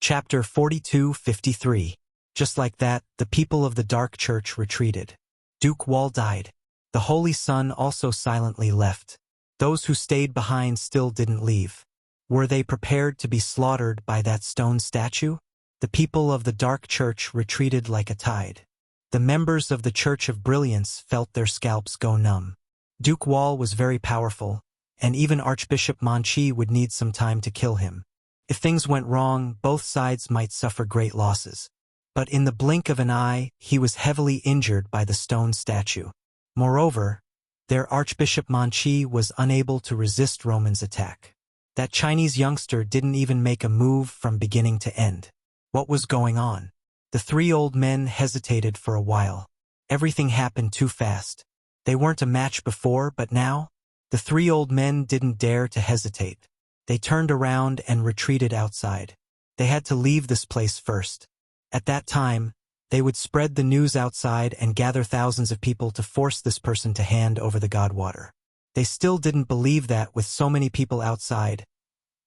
Chapter 42:53. Just like that, the people of the Dark Church retreated. Duke Wall died. The Holy Sun also silently left. Those who stayed behind still didn't leave. Were they prepared to be slaughtered by that stone statue? The people of the Dark Church retreated like a tide. The members of the Church of Brilliance felt their scalps go numb. Duke Wall was very powerful, and even Archbishop Manchi would need some time to kill him. If things went wrong, both sides might suffer great losses. But in the blink of an eye, he was heavily injured by the stone statue. Moreover, their Archbishop Manchi was unable to resist Roman's attack. That Chinese youngster didn't even make a move from beginning to end. What was going on? The three old men hesitated for a while. Everything happened too fast. They weren't a match before, but now? The three old men didn't dare to hesitate. They turned around and retreated outside. They had to leave this place first. At that time, they would spread the news outside and gather thousands of people to force this person to hand over the godwater. They still didn't believe that with so many people outside,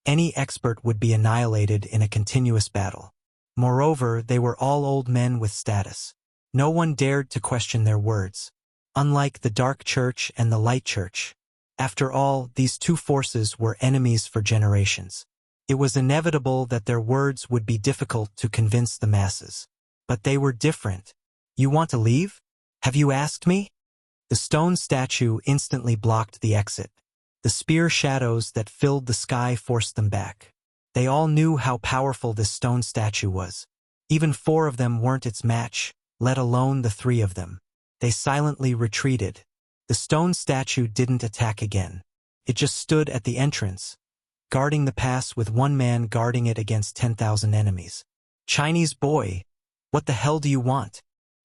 any expert would be annihilated in a continuous battle. Moreover, they were all old men with status. No one dared to question their words. Unlike the Dark Church and the Light Church. After all, these two forces were enemies for generations. It was inevitable that their words would be difficult to convince the masses. But they were different. You want to leave? Have you asked me? The stone statue instantly blocked the exit. The spear shadows that filled the sky forced them back. They all knew how powerful this stone statue was. Even 4 of them weren't its match, let alone the 3 of them. They silently retreated. The stone statue didn't attack again. It just stood at the entrance, guarding the pass with 1 man guarding it against 10,000 enemies. "Chinese boy, what the hell do you want?"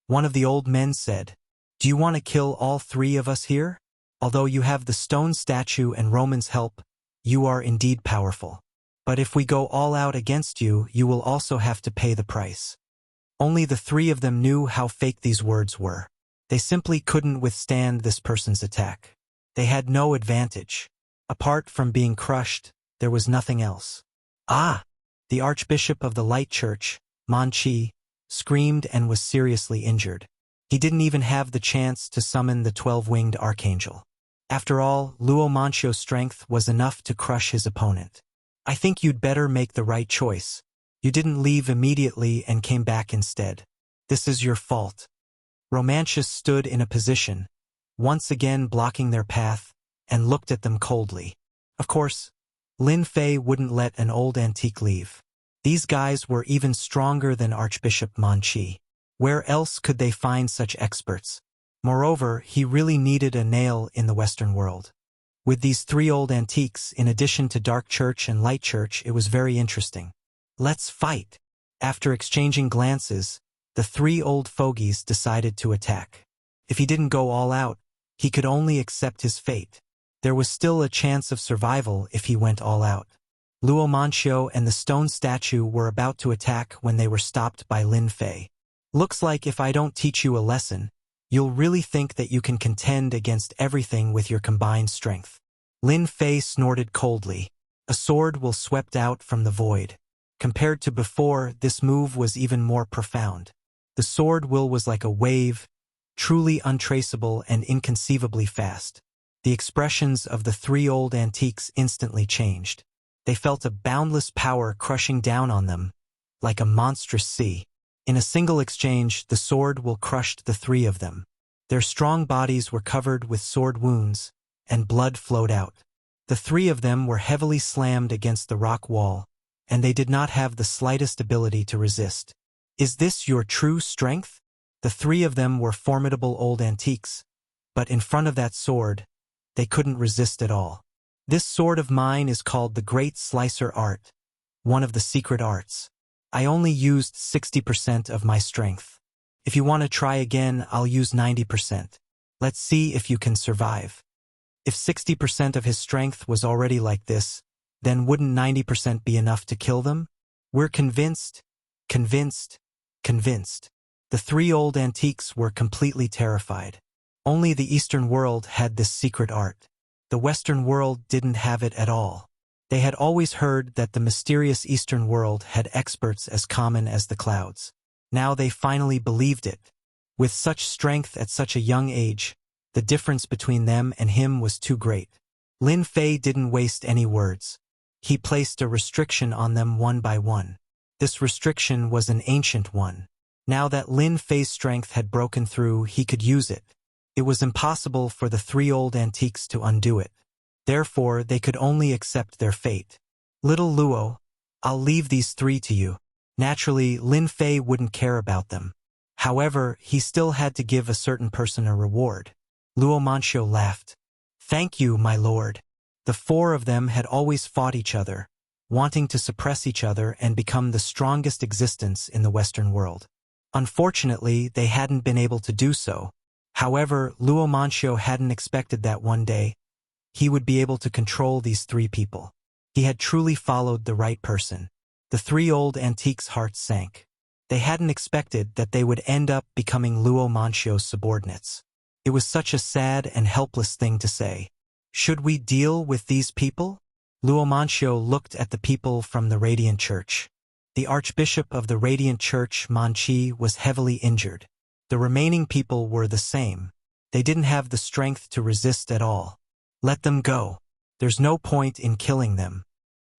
One of the old men said. "Do you want to kill all 3 of us here? Although you have the stone statue and Roman's help, you are indeed powerful. But if we go all out against you, you will also have to pay the price." Only the 3 of them knew how fake these words were. They simply couldn't withstand this person's attack. They had no advantage. Apart from being crushed, there was nothing else. "Ah!" The Archbishop of the Light Church, Manchi, screamed and was seriously injured. He didn't even have the chance to summon the 12-winged archangel. After all, Luo Manchio's strength was enough to crush his opponent. "I think you'd better make the right choice. You didn't leave immediately and came back instead. This is your fault." Romantius stood in a position, once again blocking their path, and looked at them coldly. Of course, Lin Fei wouldn't let an old antique leave. These guys were even stronger than Archbishop Manchi. Where else could they find such experts? Moreover, he really needed a nail in the Western world. With these 3 old antiques, in addition to Dark Church and Light Church, it was very interesting. "Let's fight." After exchanging glances, the 3 old fogies decided to attack. If he didn't go all out, he could only accept his fate. There was still a chance of survival if he went all out. Luo Manchio and the stone statue were about to attack when they were stopped by Lin Fei. "Looks like if I don't teach you a lesson, you'll really think that you can contend against everything with your combined strength." Lin Fei snorted coldly. A sword will swept out from the void. Compared to before, this move was even more profound. The sword will was like a wave, truly untraceable and inconceivably fast. The expressions of the 3 old antiques instantly changed. They felt a boundless power crushing down on them, like a monstrous sea. In a single exchange, the sword will crushed the 3 of them. Their strong bodies were covered with sword wounds, and blood flowed out. The 3 of them were heavily slammed against the rock wall, and they did not have the slightest ability to resist. "Is this your true strength?" The 3 of them were formidable old antiques, but in front of that sword, they couldn't resist at all. "This sword of mine is called the Great Slicer Art, one of the secret arts. I only used 60% of my strength. If you want to try again, I'll use 90%. Let's see if you can survive." If 60% of his strength was already like this, then wouldn't 90% be enough to kill them? "We're convinced, convinced, convinced." The 3 old antiques were completely terrified. Only the Eastern world had this secret art. The Western world didn't have it at all. They had always heard that the mysterious Eastern world had experts as common as the clouds. Now they finally believed it. With such strength at such a young age, the difference between them and him was too great. Lin Fei didn't waste any words. He placed a restriction on them one by one. This restriction was an ancient one. Now that Lin Fei's strength had broken through, he could use it. It was impossible for the three old antiques to undo it. Therefore, they could only accept their fate. Little Luo, I'll leave these three to you. Naturally, Lin Fei wouldn't care about them. However, he still had to give a certain person a reward. Luo Manxiu laughed. Thank you, my lord. The four of them had always fought each other, wanting to suppress each other and become the strongest existence in the Western world. Unfortunately, they hadn't been able to do so. However, Luo Manxiu hadn't expected that one day he would be able to control these three people. He had truly followed the right person. The three old antiques' hearts sank. They hadn't expected that they would end up becoming Luo Manxiu's subordinates. It was such a sad and helpless thing to say. Should we deal with these people? Luo Manxiu looked at the people from the Radiant Church. The Archbishop of the Radiant Church, Man Qi, was heavily injured. The remaining people were the same. They didn't have the strength to resist at all. Let them go. There's no point in killing them.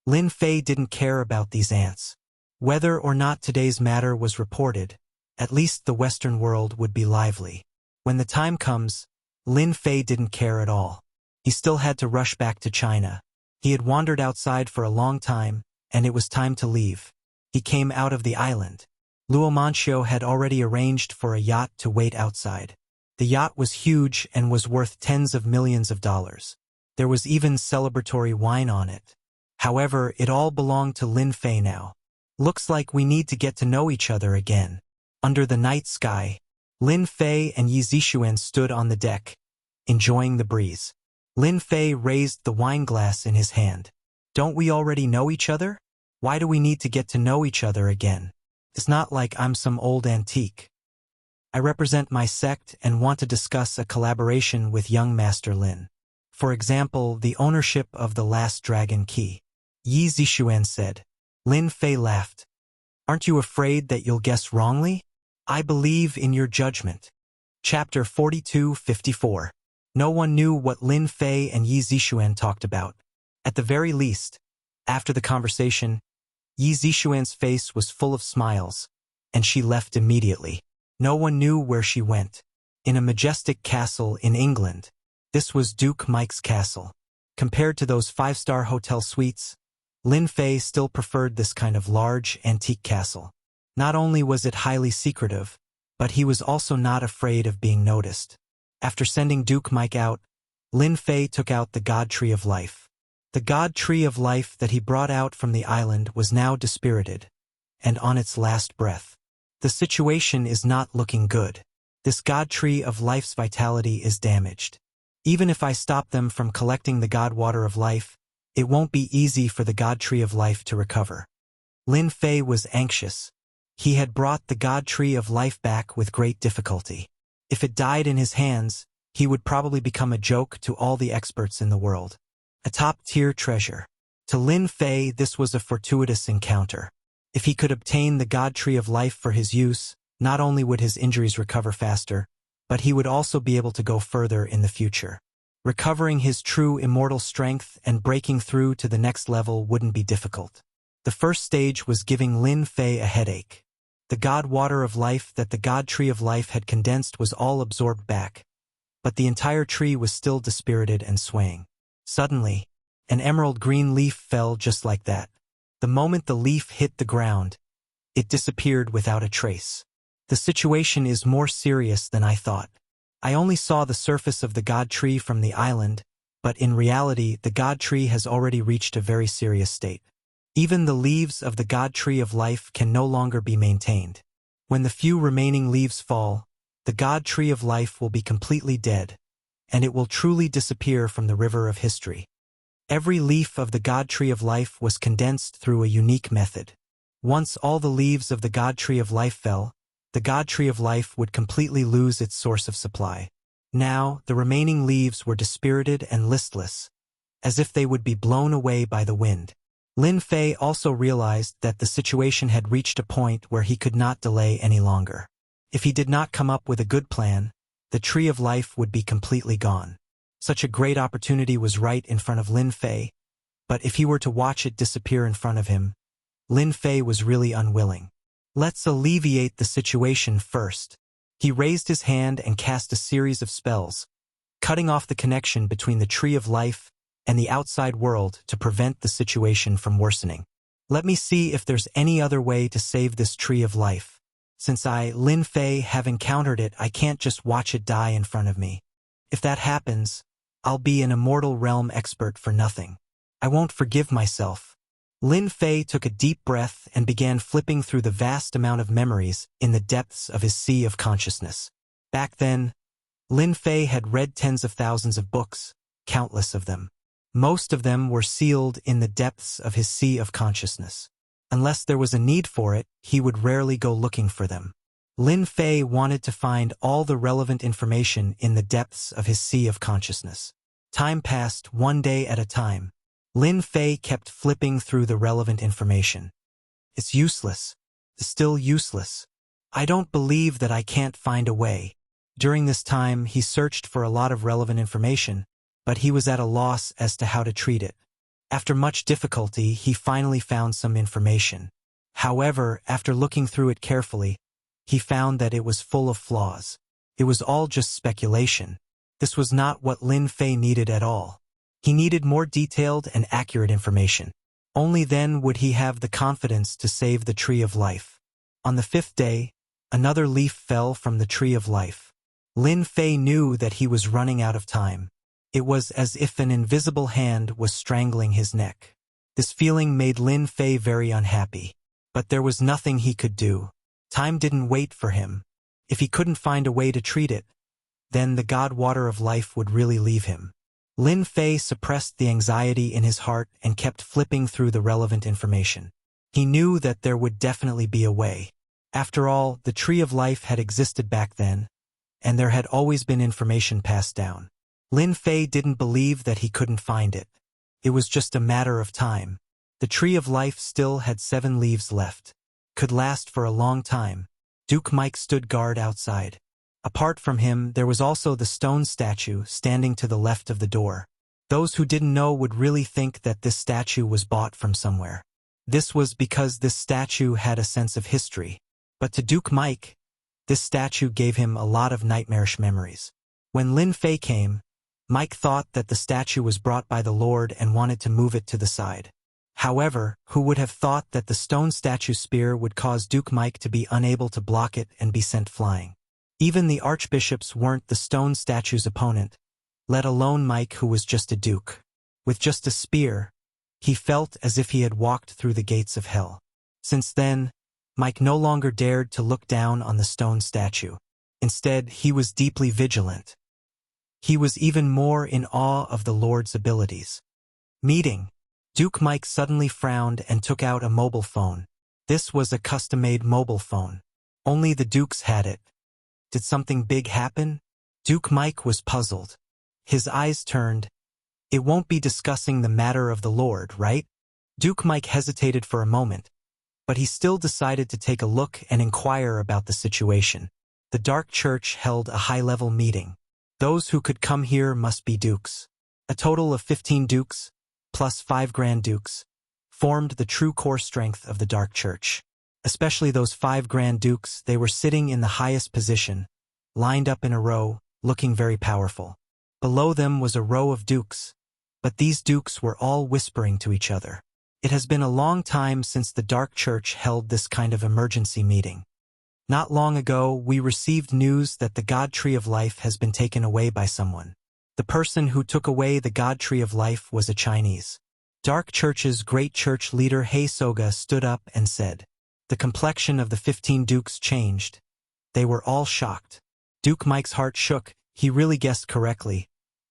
Lin Fei didn't care about these ants. Whether or not today's matter was reported, at least the Western world would be lively. When the time comes, Lin Fei didn't care at all. He still had to rush back to China. He had wandered outside for a long time, and it was time to leave. He came out of the island. Luo Manxiu had already arranged for a yacht to wait outside. The yacht was huge and was worth tens of millions of dollars. There was even celebratory wine on it. However, it all belonged to Lin Fei now. Looks like we need to get to know each other again. Under the night sky, Lin Fei and Yi Zixuan stood on the deck, enjoying the breeze. Lin Fei raised the wine glass in his hand. Don't we already know each other? Why do we need to get to know each other again? It's not like I'm some old antique. I represent my sect and want to discuss a collaboration with young Master Lin. For example, the ownership of the last dragon key. Yi Zixuan said. Lin Fei laughed. Aren't you afraid that you'll guess wrongly? I believe in your judgment. Chapter 42-54. No one knew what Lin Fei and Yi Zixuan talked about. At the very least, after the conversation, Yi Zixuan's face was full of smiles, and she left immediately. No one knew where she went. In a majestic castle in England. This was Duke Mike's castle. Compared to those five-star hotel suites, Lin Fei still preferred this kind of large, antique castle. Not only was it highly secretive, but he was also not afraid of being noticed. After sending Duke Mike out, Lin Fei took out the God Tree of Life. The God Tree of Life that he brought out from the island was now dispirited, and on its last breath. The situation is not looking good. This God Tree of Life's vitality is damaged. Even if I stop them from collecting the God Water of Life, it won't be easy for the God Tree of Life to recover. Lin Fei was anxious. He had brought the God Tree of Life back with great difficulty. If it died in his hands, he would probably become a joke to all the experts in the world. A top-tier treasure. To Lin Fei, this was a fortuitous encounter. If he could obtain the God Tree of Life for his use, not only would his injuries recover faster, but he would also be able to go further in the future. Recovering his true immortal strength and breaking through to the next level wouldn't be difficult. The first stage was giving Lin Fei a headache. The God Water of Life that the God Tree of Life had condensed was all absorbed back, but the entire tree was still dispirited and swaying. Suddenly, an emerald green leaf fell just like that. The moment the leaf hit the ground, it disappeared without a trace. The situation is more serious than I thought. I only saw the surface of the God Tree from the island, but in reality the God Tree has already reached a very serious state. Even the leaves of the God Tree of Life can no longer be maintained. When the few remaining leaves fall, the God Tree of Life will be completely dead, and it will truly disappear from the river of history. Every leaf of the God Tree of Life was condensed through a unique method. Once all the leaves of the God Tree of Life fell, the God Tree of Life would completely lose its source of supply. Now, the remaining leaves were dispirited and listless, as if they would be blown away by the wind. Lin Fei also realized that the situation had reached a point where he could not delay any longer. If he did not come up with a good plan, the Tree of Life would be completely gone. Such a great opportunity was right in front of Lin Fei, but if he were to watch it disappear in front of him, Lin Fei was really unwilling. Let's alleviate the situation first. He raised his hand and cast a series of spells, cutting off the connection between the Tree of Life and the outside world to prevent the situation from worsening. Let me see if there's any other way to save this Tree of Life. Since I, Lin Fei, have encountered it, I can't just watch it die in front of me. If that happens, I'll be an immortal realm expert for nothing. I won't forgive myself. Lin Fei took a deep breath and began flipping through the vast amount of memories in the depths of his sea of consciousness. Back then, Lin Fei had read tens of thousands of books, countless of them. Most of them were sealed in the depths of his sea of consciousness. Unless there was a need for it, he would rarely go looking for them. Lin Fei wanted to find all the relevant information in the depths of his sea of consciousness. Time passed one day at a time. Lin Fei kept flipping through the relevant information. It's useless. Still useless. I don't believe that I can't find a way. During this time, he searched for a lot of relevant information, but he was at a loss as to how to treat it. After much difficulty, he finally found some information. However, after looking through it carefully, he found that it was full of flaws. It was all just speculation. This was not what Lin Fei needed at all. He needed more detailed and accurate information. Only then would he have the confidence to save the Tree of Life. On the 5th day, another leaf fell from the Tree of Life. Lin Fei knew that he was running out of time. It was as if an invisible hand was strangling his neck. This feeling made Lin Fei very unhappy. But there was nothing he could do. Time didn't wait for him. If he couldn't find a way to treat it, then the God Water of Life would really leave him. Lin Fei suppressed the anxiety in his heart and kept flipping through the relevant information. He knew that there would definitely be a way. After all, the Tree of Life had existed back then, and there had always been information passed down. Lin Fei didn't believe that he couldn't find it. It was just a matter of time. The Tree of Life still had 7 leaves left. Could last for a long time. Duke Mike stood guard outside. Apart from him, there was also the stone statue standing to the left of the door. Those who didn't know would really think that this statue was bought from somewhere. This was because this statue had a sense of history. But to Duke Mike, this statue gave him a lot of nightmarish memories. When Lin Fei came, Mike thought that the statue was brought by the Lord and wanted to move it to the side. However, who would have thought that the stone statue spear would cause Duke Mike to be unable to block it and be sent flying? Even the archbishops weren't the stone statue's opponent, let alone Mike, who was just a duke. With just a spear, he felt as if he had walked through the gates of hell. Since then, Mike no longer dared to look down on the stone statue. Instead, he was deeply vigilant. He was even more in awe of the Lord's abilities. Meeting. Duke Mike suddenly frowned and took out a mobile phone. This was a custom-made mobile phone. Only the dukes had it. Did something big happen? Duke Mike was puzzled. His eyes turned. It won't be discussing the matter of the Lord, right? Duke Mike hesitated for a moment, but he still decided to take a look and inquire about the situation. The Dark Church held a high-level meeting. Those who could come here must be dukes. A total of 15 dukes, plus 5 Grand Dukes, formed the true core strength of the Dark Church. Especially those 5 Grand Dukes, they were sitting in the highest position, lined up in a row, looking very powerful. Below them was a row of dukes, but these dukes were all whispering to each other. It has been a long time since the Dark Church held this kind of emergency meeting. Not long ago, we received news that the God Tree of Life has been taken away by someone. The person who took away the God Tree of Life was a Chinese. Dark Church's great church leader Hei Soga stood up and said, the complexion of the 15 dukes changed. They were all shocked. Duke Mike's heart shook. He really guessed correctly.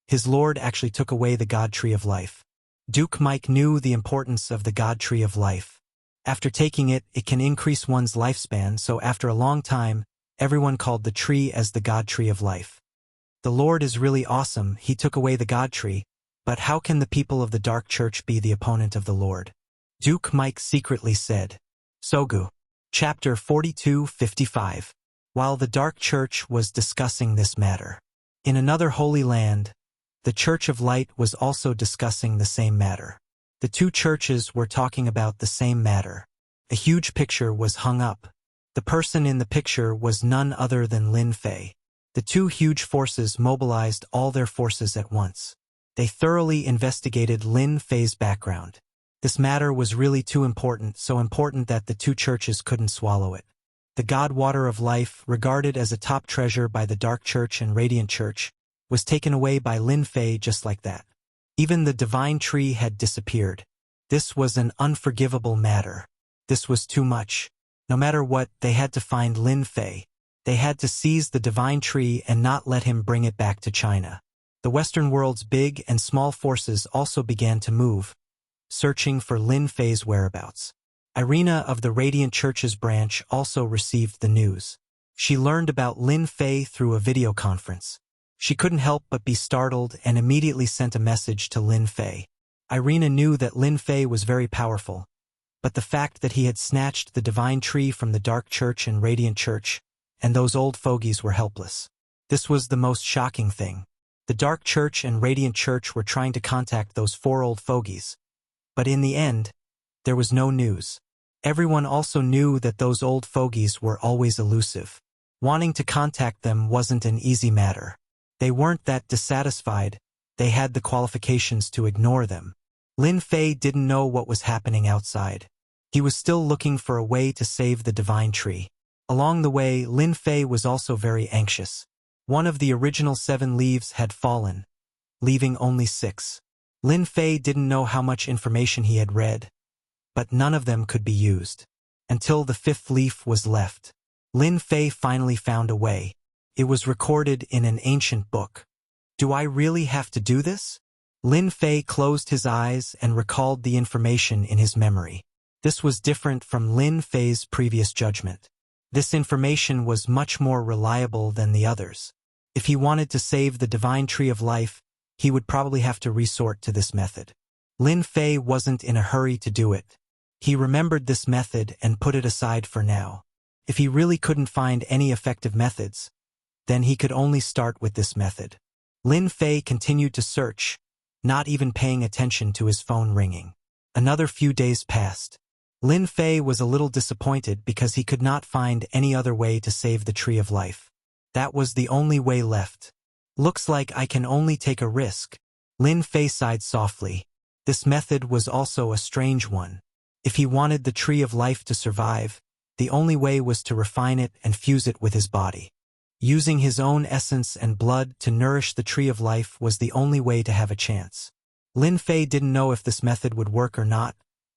His lord actually took away the God Tree of Life. Duke Mike knew the importance of the God Tree of Life. After taking it, it can increase one's lifespan, so after a long time, everyone called the tree as the God Tree of Life. The Lord is really awesome. He took away the God Tree, But how can the people of the dark church be the opponent of the Lord? Duke Mike secretly said. Sogu. Chapter 42:55. While the dark church was discussing this matter, in another holy land, the Church of Light was also discussing the same matter. The two churches were talking about the same matter. A huge picture was hung up. The person in the picture was none other than Lin Fei. The two huge forces mobilized all their forces at once. They thoroughly investigated Lin Fei's background. This matter was really too important, so important that the two churches couldn't swallow it. The God Water of Life, regarded as a top treasure by the Dark Church and Radiant Church, was taken away by Lin Fei just like that. Even the divine tree had disappeared. This was an unforgivable matter. This was too much. No matter what, they had to find Lin Fei. They had to seize the divine tree and not let him bring it back to China. The Western world's big and small forces also began to move, searching for Lin Fei's whereabouts. Irina of the Radiant Church's branch also received the news. She learned about Lin Fei through a video conference. She couldn't help but be startled and immediately sent a message to Lin Fei. Irina knew that Lin Fei was very powerful, but the fact that he had snatched the divine tree from the Dark Church and Radiant Church, and those old fogies were helpless. This was the most shocking thing. The Dark Church and Radiant Church were trying to contact those four old fogies, but in the end, there was no news. Everyone also knew that those old fogies were always elusive. Wanting to contact them wasn't an easy matter. They weren't that dissatisfied, they had the qualifications to ignore them. Lin Fei didn't know what was happening outside. He was still looking for a way to save the divine tree. Along the way, Lin Fei was also very anxious. One of the original 7 leaves had fallen, leaving only 6. Lin Fei didn't know how much information he had read, but none of them could be used. Until the 5th leaf was left. Lin Fei finally found a way. It was recorded in an ancient book. Do I really have to do this? Lin Fei closed his eyes and recalled the information in his memory. This was different from Lin Fei's previous judgment. This information was much more reliable than the others. If he wanted to save the divine tree of life, he would probably have to resort to this method. Lin Fei wasn't in a hurry to do it. He remembered this method and put it aside for now. If he really couldn't find any effective methods, then he could only start with this method. Lin Fei continued to search, not even paying attention to his phone ringing. Another few days passed. Lin Fei was a little disappointed because he could not find any other way to save the tree of life. That was the only way left. Looks like I can only take a risk. Lin Fei sighed softly. This method was also a strange one. If he wanted the tree of life to survive, the only way was to refine it and fuse it with his body. Using his own essence and blood to nourish the tree of life was the only way to have a chance. Lin Fei didn't know if this method would work or not,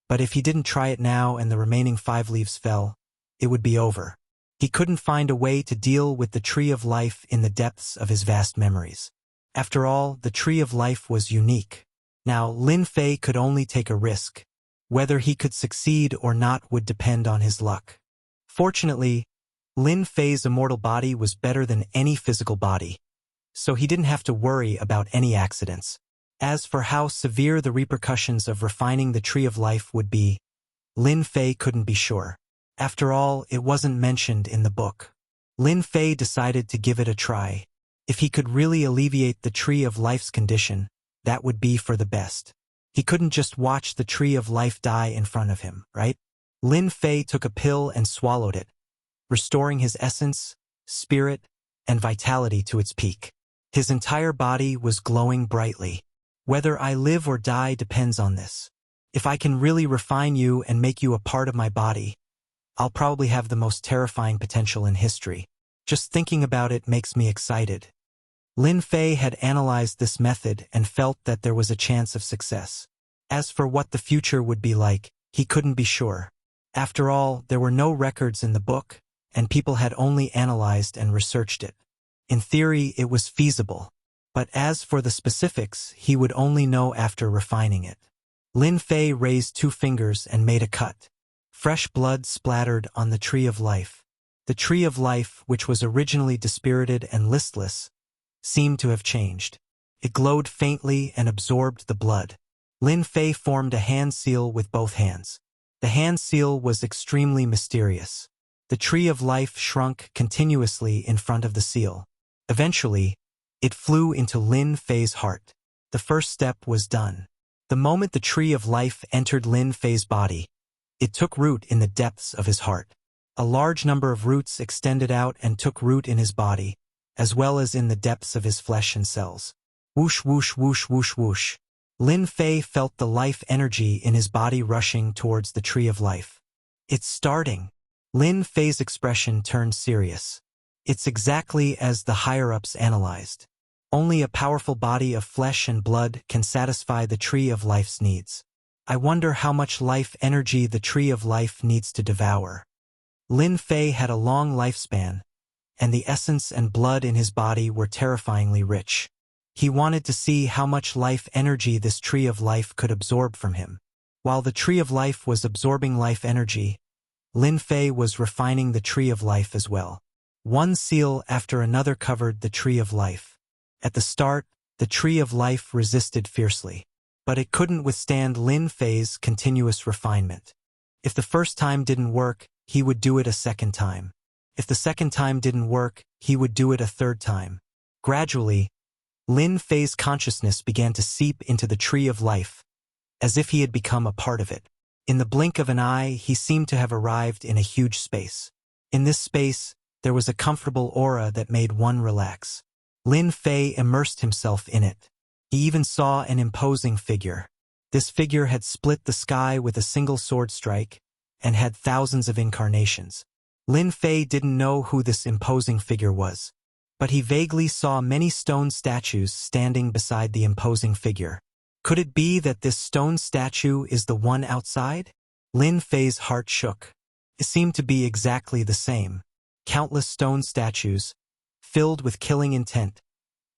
but if he didn't try it now and the remaining 5 leaves fell, it would be over. He couldn't find a way to deal with the tree of life in the depths of his vast memories. After all, the tree of life was unique. Now, Lin Fei could only take a risk. Whether he could succeed or not would depend on his luck. Fortunately, Lin Fei's immortal body was better than any physical body, so he didn't have to worry about any accidents. As for how severe the repercussions of refining the tree of life would be, Lin Fei couldn't be sure. After all, it wasn't mentioned in the book. Lin Fei decided to give it a try. If he could really alleviate the tree of life's condition, that would be for the best. He couldn't just watch the tree of life die in front of him, right? Lin Fei took a pill and swallowed it, restoring his essence, spirit, and vitality to its peak. His entire body was glowing brightly. Whether I live or die depends on this. If I can really refine you and make you a part of my body, I'll probably have the most terrifying potential in history. Just thinking about it makes me excited. Lin Fei had analyzed this method and felt that there was a chance of success. As for what the future would be like, he couldn't be sure. After all, there were no records in the book, and people had only analyzed and researched it. In theory, it was feasible. But as for the specifics, he would only know after refining it. Lin Fei raised 2 fingers and made a cut. Fresh blood splattered on the tree of life. The tree of life, which was originally dispirited and listless, seemed to have changed. It glowed faintly and absorbed the blood. Lin Fei formed a hand seal with both hands. The hand seal was extremely mysterious. The tree of life shrunk continuously in front of the seal. Eventually, it flew into Lin Fei's heart. The first step was done. The moment the tree of life entered Lin Fei's body, it took root in the depths of his heart. A large number of roots extended out and took root in his body, as well as in the depths of his flesh and cells. Whoosh, whoosh, whoosh, whoosh, whoosh. Lin Fei felt the life energy in his body rushing towards the tree of life. It's starting. Lin Fei's expression turned serious. It's exactly as the higher-ups analyzed. Only a powerful body of flesh and blood can satisfy the tree of life's needs. I wonder how much life energy the tree of life needs to devour. Lin Fei had a long lifespan, and the essence and blood in his body were terrifyingly rich. He wanted to see how much life energy this tree of life could absorb from him. While the tree of life was absorbing life energy, Lin Fei was refining the tree of life as well. One seal after another covered the tree of life. At the start, the tree of life resisted fiercely. But it couldn't withstand Lin Fei's continuous refinement. If the first time didn't work, he would do it a second time. If the second time didn't work, he would do it a third time. Gradually, Lin Fei's consciousness began to seep into the tree of life, as if he had become a part of it. In the blink of an eye, he seemed to have arrived in a huge space. In this space, there was a comfortable aura that made one relax. Lin Fei immersed himself in it. He even saw an imposing figure. This figure had split the sky with a single sword strike and had thousands of incarnations. Lin Fei didn't know who this imposing figure was, but he vaguely saw many stone statues standing beside the imposing figure. Could it be that this stone statue is the one outside? Lin Fei's heart shook. It seemed to be exactly the same. Countless stone statues, filled with killing intent,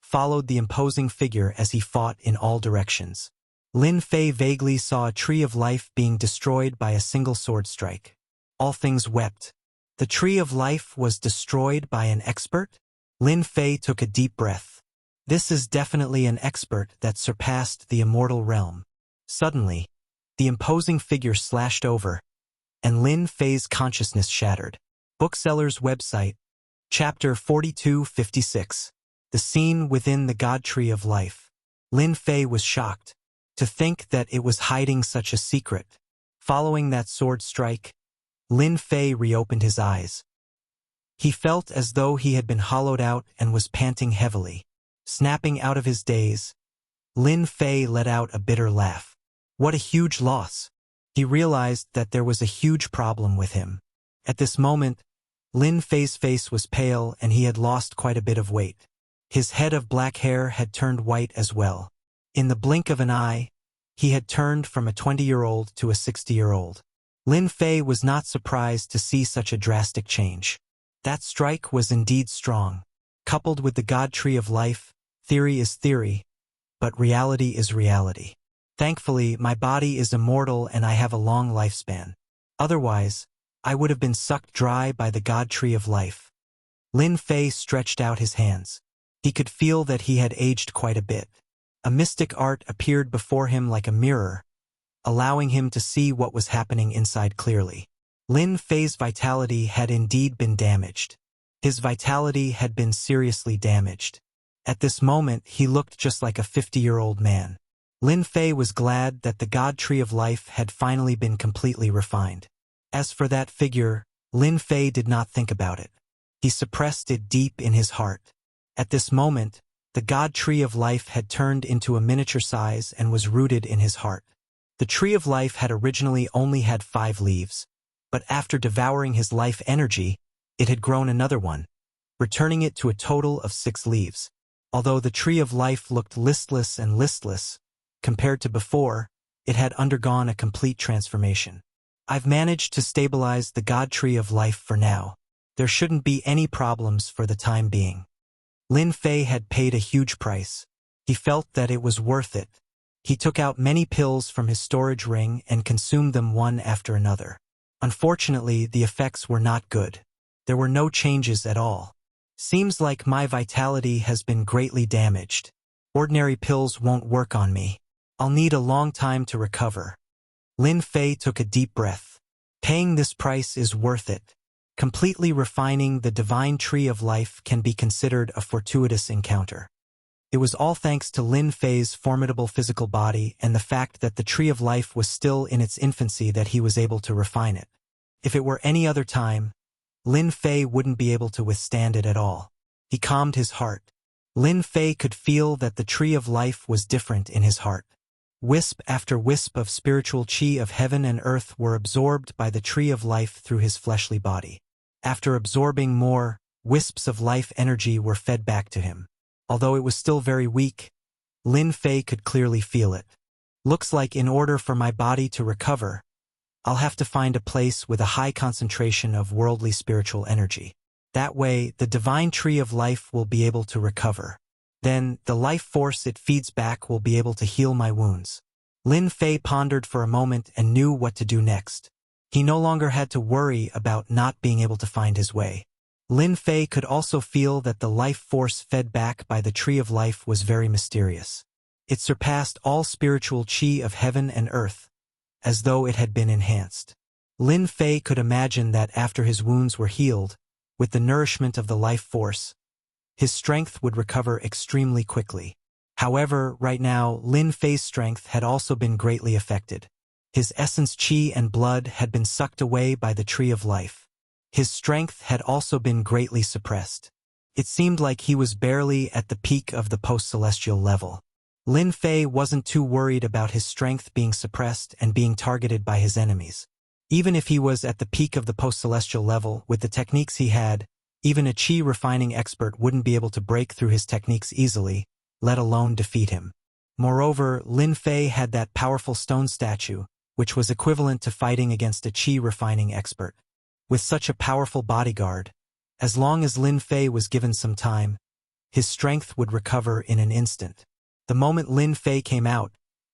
followed the imposing figure as he fought in all directions. Lin Fei vaguely saw a tree of life being destroyed by a single sword strike. All things wept. The tree of life was destroyed by an expert? Lin Fei took a deep breath. This is definitely an expert that surpassed the immortal realm. Suddenly, the imposing figure slashed over, and Lin Fei's consciousness shattered. Bookseller's website, Chapter 4256. The scene within the God Tree of Life. Lin Fei was shocked. To think that it was hiding such a secret. Following that sword strike, Lin Fei reopened his eyes. He felt as though he had been hollowed out and was panting heavily. Snapping out of his daze, Lin Fei let out a bitter laugh. What a huge loss. He realized that there was a huge problem with him. At this moment, Lin Fei's face was pale and he had lost quite a bit of weight. His head of black hair had turned white as well. In the blink of an eye, he had turned from a 20-year-old to a 60-year-old. Lin Fei was not surprised to see such a drastic change. That strike was indeed strong. Coupled with the God Tree of Life, theory is theory, but reality is reality. Thankfully, my body is immortal and I have a long lifespan. Otherwise, I would have been sucked dry by the God Tree of Life. Lin Fei stretched out his hands. He could feel that he had aged quite a bit. A mystic art appeared before him like a mirror, allowing him to see what was happening inside clearly. Lin Fei's vitality had indeed been damaged. His vitality had been seriously damaged. At this moment, he looked just like a 50-year-old man. Lin Fei was glad that the God Tree of Life had finally been completely refined. As for that figure, Lin Fei did not think about it. He suppressed it deep in his heart. At this moment, the God Tree of Life had turned into a miniature size and was rooted in his heart. The Tree of Life had originally only had 5 leaves, but after devouring his life energy, it had grown another one, returning it to a total of 6 leaves. Although the Tree of Life looked listless and listless, compared to before, it had undergone a complete transformation. I've managed to stabilize the God Tree of Life for now. There shouldn't be any problems for the time being. Lin Fei had paid a huge price. He felt that it was worth it. He took out many pills from his storage ring and consumed them one after another. Unfortunately, the effects were not good. There were no changes at all. Seems like my vitality has been greatly damaged. Ordinary pills won't work on me. I'll need a long time to recover. Lin Fei took a deep breath. Paying this price is worth it. Completely refining the divine tree of life can be considered a fortuitous encounter. It was all thanks to Lin Fei's formidable physical body and the fact that the tree of life was still in its infancy that he was able to refine it. If it were any other time, Lin Fei wouldn't be able to withstand it at all. He calmed his heart. Lin Fei could feel that the tree of life was different in his heart. Wisp after wisp of spiritual chi of heaven and earth were absorbed by the tree of life through his fleshly body. After absorbing more, wisps of life energy were fed back to him. Although it was still very weak, Lin Fei could clearly feel it. Looks like in order for my body to recover, I'll have to find a place with a high concentration of worldly spiritual energy. That way, the divine tree of life will be able to recover. Then, the life force it feeds back will be able to heal my wounds. Lin Fei pondered for a moment and knew what to do next. He no longer had to worry about not being able to find his way. Lin Fei could also feel that the life force fed back by the tree of life was very mysterious. It surpassed all spiritual chi of heaven and earth, as though it had been enhanced. Lin Fei could imagine that after his wounds were healed, with the nourishment of the life force, his strength would recover extremely quickly. However, right now, Lin Fei's strength had also been greatly affected. His essence chi and blood had been sucked away by the tree of life. His strength had also been greatly suppressed. It seemed like he was barely at the peak of the post-celestial level. Lin Fei wasn't too worried about his strength being suppressed and being targeted by his enemies. Even if he was at the peak of the post-celestial level, with the techniques he had, even a chi refining expert wouldn't be able to break through his techniques easily, let alone defeat him. Moreover, Lin Fei had that powerful stone statue, which was equivalent to fighting against a chi refining expert. With such a powerful bodyguard, as long as Lin Fei was given some time, his strength would recover in an instant. The moment Lin Fei came out,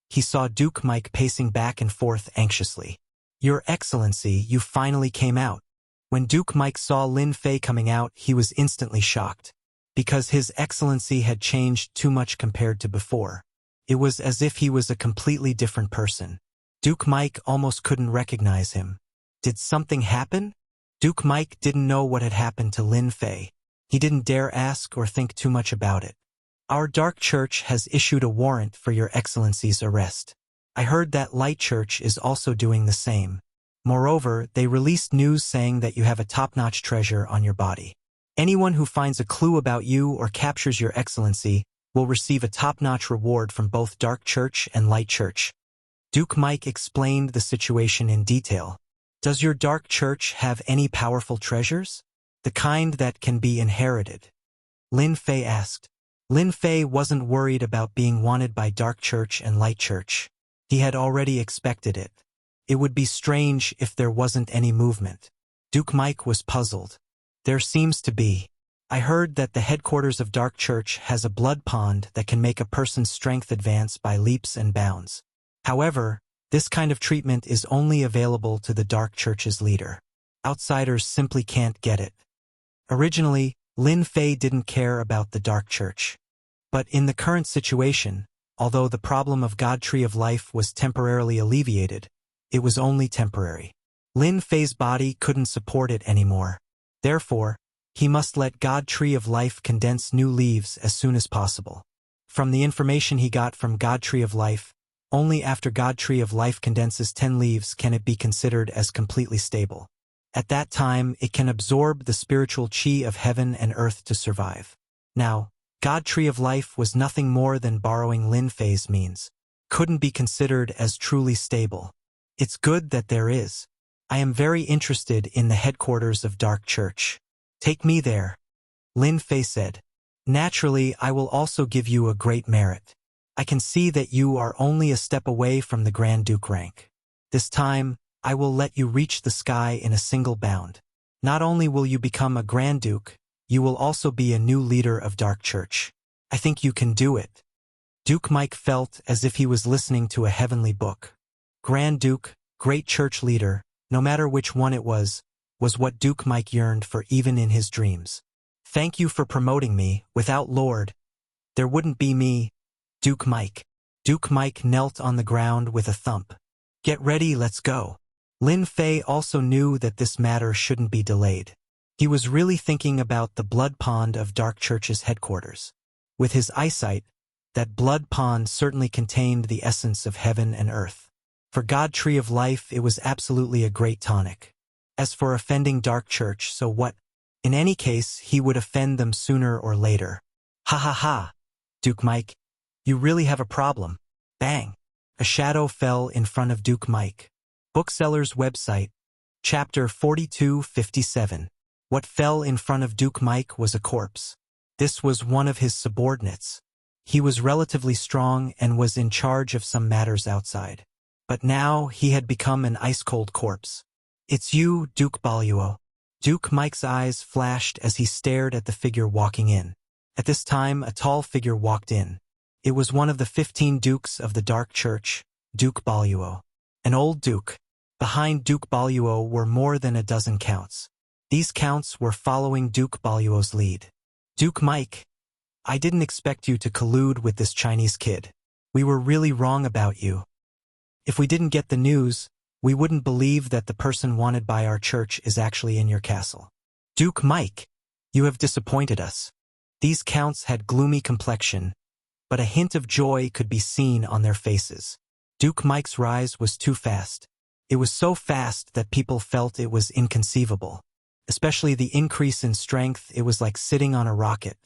he saw Duke Mike pacing back and forth anxiously. "Your Excellency, you finally came out." When Duke Mike saw Lin Fei coming out, he was instantly shocked. Because His Excellency had changed too much compared to before. It was as if he was a completely different person. Duke Mike almost couldn't recognize him. Did something happen? Duke Mike didn't know what had happened to Lin Fei. He didn't dare ask or think too much about it. "Our Dark Church has issued a warrant for Your Excellency's arrest. I heard that Light Church is also doing the same. Moreover, they released news saying that you have a top-notch treasure on your body. Anyone who finds a clue about you or captures Your Excellency will receive a top-notch reward from both Dark Church and Light Church." Duke Mike explained the situation in detail. "Does your Dark Church have any powerful treasures? The kind that can be inherited?" Lin Fei asked. Lin Fei wasn't worried about being wanted by Dark Church and Light Church. He had already expected it. It would be strange if there wasn't any movement. Duke Mike was puzzled. "There seems to be. I heard that the headquarters of Dark Church has a blood pond that can make a person's strength advance by leaps and bounds. However, this kind of treatment is only available to the Dark Church's leader. Outsiders simply can't get it." Originally, Lin Fei didn't care about the Dark Church. But in the current situation, although the problem of God Tree of Life was temporarily alleviated, it was only temporary. Lin Fei's body couldn't support it anymore. Therefore, he must let God Tree of Life condense new leaves as soon as possible. From the information he got from God Tree of Life, only after God Tree of Life condenses 10 leaves can it be considered as completely stable. At that time, it can absorb the spiritual chi of heaven and earth to survive. Now, God Tree of Life was nothing more than borrowing Lin Fei's means. Couldn't be considered as truly stable. It's good that there is. I am very interested in the headquarters of Dark Church. Take me there. Lin Fei said. Naturally, I will also give you a great merit. I can see that you are only a step away from the Grand Duke rank. This time, I will let you reach the sky in a single bound. Not only will you become a Grand Duke, you will also be a new leader of Dark Church. I think you can do it. Duke Mike felt as if he was listening to a heavenly book. Grand Duke, great church leader, no matter which one it was what Duke Mike yearned for even in his dreams. Thank you for promoting me. Without Lord, there wouldn't be me. Duke Mike. Duke Mike knelt on the ground with a thump. Get ready, let's go. Lin Fei also knew that this matter shouldn't be delayed. He was really thinking about the blood pond of Dark Church's headquarters. With his eyesight, that blood pond certainly contained the essence of heaven and earth. For God Tree of Life, it was absolutely a great tonic. As for offending Dark Church, so what? In any case, he would offend them sooner or later. Ha ha ha! Duke Mike, you really have a problem. Bang! A shadow fell in front of Duke Mike. Bookseller's website, Chapter 4257. What fell in front of Duke Mike was a corpse. This was one of his subordinates. He was relatively strong and was in charge of some matters outside. But now he had become an ice-cold corpse. It's you, Duke Baluo. Duke Mike's eyes flashed as he stared at the figure walking in. At this time, a tall figure walked in. It was one of the 15 dukes of the Dark Church, Duke Baluo. An old duke. Behind Duke Baluo were more than a dozen counts. These counts were following Duke Baluo's lead. Duke Mike, I didn't expect you to collude with this Chinese kid. We were really wrong about you. If we didn't get the news, we wouldn't believe that the person wanted by our church is actually in your castle. Duke Mike, you have disappointed us. These counts had gloomy complexion, but a hint of joy could be seen on their faces. Duke Mike's rise was too fast. It was so fast that people felt it was inconceivable. Especially the increase in strength, it was like sitting on a rocket.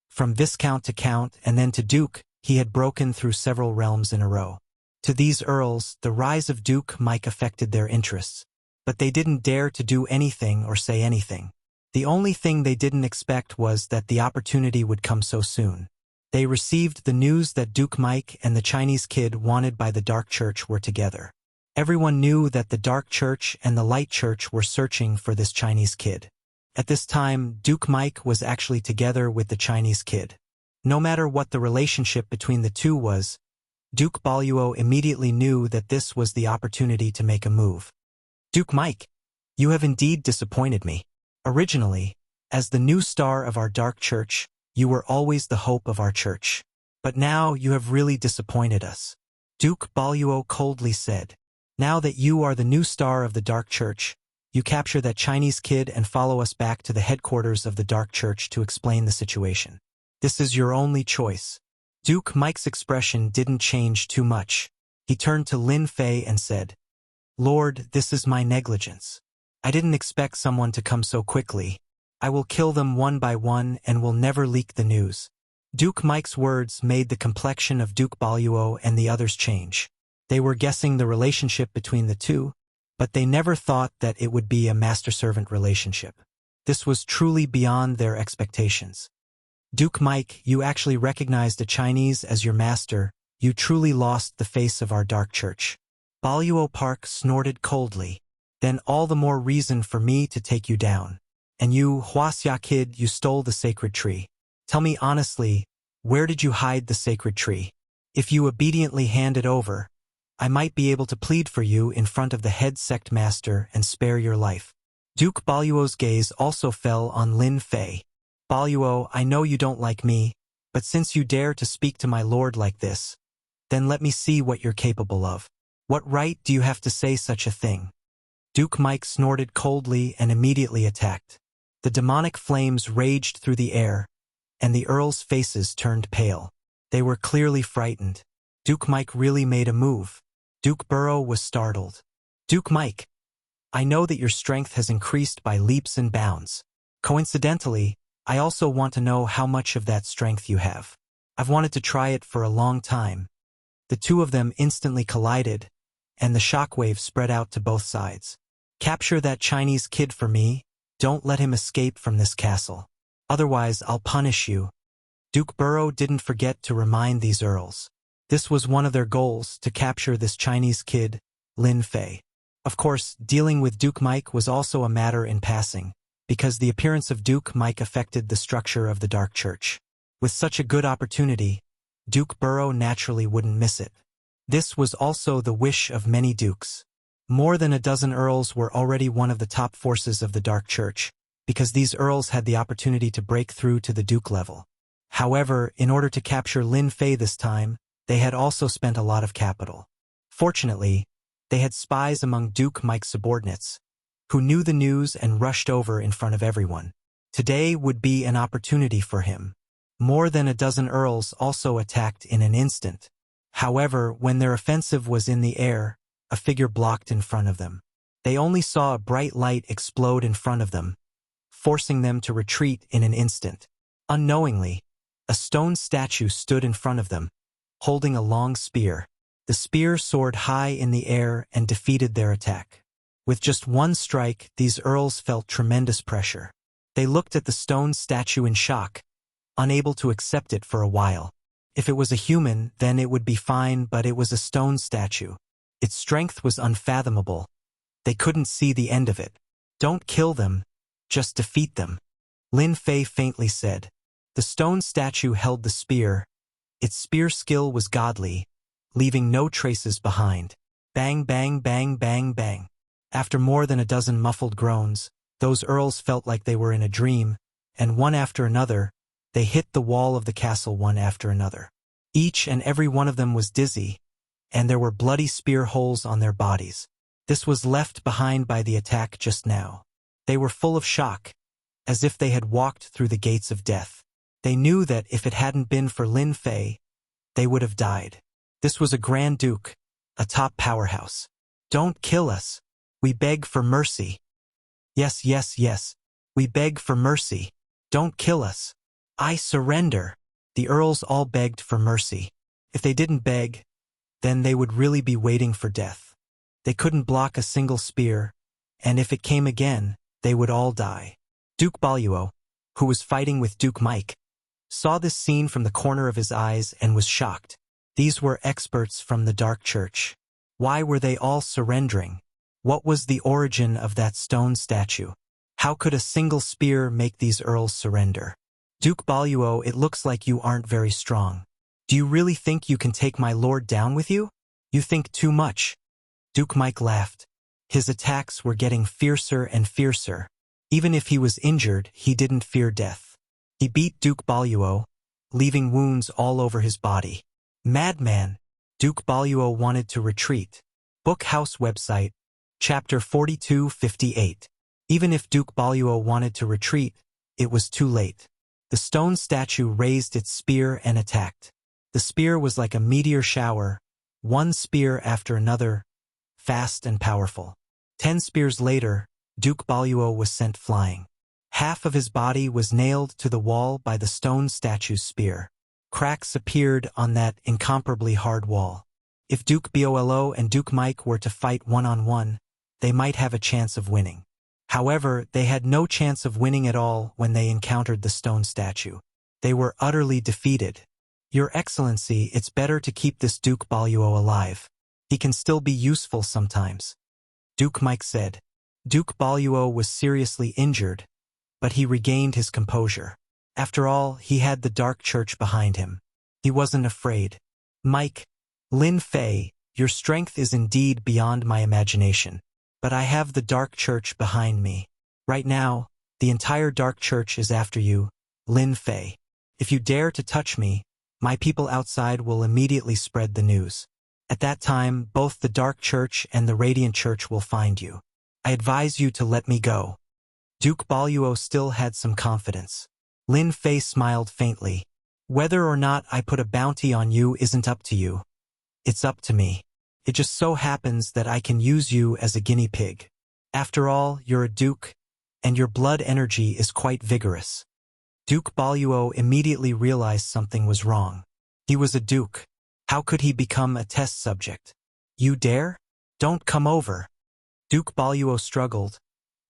From Viscount to Count and then to Duke, he had broken through several realms in a row. To these earls, the rise of Duke Mike affected their interests, but they didn't dare to do anything or say anything. The only thing they didn't expect was that the opportunity would come so soon. They received the news that Duke Mike and the Chinese kid wanted by the Dark Church were together. Everyone knew that the Dark Church and the Light Church were searching for this Chinese kid. At this time, Duke Mike was actually together with the Chinese kid. No matter what the relationship between the two was, Duke Baluo immediately knew that this was the opportunity to make a move. Duke Mike, you have indeed disappointed me. Originally, as the new star of our Dark Church, you were always the hope of our church. But now you have really disappointed us. Duke Baluo coldly said. Now that you are the new star of the Dark Church, you capture that Chinese kid and follow us back to the headquarters of the Dark Church to explain the situation. This is your only choice. Duke Mike's expression didn't change too much. He turned to Lin Fei and said, Lord, this is my negligence. I didn't expect someone to come so quickly. I will kill them one by one and will never leak the news. Duke Mike's words made the complexion of Duke Baluo and the others change. They were guessing the relationship between the two, but they never thought that it would be a master-servant relationship. This was truly beyond their expectations. Duke Mike, you actually recognized a Chinese as your master. You truly lost the face of our Dark Church. Baluo Park snorted coldly. Then all the more reason for me to take you down. And you, Wuxia kid, you stole the sacred tree. Tell me honestly, where did you hide the sacred tree? If you obediently hand it over, I might be able to plead for you in front of the head sect master and spare your life. Duke Baluo's gaze also fell on Lin Fei. Baluo, I know you don't like me, but since you dare to speak to my lord like this, then let me see what you're capable of. What right do you have to say such a thing? Duke Mike snorted coldly and immediately attacked. The demonic flames raged through the air, and the earls' faces turned pale. They were clearly frightened. Duke Mike really made a move. Duke Burrow was startled. Duke Mike, I know that your strength has increased by leaps and bounds. Coincidentally, I also want to know how much of that strength you have. I've wanted to try it for a long time. The two of them instantly collided, and the shockwave spread out to both sides. Capture that Chinese kid for me. Don't let him escape from this castle. Otherwise, I'll punish you. Duke Burrow didn't forget to remind these earls. This was one of their goals, to capture this Chinese kid, Lin Fei. Of course, dealing with Duke Mike was also a matter in passing, because the appearance of Duke Mike affected the structure of the Dark Church. With such a good opportunity, Duke Burrow naturally wouldn't miss it. This was also the wish of many dukes. More than a dozen earls were already one of the top forces of the Dark Church, because these earls had the opportunity to break through to the duke level. However, in order to capture Lin Fei this time, they had also spent a lot of capital. Fortunately, they had spies among Duke Mike's subordinates, who knew the news and rushed over in front of everyone. Today would be an opportunity for him. More than a dozen earls also attacked in an instant. However, when their offensive was in the air, a figure blocked in front of them. They only saw a bright light explode in front of them, forcing them to retreat in an instant. Unknowingly, a stone statue stood in front of them, holding a long spear. The spear soared high in the air and defeated their attack. With just one strike, these earls felt tremendous pressure. They looked at the stone statue in shock, unable to accept it for a while. If it was a human, then it would be fine, but it was a stone statue. Its strength was unfathomable. They couldn't see the end of it. "Don't kill them, just defeat them," Lin Fei faintly said. The stone statue held the spear. Its spear skill was godly, leaving no traces behind. Bang, bang, bang, bang, bang. After more than a dozen muffled groans, those earls felt like they were in a dream, and one after another, they hit the wall of the castle one after another. Each and every one of them was dizzy, and there were bloody spear holes on their bodies. This was left behind by the attack just now. They were full of shock, as if they had walked through the gates of death. They knew that if it hadn't been for Lin Fei, they would have died. This was a Grand Duke, a top powerhouse. "Don't kill us. We beg for mercy." "Yes, yes, yes. We beg for mercy. Don't kill us. I surrender." The earls all begged for mercy. If they didn't beg, then they would really be waiting for death. They couldn't block a single spear, and if it came again, they would all die. Duke Baluo, who was fighting with Duke Mike, saw this scene from the corner of his eyes and was shocked. These were experts from the Dark Church. Why were they all surrendering? What was the origin of that stone statue? How could a single spear make these earls surrender? "Duke Baluo, it looks like you aren't very strong. Do you really think you can take my lord down with you? You think too much." Duke Mike laughed. His attacks were getting fiercer and fiercer. Even if he was injured, he didn't fear death. He beat Duke Baluo, leaving wounds all over his body. Madman! Duke Baluo wanted to retreat. Book House website, Chapter 4258. Even if Duke Baluo wanted to retreat, it was too late. The stone statue raised its spear and attacked. The spear was like a meteor shower, one spear after another, fast and powerful. 10 spears later, Duke Baluo was sent flying. Half of his body was nailed to the wall by the stone statue's spear. Cracks appeared on that incomparably hard wall. If Duke Bolo and Duke Mike were to fight one-on-one, they might have a chance of winning. However, they had no chance of winning at all when they encountered the stone statue. They were utterly defeated. "Your Excellency, it's better to keep this Duke Baluo alive. He can still be useful sometimes," Duke Mike said. Duke Baluo was seriously injured, but he regained his composure. After all, he had the Dark Church behind him. He wasn't afraid. "Mike, Lin Fei, your strength is indeed beyond my imagination. But I have the Dark Church behind me. Right now, the entire Dark Church is after you, Lin Fei. If you dare to touch me, my people outside will immediately spread the news. At that time, both the Dark Church and the Radiant Church will find you. I advise you to let me go." Duke Baluo still had some confidence. Lin Fei smiled faintly. "Whether or not I put a bounty on you isn't up to you. It's up to me. It just so happens that I can use you as a guinea pig. After all, you're a duke, and your blood energy is quite vigorous." Duke Baluo immediately realized something was wrong. He was a duke. How could he become a test subject? "You dare? Don't come over." Duke Baluo struggled,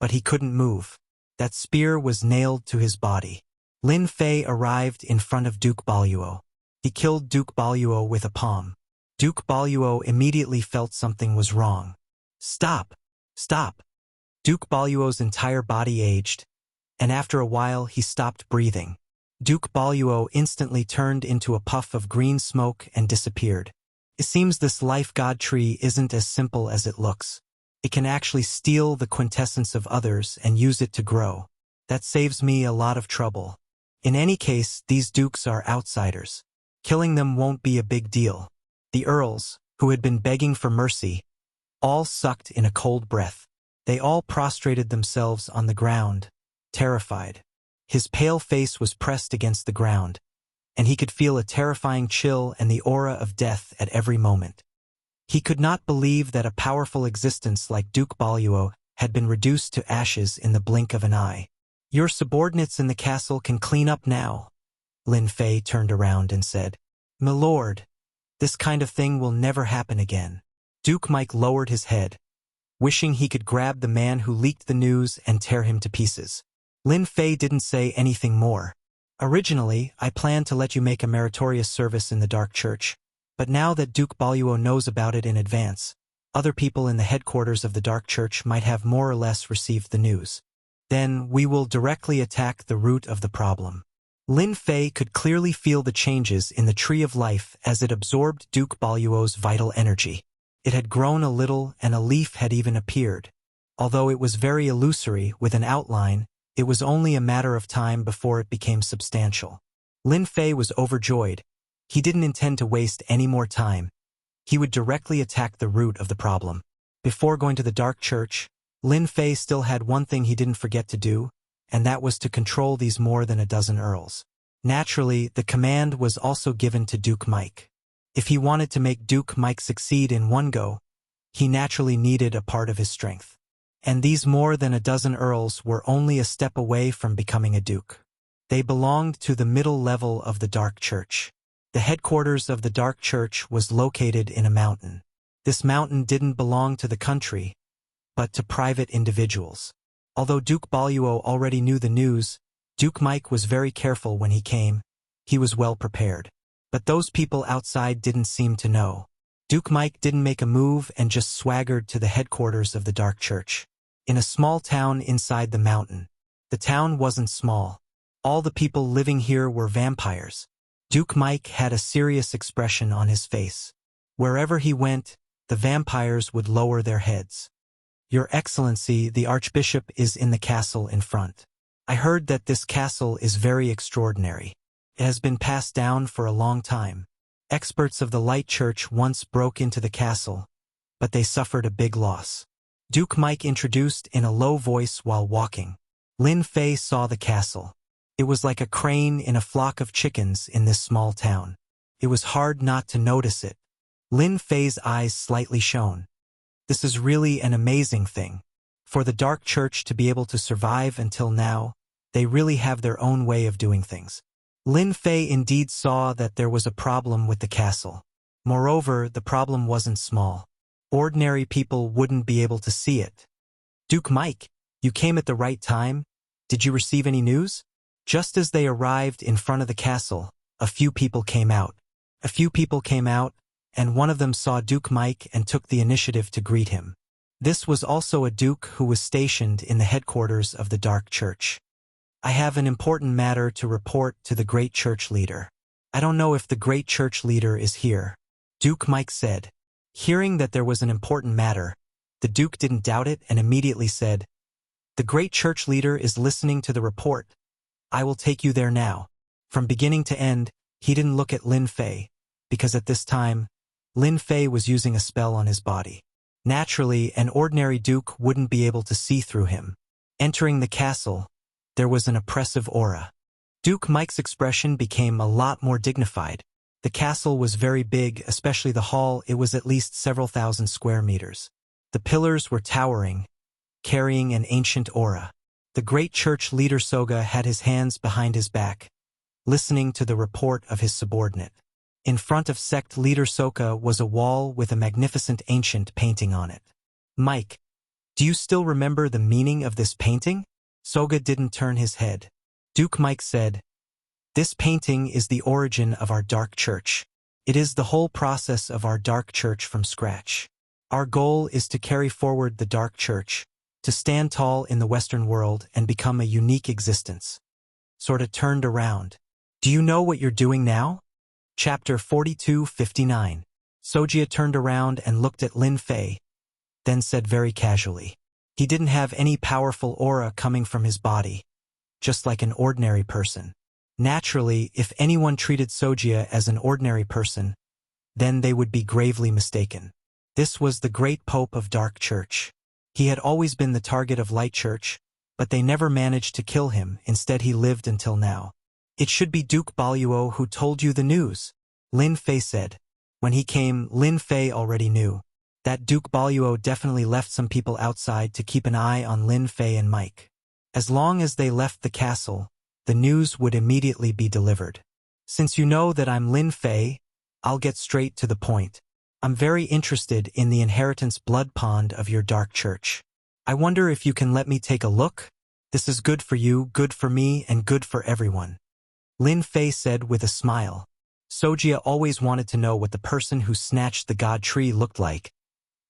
but he couldn't move. That spear was nailed to his body. Lin Fei arrived in front of Duke Baluo. He killed Duke Baluo with a palm. Duke Baluo immediately felt something was wrong. "Stop! Stop!" Duke Baluo's entire body aged, and after a while he stopped breathing. Duke Baluo instantly turned into a puff of green smoke and disappeared. It seems this life god tree isn't as simple as it looks. It can actually steal the quintessence of others and use it to grow. That saves me a lot of trouble. In any case, these dukes are outsiders. Killing them won't be a big deal. The earls, who had been begging for mercy, all sucked in a cold breath. They all prostrated themselves on the ground, terrified. His pale face was pressed against the ground, and he could feel a terrifying chill and the aura of death at every moment. He could not believe that a powerful existence like Duke Baluo had been reduced to ashes in the blink of an eye. Your subordinates in the castle can clean up now. Lin Fei turned around and said, My lord, this kind of thing will never happen again. Duke Mike lowered his head, wishing he could grab the man who leaked the news and tear him to pieces. Lin Fei didn't say anything more. Originally, I planned to let you make a meritorious service in the Dark Church, but now that Duke Baluo knows about it in advance, other people in the headquarters of the Dark Church might have more or less received the news. Then we will directly attack the root of the problem. Lin Fei could clearly feel the changes in the Tree of Life as it absorbed Duke Baluo's vital energy. It had grown a little and a leaf had even appeared. Although it was very illusory with an outline, it was only a matter of time before it became substantial. Lin Fei was overjoyed. He didn't intend to waste any more time. He would directly attack the root of the problem. Before going to the Dark Church, Lin Fei still had one thing he didn't forget to do, and that was to control these more than a dozen earls. Naturally, the command was also given to Duke Mike. If he wanted to make Duke Mike succeed in one go, he naturally needed a part of his strength. And these more than a dozen earls were only a step away from becoming a duke. They belonged to the middle level of the Dark Church. The headquarters of the Dark Church was located in a mountain. This mountain didn't belong to the country, but to private individuals. Although Duke Baluo already knew the news, Duke Mike was very careful when he came. He was well prepared. But those people outside didn't seem to know. Duke Mike didn't make a move and just swaggered to the headquarters of the Dark Church. In a small town inside the mountain. The town wasn't small. All the people living here were vampires. Duke Mike had a serious expression on his face. Wherever he went, the vampires would lower their heads. Your Excellency, the Archbishop is in the castle in front. I heard that this castle is very extraordinary. It has been passed down for a long time. Experts of the Light Church once broke into the castle, but they suffered a big loss. Duke Mike introduced in a low voice while walking. Lin Fei saw the castle. It was like a crane in a flock of chickens in this small town. It was hard not to notice it. Lin Fei's eyes slightly shone. This is really an amazing thing. For the Dark Church to be able to survive until now, they really have their own way of doing things. Lin Fei indeed saw that there was a problem with the castle. Moreover, the problem wasn't small. Ordinary people wouldn't be able to see it. Duke Mike, you came at the right time. Did you receive any news? Just as they arrived in front of the castle, a few people came out. And one of them saw Duke Mike and took the initiative to greet him. This was also a duke who was stationed in the headquarters of the Dark Church. I have an important matter to report to the great church leader. I don't know if the great church leader is here, Duke Mike said. Hearing that there was an important matter, the duke didn't doubt it and immediately said, The great church leader is listening to the report. I will take you there now. From beginning to end, he didn't look at Lin Fei, because at this time, Lin Fei was using a spell on his body. Naturally, an ordinary duke wouldn't be able to see through him. Entering the castle, there was an oppressive aura. Duke Mike's expression became a lot more dignified. The castle was very big, especially the hall. It was at least several thousand square meters. The pillars were towering, carrying an ancient aura. The great church leader Soga had his hands behind his back, listening to the report of his subordinate. In front of sect leader Soka was a wall with a magnificent ancient painting on it. Mike, do you still remember the meaning of this painting? Soga didn't turn his head. Duke Mike said, This painting is the origin of our Dark Church. It is the whole process of our Dark Church from scratch. Our goal is to carry forward the Dark Church, to stand tall in the Western world and become a unique existence. Sorta turned around. Do you know what you're doing now? Chapter 42:59. Sojia turned around and looked at Lin Fei, then said very casually. He didn't have any powerful aura coming from his body, just like an ordinary person. Naturally, if anyone treated Wuxia as an ordinary person, then they would be gravely mistaken. This was the great Pope of Dark Church. He had always been the target of Light Church, but they never managed to kill him. Instead he lived until now. It should be Duke Baluo who told you the news, Lin Fei said. When he came, Lin Fei already knew that Duke Baluo definitely left some people outside to keep an eye on Lin Fei and Mike. As long as they left the castle, the news would immediately be delivered. Since you know that I'm Lin Fei, I'll get straight to the point. I'm very interested in the inheritance blood pond of your dark church. I wonder if you can let me take a look? This is good for you, good for me, and good for everyone. Lin Fei said with a smile. Wuxia always wanted to know what the person who snatched the god tree looked like.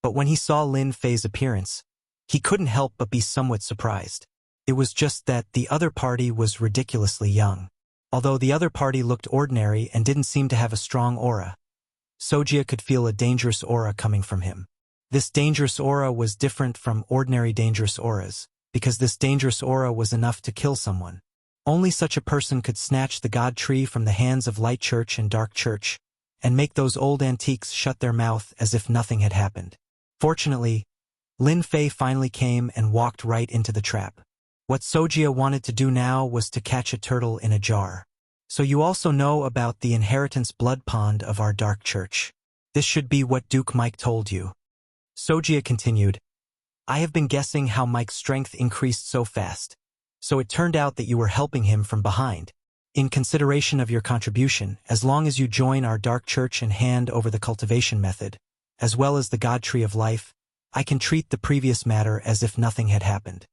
But when he saw Lin Fei's appearance, he couldn't help but be somewhat surprised. It was just that the other party was ridiculously young. Although the other party looked ordinary and didn't seem to have a strong aura, Wuxia could feel a dangerous aura coming from him. This dangerous aura was different from ordinary dangerous auras, because this dangerous aura was enough to kill someone. Only such a person could snatch the god tree from the hands of Light Church and Dark Church, and make those old antiques shut their mouth as if nothing had happened. Fortunately, Lin Fei finally came and walked right into the trap. What Wuxia wanted to do now was to catch a turtle in a jar. So you also know about the inheritance blood pond of our dark church. This should be what Duke Mike told you. Wuxia continued, I have been guessing how Mike's strength increased so fast. So it turned out that you were helping him from behind. In consideration of your contribution, as long as you join our dark church and hand over the cultivation method, as well as the god tree of life, I can treat the previous matter as if nothing had happened.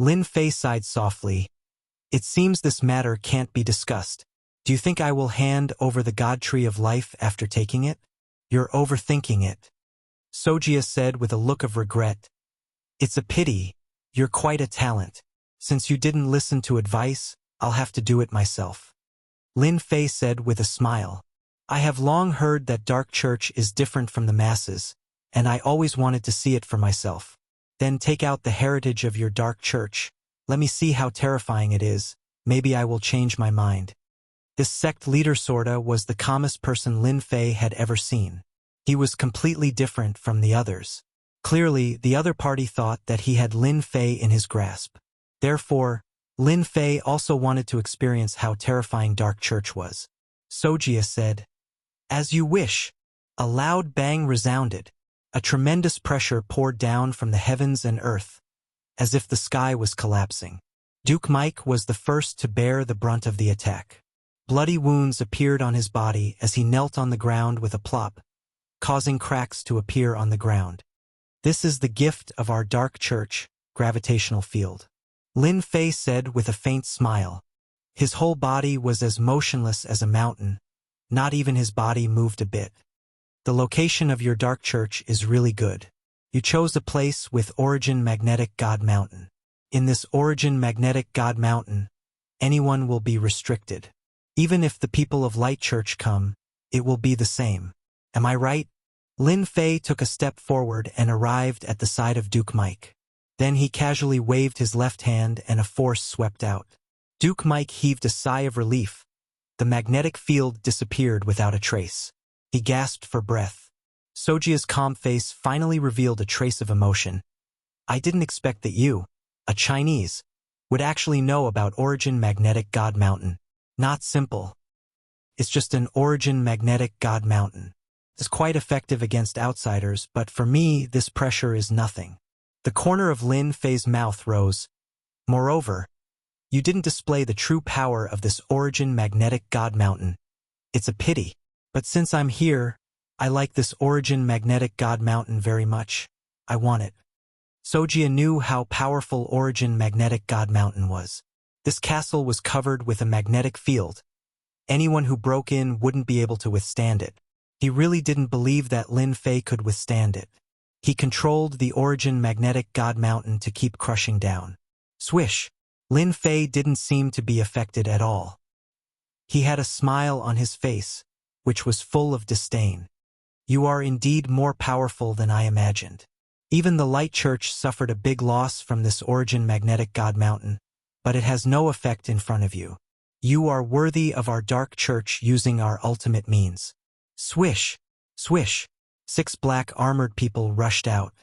Lin Fei sighed softly. It seems this matter can't be discussed. Do you think I will hand over the god tree of life after taking it? You're overthinking it. Wuxia said with a look of regret. It's a pity. You're quite a talent. Since you didn't listen to advice, I'll have to do it myself. Lin Fei said with a smile. I have long heard that Dark Church is different from the masses, and I always wanted to see it for myself. Then take out the heritage of your Dark Church. Let me see how terrifying it is. Maybe I will change my mind. This sect leader sorta was the calmest person Lin Fei had ever seen. He was completely different from the others. Clearly, the other party thought that he had Lin Fei in his grasp. Therefore, Lin Fei also wanted to experience how terrifying Dark Church was. Wuxia said, As you wish. A loud bang resounded. A tremendous pressure poured down from the heavens and earth, as if the sky was collapsing. Duke Mike was the first to bear the brunt of the attack. Bloody wounds appeared on his body as he knelt on the ground with a plop, causing cracks to appear on the ground. This is the gift of our dark church, gravitational field. Lin Fei said with a faint smile. His whole body was as motionless as a mountain. Not even his body moved a bit. The location of your dark church is really good. You chose a place with Origin Magnetic God Mountain. In this Origin Magnetic God Mountain, anyone will be restricted. Even if the people of Light Church come, it will be the same. Am I right? Lin Fei took a step forward and arrived at the side of Duke Mike. Then he casually waved his left hand and a force swept out. Duke Mike heaved a sigh of relief. The magnetic field disappeared without a trace. He gasped for breath. Wuxia's calm face finally revealed a trace of emotion. I didn't expect that you, a Chinese, would actually know about Origin Magnetic God Mountain. Not simple. It's just an Origin Magnetic God Mountain. It's quite effective against outsiders, but for me, this pressure is nothing. The corner of Lin Fei's mouth rose. Moreover, you didn't display the true power of this Origin Magnetic God Mountain. It's a pity. But since I'm here, I like this Origin Magnetic God Mountain very much. I want it. Wuxia knew how powerful Origin Magnetic God Mountain was. This castle was covered with a magnetic field. Anyone who broke in wouldn't be able to withstand it. He really didn't believe that Lin Fei could withstand it. He controlled the Origin Magnetic God Mountain to keep crushing down. Swish! Lin Fei didn't seem to be affected at all. He had a smile on his face, which was full of disdain. You are indeed more powerful than I imagined. Even the Light Church suffered a big loss from this Origin Magnetic God Mountain, but it has no effect in front of you. You are worthy of our dark church using our ultimate means. Swish! Swish! 6 black armored people rushed out.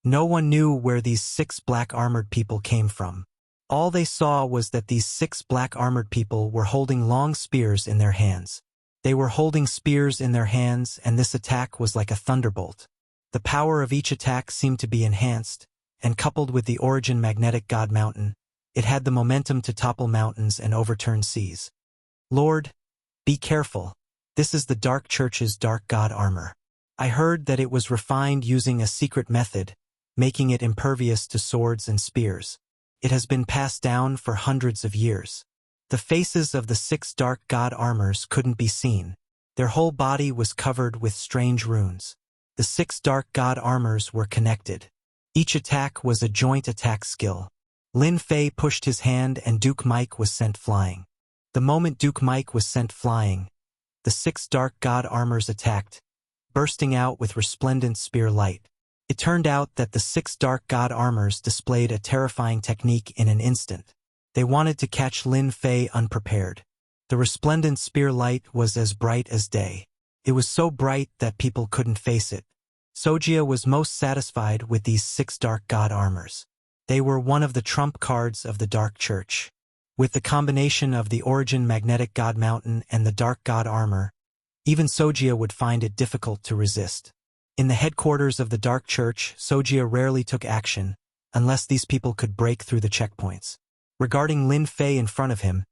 No one knew where these 6 black armored people came from. All they saw was that these 6 black armored people were holding long spears in their hands. They were holding spears in their hands, and this attack was like a thunderbolt. The power of each attack seemed to be enhanced, and coupled with the origin magnetic god mountain, it had the momentum to topple mountains and overturn seas. Lord, be careful. This is the Dark Church's dark god armor. I heard that it was refined using a secret method, making it impervious to swords and spears. It has been passed down for hundreds of years. The faces of the 6 dark god armors couldn't be seen. Their whole body was covered with strange runes. The 6 dark god armors were connected. Each attack was a joint attack skill. Lin Fei pushed his hand and Duke Mike was sent flying. The moment Duke Mike was sent flying, the 6 dark god armors attacked, bursting out with resplendent spear light. It turned out that the 6 dark god armors displayed a terrifying technique in an instant. They wanted to catch Lin Fei unprepared. The resplendent spear light was as bright as day. It was so bright that people couldn't face it. Sojia was most satisfied with these 6 dark god armors. They were one of the trump cards of the Dark Church. With the combination of the origin magnetic god mountain and the dark god armor, even Sojia would find it difficult to resist. In the headquarters of the Dark Church, Sojia rarely took action, unless these people could break through the checkpoints. Regarding Lin Fei in front of him,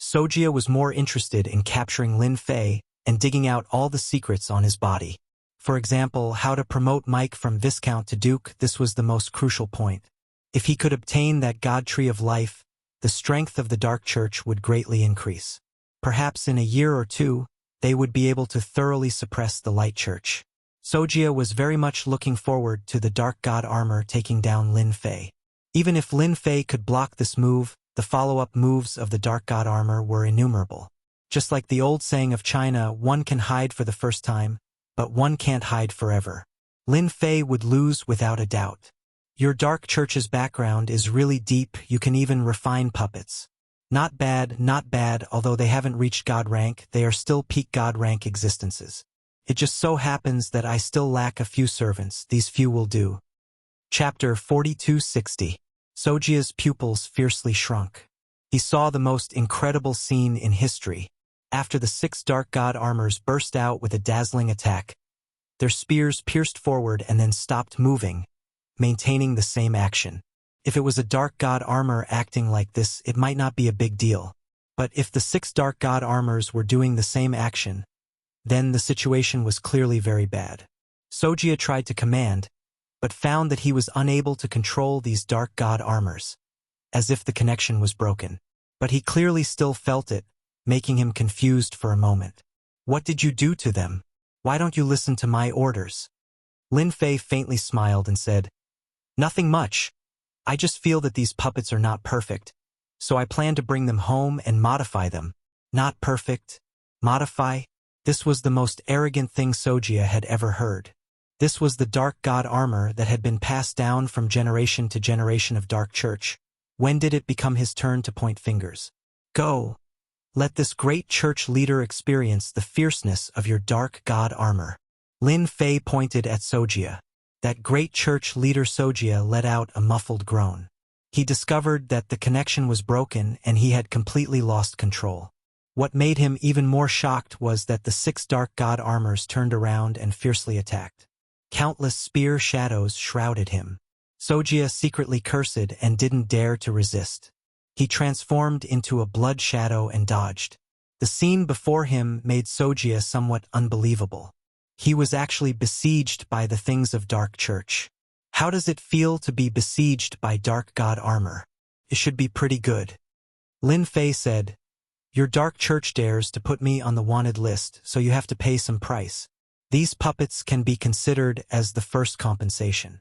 Sojia was more interested in capturing Lin Fei and digging out all the secrets on his body. For example, how to promote Mike from Viscount to Duke. This was the most crucial point. If he could obtain that God Tree of Life, the strength of the Dark Church would greatly increase. Perhaps in a year or 2, they would be able to thoroughly suppress the Light Church. Sojia was very much looking forward to the Dark God armor taking down Lin Fei. Even if Lin Fei could block this move, the follow-up moves of the Dark God armor were innumerable. Just like the old saying of China, one can hide for the first time, but one can't hide forever. Lin Fei would lose without a doubt. Your Dark Church's background is really deep. You can even refine puppets. Not bad, although they haven't reached God rank, they are still peak God rank existences. It just so happens that I still lack a few servants. These few will do. Chapter 4260. Sojia's pupils fiercely shrunk. He saw the most incredible scene in history. After the 6 dark god armors burst out with a dazzling attack, their spears pierced forward and then stopped moving, maintaining the same action. If it was a dark god armor acting like this, it might not be a big deal. But if the 6 dark god armors were doing the same action, then the situation was clearly very bad. Sojia tried to command, but found that he was unable to control these dark god armors, as if the connection was broken. But he clearly still felt it, making him confused for a moment. What did you do to them? Why don't you listen to my orders? Lin Fei faintly smiled and said, Nothing much. I just feel that these puppets are not perfect, so I plan to bring them home and modify them. Not perfect? Modify? This was the most arrogant thing Sojia had ever heard. This was the dark god armor that had been passed down from generation to generation of Dark Church. When did it become his turn to point fingers? Go! Let this great church leader experience the fierceness of your dark god armor. Lin Fei pointed at Sojia. That great church leader Sojia let out a muffled groan. He discovered that the connection was broken and he had completely lost control. What made him even more shocked was that the 6 dark god armors turned around and fiercely attacked. Countless spear shadows shrouded him. Sojia secretly cursed and didn't dare to resist. He transformed into a blood shadow and dodged. The scene before him made Sojia somewhat unbelievable. He was actually besieged by the things of Dark Church. How does it feel to be besieged by dark god armor? It should be pretty good. Lin Fei said, Your Dark Church dares to put me on the wanted list, so you have to pay some price. These puppets can be considered as the first compensation.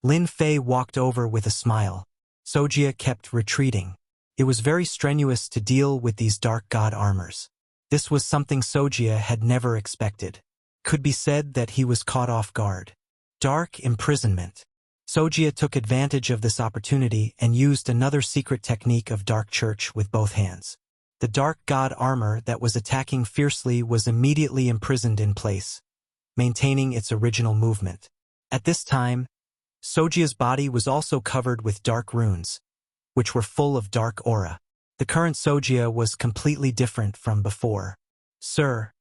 Lin Fei walked over with a smile. Sojia kept retreating. It was very strenuous to deal with these dark god armors. This was something Sojia had never expected. Could be said that he was caught off guard. Dark imprisonment. Sojia took advantage of this opportunity and used another secret technique of Dark Church with both hands. The dark god armor that was attacking fiercely was immediately imprisoned in place, maintaining its original movement. At this time, Sojia's body was also covered with dark runes, which were full of dark aura. The current Sojia was completely different from before. "Sir,"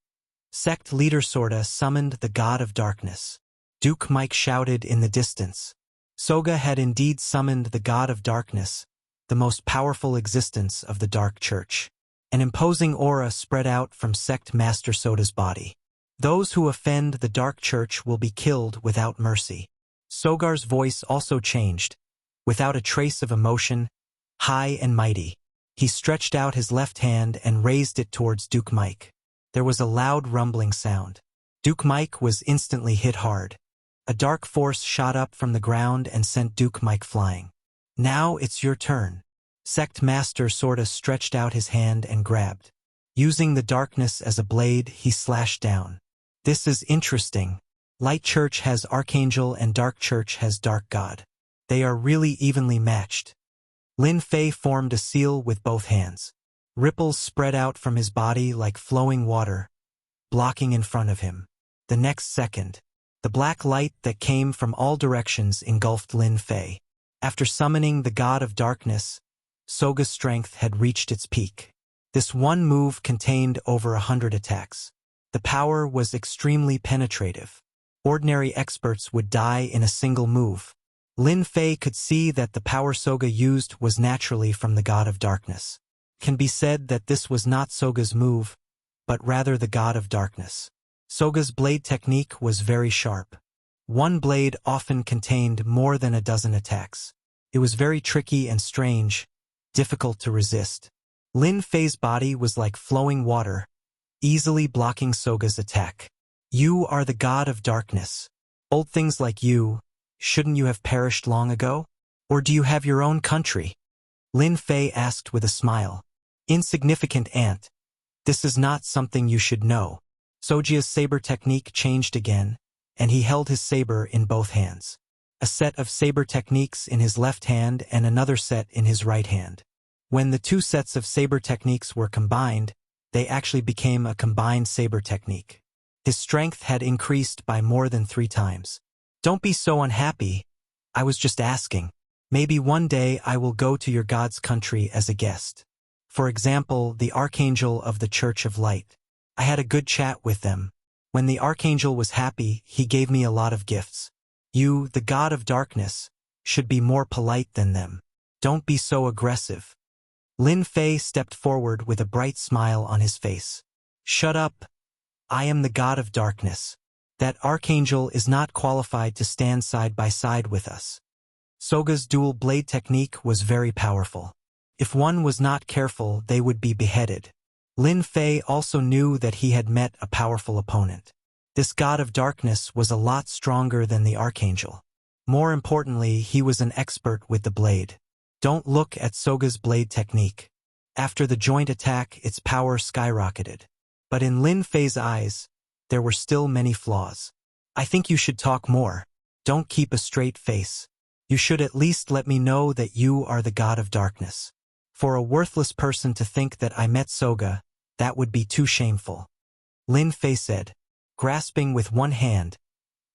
sect leader Sorta summoned the god of darkness. Duke Mike shouted in the distance. Soga had indeed summoned the god of darkness, the most powerful existence of the Dark Church. An imposing aura spread out from Sect Master Soda's body. "Those who offend the Dark Church will be killed without mercy." Sogar's voice also changed. Without a trace of emotion, high and mighty, he stretched out his left hand and raised it towards Duke Mike. There was a loud rumbling sound. Duke Mike was instantly hit hard. A dark force shot up from the ground and sent Duke Mike flying. "Now it's your turn." Sect Master Sorta stretched out his hand and grabbed. Using the darkness as a blade, he slashed down. "This is interesting. Light Church has Archangel and Dark Church has Dark God. They are really evenly matched." Lin Fei formed a seal with both hands. Ripples spread out from his body like flowing water, blocking in front of him. The next second, the black light that came from all directions engulfed Lin Fei. After summoning the god of darkness, Soga's strength had reached its peak. This one move contained over 100 attacks. The power was extremely penetrative. Ordinary experts would die in a single move. Lin Fei could see that the power Soga used was naturally from the god of darkness. Can be said that this was not Soga's move, but rather the god of darkness. Soga's blade technique was very sharp. One blade often contained more than a dozen attacks. It was very tricky and strange, difficult to resist. Lin Fei's body was like flowing water, easily blocking Soga's attack. "You are the god of darkness. Old things like you, shouldn't you have perished long ago? Or do you have your own country?" Lin Fei asked with a smile. "Insignificant ant. This is not something you should know." Sojia's saber technique changed again, and he held his saber in both hands. A set of saber techniques in his left hand and another set in his right hand. When the two sets of saber techniques were combined, they actually became a combined saber technique. His strength had increased by more than 3 times. "Don't be so unhappy. I was just asking. Maybe one day I will go to your god's country as a guest. For example, the Archangel of the Church of Light. I had a good chat with them. When the Archangel was happy, he gave me a lot of gifts. You, the god of darkness, should be more polite than them. Don't be so aggressive." Lin Fei stepped forward with a bright smile on his face. "Shut up. I am the god of darkness. That Archangel is not qualified to stand side by side with us." Soga's dual blade technique was very powerful. If one was not careful, they would be beheaded. Lin Fei also knew that he had met a powerful opponent. This god of darkness was a lot stronger than the Archangel. More importantly, he was an expert with the blade. Don't look at Soga's blade technique. After the joint attack, its power skyrocketed. But in Lin Fei's eyes, there were still many flaws. "I think you should talk more. Don't keep a straight face. You should at least let me know that you are the god of darkness. For a worthless person to think that I met Soga, that would be too shameful." Lin Fei said. Grasping with one hand,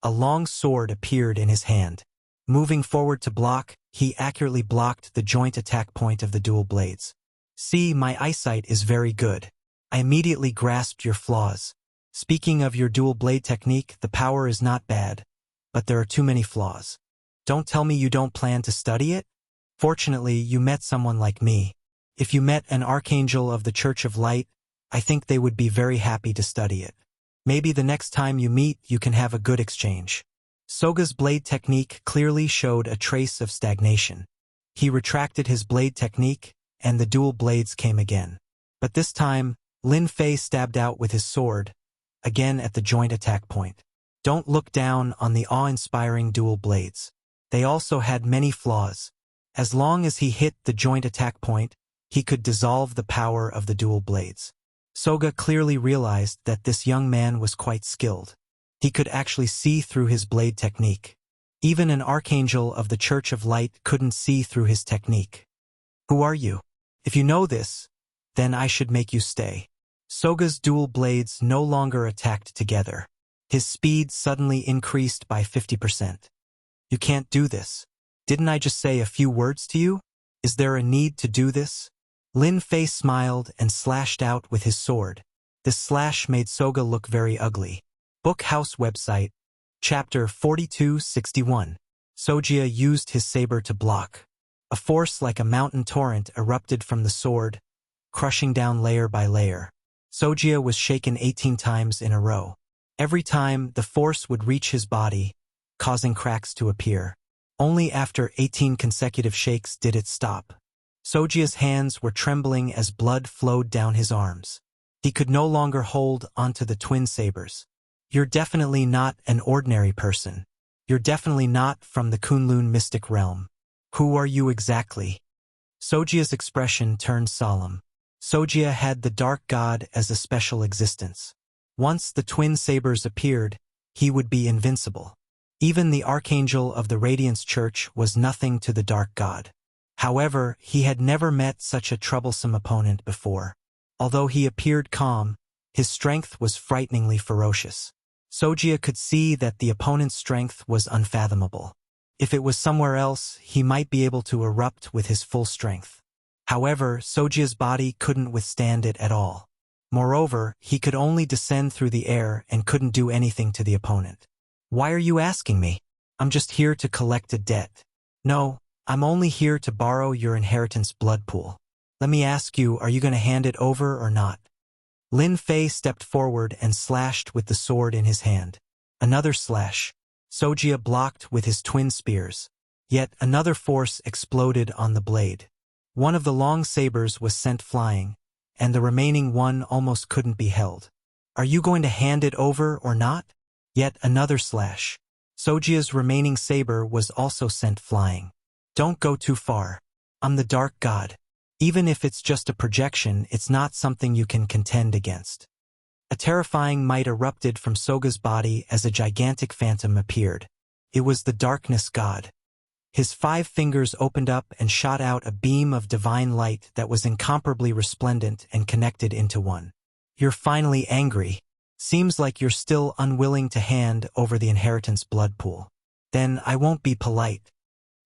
a long sword appeared in his hand. Moving forward to block, he accurately blocked the joint attack point of the dual blades. "See, my eyesight is very good. I immediately grasped your flaws. Speaking of your dual blade technique, the power is not bad, but there are too many flaws. Don't tell me you don't plan to study it? Fortunately, you met someone like me. If you met an Archangel of the Church of Light, I think they would be very happy to study it. Maybe the next time you meet, you can have a good exchange." Soga's blade technique clearly showed a trace of stagnation. He retracted his blade technique, and the dual blades came again. But this time, Lin Fei stabbed out with his sword, again at the joint attack point. Don't look down on the awe-inspiring dual blades. They also had many flaws. As long as he hit the joint attack point, he could dissolve the power of the dual blades. Soga clearly realized that this young man was quite skilled. He could actually see through his blade technique. Even an Archangel of the Church of Light couldn't see through his technique. "Who are you? If you know this, Then I should make you stay. Soga's dual blades no longer attacked together. His speed suddenly increased by 50%. You can't do this. Didn't I just say a few words to you? Is there a need to do this? Lin Fei smiled and slashed out with his sword. This slash made Soga look very ugly. Book House website, Chapter 4261. Sojia used his saber to block. A force like a mountain torrent erupted from the sword, crushing down layer by layer. Sojia was shaken 18 times in a row. Every time, the force would reach his body, causing cracks to appear. Only after 18 consecutive shakes did it stop. Sojia's hands were trembling as blood flowed down his arms. He could no longer hold onto the twin sabers. You're definitely not an ordinary person. You're definitely not from the Kunlun mystic realm. Who are you exactly? Sojia's expression turned solemn. Sojia had the dark god as a special existence. Once the twin sabers appeared, he would be invincible. Even the archangel of the Radiance Church was nothing to the dark god. However, he had never met such a troublesome opponent before. Although he appeared calm, his strength was frighteningly ferocious. Sojia could see that the opponent's strength was unfathomable. If it was somewhere else, he might be able to erupt with his full strength. However, Sojia's body couldn't withstand it at all. Moreover, he could only descend through the air and couldn't do anything to the opponent. Why are you asking me? I'm just here to collect a debt. No, I'm only here to borrow your inheritance blood pool. Let me ask you, are you going to hand it over or not? Lin Fei stepped forward and slashed with the sword in his hand. Another slash. Sojia blocked with his twin spears. Yet another force exploded on the blade. One of the long sabers was sent flying, and the remaining one almost couldn't be held. Are you going to hand it over or not? Yet another slash. Sojia's remaining saber was also sent flying. Don't go too far. I'm the dark god. Even if it's just a projection, it's not something you can contend against. A terrifying might erupted from Soga's body as a gigantic phantom appeared. It was the darkness god. His 5 fingers opened up and shot out a beam of divine light that was incomparably resplendent and connected into one. You're finally angry. Seems like you're still unwilling to hand over the inheritance blood pool. Then I won't be polite.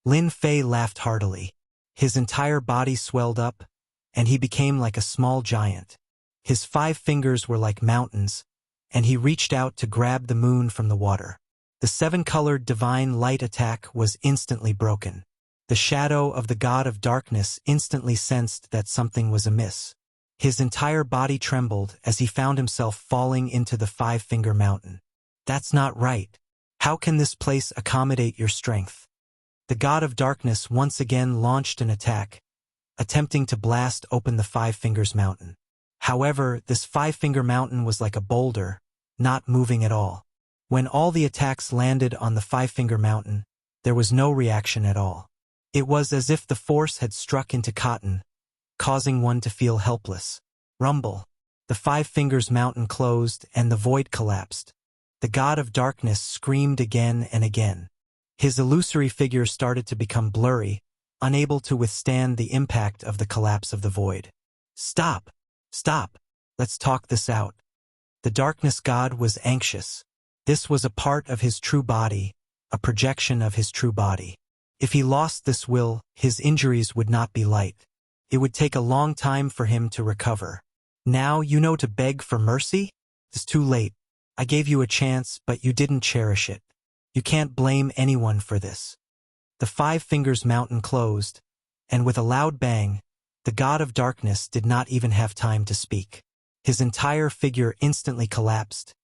Lin Fei laughed heartily. His entire body swelled up, and he became like a small giant. His 5 fingers were like mountains, and he reached out to grab the moon from the water. The 7-colored divine light attack was instantly broken. The shadow of the god of darkness instantly sensed that something was amiss. His entire body trembled as he found himself falling into the 5-finger mountain. That's not right. How can this place accommodate your strength? The god of darkness once again launched an attack, attempting to blast open the 5 fingers mountain. However, this 5-finger mountain was like a boulder, not moving at all. When all the attacks landed on the 5-finger mountain, there was no reaction at all. It was as if the force had struck into cotton, causing one to feel helpless. Rumble. The 5 fingers mountain closed and the void collapsed. The god of darkness screamed again and again. His illusory figure started to become blurry, unable to withstand the impact of the collapse of the void. Stop! Stop! Let's talk this out. The darkness god was anxious. This was a part of his true body, a projection of his true body. If he lost this will, his injuries would not be light. It would take a long time for him to recover. Now you know to beg for mercy? It's too late. I gave you a chance, but you didn't cherish it. You can't blame anyone for this. The 5 fingers mountain closed, and with a loud bang, the god of darkness did not even have time to speak. His entire figure instantly collapsed,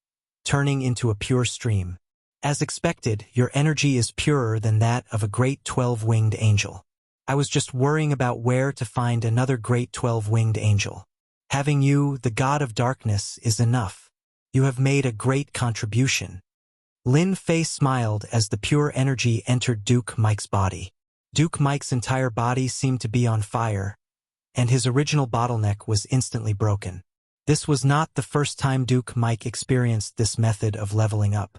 turning into a pure stream. As expected, your energy is purer than that of a great 12-winged angel. I was just worrying about where to find another great 12-winged angel. Having you, the god of darkness, is enough. You have made a great contribution. Lin Fei smiled as the pure energy entered Duke Mike's body. Duke Mike's entire body seemed to be on fire, and his original bottleneck was instantly broken. This was not the first time Duke Mike experienced this method of leveling up.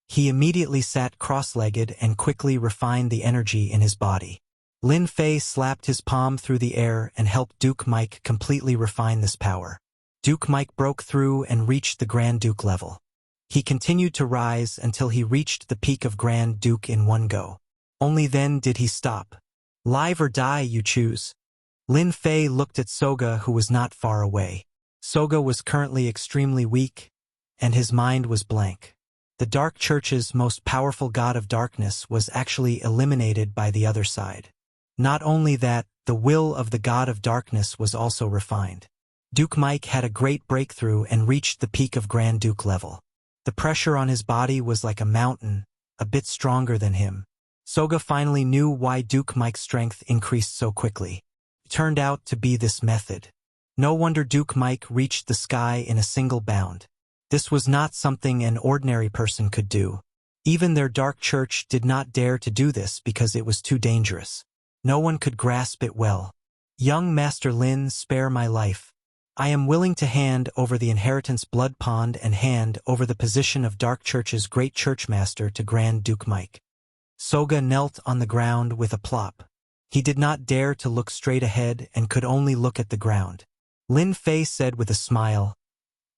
He immediately sat cross-legged and quickly refined the energy in his body. Lin Fei slapped his palm through the air and helped Duke Mike completely refine this power. Duke Mike broke through and reached the Grand Duke level. He continued to rise until he reached the peak of Grand Duke in one go. Only then did he stop. Live or die, you choose. Lin Fei looked at Soga, who was not far away. Soga was currently extremely weak, and his mind was blank. The Dark Church's most powerful god of darkness was actually eliminated by the other side. Not only that, the will of the god of darkness was also refined. Duke Mike had a great breakthrough and reached the peak of Grand Duke level. The pressure on his body was like a mountain, a bit stronger than him. Soga finally knew why Duke Mike's strength increased so quickly. It turned out to be this method. No wonder Duke Mike reached the sky in a single bound. This was not something an ordinary person could do. Even their Dark Church did not dare to do this because it was too dangerous. No one could grasp it well. Young Master Lin, spare my life. I am willing to hand over the inheritance blood pond and hand over the position of Dark Church's Great Churchmaster to Grand Duke Mike. Soga knelt on the ground with a plop. He did not dare to look straight ahead and could only look at the ground. Lin Fei said with a smile,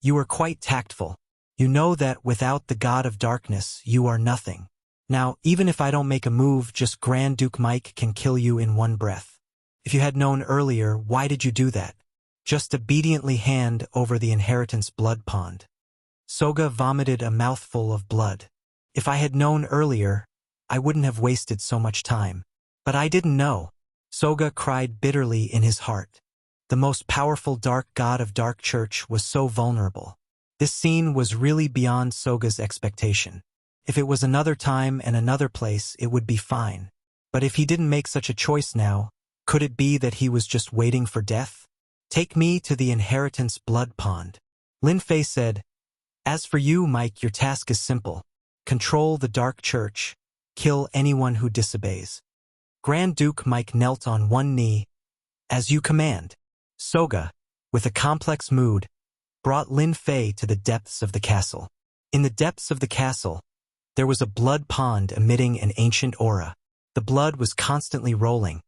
"You are quite tactful. You know that without the God of Darkness, you are nothing. Now, even if I don't make a move, just Grand Duke Mike can kill you in one breath. If you had known earlier, why did you do that? Just obediently hand over the inheritance blood pond." Soga vomited a mouthful of blood. "If I had known earlier, I wouldn't have wasted so much time. But I didn't know." Soga cried bitterly in his heart. The most powerful dark god of Dark Church was so vulnerable. This scene was really beyond Soga's expectation. If it was another time and another place, it would be fine. But if he didn't make such a choice now, could it be that he was just waiting for death? "Take me to the inheritance blood pond," Lin Fei said. "As for you, Mike, your task is simple. Control the Dark Church. Kill anyone who disobeys." Grand Duke Mike knelt on one knee. "As you command." Soga, with a complex mood, brought Lin Fei to the depths of the castle. In the depths of the castle, there was a blood pond emitting an ancient aura. The blood was constantly rolling,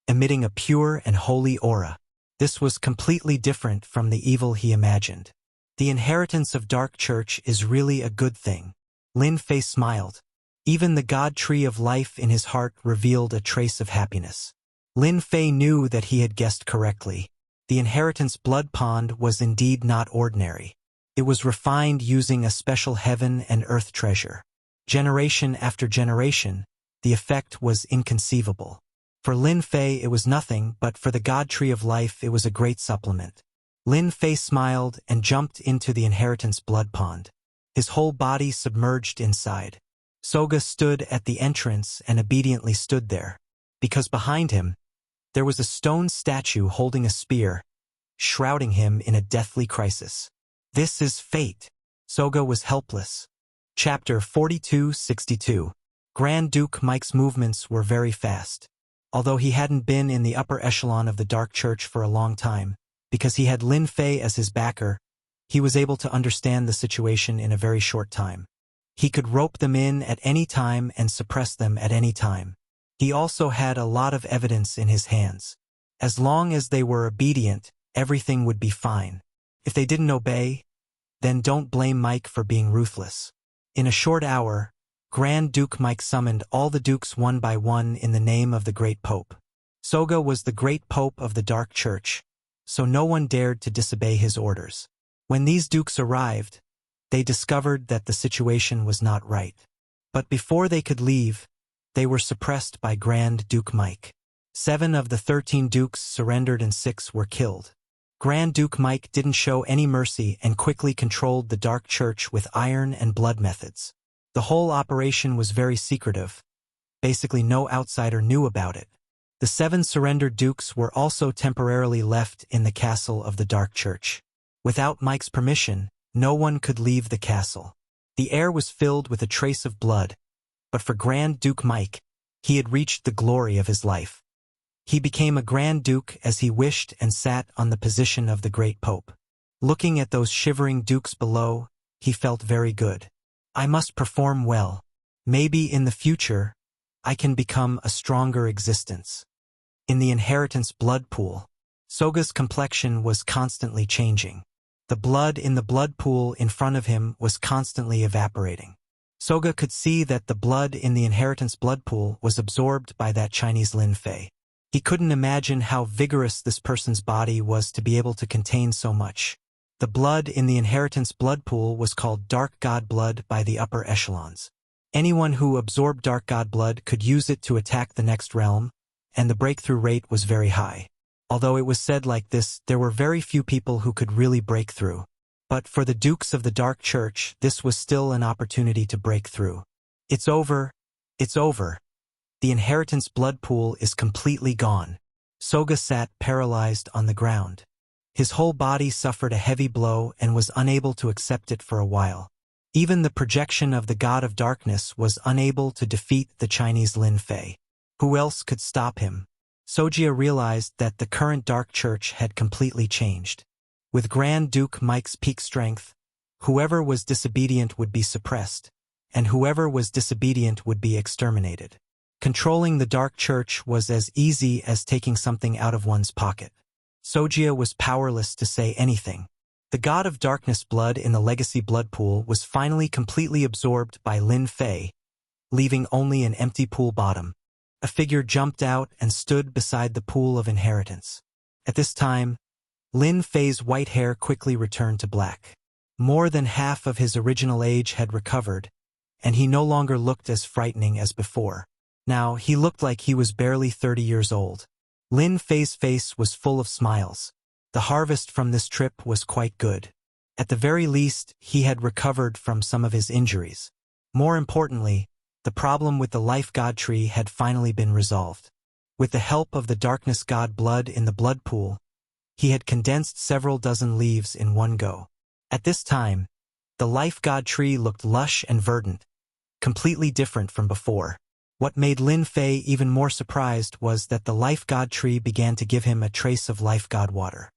emitting a pure and holy aura. This was completely different from the evil he imagined. The inheritance of Dark Church is really a good thing. Lin Fei smiled. Even the god tree of life in his heart revealed a trace of happiness. Lin Fei knew that he had guessed correctly. The inheritance blood pond was indeed not ordinary. It was refined using a special heaven and earth treasure. Generation after generation, the effect was inconceivable. For Lin Fei it was nothing, but for the god tree of life it was a great supplement. Lin Fei smiled and jumped into the inheritance blood pond. His whole body submerged inside. Soga stood at the entrance and obediently stood there, because behind him, there was a stone statue holding a spear, shrouding him in a deathly crisis. This is fate. Soga was helpless. Chapter 42-62. Grand Duke Mike's movements were very fast. Although he hadn't been in the upper echelon of the Dark Church for a long time, because he had Lin Fei as his backer, he was able to understand the situation in a very short time. He could rope them in at any time and suppress them at any time. He also had a lot of evidence in his hands. As long as they were obedient, everything would be fine. If they didn't obey, then don't blame Mike for being ruthless. In a short hour, Grand Duke Mike summoned all the dukes one by one in the name of the Great Pope. Soga was the Great Pope of the Dark Church, so no one dared to disobey his orders. When these dukes arrived, they discovered that the situation was not right. But before they could leave, they were suppressed by Grand Duke Mike. 7 of the 13 dukes surrendered and 6 were killed. Grand Duke Mike didn't show any mercy and quickly controlled the Dark Church with iron and blood methods. The whole operation was very secretive. Basically no outsider knew about it. The 7 surrendered dukes were also temporarily left in the castle of the Dark Church. Without Mike's permission, no one could leave the castle. The air was filled with a trace of blood, but for Grand Duke Mike, he had reached the glory of his life. He became a Grand Duke as he wished and sat on the position of the Great Pope. Looking at those shivering dukes below, he felt very good. I must perform well. Maybe in the future, I can become a stronger existence. In the inheritance blood pool, Soga's complexion was constantly changing. The blood in the blood pool in front of him was constantly evaporating. Soga could see that the blood in the inheritance blood pool was absorbed by that Chinese Lin Fei. He couldn't imagine how vigorous this person's body was to be able to contain so much. The blood in the inheritance blood pool was called dark god blood by the upper echelons. Anyone who absorbed dark god blood could use it to attack the next realm, and the breakthrough rate was very high. Although it was said like this, there were very few people who could really break through. But for the Dukes of the Dark Church, this was still an opportunity to break through. It's over. It's over. The inheritance blood pool is completely gone. Soga sat paralyzed on the ground. His whole body suffered a heavy blow and was unable to accept it for a while. Even the projection of the God of Darkness was unable to defeat the Chinese Lin Fei. Who else could stop him? Soga realized that the current Dark Church had completely changed. With Grand Duke Mike's peak strength, whoever was disobedient would be suppressed, and whoever was disobedient would be exterminated. Controlling the Dark Church was as easy as taking something out of one's pocket. Soga was powerless to say anything. The God of Darkness blood in the legacy blood pool was finally completely absorbed by Lin Fei, leaving only an empty pool bottom. A figure jumped out and stood beside the pool of inheritance. At this time, Lin Fei's white hair quickly returned to black. More than half of his original age had recovered, and he no longer looked as frightening as before. Now, he looked like he was barely 30 years old. Lin Fei's face was full of smiles. The harvest from this trip was quite good. At the very least, he had recovered from some of his injuries. More importantly, the problem with the life god tree had finally been resolved. With the help of the darkness god blood in the blood pool, he had condensed several dozen leaves in one go. At this time, the life god tree looked lush and verdant, completely different from before. What made Lin Fei even more surprised was that the life god tree began to give him a trace of life god water.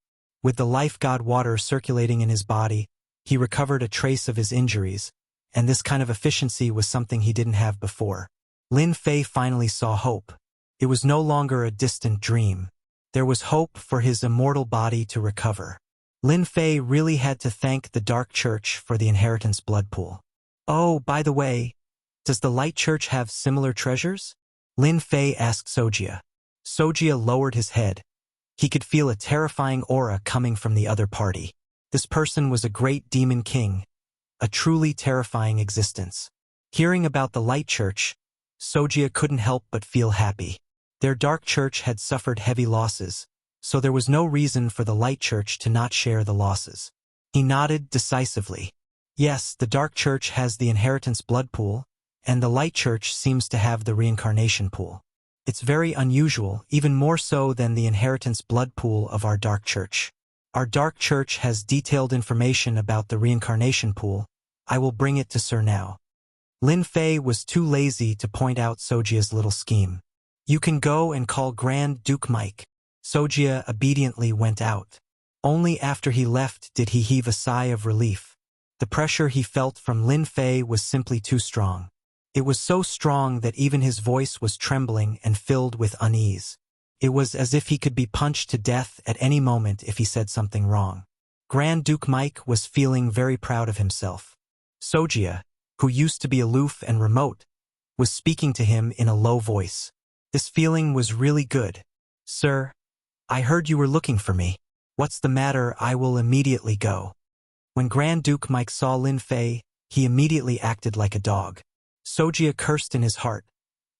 With the life god water circulating in his body, he recovered a trace of his injuries, and this kind of efficiency was something he didn't have before. Lin Fei finally saw hope. It was no longer a distant dream. There was hope for his immortal body to recover. Lin Fei really had to thank the Dark Church for the inheritance blood pool. Oh, by the way, does the Light Church have similar treasures? Lin Fei asked Soga. Soga lowered his head. He could feel a terrifying aura coming from the other party. This person was a great demon king, a truly terrifying existence. Hearing about the Light Church, Soga couldn't help but feel happy. Their Dark Church had suffered heavy losses, so there was no reason for the Light Church to not share the losses. He nodded decisively. Yes, the Dark Church has the inheritance blood pool, and the Light Church seems to have the reincarnation pool. It's very unusual, even more so than the inheritance blood pool of our Dark Church. Our Dark Church has detailed information about the reincarnation pool. I will bring it to Sir now. Lin Fei was too lazy to point out Soga's little scheme. You can go and call Grand Duke Mike. Soga obediently went out. Only after he left did he heave a sigh of relief. The pressure he felt from Lin Fei was simply too strong. It was so strong that even his voice was trembling and filled with unease. It was as if he could be punched to death at any moment if he said something wrong. Grand Duke Mike was feeling very proud of himself. Soga, who used to be aloof and remote, was speaking to him in a low voice. This feeling was really good. Sir, I heard you were looking for me. What's the matter? I will immediately go. When Grand Duke Mike saw Lin Fei, he immediately acted like a dog. Soga cursed in his heart,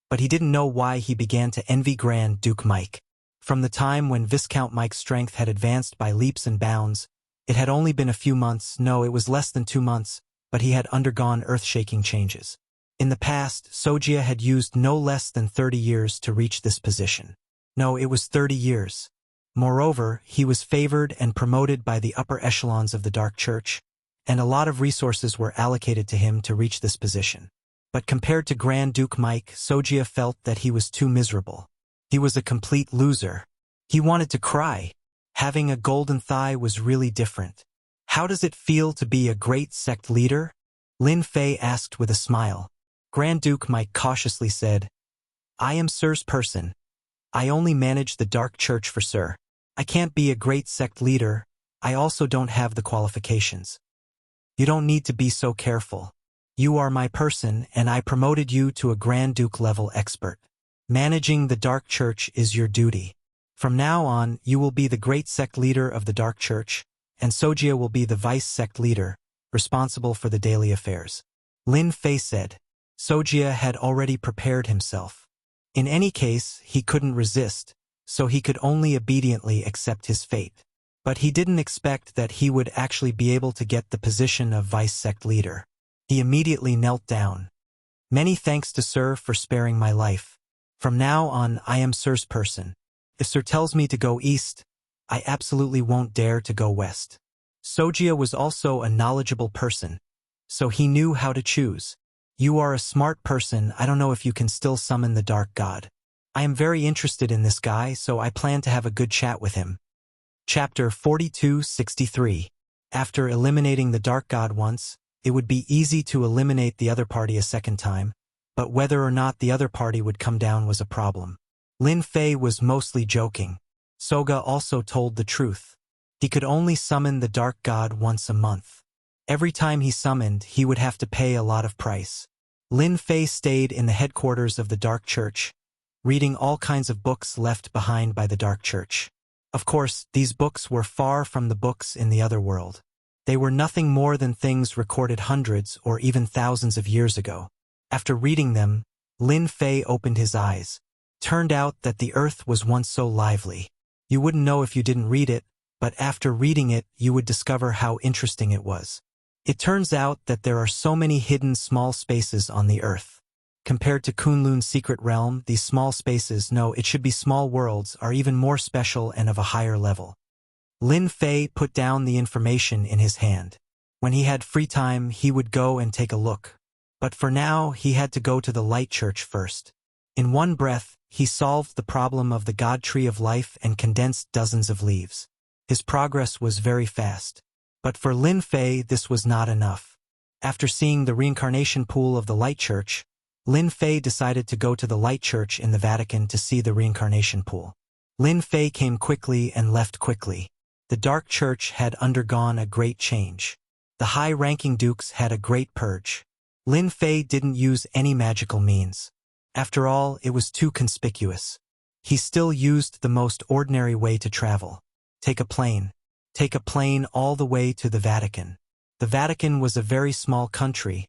but he didn't know why he began to envy Grand Duke Mike. From the time when Viscount Mike's strength had advanced by leaps and bounds, it had only been a few months, no, it was less than 2 months, but he had undergone earth-shaking changes. In the past, Soga had used no less than 30 years to reach this position. No, it was 30 years. Moreover, he was favored and promoted by the upper echelons of the Dark Church, and a lot of resources were allocated to him to reach this position. But compared to Grand Duke Mike, Soga felt that he was too miserable. He was a complete loser. He wanted to cry. Having a golden thigh was really different. How does it feel to be a great sect leader? Lin Fei asked with a smile. Grand Duke Mike cautiously said, I am Sir's person. I only manage the dark church for Sir. I can't be a great sect leader. I also don't have the qualifications. You don't need to be so careful. You are my person, and I promoted you to a Grand Duke level expert. Managing the dark church is your duty. From now on, you will be the great sect leader of the dark church, and Sojia will be the vice sect leader, responsible for the daily affairs. Lin Fei said. Sojia had already prepared himself. In any case, he couldn't resist, so he could only obediently accept his fate. But he didn't expect that he would actually be able to get the position of vice sect leader. He immediately knelt down. Many thanks to Sir for sparing my life. From now on, I am Sir's person. If Sir tells me to go east, I absolutely won't dare to go west. Sojia was also a knowledgeable person, so he knew how to choose. You are a smart person. I don't know if you can still summon the dark god. I am very interested in this guy, so I plan to have a good chat with him. Chapter 4263. After eliminating the dark god once, it would be easy to eliminate the other party a second time, but whether or not the other party would come down was a problem. Lin Fei was mostly joking. Soga also told the truth. He could only summon the dark god once a month. Every time he summoned, he would have to pay a lot of price. Lin Fei stayed in the headquarters of the dark church, reading all kinds of books left behind by the dark church. Of course, these books were far from the books in the other world. They were nothing more than things recorded hundreds or even thousands of years ago. After reading them, Lin Fei opened his eyes. Turned out that the earth was once so lively. You wouldn't know if you didn't read it, but after reading it, you would discover how interesting it was. It turns out that there are so many hidden small spaces on the earth. Compared to Kunlun's secret realm, these small spaces, no, it should be small worlds, are even more special and of a higher level. Lin Fei put down the information in his hand. When he had free time, he would go and take a look. But for now, he had to go to the light church first. In one breath, he solved the problem of the God Tree of Life and condensed dozens of leaves. His progress was very fast. But for Lin Fei, this was not enough. After seeing the reincarnation pool of the light church, Lin Fei decided to go to the light church in the Vatican to see the reincarnation pool. Lin Fei came quickly and left quickly. The dark church had undergone a great change. The high-ranking dukes had a great purge. Lin Fei didn't use any magical means. After all, it was too conspicuous. He still used the most ordinary way to travel. Take a plane. Take a plane all the way to the Vatican. The Vatican was a very small country,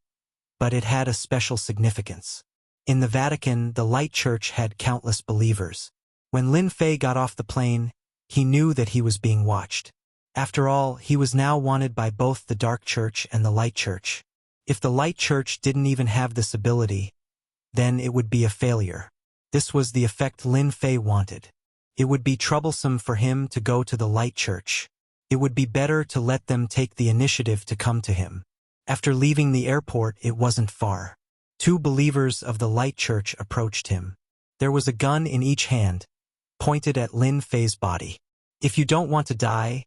but it had a special significance. In the Vatican, the light church had countless believers. When Lin Fei got off the plane, he knew that he was being watched. After all, he was now wanted by both the dark church and the light church. If the light church didn't even have this ability, then it would be a failure. This was the effect Lin Fei wanted. It would be troublesome for him to go to the light church. It would be better to let them take the initiative to come to him. After leaving the airport, it wasn't far. Two believers of the light church approached him. There was a gun in each hand, pointed at Lin Fei's body. If you don't want to die,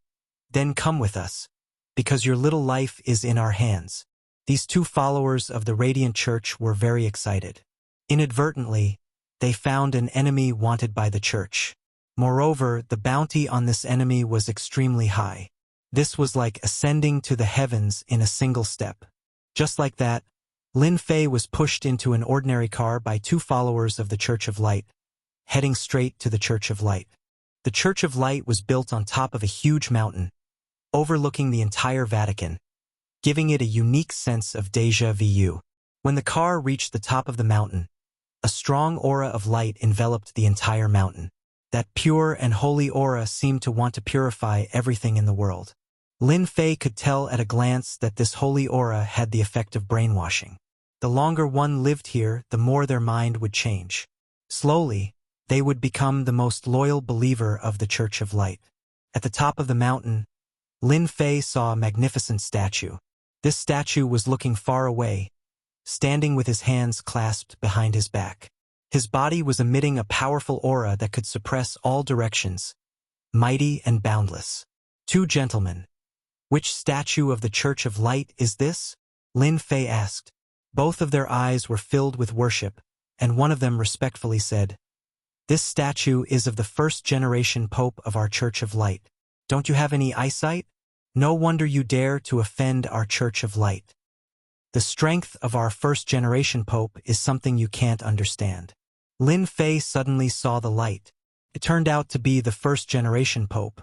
then come with us, because your little life is in our hands. These two followers of the Radiant Church were very excited. Inadvertently, they found an enemy wanted by the church. Moreover, the bounty on this enemy was extremely high. This was like ascending to the heavens in a single step. Just like that, Lin Fei was pushed into an ordinary car by two followers of the Church of Light, heading straight to the Church of Light. The Church of Light was built on top of a huge mountain, overlooking the entire Vatican, giving it a unique sense of déjà vu. When the car reached the top of the mountain, a strong aura of light enveloped the entire mountain. That pure and holy aura seemed to want to purify everything in the world. Lin Fei could tell at a glance that this holy aura had the effect of brainwashing. The longer one lived here, the more their mind would change. Slowly, they would become the most loyal believer of the Church of Light. At the top of the mountain, Lin Fei saw a magnificent statue. This statue was looking far away, standing with his hands clasped behind his back. His body was emitting a powerful aura that could suppress all directions, mighty and boundless. Two gentlemen. Which statue of the Church of Light is this? Lin Fei asked. Both of their eyes were filled with worship, and one of them respectfully said, This statue is of the first-generation Pope of our Church of Light. Don't you have any eyesight? No wonder you dare to offend our Church of Light. The strength of our first-generation Pope is something you can't understand. Lin Fei suddenly saw the light. It turned out to be the first-generation Pope.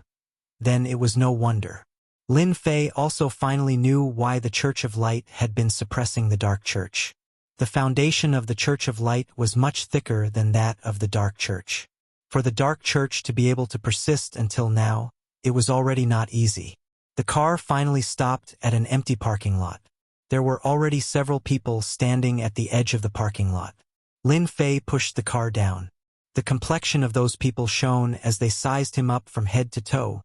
Then it was no wonder. Lin Fei also finally knew why the Church of Light had been suppressing the Dark Church. The foundation of the Church of Light was much thicker than that of the Dark Church. For the Dark Church to be able to persist until now, it was already not easy. The car finally stopped at an empty parking lot. There were already several people standing at the edge of the parking lot. Lin Fei pushed the car down. The complexion of those people shone as they sized him up from head to toe,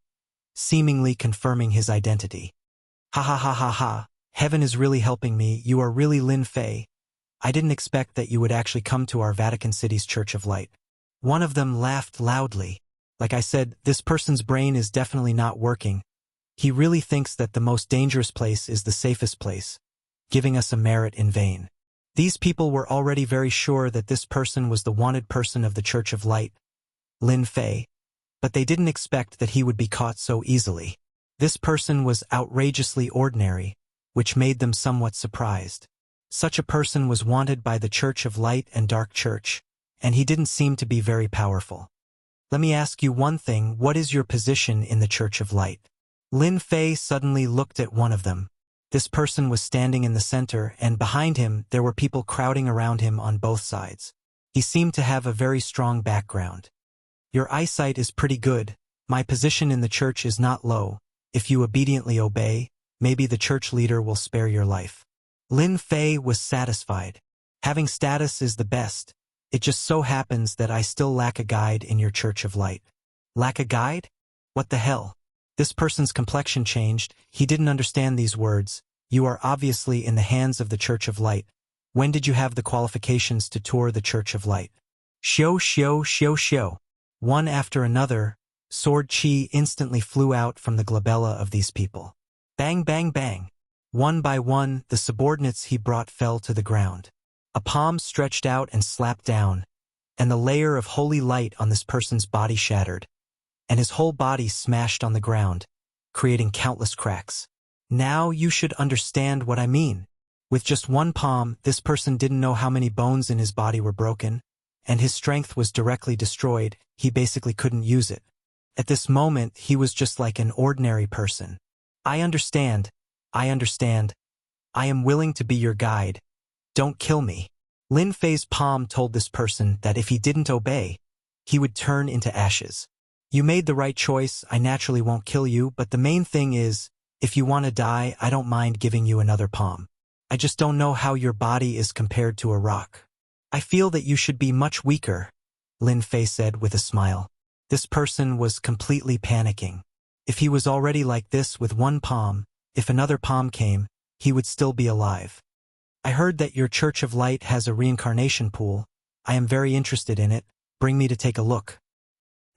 seemingly confirming his identity. Ha ha ha ha ha, heaven is really helping me, you are really Lin Fei. I didn't expect that you would actually come to our Vatican City's Church of Light. One of them laughed loudly. Like I said, this person's brain is definitely not working. He really thinks that the most dangerous place is the safest place, giving us a merit in vain. These people were already very sure that this person was the wanted person of the Church of Light, Lin Fei, but they didn't expect that he would be caught so easily. This person was outrageously ordinary, which made them somewhat surprised. Such a person was wanted by the Church of Light and Dark Church, and he didn't seem to be very powerful. Let me ask you one thing, what is your position in the Church of Light? Lin Fei suddenly looked at one of them. This person was standing in the center, and behind him there were people crowding around him on both sides. He seemed to have a very strong background. Your eyesight is pretty good. My position in the church is not low. If you obediently obey, maybe the church leader will spare your life. Lin Fei was satisfied. Having status is the best. It just so happens that I still lack a guide in your Church of Light. Lack a guide? What the hell? This person's complexion changed. He didn't understand these words. You are obviously in the hands of the Church of Light. When did you have the qualifications to tour the Church of Light? Xiao xiao xiao xiao. One after another, sword chi instantly flew out from the glabella of these people. Bang bang bang. One by one, the subordinates he brought fell to the ground. A palm stretched out and slapped down, and the layer of holy light on this person's body shattered, and his whole body smashed on the ground, creating countless cracks. Now you should understand what I mean. With just one palm, this person didn't know how many bones in his body were broken, and his strength was directly destroyed. He basically couldn't use it. At this moment, he was just like an ordinary person. I understand. I understand. I am willing to be your guide. Don't kill me. Lin Fei's palm told this person that if he didn't obey, he would turn into ashes. You made the right choice. I naturally won't kill you, but the main thing is, if you want to die, I don't mind giving you another palm. I just don't know how your body is compared to a rock. I feel that you should be much weaker, Lin Fei said with a smile. This person was completely panicking. If he was already like this with one palm, if another palm came, he would still be alive. I heard that your Church of Light has a reincarnation pool. I am very interested in it. Bring me to take a look.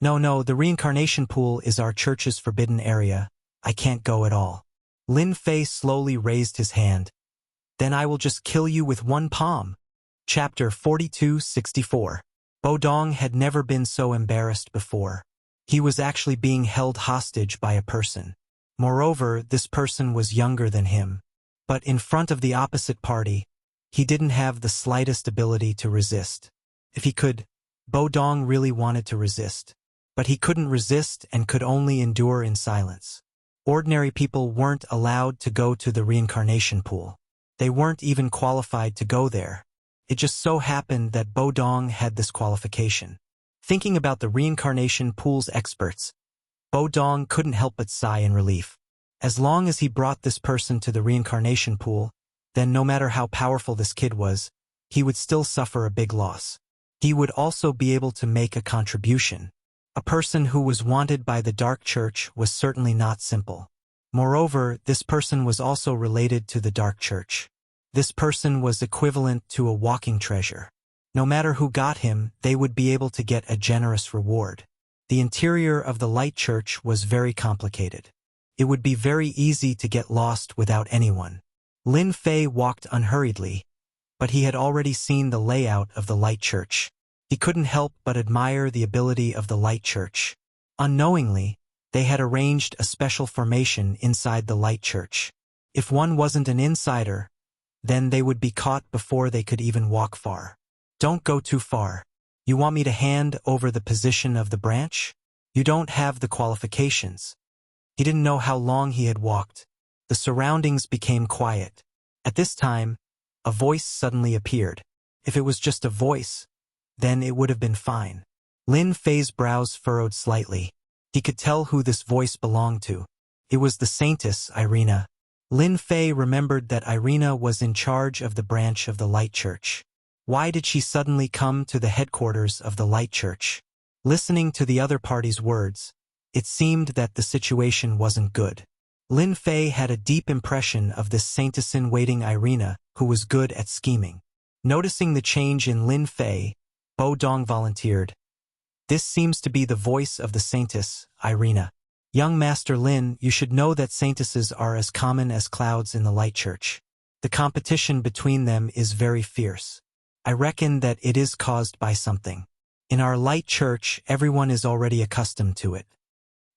No, the reincarnation pool is our church's forbidden area. I can't go at all. Lin Fei slowly raised his hand. Then I will just kill you with one palm. Chapter 42-64. Bodong had never been so embarrassed before. He was actually being held hostage by a person. Moreover, this person was younger than him. But in front of the opposite party, he didn't have the slightest ability to resist. If he could, Bodong really wanted to resist. But he couldn't resist and could only endure in silence. Ordinary people weren't allowed to go to the reincarnation pool. They weren't even qualified to go there. It just so happened that Bodong had this qualification. Thinking about the reincarnation pool's experts, Bodong couldn't help but sigh in relief. As long as he brought this person to the reincarnation pool, then no matter how powerful this kid was, he would still suffer a big loss. He would also be able to make a contribution. A person who was wanted by the Dark Church was certainly not simple. Moreover, this person was also related to the Dark Church. This person was equivalent to a walking treasure. No matter who got him, they would be able to get a generous reward. The interior of the Light Church was very complicated. It would be very easy to get lost without anyone. Lin Fei walked unhurriedly, but he had already seen the layout of the Light Church. He couldn't help but admire the ability of the Light Church. Unknowingly, they had arranged a special formation inside the Light Church. If one wasn't an insider, then they would be caught before they could even walk far. Don't go too far. You want me to hand over the position of the branch? You don't have the qualifications. He didn't know how long he had walked. The surroundings became quiet. At this time, a voice suddenly appeared. If it was just a voice, then it would have been fine. Lin Fei's brows furrowed slightly. He could tell who this voice belonged to. It was the saintess, Irina. Lin Fei remembered that Irina was in charge of the branch of the Light Church. Why did she suddenly come to the headquarters of the Light Church? Listening to the other party's words, it seemed that the situation wasn't good. Lin Fei had a deep impression of this saintess-in-waiting Irina, who was good at scheming. Noticing the change in Lin Fei, Bo Dong volunteered. This seems to be the voice of the saintess, Irina. Young Master Lin, you should know that saintesses are as common as clouds in the Light Church. The competition between them is very fierce. I reckon that it is caused by something. In our Light Church, everyone is already accustomed to it.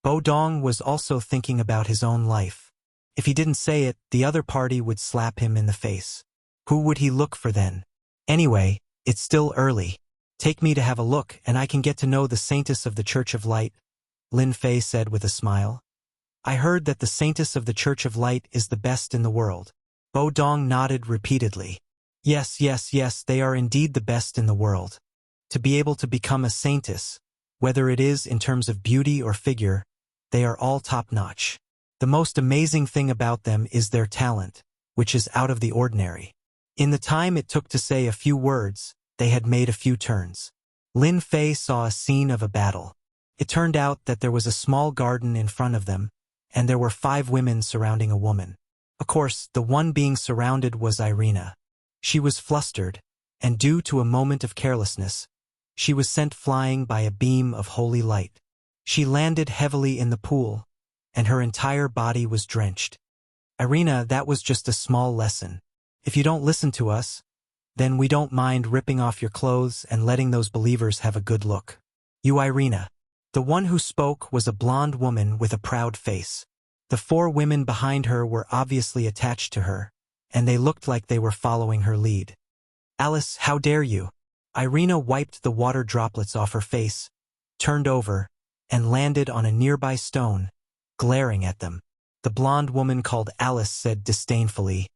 Bo Dong was also thinking about his own life. If he didn't say it, the other party would slap him in the face. Who would he look for then? Anyway, it's still early. Take me to have a look, and I can get to know the saintess of the Church of Light, Lin Fei said with a smile. I heard that the saintess of the Church of Light is the best in the world. Bo Dong nodded repeatedly. Yes, yes, yes, they are indeed the best in the world. To be able to become a saintess, whether it is in terms of beauty or figure, they are all top-notch. The most amazing thing about them is their talent, which is out of the ordinary. In the time it took to say a few words, they had made a few turns. Lin Fei saw a scene of a battle. It turned out that there was a small garden in front of them, and there were 5 women surrounding a woman. Of course, the one being surrounded was Irina. She was flustered, and due to a moment of carelessness, she was sent flying by a beam of holy light. She landed heavily in the pool, and her entire body was drenched. Irina, that was just a small lesson. If you don't listen to us, then we don't mind ripping off your clothes and letting those believers have a good look. You, Irina. The one who spoke was a blonde woman with a proud face. The 4 women behind her were obviously attached to her, and they looked like they were following her lead. Alice, how dare you? Irina wiped the water droplets off her face, turned over, and landed on a nearby stone, glaring at them. The blonde woman called Alice said disdainfully,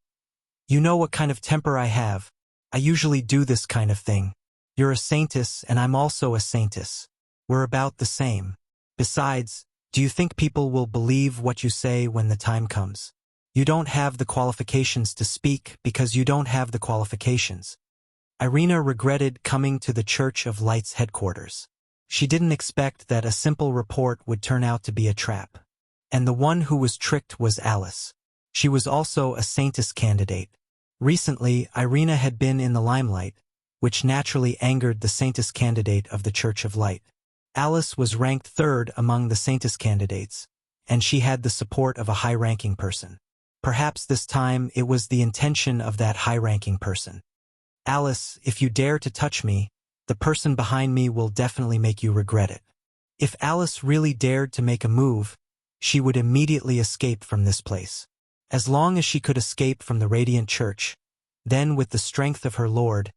You know what kind of temper I have. I usually do this kind of thing. You're a saintess and I'm also a saintess. We're about the same. Besides, do you think people will believe what you say when the time comes? You don't have the qualifications to speak because you don't have the qualifications. Irina regretted coming to the Church of Light's headquarters. She didn't expect that a simple report would turn out to be a trap. And the one who was tricked was Alice. She was also a saintess candidate. Recently, Irina had been in the limelight, which naturally angered the saintess candidate of the Church of Light. Alice was ranked 3rd among the saintess candidates, and she had the support of a high-ranking person. Perhaps this time it was the intention of that high-ranking person. Alice, if you dare to touch me, the person behind me will definitely make you regret it. If Alice really dared to make a move, she would immediately escape from this place. As long as she could escape from the Radiant Church, then with the strength of her lord,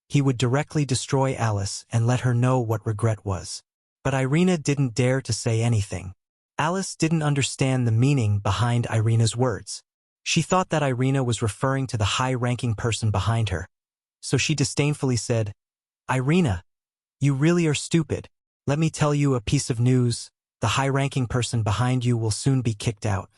he would directly destroy Alice and let her know what regret was. But Irina didn't dare to say anything. Alice didn't understand the meaning behind Irina's words. She thought that Irina was referring to the high-ranking person behind her. So she disdainfully said, Irina, you really are stupid. Let me tell you a piece of news. The high-ranking person behind you will soon be kicked out.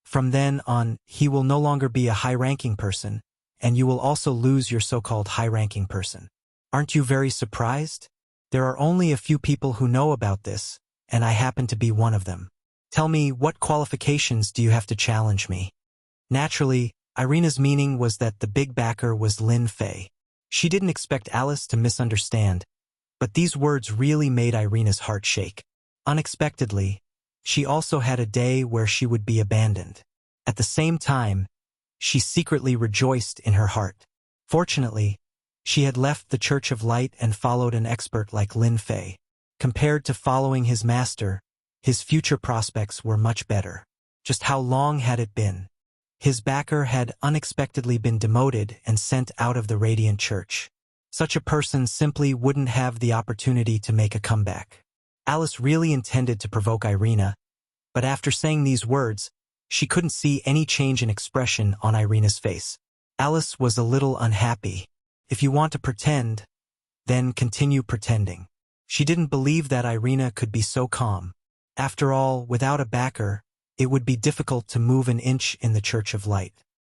From then on, he will no longer be a high-ranking person, and you will also lose your so-called high-ranking person. Aren't you very surprised? There are only a few people who know about this, and I happen to be one of them. Tell me, what qualifications do you have to challenge me? Naturally, Irina's meaning was that the big backer was Lin Fei. She didn't expect Alice to misunderstand, but these words really made Irina's heart shake. Unexpectedly, she also had a day where she would be abandoned. At the same time, she secretly rejoiced in her heart. Fortunately, She had left the Church of Light and followed an expert like Lin Fei. Compared to following his master, his future prospects were much better. Just how long had it been? His backer had unexpectedly been demoted and sent out of the Radiant Church. Such a person simply wouldn't have the opportunity to make a comeback. Alice really intended to provoke Irina, but after saying these words, she couldn't see any change in expression on Irina's face. Alice was a little unhappy. If you want to pretend, then continue pretending. She didn't believe that Irina could be so calm. After all, without a backer, it would be difficult to move an inch in the Church of Light.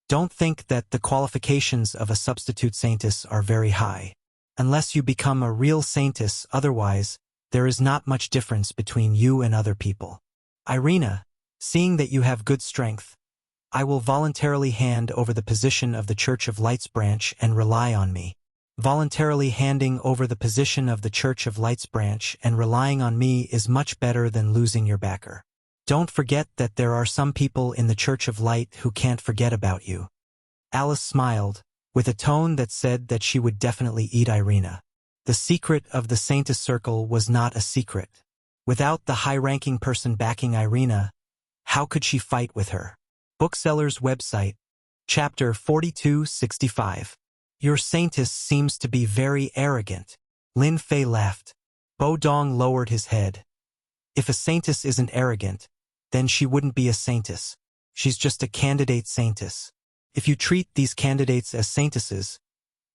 Don't think that the qualifications of a substitute saintess are very high. Unless you become a real saintess, otherwise, there is not much difference between you and other people. Irina, seeing that you have good strength, I will voluntarily hand over the position of the Church of Light's branch and rely on me. Voluntarily handing over the position of the Church of Light's branch and relying on me is much better than losing your backer. Don't forget that there are some people in the Church of Light who can't forget about you. Alice smiled, with a tone that said that she would definitely eat Irina. The secret of the Saintess Circle was not a secret. Without the high-ranking person backing Irina, how could she fight with her? Bookseller's website, Chapter 4265. Your Saintess seems to be very arrogant. Lin Fei laughed. Bo Dong lowered his head. If a saintess isn't arrogant, then she wouldn't be a saintess. She's just a candidate saintess. If you treat these candidates as saintesses,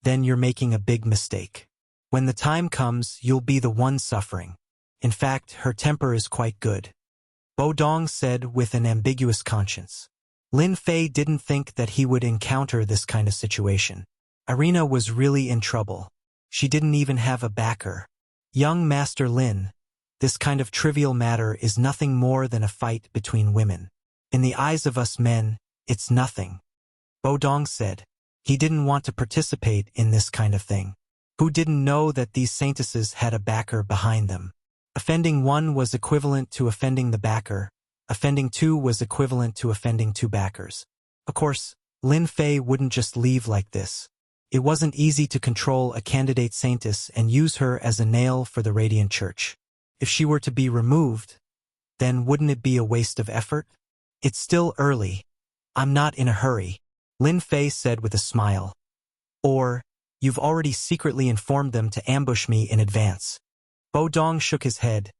then you're making a big mistake. When the time comes, you'll be the one suffering. In fact, her temper is quite good. Bo Dong said with an ambiguous conscience. Lin Fei didn't think that he would encounter this kind of situation. Irina was really in trouble. She didn't even have a backer. Young Master Lin, this kind of trivial matter is nothing more than a fight between women. In the eyes of us men, it's nothing. Bo Dong said. He didn't want to participate in this kind of thing. Who didn't know that these saintesses had a backer behind them? Offending one was equivalent to offending the backer. Offending two was equivalent to offending two backers. Of course, Lin Fei wouldn't just leave like this. It wasn't easy to control a candidate saintess and use her as a nail for the Radiant Church. If she were to be removed, then wouldn't it be a waste of effort? It's still early. I'm not in a hurry, Lin Fei said with a smile. Or, you've already secretly informed them to ambush me in advance. Bo Dong shook his head.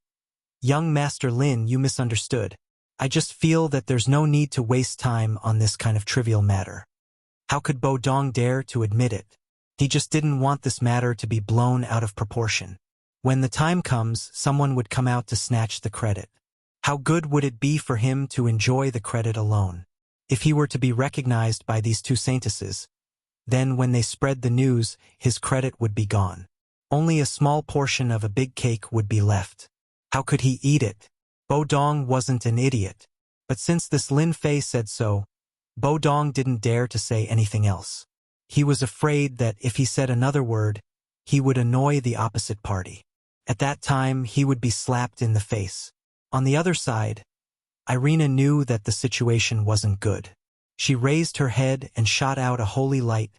Young Master Lin, you misunderstood. I just feel that there's no need to waste time on this kind of trivial matter. How could Bo Dong dare to admit it? He just didn't want this matter to be blown out of proportion. When the time comes, someone would come out to snatch the credit. How good would it be for him to enjoy the credit alone? If he were to be recognized by these two saintesses, then when they spread the news, his credit would be gone. Only a small portion of a big cake would be left. How could he eat it? Bo Dong wasn't an idiot. But since this Lin Fei said so, Bo Dong didn't dare to say anything else. He was afraid that if he said another word, he would annoy the opposite party. At that time, he would be slapped in the face. On the other side, Irina knew that the situation wasn't good. She raised her head and shot out a holy light,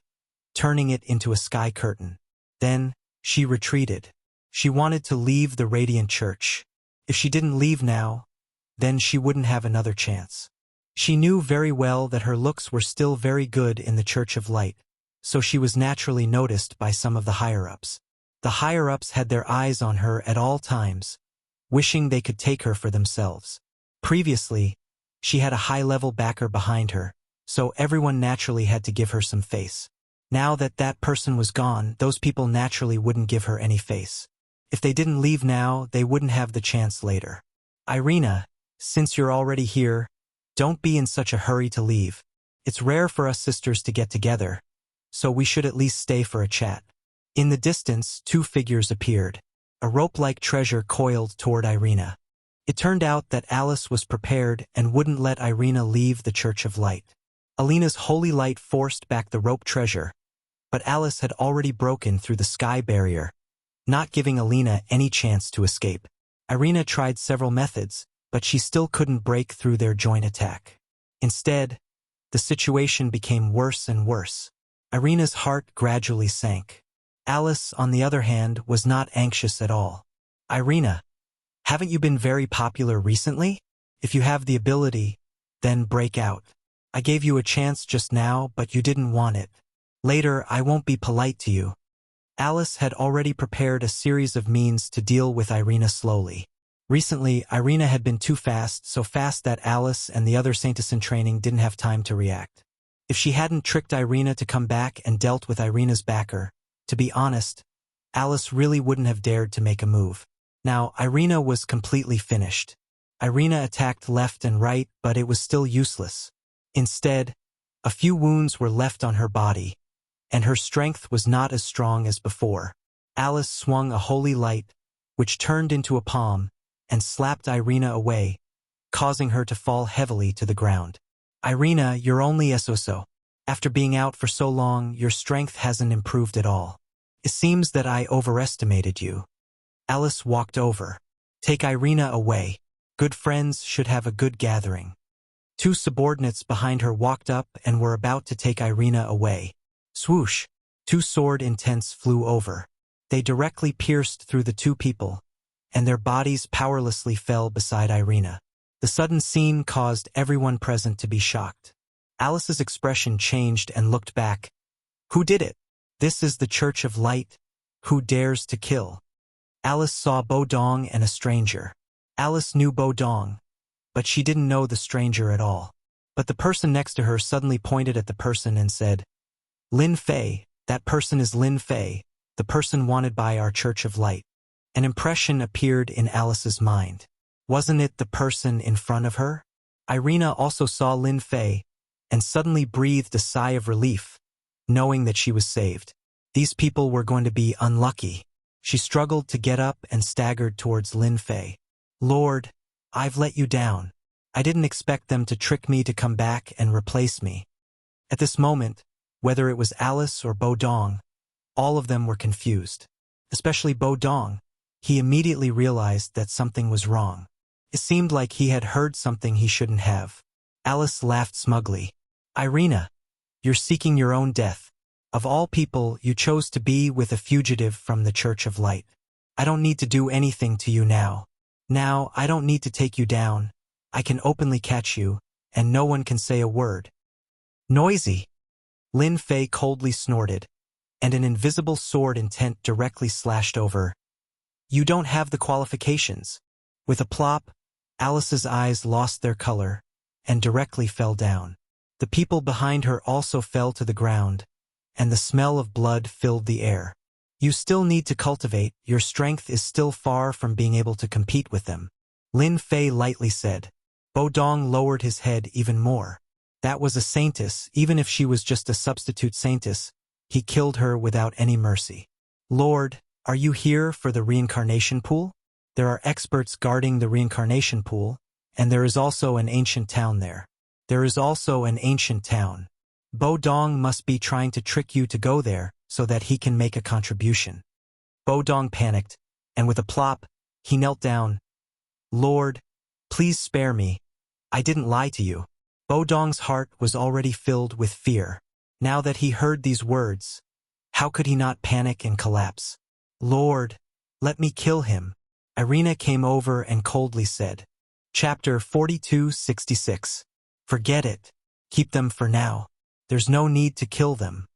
turning it into a sky curtain. Then, she retreated. She wanted to leave the Radiant Church. If she didn't leave now, then she wouldn't have another chance. She knew very well that her looks were still very good in the Church of Light, so she was naturally noticed by some of the higher-ups. The higher-ups had their eyes on her at all times, wishing they could take her for themselves. Previously, she had a high-level backer behind her, so everyone naturally had to give her some face. Now that that person was gone, those people naturally wouldn't give her any face. If they didn't leave now, they wouldn't have the chance later. Irina, since you're already here, don't be in such a hurry to leave. It's rare for us sisters to get together, so we should at least stay for a chat. In the distance, two figures appeared. A rope-like treasure coiled toward Irina. It turned out that Alice was prepared and wouldn't let Irina leave the Church of Light. Alina's holy light forced back the rope treasure, but Alice had already broken through the sky barrier, not giving Alina any chance to escape. Irina tried several methods, but she still couldn't break through their joint attack. Instead, the situation became worse and worse. Irina's heart gradually sank. Alice, on the other hand, was not anxious at all. Irina, haven't you been very popular recently? If you have the ability, then break out. I gave you a chance just now, but you didn't want it. Later, I won't be polite to you. Alice had already prepared a series of means to deal with Irina slowly. Recently, Irina had been too fast, so fast that Alice and the other Saintess in training didn't have time to react. If she hadn't tricked Irina to come back and dealt with Irina's backer, to be honest, Alice really wouldn't have dared to make a move. Now, Irina was completely finished. Irina attacked left and right, but it was still useless. Instead, a few wounds were left on her body, and her strength was not as strong as before. Alice swung a holy light, which turned into a palm, and slapped Irina away, causing her to fall heavily to the ground. Irina, you're only so. After being out for so long, your strength hasn't improved at all. It seems that I overestimated you. Alice walked over. Take Irina away. Good friends should have a good gathering. Two subordinates behind her walked up and were about to take Irina away. Swoosh! Two sword intents flew over. They directly pierced through the two people, and their bodies powerlessly fell beside Irina. The sudden scene caused everyone present to be shocked. Alice's expression changed and looked back. Who did it? This is the Church of Light. Who dares to kill? Alice saw Bo Dong and a stranger. Alice knew Bo Dong, but she didn't know the stranger at all. But the person next to her suddenly pointed at the person and said, Lin Fei, that person is Lin Fei, the person wanted by our Church of Light. An impression appeared in Alice's mind. Wasn't it the person in front of her? Irina also saw Lin Fei, and suddenly breathed a sigh of relief, knowing that she was saved. These people were going to be unlucky. She struggled to get up and staggered towards Lin Fei. Lord, I've let you down. I didn't expect them to trick me to come back and replace me. At this moment, whether it was Alice or Bo Dong, all of them were confused. Especially Bo Dong. He immediately realized that something was wrong. It seemed like he had heard something he shouldn't have. Alice laughed smugly. Irina, you're seeking your own death. Of all people, you chose to be with a fugitive from the Church of Light. I don't need to do anything to you now. Now, I don't need to take you down. I can openly catch you, and no one can say a word. Noisy! Lin Fei coldly snorted, and an invisible sword intent directly slashed over. You don't have the qualifications. With a plop, Alice's eyes lost their color, and directly fell down. The people behind her also fell to the ground, and the smell of blood filled the air. You still need to cultivate, your strength is still far from being able to compete with them. Lin Fei lightly said. Bo Dong lowered his head even more. That was a saintess, even if she was just a substitute saintess. He killed her without any mercy. Lord, are you here for the reincarnation pool? There are experts guarding the reincarnation pool, and there is also an ancient town there. There is also an ancient town. Bo Dong must be trying to trick you to go there, so that he can make a contribution. Bo Dong panicked, and with a plop, he knelt down. Lord, please spare me. I didn't lie to you. Bo Dong's heart was already filled with fear. Now that he heard these words, how could he not panic and collapse? Lord, let me kill him. Irina came over and coldly said. Chapter 42:66. Forget it. Keep them for now. There's no need to kill them.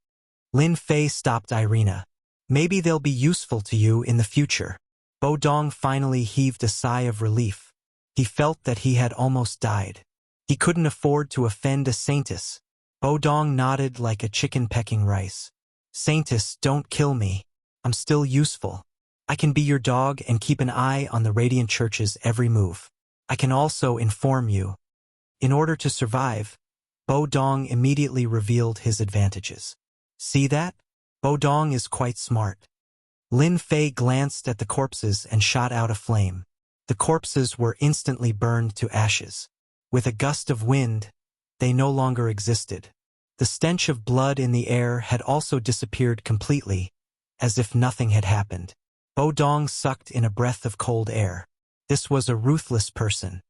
Lin Fei stopped Irina. Maybe they'll be useful to you in the future. Bo Dong finally heaved a sigh of relief. He felt that he had almost died. He couldn't afford to offend a saintess. Bo Dong nodded like a chicken pecking rice. Saintess, don't kill me. I'm still useful. I can be your dog and keep an eye on the Radiant Church's every move. I can also inform you. In order to survive, Bo Dong immediately revealed his advantages. See that? Bo Dong is quite smart. Lin Fei glanced at the corpses and shot out a flame. The corpses were instantly burned to ashes. With a gust of wind, they no longer existed. The stench of blood in the air had also disappeared completely, as if nothing had happened. Bo Dong sucked in a breath of cold air. This was a ruthless person.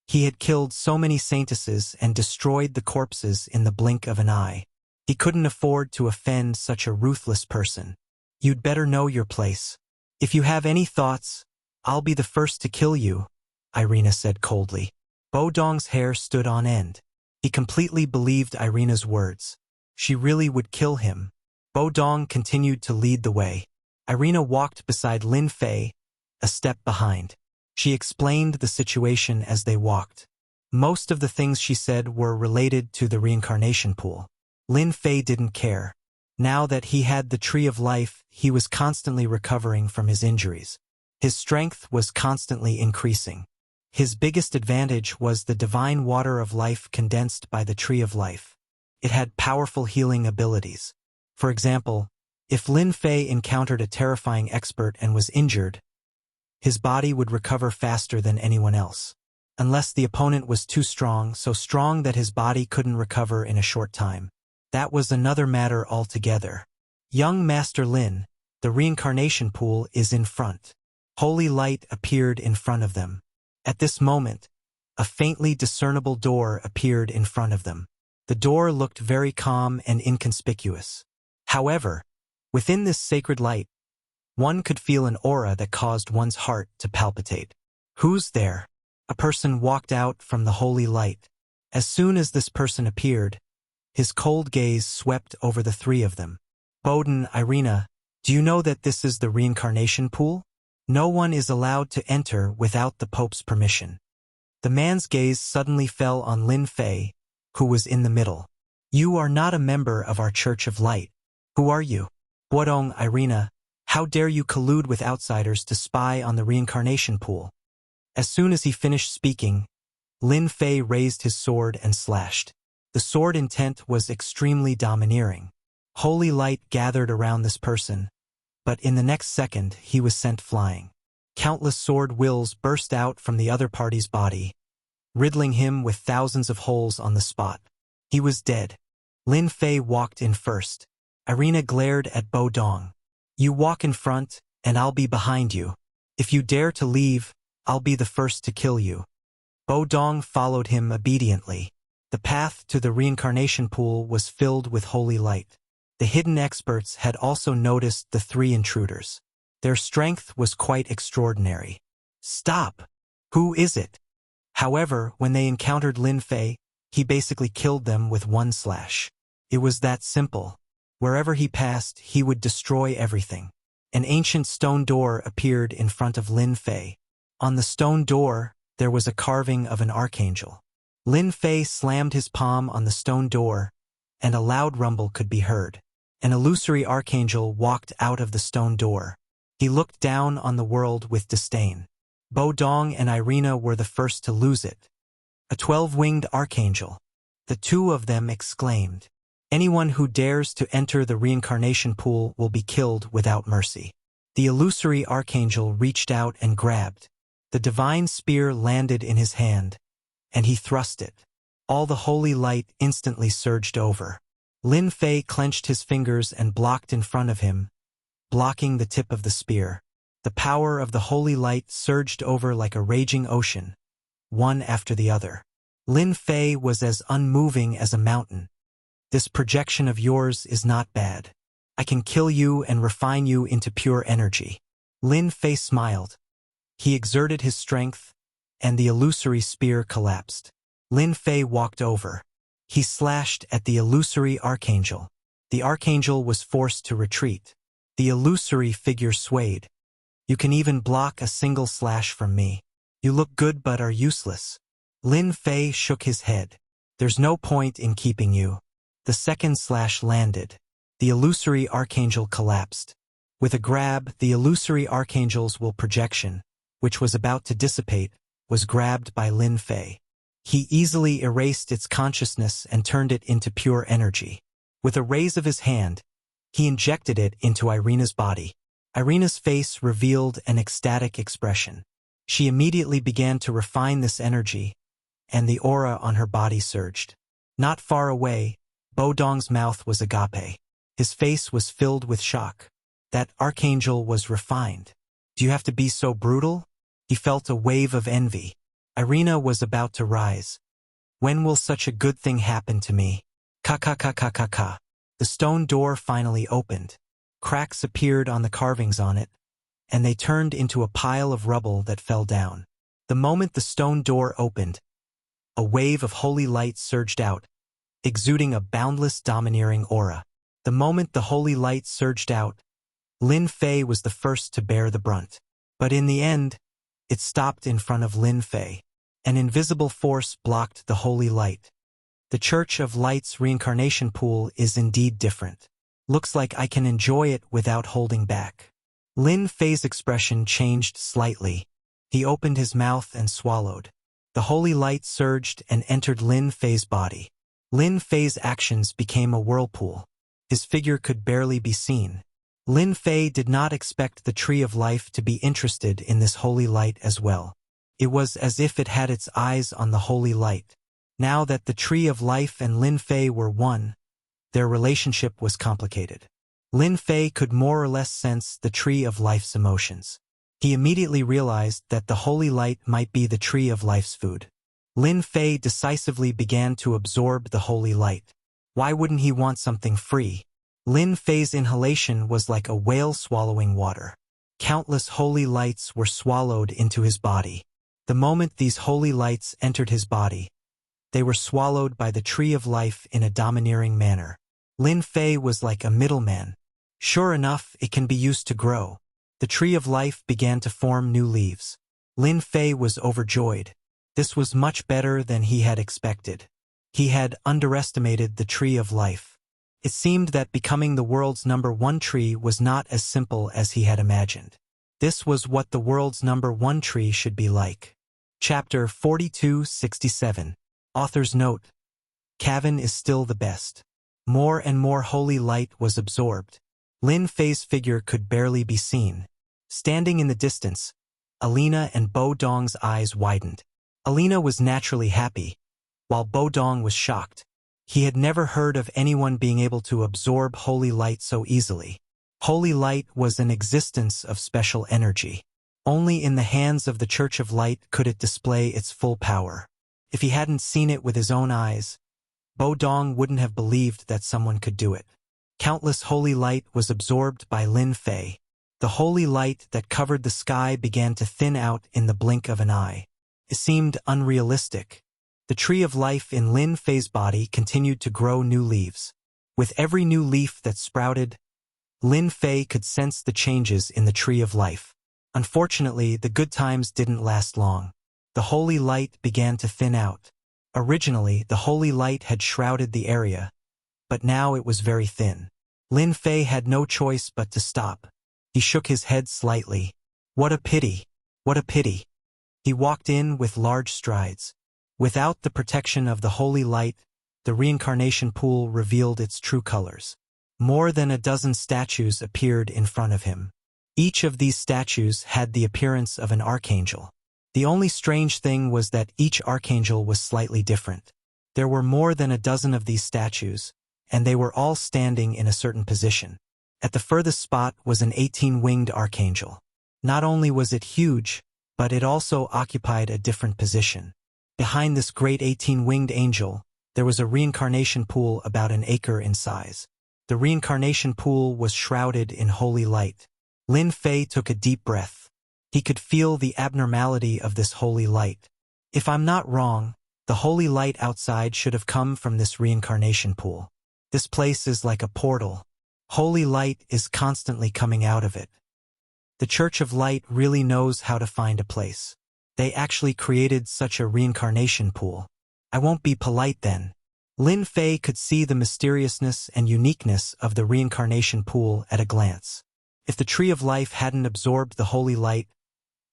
He had killed so many saintesses and destroyed the corpses in the blink of an eye. He couldn't afford to offend such a ruthless person. You'd better know your place. If you have any thoughts, I'll be the first to kill you, Irina said coldly. Bodong's hair stood on end. He completely believed Irina's words. She really would kill him. Bodong continued to lead the way. Irina walked beside Lin Fei, a step behind. She explained the situation as they walked. Most of the things she said were related to the reincarnation pool. Lin Fei didn't care. Now that he had the Tree of Life, he was constantly recovering from his injuries. His strength was constantly increasing. His biggest advantage was the divine water of life condensed by the Tree of Life. It had powerful healing abilities. For example, if Lin Fei encountered a terrifying expert and was injured, his body would recover faster than anyone else. Unless the opponent was too strong, so strong that his body couldn't recover in a short time. That was another matter altogether. Young Master Lin, the reincarnation pool is in front. Holy light appeared in front of them. At this moment, a faintly discernible door appeared in front of them. The door looked very calm and inconspicuous. However, within this sacred light, one could feel an aura that caused one's heart to palpitate. Who's there? A person walked out from the holy light. As soon as this person appeared, his cold gaze swept over the three of them. Boden, Irina, do you know that this is the reincarnation pool? No one is allowed to enter without the Pope's permission. The man's gaze suddenly fell on Lin Fei, who was in the middle. You are not a member of our Church of Light. Who are you? Bodong, Irina, how dare you collude with outsiders to spy on the reincarnation pool? As soon as he finished speaking, Lin Fei raised his sword and slashed. The sword intent was extremely domineering. Holy light gathered around this person, but in the next second he was sent flying. Countless sword wills burst out from the other party's body, riddling him with thousands of holes on the spot. He was dead. Lin Fei walked in first. Irina glared at Bodong. You walk in front, and I'll be behind you. If you dare to leave, I'll be the first to kill you. Bodong followed him obediently. The path to the reincarnation pool was filled with holy light. The hidden experts had also noticed the three intruders. Their strength was quite extraordinary. Stop! Who is it? However, when they encountered Lin Fei, he basically killed them with one slash. It was that simple. Wherever he passed, he would destroy everything. An ancient stone door appeared in front of Lin Fei. On the stone door, there was a carving of an archangel. Lin Fei slammed his palm on the stone door, and a loud rumble could be heard. An illusory archangel walked out of the stone door. He looked down on the world with disdain. Bodong and Irina were the first to lose it. A 12-winged archangel. The two of them exclaimed. Anyone who dares to enter the reincarnation pool will be killed without mercy. The illusory archangel reached out and grabbed. The divine spear landed in his hand, and he thrust it. All the holy light instantly surged over. Lin Fei clenched his fingers and blocked in front of him, blocking the tip of the spear. The power of the holy light surged over like a raging ocean, one after the other. Lin Fei was as unmoving as a mountain. This projection of yours is not bad. I can kill you and refine you into pure energy. Lin Fei smiled. He exerted his strength, and the illusory spear collapsed. Lin Fei walked over. He slashed at the illusory archangel. The archangel was forced to retreat. The illusory figure swayed. You can even block a single slash from me. You look good but are useless. Lin Fei shook his head. There's no point in keeping you. The second slash landed. The illusory archangel collapsed. With a grab, the illusory archangel's will projection, which was about to dissipate, was grabbed by Lin Fei. He easily erased its consciousness and turned it into pure energy. With a raise of his hand, he injected it into Irina's body. Irina's face revealed an ecstatic expression. She immediately began to refine this energy, and the aura on her body surged. Not far away, Bodong's mouth was agape. His face was filled with shock. That archangel was refined. Do you have to be so brutal? He felt a wave of envy. Irina was about to rise. When will such a good thing happen to me? Ka ka ka ka ka ka. The stone door finally opened. Cracks appeared on the carvings on it, and they turned into a pile of rubble that fell down. The moment the stone door opened, a wave of holy light surged out, exuding a boundless domineering aura. The moment the holy light surged out, Lin Fei was the first to bear the brunt. But in the end, it stopped in front of Lin Fei. An invisible force blocked the holy light. The Church of Light's reincarnation pool is indeed different. Looks like I can enjoy it without holding back. Lin Fei's expression changed slightly. He opened his mouth and swallowed. The holy light surged and entered Lin Fei's body. Lin Fei's actions became a whirlpool. His figure could barely be seen. Lin Fei did not expect the Tree of Life to be interested in this holy light as well. It was as if it had its eyes on the holy light. Now that the Tree of Life and Lin Fei were one, their relationship was complicated. Lin Fei could more or less sense the Tree of Life's emotions. He immediately realized that the holy light might be the Tree of Life's food. Lin Fei decisively began to absorb the holy light. Why wouldn't he want something free? Lin Fei's inhalation was like a whale swallowing water. Countless holy lights were swallowed into his body. The moment these holy lights entered his body, they were swallowed by the Tree of Life in a domineering manner. Lin Fei was like a middleman. Sure enough, it can be used to grow. The Tree of Life began to form new leaves. Lin Fei was overjoyed. This was much better than he had expected. He had underestimated the Tree of Life. It seemed that becoming the world's #1 tree was not as simple as he had imagined. This was what the world's #1 tree should be like. Chapter 4267. Author's note: Kevin is still the best. More and more holy light was absorbed. Lin Fei's figure could barely be seen. Standing in the distance, Alina and Bo Dong's eyes widened. Alina was naturally happy, while Bo Dong was shocked. He had never heard of anyone being able to absorb holy light so easily. Holy light was an existence of special energy. Only in the hands of the Church of Light could it display its full power. If he hadn't seen it with his own eyes, Bo Dong wouldn't have believed that someone could do it. Countless holy light was absorbed by Lin Fei. The holy light that covered the sky began to thin out in the blink of an eye. It seemed unrealistic. The Tree of Life in Lin Fei's body continued to grow new leaves. With every new leaf that sprouted, Lin Fei could sense the changes in the Tree of Life. Unfortunately, the good times didn't last long. The holy light began to thin out. Originally, the holy light had shrouded the area, but now it was very thin. Lin Fei had no choice but to stop. He shook his head slightly. What a pity! What a pity! He walked in with large strides. Without the protection of the holy light, the reincarnation pool revealed its true colors. More than a dozen statues appeared in front of him. Each of these statues had the appearance of an archangel. The only strange thing was that each archangel was slightly different. There were more than a dozen of these statues, and they were all standing in a certain position. At the furthest spot was an 18-winged archangel. Not only was it huge, but it also occupied a different position. Behind this great 18-winged angel, there was a reincarnation pool about an acre in size. The reincarnation pool was shrouded in holy light. Lin Fei took a deep breath. He could feel the abnormality of this holy light. If I'm not wrong, the holy light outside should have come from this reincarnation pool. This place is like a portal. Holy light is constantly coming out of it. The Church of Light really knows how to find a place. They actually created such a reincarnation pool. I won't be polite then. Lin Fei could see the mysteriousness and uniqueness of the reincarnation pool at a glance. If the Tree of Life hadn't absorbed the holy light,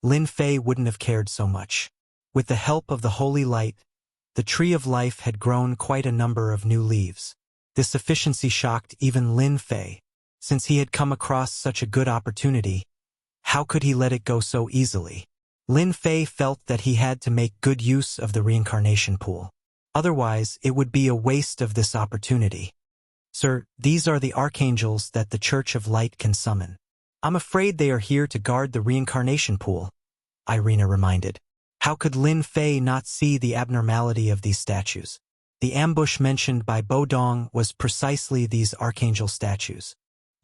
Lin Fei wouldn't have cared so much. With the help of the holy light, the Tree of Life had grown quite a number of new leaves. This efficiency shocked even Lin Fei. Since he had come across such a good opportunity, how could he let it go so easily? Lin Fei felt that he had to make good use of the reincarnation pool. Otherwise, it would be a waste of this opportunity. Sir, these are the archangels that the Church of Light can summon. I'm afraid they are here to guard the reincarnation pool, Irina reminded. How could Lin Fei not see the abnormality of these statues? The ambush mentioned by Bo Dong was precisely these archangel statues.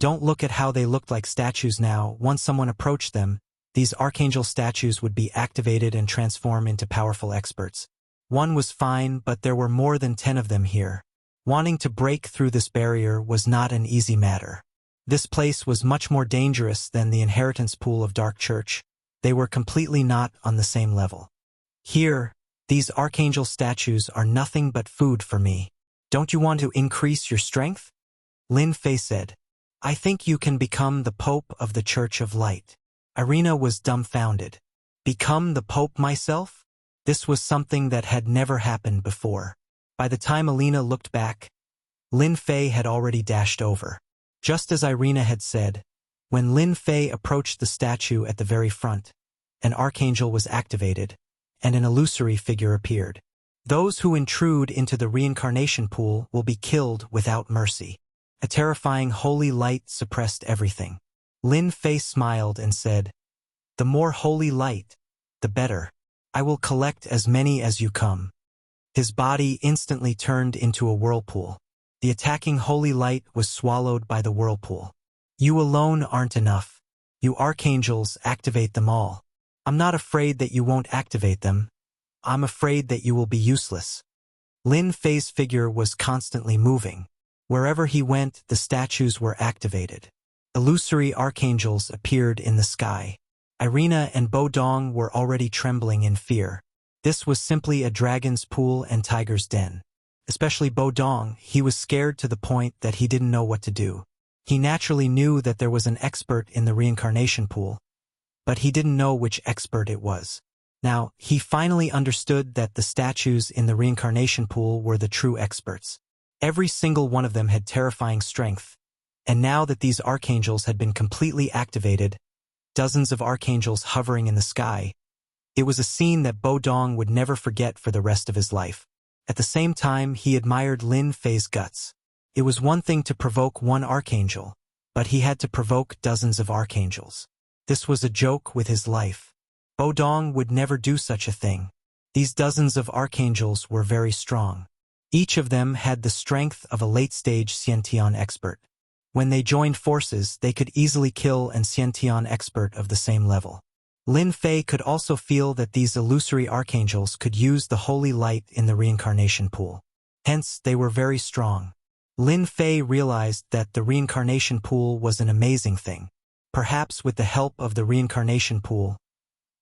Don't look at how they looked like statues now. Once someone approached them, these archangel statues would be activated and transform into powerful experts. One was fine, but there were more than 10 of them here. Wanting to break through this barrier was not an easy matter. This place was much more dangerous than the inheritance pool of Dark Church. They were completely not on the same level. Here, these archangel statues are nothing but food for me. Don't you want to increase your strength? Lin Fei said. I think you can become the Pope of the Church of Light. Irina was dumbfounded. Become the Pope myself? This was something that had never happened before. By the time Alina looked back, Lin Fei had already dashed over. Just as Irina had said, when Lin Fei approached the statue at the very front, an archangel was activated, and an illusory figure appeared. Those who intrude into the reincarnation pool will be killed without mercy. A terrifying holy light suppressed everything. Lin Fei smiled and said, The more holy light, the better. I will collect as many as you come. His body instantly turned into a whirlpool. The attacking holy light was swallowed by the whirlpool. You alone aren't enough. You archangels activate them all. I'm not afraid that you won't activate them. I'm afraid that you will be useless. Lin Fei's figure was constantly moving. Wherever he went, the statues were activated. Illusory archangels appeared in the sky. Irina and Bo Dong were already trembling in fear. This was simply a dragon's pool and tiger's den. Especially Bo Dong, he was scared to the point that he didn't know what to do. He naturally knew that there was an expert in the reincarnation pool, but he didn't know which expert it was. Now, he finally understood that the statues in the reincarnation pool were the true experts. Every single one of them had terrifying strength, and now that these archangels had been completely activated, dozens of archangels hovering in the sky, it was a scene that Bo Dong would never forget for the rest of his life. At the same time, he admired Lin Fei's guts. It was one thing to provoke one archangel, but he had to provoke dozens of archangels. This was a joke with his life. Bo Dong would never do such a thing. These dozens of archangels were very strong. Each of them had the strength of a late-stage Xiantian expert. When they joined forces, they could easily kill an Xiantian expert of the same level. Lin Fei could also feel that these illusory archangels could use the holy light in the reincarnation pool. Hence, they were very strong. Lin Fei realized that the reincarnation pool was an amazing thing. Perhaps with the help of the reincarnation pool,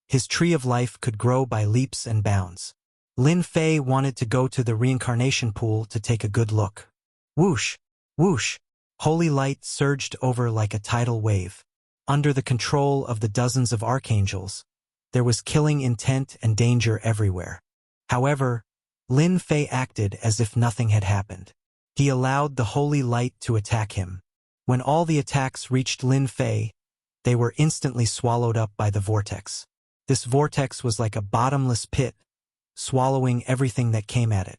his tree of life could grow by leaps and bounds. Lin Fei wanted to go to the reincarnation pool to take a good look. Whoosh! Whoosh! Holy light surged over like a tidal wave. Under the control of the dozens of archangels, there was killing intent and danger everywhere. However, Lin Fei acted as if nothing had happened. He allowed the holy light to attack him. When all the attacks reached Lin Fei, they were instantly swallowed up by the vortex. This vortex was like a bottomless pit, swallowing everything that came at it.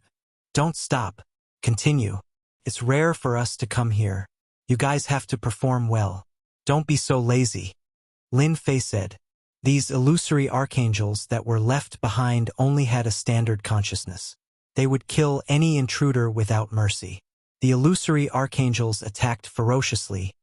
Don't stop. Continue. It's rare for us to come here. You guys have to perform well. Don't be so lazy. Lin Fei said. These illusory archangels that were left behind only had a standard consciousness. They would kill any intruder without mercy. The illusory archangels attacked ferociously,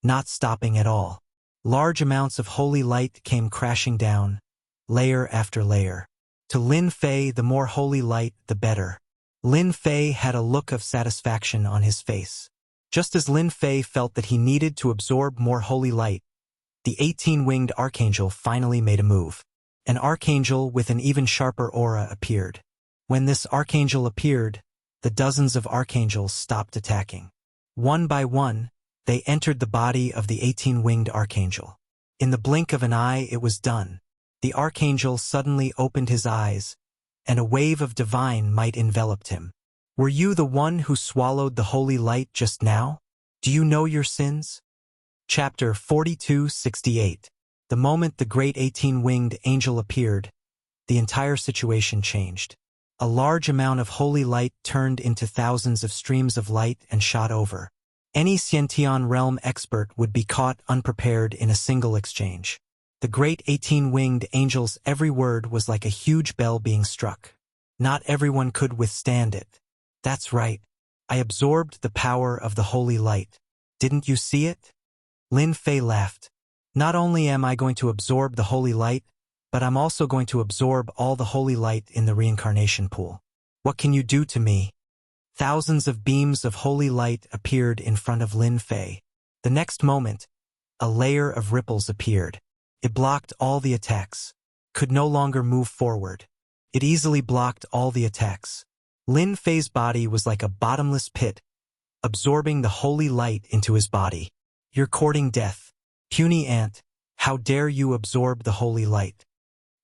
not stopping at all. Large amounts of holy light came crashing down, layer after layer. To Lin Fei, the more holy light, the better. Lin Fei had a look of satisfaction on his face. Just as Lin Fei felt that he needed to absorb more holy light, the 18-winged archangel finally made a move. An archangel with an even sharper aura appeared. When this archangel appeared, the dozens of archangels stopped attacking. One by one, they entered the body of the 18-winged archangel. In the blink of an eye, it was done. The archangel suddenly opened his eyes, and a wave of divine might enveloped him. Were you the one who swallowed the holy light just now? Do you know your sins? Chapter 42:68. The moment the great 18-winged angel appeared, the entire situation changed. A large amount of holy light turned into thousands of streams of light and shot over. Any Xiantian realm expert would be caught unprepared in a single exchange. The great 18-winged angel's every word was like a huge bell being struck. Not everyone could withstand it. That's right. I absorbed the power of the holy light. Didn't you see it? Lin Fei laughed. Not only am I going to absorb the holy light, but I'm also going to absorb all the holy light in the reincarnation pool. What can you do to me? Thousands of beams of holy light appeared in front of Lin Fei. The next moment, a layer of ripples appeared. It blocked all the attacks. Could no longer move forward. It easily blocked all the attacks. Lin Fei's body was like a bottomless pit, absorbing the holy light into his body. You're courting death. Puny ant, how dare you absorb the holy light?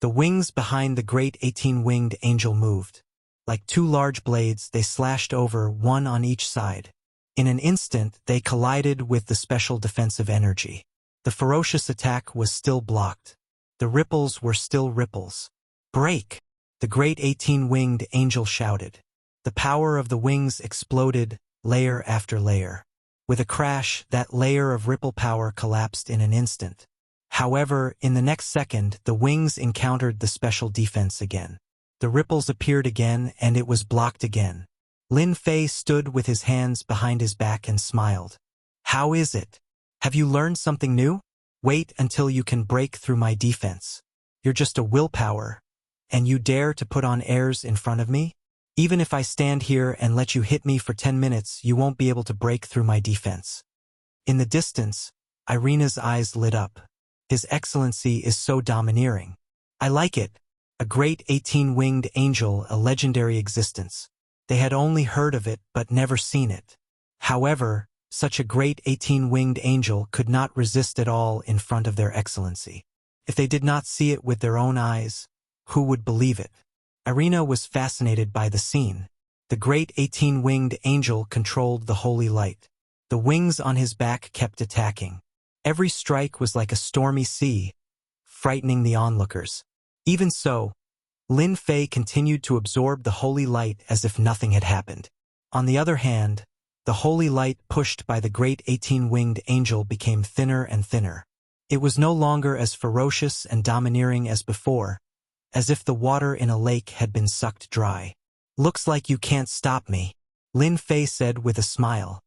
The wings behind the great 18-winged angel moved. Like two large blades, they slashed over, one on each side. In an instant, they collided with the special defensive energy. The ferocious attack was still blocked. The ripples were still ripples. Break! The great 18-winged angel shouted. The power of the wings exploded, layer after layer. With a crash, that layer of ripple power collapsed in an instant. However, in the next second, the wings encountered the special defense again. The ripples appeared again, and it was blocked again. Lin Fei stood with his hands behind his back and smiled. How is it? Have you learned something new? Wait until you can break through my defense. You're just a willpower, and you dare to put on airs in front of me? Even if I stand here and let you hit me for 10 minutes, you won't be able to break through my defense. In the distance, Irina's eyes lit up. His Excellency is so domineering. I like it. A great 18-winged angel, a legendary existence. They had only heard of it but never seen it. However, such a great 18-winged angel could not resist at all in front of their Excellency. If they did not see it with their own eyes, who would believe it? Irina was fascinated by the scene. The great 18-winged angel controlled the holy light. The wings on his back kept attacking. Every strike was like a stormy sea, frightening the onlookers. Even so, Lin Fei continued to absorb the holy light as if nothing had happened. On the other hand, the holy light pushed by the great 18-winged angel became thinner and thinner. It was no longer as ferocious and domineering as before, as if the water in a lake had been sucked dry. Looks like you can't stop me, Lin Fei said with a smile.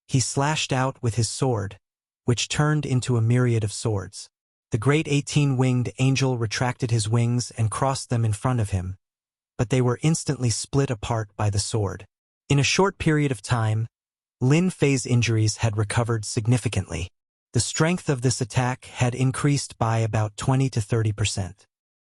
He slashed out with his sword, which turned into a myriad of swords. The great 18-winged angel retracted his wings and crossed them in front of him, but they were instantly split apart by the sword. In a short period of time, Lin Fei's injuries had recovered significantly. The strength of this attack had increased by about 20 to 30%.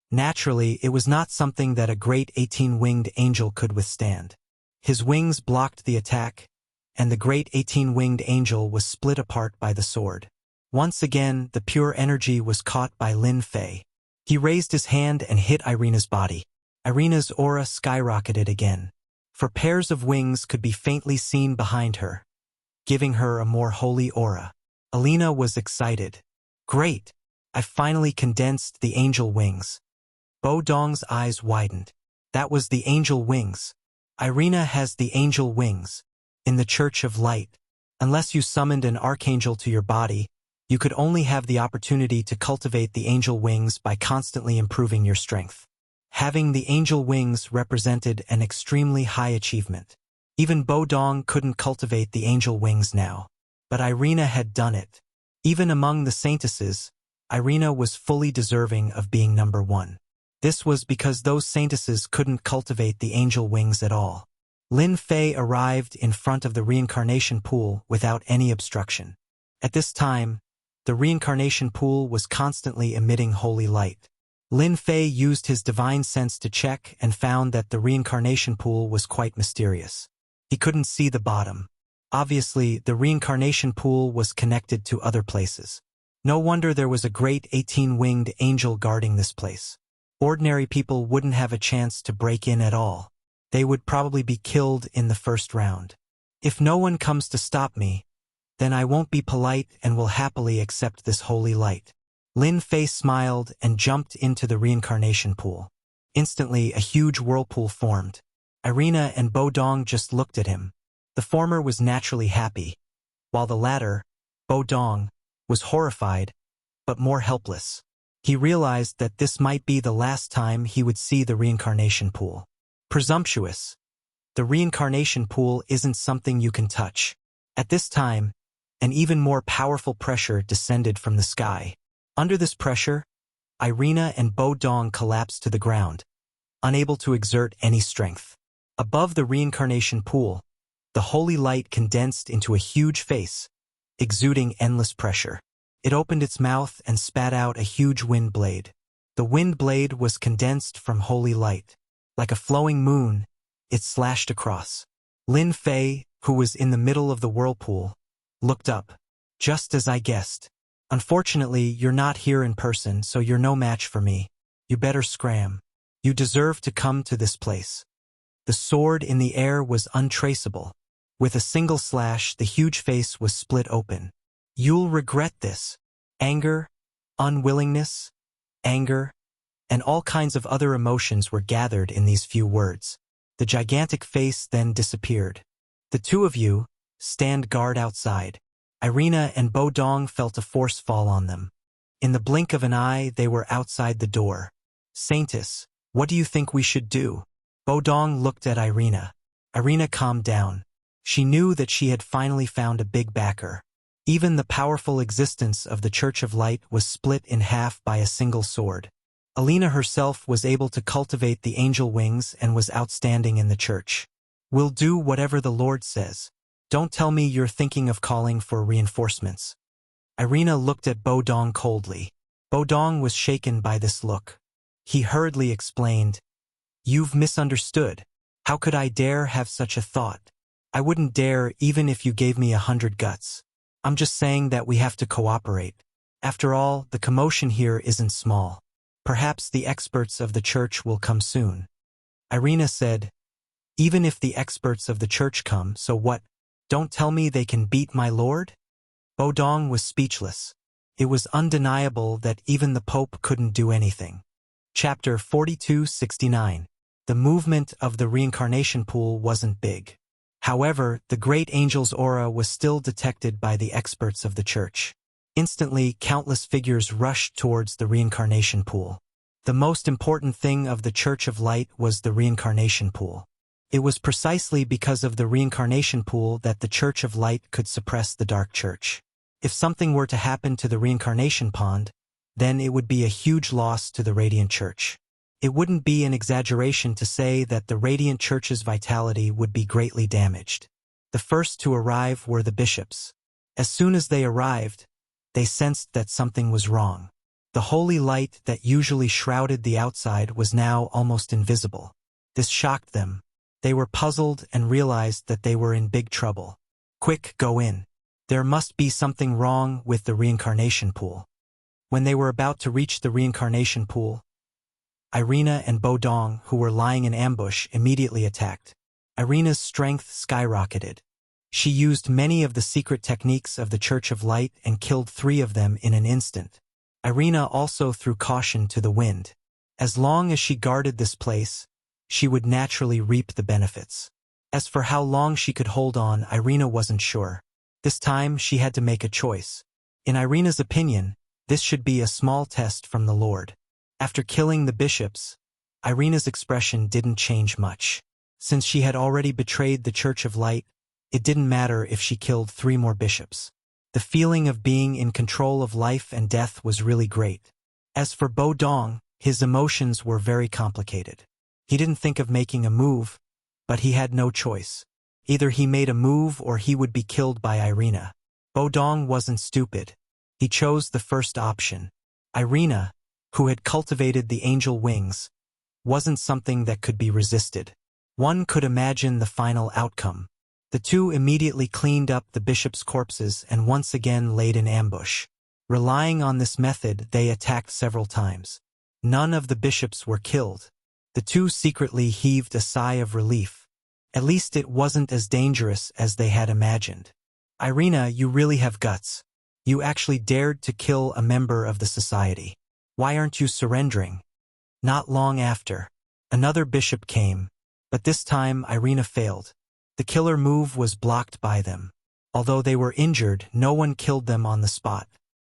Naturally, it was not something that a great 18-winged angel could withstand. His wings blocked the attack, and the great 18-winged angel was split apart by the sword. Once again, the pure energy was caught by Lin Fei. He raised his hand and hit Irina's body. Irina's aura skyrocketed again. For pairs of wings could be faintly seen behind her, giving her a more holy aura. Alina was excited. Great! I finally condensed the angel wings. Bo Dong's eyes widened. That was the angel wings. Irina has the angel wings. In the Church of Light, unless you summoned an archangel to your body, you could only have the opportunity to cultivate the angel wings by constantly improving your strength. Having the angel wings represented an extremely high achievement. Even Bo Dong couldn't cultivate the angel wings now. But Irina had done it. Even among the saintesses, Irina was fully deserving of being number one. This was because those saintesses couldn't cultivate the angel wings at all. Lin Fei arrived in front of the reincarnation pool without any obstruction. At this time, the reincarnation pool was constantly emitting holy light. Lin Fei used his divine sense to check and found that the reincarnation pool was quite mysterious. He couldn't see the bottom. Obviously, the reincarnation pool was connected to other places. No wonder there was a great 18-winged angel guarding this place. Ordinary people wouldn't have a chance to break in at all. They would probably be killed in the first round. If no one comes to stop me, then I won't be polite and will happily accept this holy light. Lin Fei smiled and jumped into the reincarnation pool. Instantly, a huge whirlpool formed. Irina and Bo Dong just looked at him. The former was naturally happy, while the latter, Bo Dong, was horrified, but more helpless. He realized that this might be the last time he would see the reincarnation pool. Presumptuous. The reincarnation pool isn't something you can touch. At this time, An even more powerful pressure descended from the sky. Under this pressure, Irina and Bo Dong collapsed to the ground, unable to exert any strength. Above the reincarnation pool, the holy light condensed into a huge face, exuding endless pressure. It opened its mouth and spat out a huge wind blade. The wind blade was condensed from holy light. Like a flowing moon, it slashed across. Lin Fei, who was in the middle of the whirlpool, looked up. Just as I guessed. Unfortunately, you're not here in person, so you're no match for me. You better scram. You deserve to come to this place. The sword in the air was untraceable. With a single slash, the huge face was split open. You'll regret this. Anger, unwillingness, anger, and all kinds of other emotions were gathered in these few words. The gigantic face then disappeared. The two of you, stand guard outside. Irina and Bo Dong felt a force fall on them. In the blink of an eye, they were outside the door. Saintess, what do you think we should do? Bo Dong looked at Irina. Irina calmed down. She knew that she had finally found a big backer. Even the powerful existence of the Church of Light was split in half by a single sword. Alina herself was able to cultivate the angel wings and was outstanding in the church. We'll do whatever the Lord says. Don't tell me you're thinking of calling for reinforcements. Irina looked at Bo Dong coldly. Bo Dong was shaken by this look. He hurriedly explained, "You've misunderstood. How could I dare have such a thought? I wouldn't dare even if you gave me 100 guts. I'm just saying that we have to cooperate. After all, the commotion here isn't small. Perhaps the experts of the church will come soon." Irina said, "Even if the experts of the church come, so what? Don't tell me they can beat my lord?" Bo Dong was speechless. It was undeniable that even the Pope couldn't do anything. Chapter 4269. The movement of the reincarnation pool wasn't big. However, the great angel's aura was still detected by the experts of the church. Instantly, countless figures rushed towards the reincarnation pool. The most important thing of the Church of Light was the reincarnation pool. It was precisely because of the reincarnation pool that the Church of Light could suppress the Dark Church. If something were to happen to the reincarnation pond, then it would be a huge loss to the Radiant Church. It wouldn't be an exaggeration to say that the Radiant Church's vitality would be greatly damaged. The first to arrive were the bishops. As soon as they arrived, they sensed that something was wrong. The holy light that usually shrouded the outside was now almost invisible. This shocked them. They were puzzled and realized that they were in big trouble. "Quick, go in. There must be something wrong with the reincarnation pool." When they were about to reach the reincarnation pool, Irina and Bo Dong, who were lying in ambush, immediately attacked. Irina's strength skyrocketed. She used many of the secret techniques of the Church of Light and killed 3 of them in an instant. Irina also threw caution to the wind. As long as she guarded this place, she would naturally reap the benefits. As for how long she could hold on, Irina wasn't sure. This time, she had to make a choice. In Irina's opinion, this should be a small test from the Lord. After killing the bishops, Irina's expression didn't change much. Since she had already betrayed the Church of Light, it didn't matter if she killed 3 more bishops. The feeling of being in control of life and death was really great. As for Bo Dong, his emotions were very complicated. He didn't think of making a move, but he had no choice. Either he made a move or he would be killed by Irina. Bo Dong wasn't stupid. He chose the first option. Irina, who had cultivated the angel wings, wasn't something that could be resisted. One could imagine the final outcome. The two immediately cleaned up the bishops' corpses and once again laid in ambush. Relying on this method, they attacked several times. None of the bishops were killed. The two secretly heaved a sigh of relief. At least it wasn't as dangerous as they had imagined. "Irina, you really have guts. You actually dared to kill a member of the society. Why aren't you surrendering?" Not long after, another bishop came, but this time Irina failed. The killer move was blocked by them. Although they were injured, no one killed them on the spot.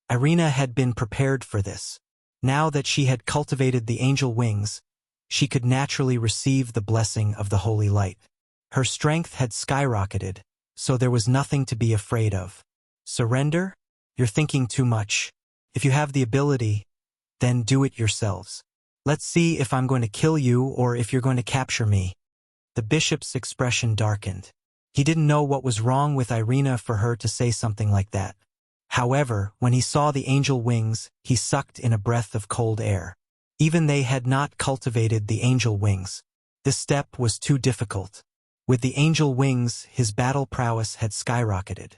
Irina had been prepared for this. Now that she had cultivated the angel wings, she could naturally receive the blessing of the holy light. Her strength had skyrocketed, so there was nothing to be afraid of. Surrender? You're thinking too much. If you have the ability, then do it yourselves. Let's see if I'm going to kill you or if you're going to capture me. The bishop's expression darkened. He didn't know what was wrong with Irina for her to say something like that. However, when he saw the angel wings, he sucked in a breath of cold air. Even they had not cultivated the angel wings. This step was too difficult. With the angel wings, his battle prowess had skyrocketed.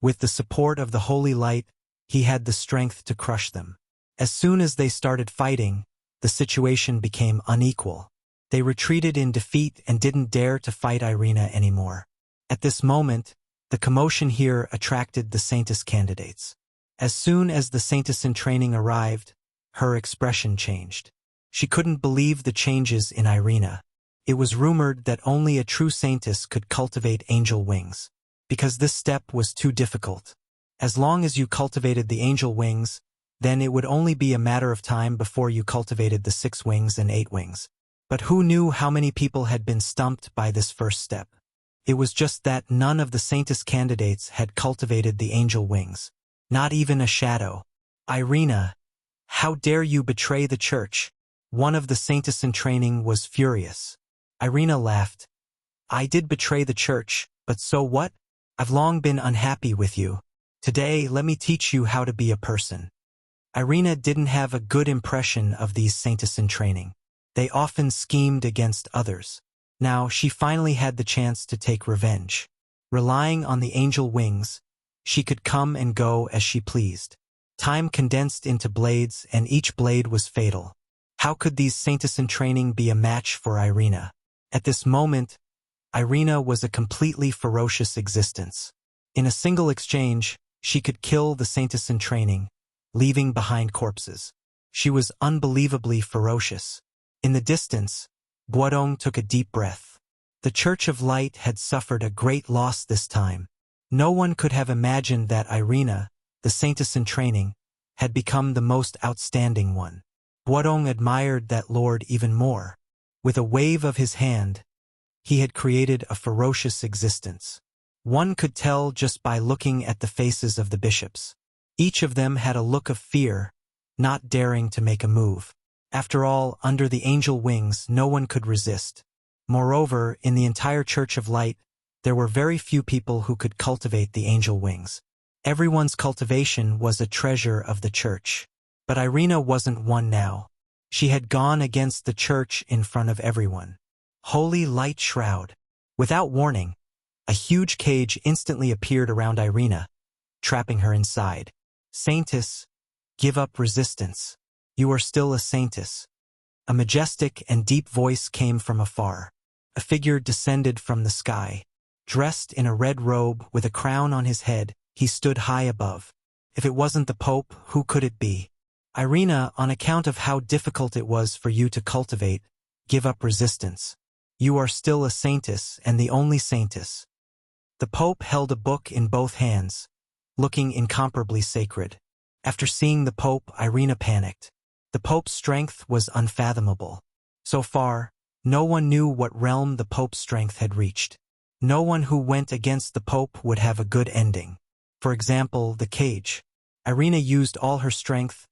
With the support of the holy light, he had the strength to crush them. As soon as they started fighting, the situation became unequal. They retreated in defeat and didn't dare to fight Irina anymore. At this moment, the commotion here attracted the Saintess candidates. As soon as the Saintess in training arrived, her expression changed. She couldn't believe the changes in Irina. It was rumored that only a true Saintess could cultivate angel wings, because this step was too difficult. As long as you cultivated the angel wings, then it would only be a matter of time before you cultivated the 6 wings and 8 wings. But who knew how many people had been stumped by this first step? It was just that none of the Saintess candidates had cultivated the angel wings. Not even a shadow. Irina, how dare you betray the church? One of the Saintess in training was furious. Irina laughed. I did betray the church, but so what? I've long been unhappy with you. Today, let me teach you how to be a person. Irina didn't have a good impression of these Saintess in training. They often schemed against others. Now she finally had the chance to take revenge. Relying on the angel wings, she could come and go as she pleased. Time condensed into blades, and each blade was fatal. How could these Saintess in training be a match for Irina? At this moment, Irina was a completely ferocious existence. In a single exchange, she could kill the Saintess in training, leaving behind corpses. She was unbelievably ferocious. In the distance, Guodong took a deep breath. The Church of Light had suffered a great loss this time. No one could have imagined that Irina, the Saintess in training, had become the most outstanding one. Guodong admired that lord even more. With a wave of his hand, he had created a ferocious existence. One could tell just by looking at the faces of the bishops. Each of them had a look of fear, not daring to make a move. After all, under the angel wings, no one could resist. Moreover, in the entire Church of Light, there were very few people who could cultivate the angel wings. Everyone's cultivation was a treasure of the church. But Irina wasn't one now. She had gone against the church in front of everyone. Holy light shroud. Without warning, a huge cage instantly appeared around Irina, trapping her inside. Saintess, give up resistance. You are still a Saintess. A majestic and deep voice came from afar. A figure descended from the sky. Dressed in a red robe with a crown on his head, he stood high above. If it wasn't the Pope, who could it be? Irina, on account of how difficult it was for you to cultivate, give up resistance. You are still a Saintess and the only Saintess. The Pope held a book in both hands, looking incomparably sacred. After seeing the Pope, Irina panicked. The Pope's strength was unfathomable. So far, no one knew what realm the Pope's strength had reached. No one who went against the Pope would have a good ending. For example, the cage. Irina used all her strength,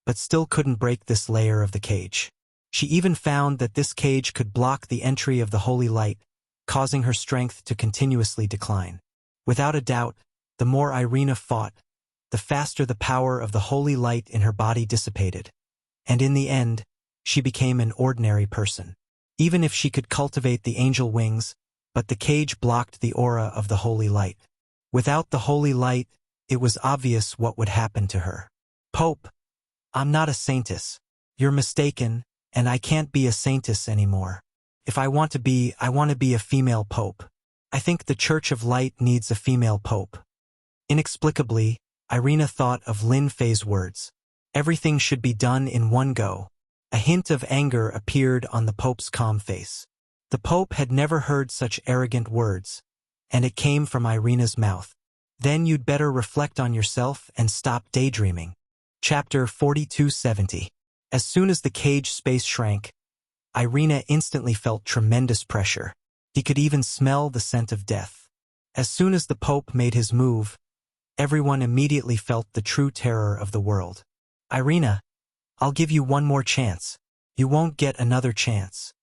but still couldn't break this layer of the cage. She even found that this cage could block the entry of the holy light, causing her strength to continuously decline. Without a doubt, the more Irina fought, the faster the power of the holy light in her body dissipated. And in the end, she became an ordinary person. Even if she could cultivate the angel wings, but the cage blocked the aura of the holy light. Without the holy light, it was obvious what would happen to her. Pope, I'm not a Saintess. You're mistaken, and I can't be a Saintess anymore. If I want to be a female Pope. I think the Church of Light needs a female Pope. Inexplicably, Irina thought of Lin Fei's words. Everything should be done in one go. A hint of anger appeared on the Pope's calm face. The Pope had never heard such arrogant words, and it came from Irina's mouth. Then you'd better reflect on yourself and stop daydreaming. Chapter 4270. As soon as the cage space shrank, Irina instantly felt tremendous pressure. He could even smell the scent of death. As soon as the Pope made his move, Everyone immediately felt the true terror of the world. Irina, I'll give you one more chance. You won't get another chance.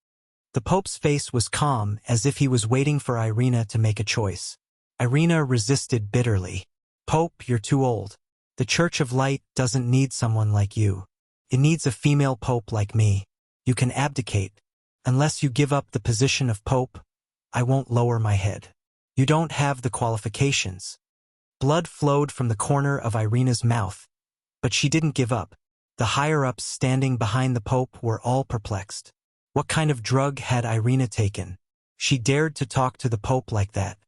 The Pope's face was calm, as if he was waiting for Irina to make a choice. Irina resisted bitterly. Pope, you're too old. The Church of Light doesn't need someone like you. It needs a female pope like me. You can abdicate. Unless you give up the position of pope, I won't lower my head. You don't have the qualifications. Blood flowed from the corner of Irina's mouth, but she didn't give up. The higher-ups standing behind the pope were all perplexed. What kind of drug had Irina taken? She dared to talk to the pope like that.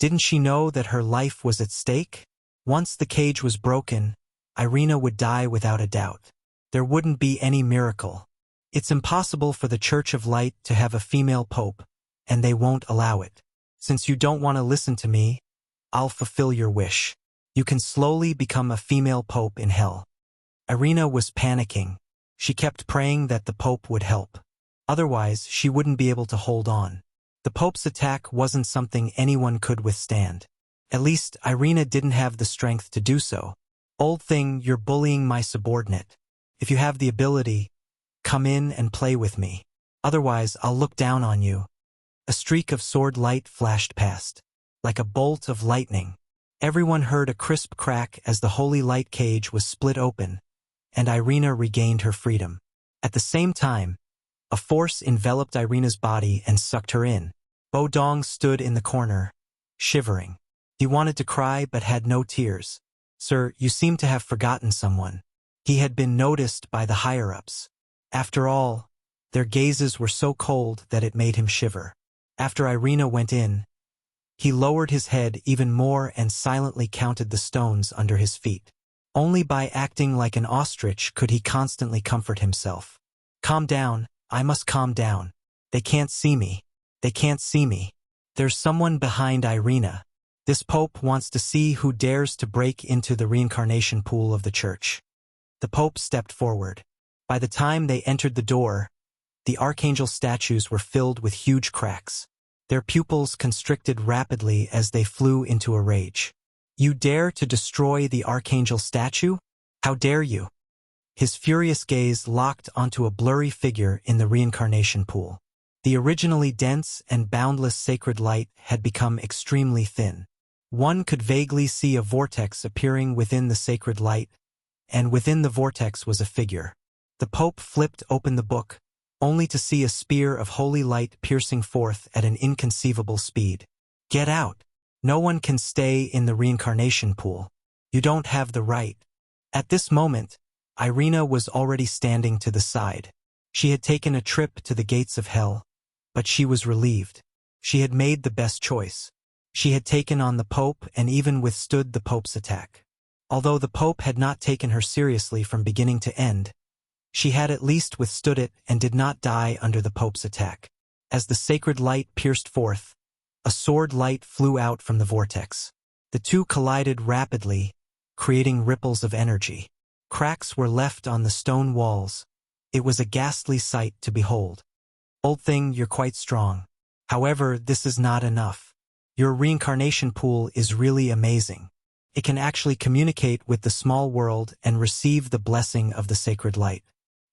Didn't she know that her life was at stake? Once the cage was broken, Irina would die without a doubt. There wouldn't be any miracle. It's impossible for the Church of Light to have a female pope, and they won't allow it. Since you don't want to listen to me, I'll fulfill your wish. You can slowly become a female pope in hell. Irina was panicking. She kept praying that the pope would help. Otherwise, she wouldn't be able to hold on. The pope's attack wasn't something anyone could withstand. At least, Irina didn't have the strength to do so. Old thing, you're bullying my subordinate. If you have the ability, come in and play with me. Otherwise, I'll look down on you. A streak of sword light flashed past. Like a bolt of lightning. Everyone heard a crisp crack as the holy light cage was split open, and Irina regained her freedom. At the same time, a force enveloped Irina's body and sucked her in. Bodong stood in the corner, shivering. He wanted to cry but had no tears. Sir, you seem to have forgotten someone. He had been noticed by the higher-ups. After all, their gazes were so cold that it made him shiver. After Irina went in, he lowered his head even more and silently counted the stones under his feet. Only by acting like an ostrich could he constantly comfort himself. Calm down, I must calm down. They can't see me. They can't see me. There's someone behind Irina. This pope wants to see who dares to break into the reincarnation pool of the church. The pope stepped forward. By the time they entered the door, the archangel statues were filled with huge cracks. Their pupils constricted rapidly as they flew into a rage. You dare to destroy the archangel statue? How dare you? His furious gaze locked onto a blurry figure in the reincarnation pool. The originally dense and boundless sacred light had become extremely thin. One could vaguely see a vortex appearing within the sacred light, and within the vortex was a figure. The Pope flipped open the book, only to see a spear of holy light piercing forth at an inconceivable speed. Get out! No one can stay in the reincarnation pool. You don't have the right. At this moment, Irina was already standing to the side. She had taken a trip to the gates of hell, but she was relieved. She had made the best choice. She had taken on the Pope and even withstood the Pope's attack. Although the Pope had not taken her seriously from beginning to end, she had at least withstood it and did not die under the Pope's attack. As the sacred light pierced forth, a sword light flew out from the vortex. The two collided rapidly, creating ripples of energy. Cracks were left on the stone walls. It was a ghastly sight to behold. Old thing, you're quite strong. However, this is not enough. Your reincarnation pool is really amazing. It can actually communicate with the small world and receive the blessing of the sacred light.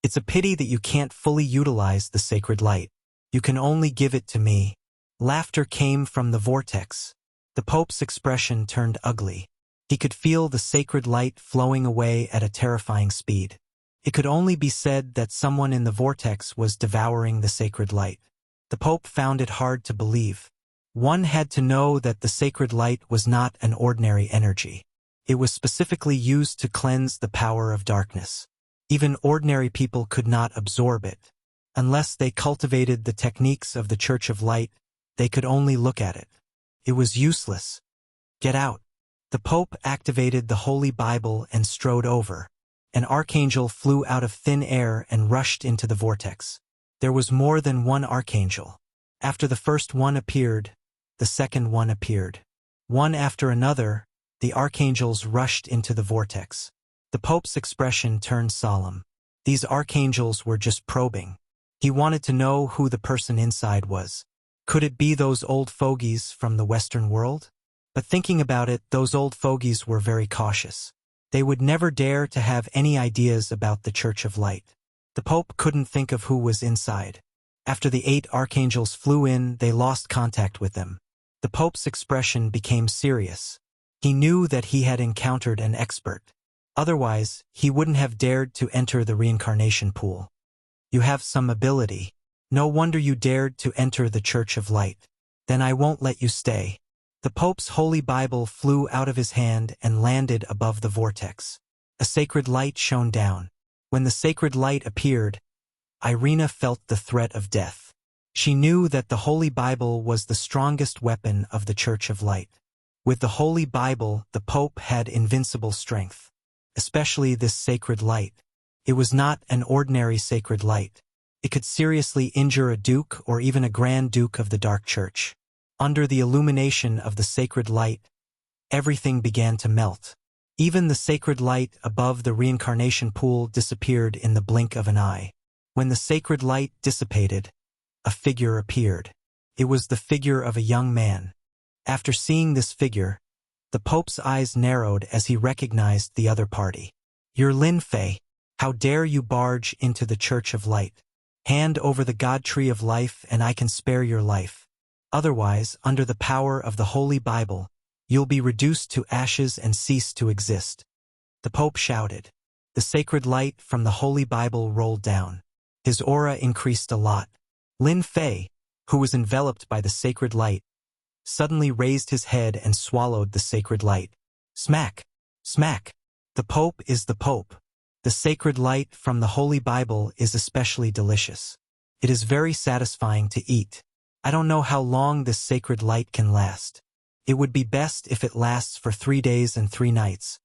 It's a pity that you can't fully utilize the sacred light. You can only give it to me. Laughter came from the vortex. The Pope's expression turned ugly. He could feel the sacred light flowing away at a terrifying speed. It could only be said that someone in the vortex was devouring the sacred light. The Pope found it hard to believe. One had to know that the sacred light was not an ordinary energy. It was specifically used to cleanse the power of darkness. Even ordinary people could not absorb it. Unless they cultivated the techniques of the Church of Light, they could only look at it. It was useless. Get out. The Pope activated the Holy Bible and strode over. An archangel flew out of thin air and rushed into the vortex. There was more than one archangel. After the first one appeared, the second one appeared. One after another, the archangels rushed into the vortex. The Pope's expression turned solemn. These archangels were just probing. He wanted to know who the person inside was. Could it be those old fogies from the Western world? But thinking about it, those old fogies were very cautious. They would never dare to have any ideas about the Church of Light. The Pope couldn't think of who was inside. After the 8 archangels flew in, they lost contact with them. The Pope's expression became serious. He knew that he had encountered an expert. Otherwise, he wouldn't have dared to enter the reincarnation pool. You have some ability. No wonder you dared to enter the Church of Light. Then I won't let you stay. The Pope's Holy Bible flew out of his hand and landed above the vortex. A sacred light shone down. When the sacred light appeared, Irina felt the threat of death. She knew that the Holy Bible was the strongest weapon of the Church of Light. With the Holy Bible, the Pope had invincible strength. Especially this sacred light. It was not an ordinary sacred light. It could seriously injure a duke or even a Grand Duke of the Dark Church. Under the illumination of the sacred light, everything began to melt. Even the sacred light above the reincarnation pool disappeared in the blink of an eye. When the sacred light dissipated, a figure appeared. It was the figure of a young man. After seeing this figure, the Pope's eyes narrowed as he recognized the other party. "You're Lin Fei. How dare you barge into the Church of Light? Hand over the God Tree of Life and I can spare your life. Otherwise, under the power of the Holy Bible, you'll be reduced to ashes and cease to exist." The Pope shouted. The sacred light from the Holy Bible rolled down. His aura increased a lot. Lin Fei, who was enveloped by the sacred light, suddenly raised his head and swallowed the sacred light. Smack! Smack! The Pope is the Pope. The sacred light from the Holy Bible is especially delicious. It is very satisfying to eat. I don't know how long this sacred light can last. It would be best if it lasts for 3 days and 3 nights.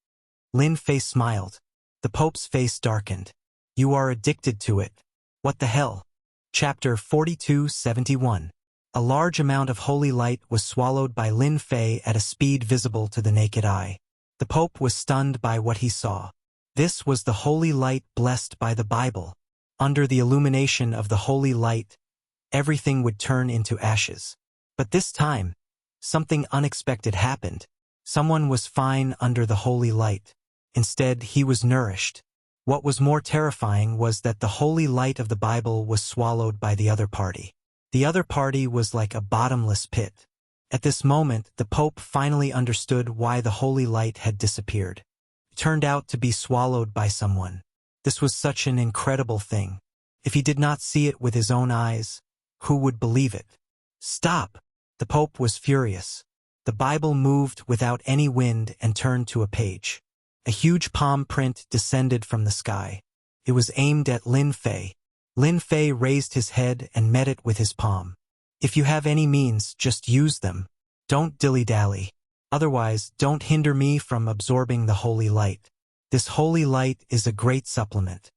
Lin Fei smiled. The Pope's face darkened. You are addicted to it. What the hell? Chapter 42:71. A large amount of holy light was swallowed by Lin Fei at a speed visible to the naked eye. The Pope was stunned by what he saw. This was the holy light blessed by the Bible. Under the illumination of the holy light, everything would turn into ashes. But this time, something unexpected happened. Someone was fine under the holy light. Instead, he was nourished. What was more terrifying was that the holy light of the Bible was swallowed by the other party. The other party was like a bottomless pit. At this moment, the Pope finally understood why the holy light had disappeared. It turned out to be swallowed by someone. This was such an incredible thing. If he did not see it with his own eyes, who would believe it? Stop! The Pope was furious. The Bible moved without any wind and turned to a page. A huge palm print descended from the sky. It was aimed at Lin Fei. Lin Fei raised his head and met it with his palm. If you have any means, just use them. Don't dilly-dally. Otherwise, don't hinder me from absorbing the holy light. This holy light is a great supplement.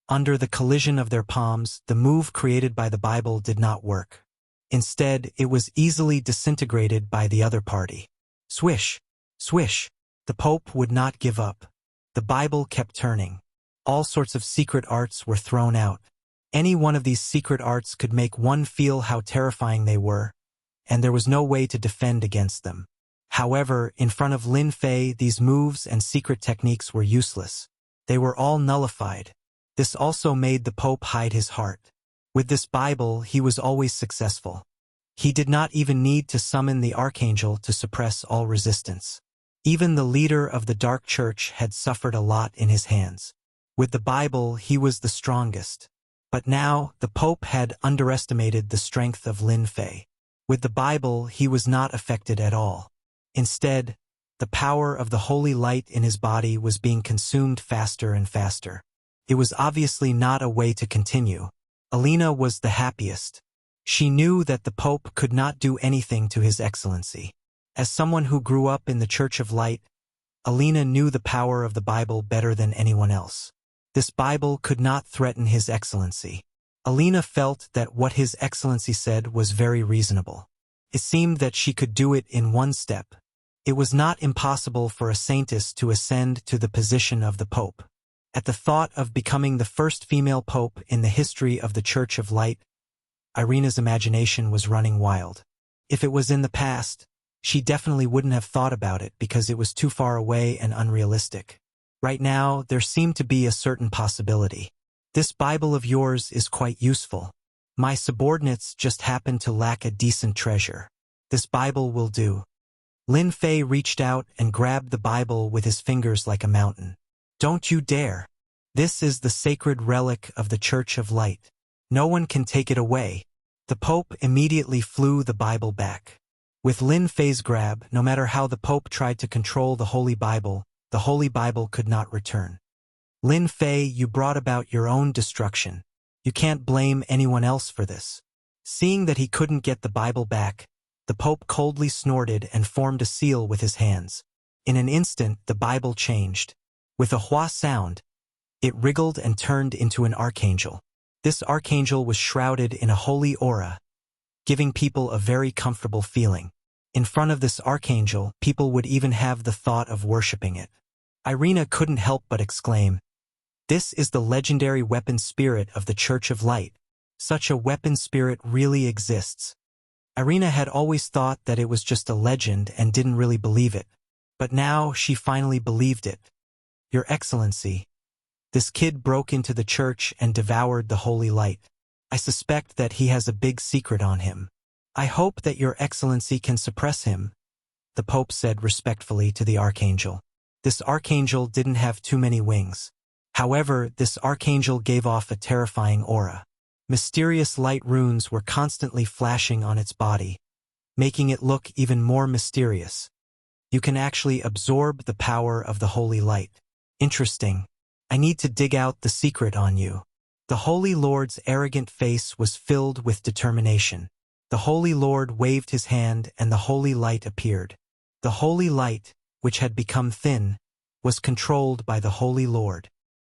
Under the collision of their palms, the move created by the Bible did not work. Instead, it was easily disintegrated by the other party. Swish! Swish! The Pope would not give up. The Bible kept turning. All sorts of secret arts were thrown out. Any one of these secret arts could make one feel how terrifying they were, and there was no way to defend against them. However, in front of Lin Fei, these moves and secret techniques were useless. They were all nullified. This also made the Pope hide his heart. With this Bible, he was always successful. He did not even need to summon the archangel to suppress all resistance. Even the leader of the Dark Church had suffered a lot in his hands. With the Bible, he was the strongest. But now, the Pope had underestimated the strength of Lin Fei. With the Bible, he was not affected at all. Instead, the power of the holy light in his body was being consumed faster and faster. It was obviously not a way to continue. Alina was the happiest. She knew that the Pope could not do anything to His Excellency. As someone who grew up in the Church of Light, Alina knew the power of the Bible better than anyone else. This Bible could not threaten His Excellency. Alina felt that what His Excellency said was very reasonable. It seemed that she could do it in one step. It was not impossible for a saintess to ascend to the position of the Pope. At the thought of becoming the first female Pope in the history of the Church of Light, Irina's imagination was running wild. If it was in the past, She definitely wouldn't have thought about it because it was too far away and unrealistic. Right now, there seemed to be a certain possibility. This Bible of yours is quite useful. My subordinates just happen to lack a decent treasure. This Bible will do. Lin Fei reached out and grabbed the Bible with his fingers like a mountain. Don't you dare. This is the sacred relic of the Church of Light. No one can take it away. The Pope immediately flew the Bible back. With Lin Fei's grab, no matter how the Pope tried to control the Holy Bible could not return. Lin Fei, you brought about your own destruction. You can't blame anyone else for this. Seeing that he couldn't get the Bible back, the Pope coldly snorted and formed a seal with his hands. In an instant, the Bible changed. With a hua sound, it wriggled and turned into an archangel. This archangel was shrouded in a holy aura, giving people a very comfortable feeling. In front of this archangel, people would even have the thought of worshipping it. Irina couldn't help but exclaim, "This is the legendary weapon spirit of the Church of Light. Such a weapon spirit really exists." Irina had always thought that it was just a legend and didn't really believe it. But now she finally believed it. "Your Excellency, this kid broke into the church and devoured the holy light. I suspect that he has a big secret on him. I hope that Your Excellency can suppress him," the Pope said respectfully to the archangel. This archangel didn't have too many wings. However, this archangel gave off a terrifying aura. Mysterious light runes were constantly flashing on its body, making it look even more mysterious. You can actually absorb the power of the holy light. Interesting. I need to dig out the secret on you. The Holy Lord's arrogant face was filled with determination. The Holy Lord waved his hand and the holy light appeared. The holy light, which had become thin, was controlled by the Holy Lord.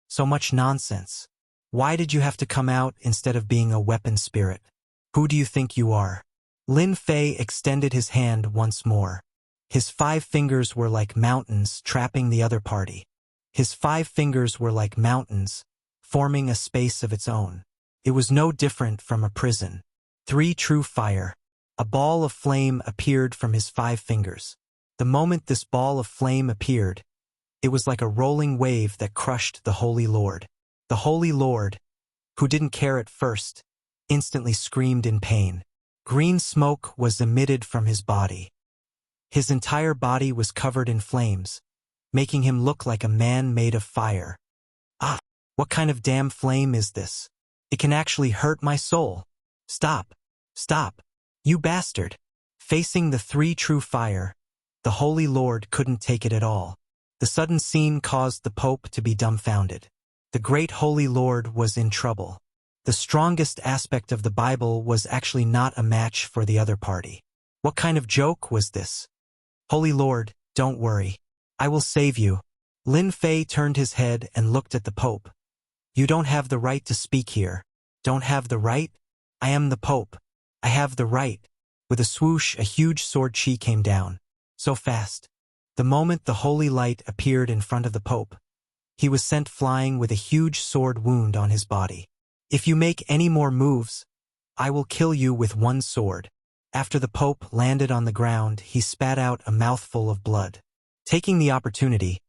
So much nonsense. Why did you have to come out instead of being a weapon spirit? Who do you think you are? Lin Fei extended his hand once more. His 5 fingers were like mountains trapping the other party. His 5 fingers were like mountains, forming a space of its own. It was no different from a prison. 3 true fire. A ball of flame appeared from his 5 fingers. The moment this ball of flame appeared, it was like a rolling wave that crushed the Holy Lord. The Holy Lord, who didn't care at first, instantly screamed in pain. Green smoke was emitted from his body. His entire body was covered in flames, making him look like a man made of fire. Ah, what kind of damn flame is this? It can actually hurt my soul. Stop, stop, you bastard. Facing the 3 true fire, the Holy Lord couldn't take it at all. The sudden scene caused the Pope to be dumbfounded. The great Holy Lord was in trouble. The strongest aspect of the Bible was actually not a match for the other party. What kind of joke was this? Holy Lord, don't worry. I will save you. Lin Fei turned his head and looked at the Pope. You don't have the right to speak here. Don't have the right? I am the Pope. I have the right. With a swoosh, a huge sword chi came down. So fast. The moment the holy light appeared in front of the Pope, he was sent flying with a huge sword wound on his body. If you make any more moves, I will kill you with one sword. After the Pope landed on the ground, he spat out a mouthful of blood. Taking the opportunity,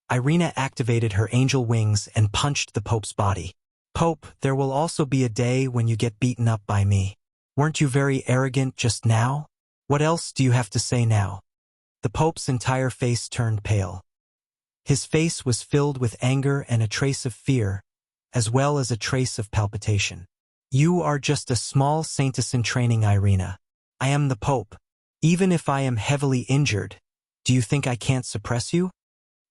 Irina activated her angel wings and punched the Pope's body. Pope, there will also be a day when you get beaten up by me. Weren't you very arrogant just now? What else do you have to say now? The Pope's entire face turned pale. His face was filled with anger and a trace of fear, as well as a trace of palpitation. You are just a small saintess in training, Irina. I am the Pope. Even if I am heavily injured, do you think I can't suppress you?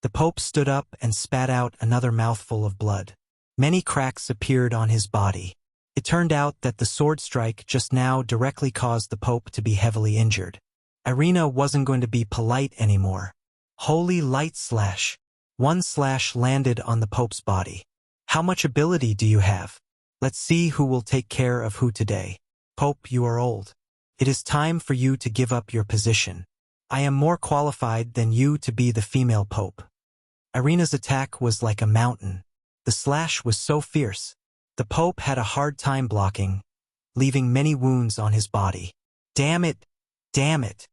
The Pope stood up and spat out another mouthful of blood. Many cracks appeared on his body. It turned out that the sword strike just now directly caused the Pope to be heavily injured. Irina wasn't going to be polite anymore. Holy light slash. One slash landed on the Pope's body. How much ability do you have? Let's see who will take care of who today. Pope, you are old. It is time for you to give up your position. I am more qualified than you to be the female Pope. Irina's attack was like a mountain. The slash was so fierce. The Pope had a hard time blocking, leaving many wounds on his body. Damn it! Damn it!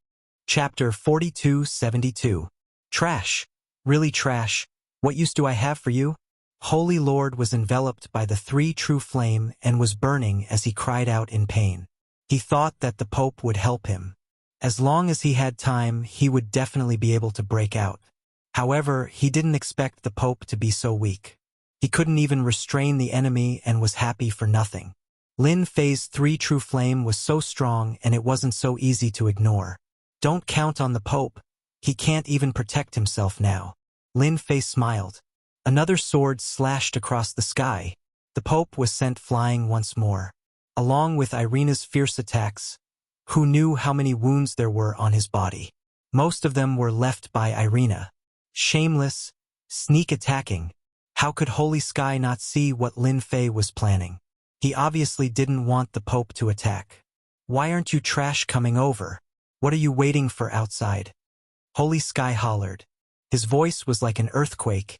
Chapter 4272. Trash. Really trash. What use do I have for you? Holy Lord was enveloped by the three true flame and was burning as he cried out in pain. He thought that the Pope would help him. As long as he had time, he would definitely be able to break out. However, he didn't expect the Pope to be so weak. He couldn't even restrain the enemy and was happy for nothing. Lin Fei's three true flame was so strong and it wasn't so easy to ignore. Don't count on the Pope. He can't even protect himself now. Lin Fei smiled. Another sword slashed across the sky. The Pope was sent flying once more. Along with Irina's fierce attacks, who knew how many wounds there were on his body? Most of them were left by Irina. Shameless, sneak attacking. How could Holy Sky not see what Lin Fei was planning? He obviously didn't want the Pope to attack. Why aren't you trash coming over? What are you waiting for outside? Holy Sky hollered. His voice was like an earthquake,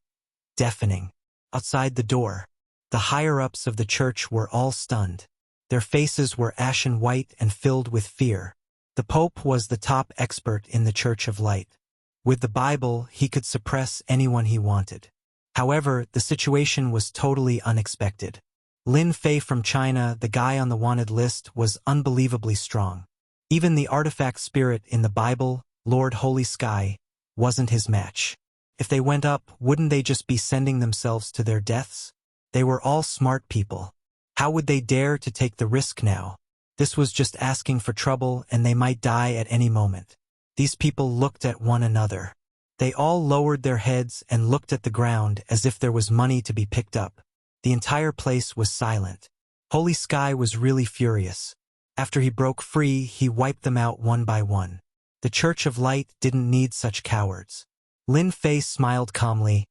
deafening. Outside the door, the higher-ups of the church were all stunned. Their faces were ashen white and filled with fear. The Pope was the top expert in the Church of Light. With the Bible, he could suppress anyone he wanted. However, the situation was totally unexpected. Lin Fei from China, the guy on the wanted list, was unbelievably strong. Even the artifact spirit in the Bible, Lord Holy Sky, wasn't his match. If they went up, wouldn't they just be sending themselves to their deaths? They were all smart people. How would they dare to take the risk now? This was just asking for trouble and they might die at any moment. These people looked at one another. They all lowered their heads and looked at the ground as if there was money to be picked up. The entire place was silent. Holy Sky was really furious. After he broke free, he wiped them out one by one. The Church of Light didn't need such cowards. Lin Fei smiled calmly.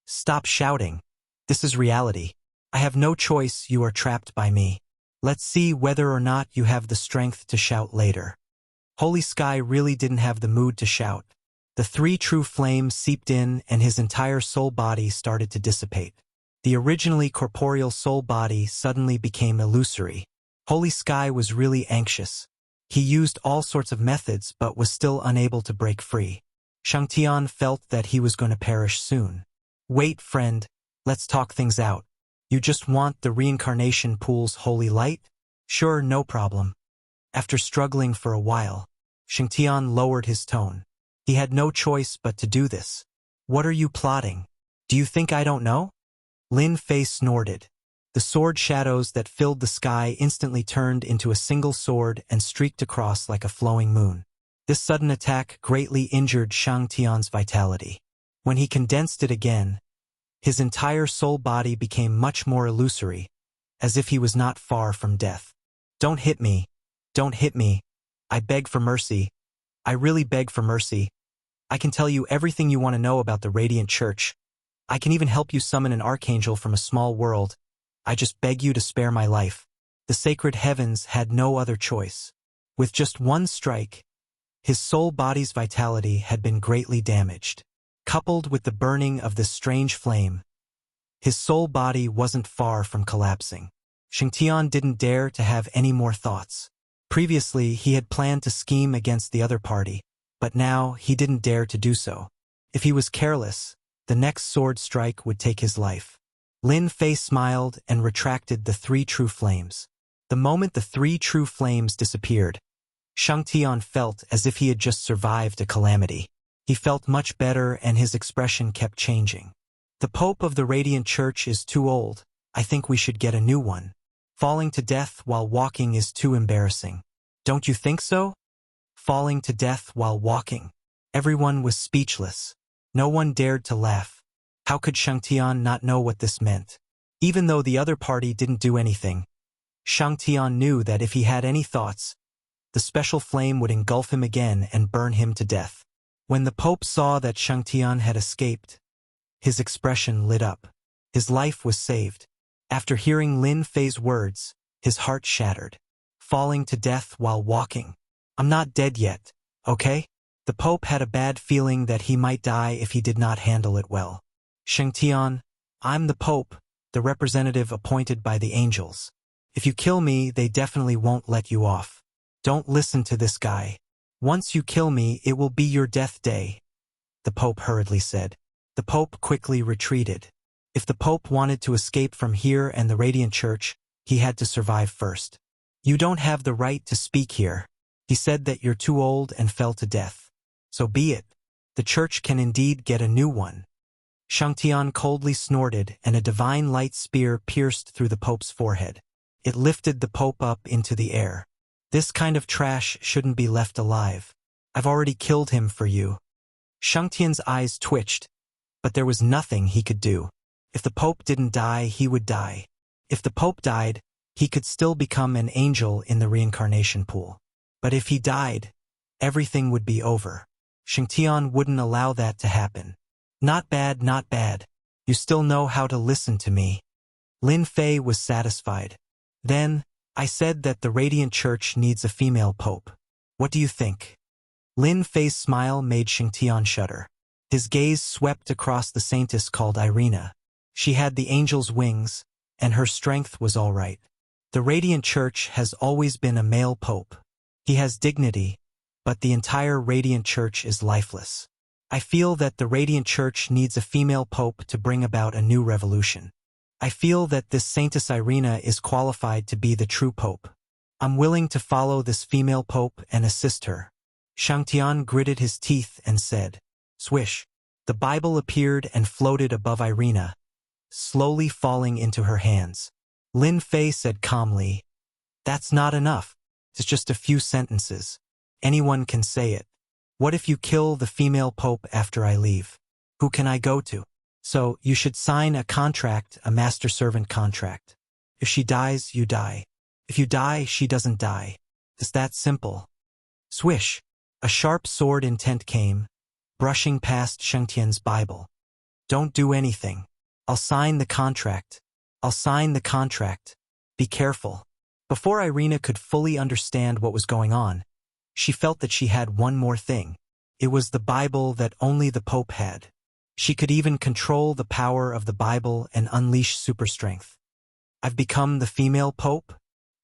Stop shouting. This is reality. I have no choice, you are trapped by me. Let's see whether or not you have the strength to shout later. Holy Sky really didn't have the mood to shout. The three true flames seeped in and his entire soul body started to dissipate. The originally corporeal soul body suddenly became illusory. Holy Sky was really anxious. He used all sorts of methods but was still unable to break free. Shangtian felt that he was going to perish soon. Wait, friend, let's talk things out. You just want the reincarnation pool's holy light? Sure, no problem. After struggling for a while, Shangtian lowered his tone. He had no choice but to do this. What are you plotting? Do you think I don't know? Lin Fei snorted. The sword shadows that filled the sky instantly turned into a single sword and streaked across like a flowing moon. This sudden attack greatly injured Shangtian's vitality. When he condensed it again, his entire soul body became much more illusory, as if he was not far from death. Don't hit me. Don't hit me. I beg for mercy. I really beg for mercy. I can tell you everything you want to know about the Radiant Church. I can even help you summon an archangel from a small world. I just beg you to spare my life. The sacred heavens had no other choice. With just one strike, his soul body's vitality had been greatly damaged. Coupled with the burning of this strange flame, his soul body wasn't far from collapsing. Shangtian didn't dare to have any more thoughts. Previously, he had planned to scheme against the other party, but now he didn't dare to do so. If he was careless, the next sword strike would take his life. Lin Fei smiled and retracted the three true flames. The moment the three true flames disappeared, Shangtian felt as if he had just survived a calamity. He felt much better and his expression kept changing. The Pope of the Radiant Church is too old. I think we should get a new one. Falling to death while walking is too embarrassing. Don't you think so? Falling to death while walking. Everyone was speechless. No one dared to laugh. How could Shangtian not know what this meant? Even though the other party didn't do anything, Shangtian knew that if he had any thoughts, the special flame would engulf him again and burn him to death. When the Pope saw that Shangtian had escaped, his expression lit up. His life was saved. After hearing Lin Fei's words, his heart shattered. Falling to death while walking. I'm not dead yet, okay? The Pope had a bad feeling that he might die if he did not handle it well. Shangtian, I'm the Pope, the representative appointed by the angels. If you kill me, they definitely won't let you off. Don't listen to this guy. Once you kill me, it will be your death day, the Pope hurriedly said. The Pope quickly retreated. If the Pope wanted to escape from here and the Radiant Church, he had to survive first. You don't have the right to speak here. He said that you're too old and fell to death. So be it. The church can indeed get a new one. Shangtian coldly snorted, and a divine light spear pierced through the Pope's forehead. It lifted the Pope up into the air. This kind of trash shouldn't be left alive. I've already killed him for you. Shangtian's eyes twitched, but there was nothing he could do. If the Pope didn't die, he would die. If the Pope died, he could still become an angel in the reincarnation pool. But if he died, everything would be over. Shangtian wouldn't allow that to happen. Not bad, not bad. You still know how to listen to me. Lin Fei was satisfied. Then, I said that the Radiant Church needs a female pope. What do you think? Lin Fei's smile made Shangtian shudder. His gaze swept across the saintess called Irina. She had the angel's wings, and her strength was all right. The Radiant Church has always been a male pope. He has dignity, but the entire Radiant Church is lifeless. I feel that the Radiant Church needs a female pope to bring about a new revolution. I feel that this Saintess Irina is qualified to be the true pope. I'm willing to follow this female pope and assist her. Shangtian gritted his teeth and said, swish. The Bible appeared and floated above Irina, slowly falling into her hands. Lin Fei said calmly, that's not enough. It's just a few sentences. Anyone can say it. What if you kill the female pope after I leave? Who can I go to? So, you should sign a contract, a master-servant contract. If she dies, you die. If you die, she doesn't die. It's that simple. Swish! A sharp sword intent came, brushing past Shangtian's Bible. Don't do anything. I'll sign the contract. I'll sign the contract. Be careful. Before Irina could fully understand what was going on, she felt that she had one more thing. It was the Bible that only the Pope had. She could even control the power of the Bible and unleash super strength. I've become the female Pope?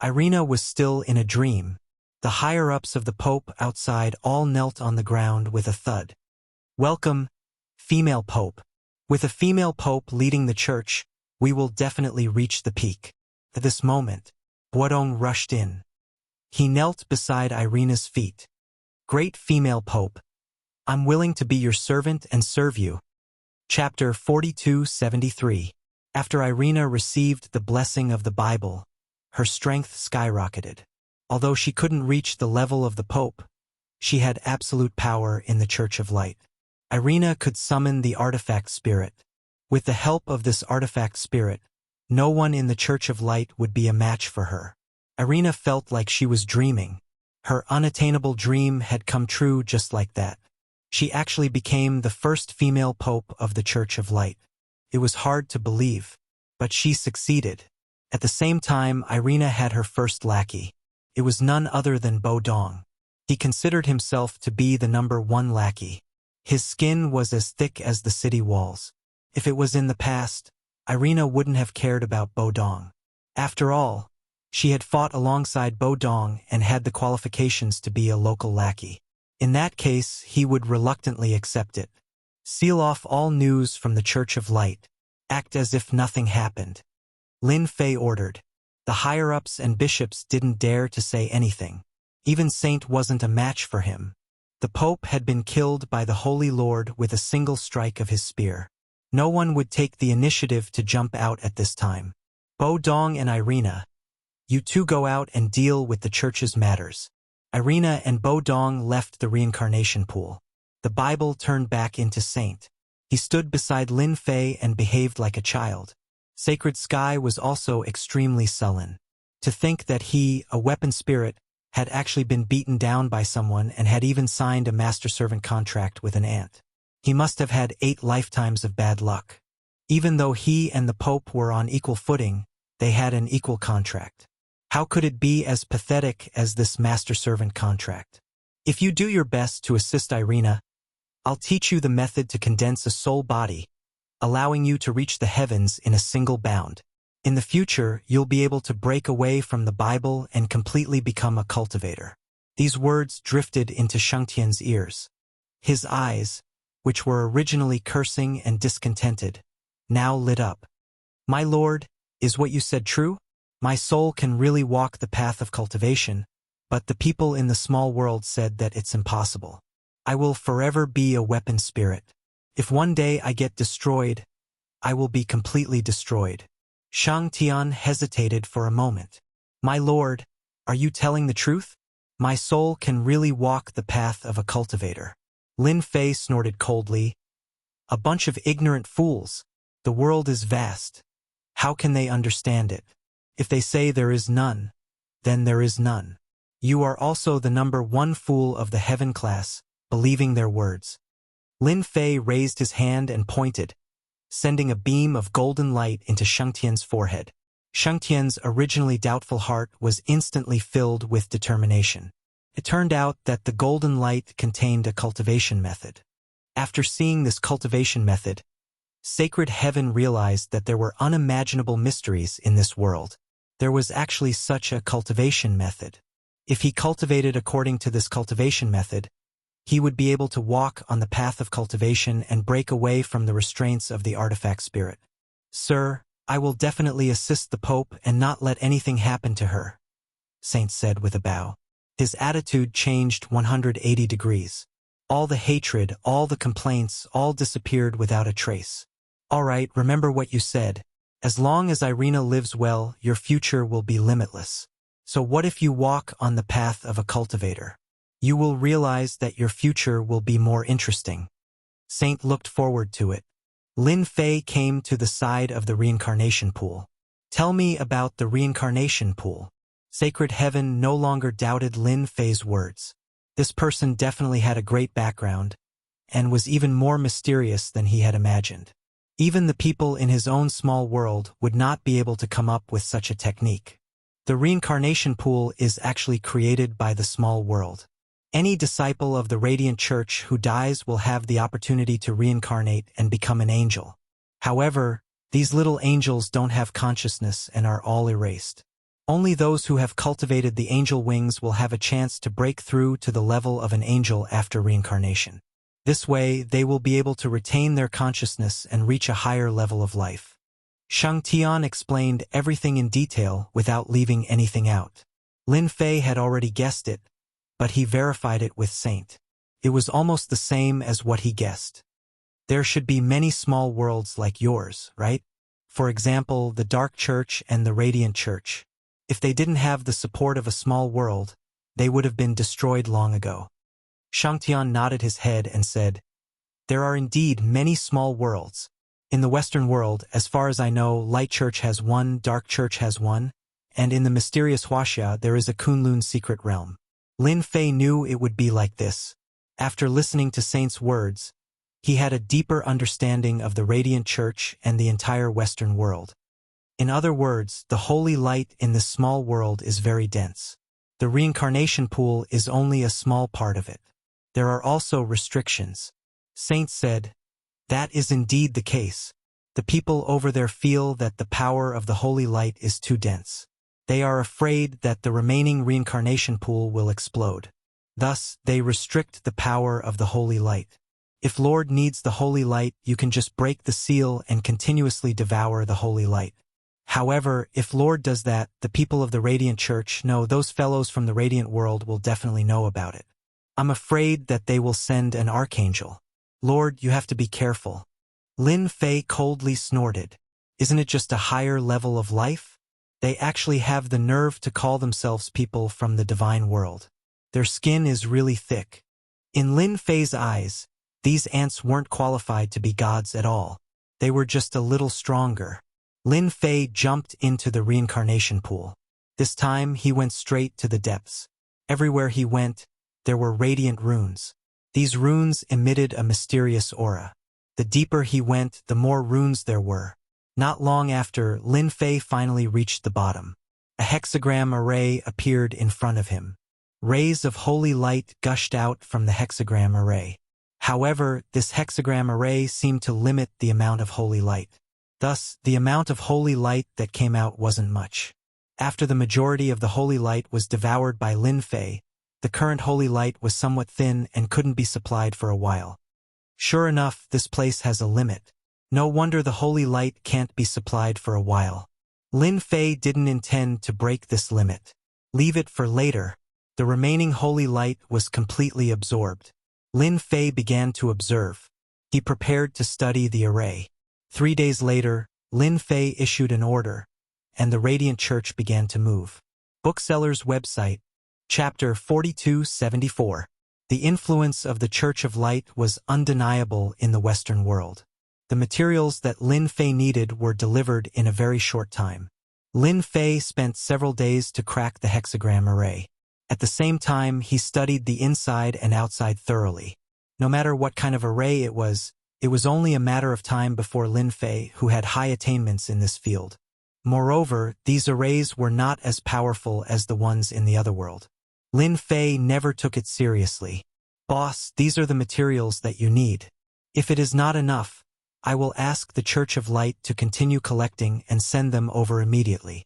Irina was still in a dream. The higher-ups of the Pope outside all knelt on the ground with a thud. Welcome, female Pope. With a female Pope leading the church, we will definitely reach the peak. At this moment, Guodong rushed in. He knelt beside Irina's feet. Great female Pope, I'm willing to be your servant and serve you. Chapter 4273. After Irina received the blessing of the Bible, her strength skyrocketed. Although she couldn't reach the level of the Pope, she had absolute power in the Church of Light. Irina could summon the artifact spirit. With the help of this artifact spirit, no one in the Church of Light would be a match for her. Irina felt like she was dreaming. Her unattainable dream had come true just like that. She actually became the first female pope of the Church of Light. It was hard to believe, but she succeeded. At the same time, Irina had her first lackey. It was none other than Bo Dong. He considered himself to be the number one lackey. His skin was as thick as the city walls. If it was in the past, Irina wouldn't have cared about Bo Dong. After all, she had fought alongside Bo Dong and had the qualifications to be a local lackey. In that case, he would reluctantly accept it. Seal off all news from the Church of Light. Act as if nothing happened. Lin Fei ordered. The higher-ups and bishops didn't dare to say anything. Even Saint wasn't a match for him. The Pope had been killed by the Holy Lord with a single strike of his spear. No one would take the initiative to jump out at this time. Bo Dong and Irina, you two go out and deal with the church's matters. Irina and Bo Dong left the reincarnation pool. The Bible turned back into Saint. He stood beside Lin Fei and behaved like a child. Sacred Sky was also extremely sullen. To think that he, a weapon spirit, had actually been beaten down by someone and had even signed a master-servant contract with an ant. He must have had 8 lifetimes of bad luck. Even though he and the Pope were on equal footing, they had an equal contract. How could it be as pathetic as this master-servant contract? If you do your best to assist Irina, I'll teach you the method to condense a soul body, allowing you to reach the heavens in a single bound. In the future, you'll be able to break away from the Bible and completely become a cultivator. These words drifted into Shangtian's ears. His eyes, which were originally cursing and discontented, now lit up. My lord, is what you said true? My soul can really walk the path of cultivation, but the people in the small world said that it's impossible. I will forever be a weapon spirit. If one day I get destroyed, I will be completely destroyed. Shang Tian hesitated for a moment. My lord, are you telling the truth? My soul can really walk the path of a cultivator. Lin Fei snorted coldly. A bunch of ignorant fools. The world is vast. How can they understand it? If they say there is none, then there is none. You are also the number one fool of the heaven class, believing their words. Lin Fei raised his hand and pointed, sending a beam of golden light into Shangtian's forehead. Shangtian's originally doubtful heart was instantly filled with determination. It turned out that the golden light contained a cultivation method. After seeing this cultivation method, Sacred Heaven realized that there were unimaginable mysteries in this world. There was actually such a cultivation method. If he cultivated according to this cultivation method, he would be able to walk on the path of cultivation and break away from the restraints of the artifact spirit. Sir, I will definitely assist the Pope and not let anything happen to her, Saint said with a bow. His attitude changed 180 degrees. All the hatred, all the complaints, all disappeared without a trace. All right, remember what you said. As long as Irina lives well, your future will be limitless. So what if you walk on the path of a cultivator? You will realize that your future will be more interesting. Saint looked forward to it. Lin Fei came to the side of the reincarnation pool. Tell me about the reincarnation pool. Sacred Heaven no longer doubted Lin Fei's words. This person definitely had a great background, and was even more mysterious than he had imagined. Even the people in his own small world would not be able to come up with such a technique. The reincarnation pool is actually created by the small world. Any disciple of the Radiant Church who dies will have the opportunity to reincarnate and become an angel. However, these little angels don't have consciousness and are all erased. Only those who have cultivated the angel wings will have a chance to break through to the level of an angel after reincarnation. This way, they will be able to retain their consciousness and reach a higher level of life. Shang Tian explained everything in detail without leaving anything out. Lin Fei had already guessed it, but he verified it with Saint. It was almost the same as what he guessed. There should be many small worlds like yours, right? For example, the Dark Church and the Radiant Church. If they didn't have the support of a small world, they would have been destroyed long ago. Shang Tian nodded his head and said, There are indeed many small worlds. In the Western world, as far as I know, Light Church has one, Dark Church has one, and in the mysterious Wuxia there is a Kunlun secret realm. Lin Fei knew it would be like this. After listening to Saint's words, he had a deeper understanding of the Radiant Church and the entire Western world. In other words, the holy light in this small world is very dense. The reincarnation pool is only a small part of it. There are also restrictions. Saint said, That is indeed the case. The people over there feel that the power of the holy light is too dense. They are afraid that the remaining reincarnation pool will explode. Thus, they restrict the power of the holy light. If Lord needs the holy light, you can just break the seal and continuously devour the holy light. However, if Lord does that, the people of the Radiant Church, no, those fellows from the Radiant world will definitely know about it. I'm afraid that they will send an archangel. Lord, you have to be careful. Lin Fei coldly snorted. Isn't it just a higher level of life? They actually have the nerve to call themselves people from the divine world. Their skin is really thick. In Lin Fei's eyes, these ants weren't qualified to be gods at all. They were just a little stronger. Lin Fei jumped into the reincarnation pool. This time, he went straight to the depths. Everywhere he went, there were radiant runes. These runes emitted a mysterious aura. The deeper he went, the more runes there were. Not long after, Lin Fei finally reached the bottom. A hexagram array appeared in front of him. Rays of holy light gushed out from the hexagram array. However, this hexagram array seemed to limit the amount of holy light. Thus, the amount of holy light that came out wasn't much. After the majority of the holy light was devoured by Lin Fei, The current holy light was somewhat thin and couldn't be supplied for a while. Sure enough, this place has a limit. No wonder the holy light can't be supplied for a while. Lin Fei didn't intend to break this limit. Leave it for later. The remaining holy light was completely absorbed. Lin Fei began to observe. He prepared to study the array. 3 days later, Lin Fei issued an order, and the Radiant Church began to move. Bookseller's website, Chapter 4274. The influence of the Church of Light was undeniable in the Western world. The materials that Lin Fei needed were delivered in a very short time. Lin Fei spent several days to crack the hexagram array. At the same time, he studied the inside and outside thoroughly. No matter what kind of array it was only a matter of time before Lin Fei, who had high attainments in this field. Moreover, these arrays were not as powerful as the ones in the other world. Lin Fei never took it seriously. Boss, these are the materials that you need. If it is not enough, I will ask the Church of Light to continue collecting and send them over immediately.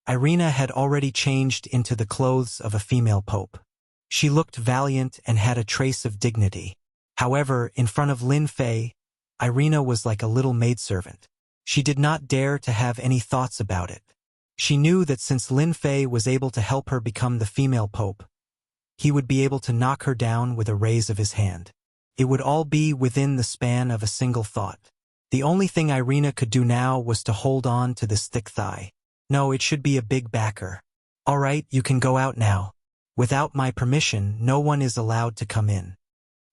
Irina had already changed into the clothes of a female pope. She looked valiant and had a trace of dignity. However, in front of Lin Fei, Irina was like a little maidservant. She did not dare to have any thoughts about it. She knew that since Lin Fei was able to help her become the female pope, he would be able to knock her down with a raise of his hand. It would all be within the span of a single thought. The only thing Irina could do now was to hold on to this thick thigh. No, it should be a big backer. All right, you can go out now. Without my permission, no one is allowed to come in.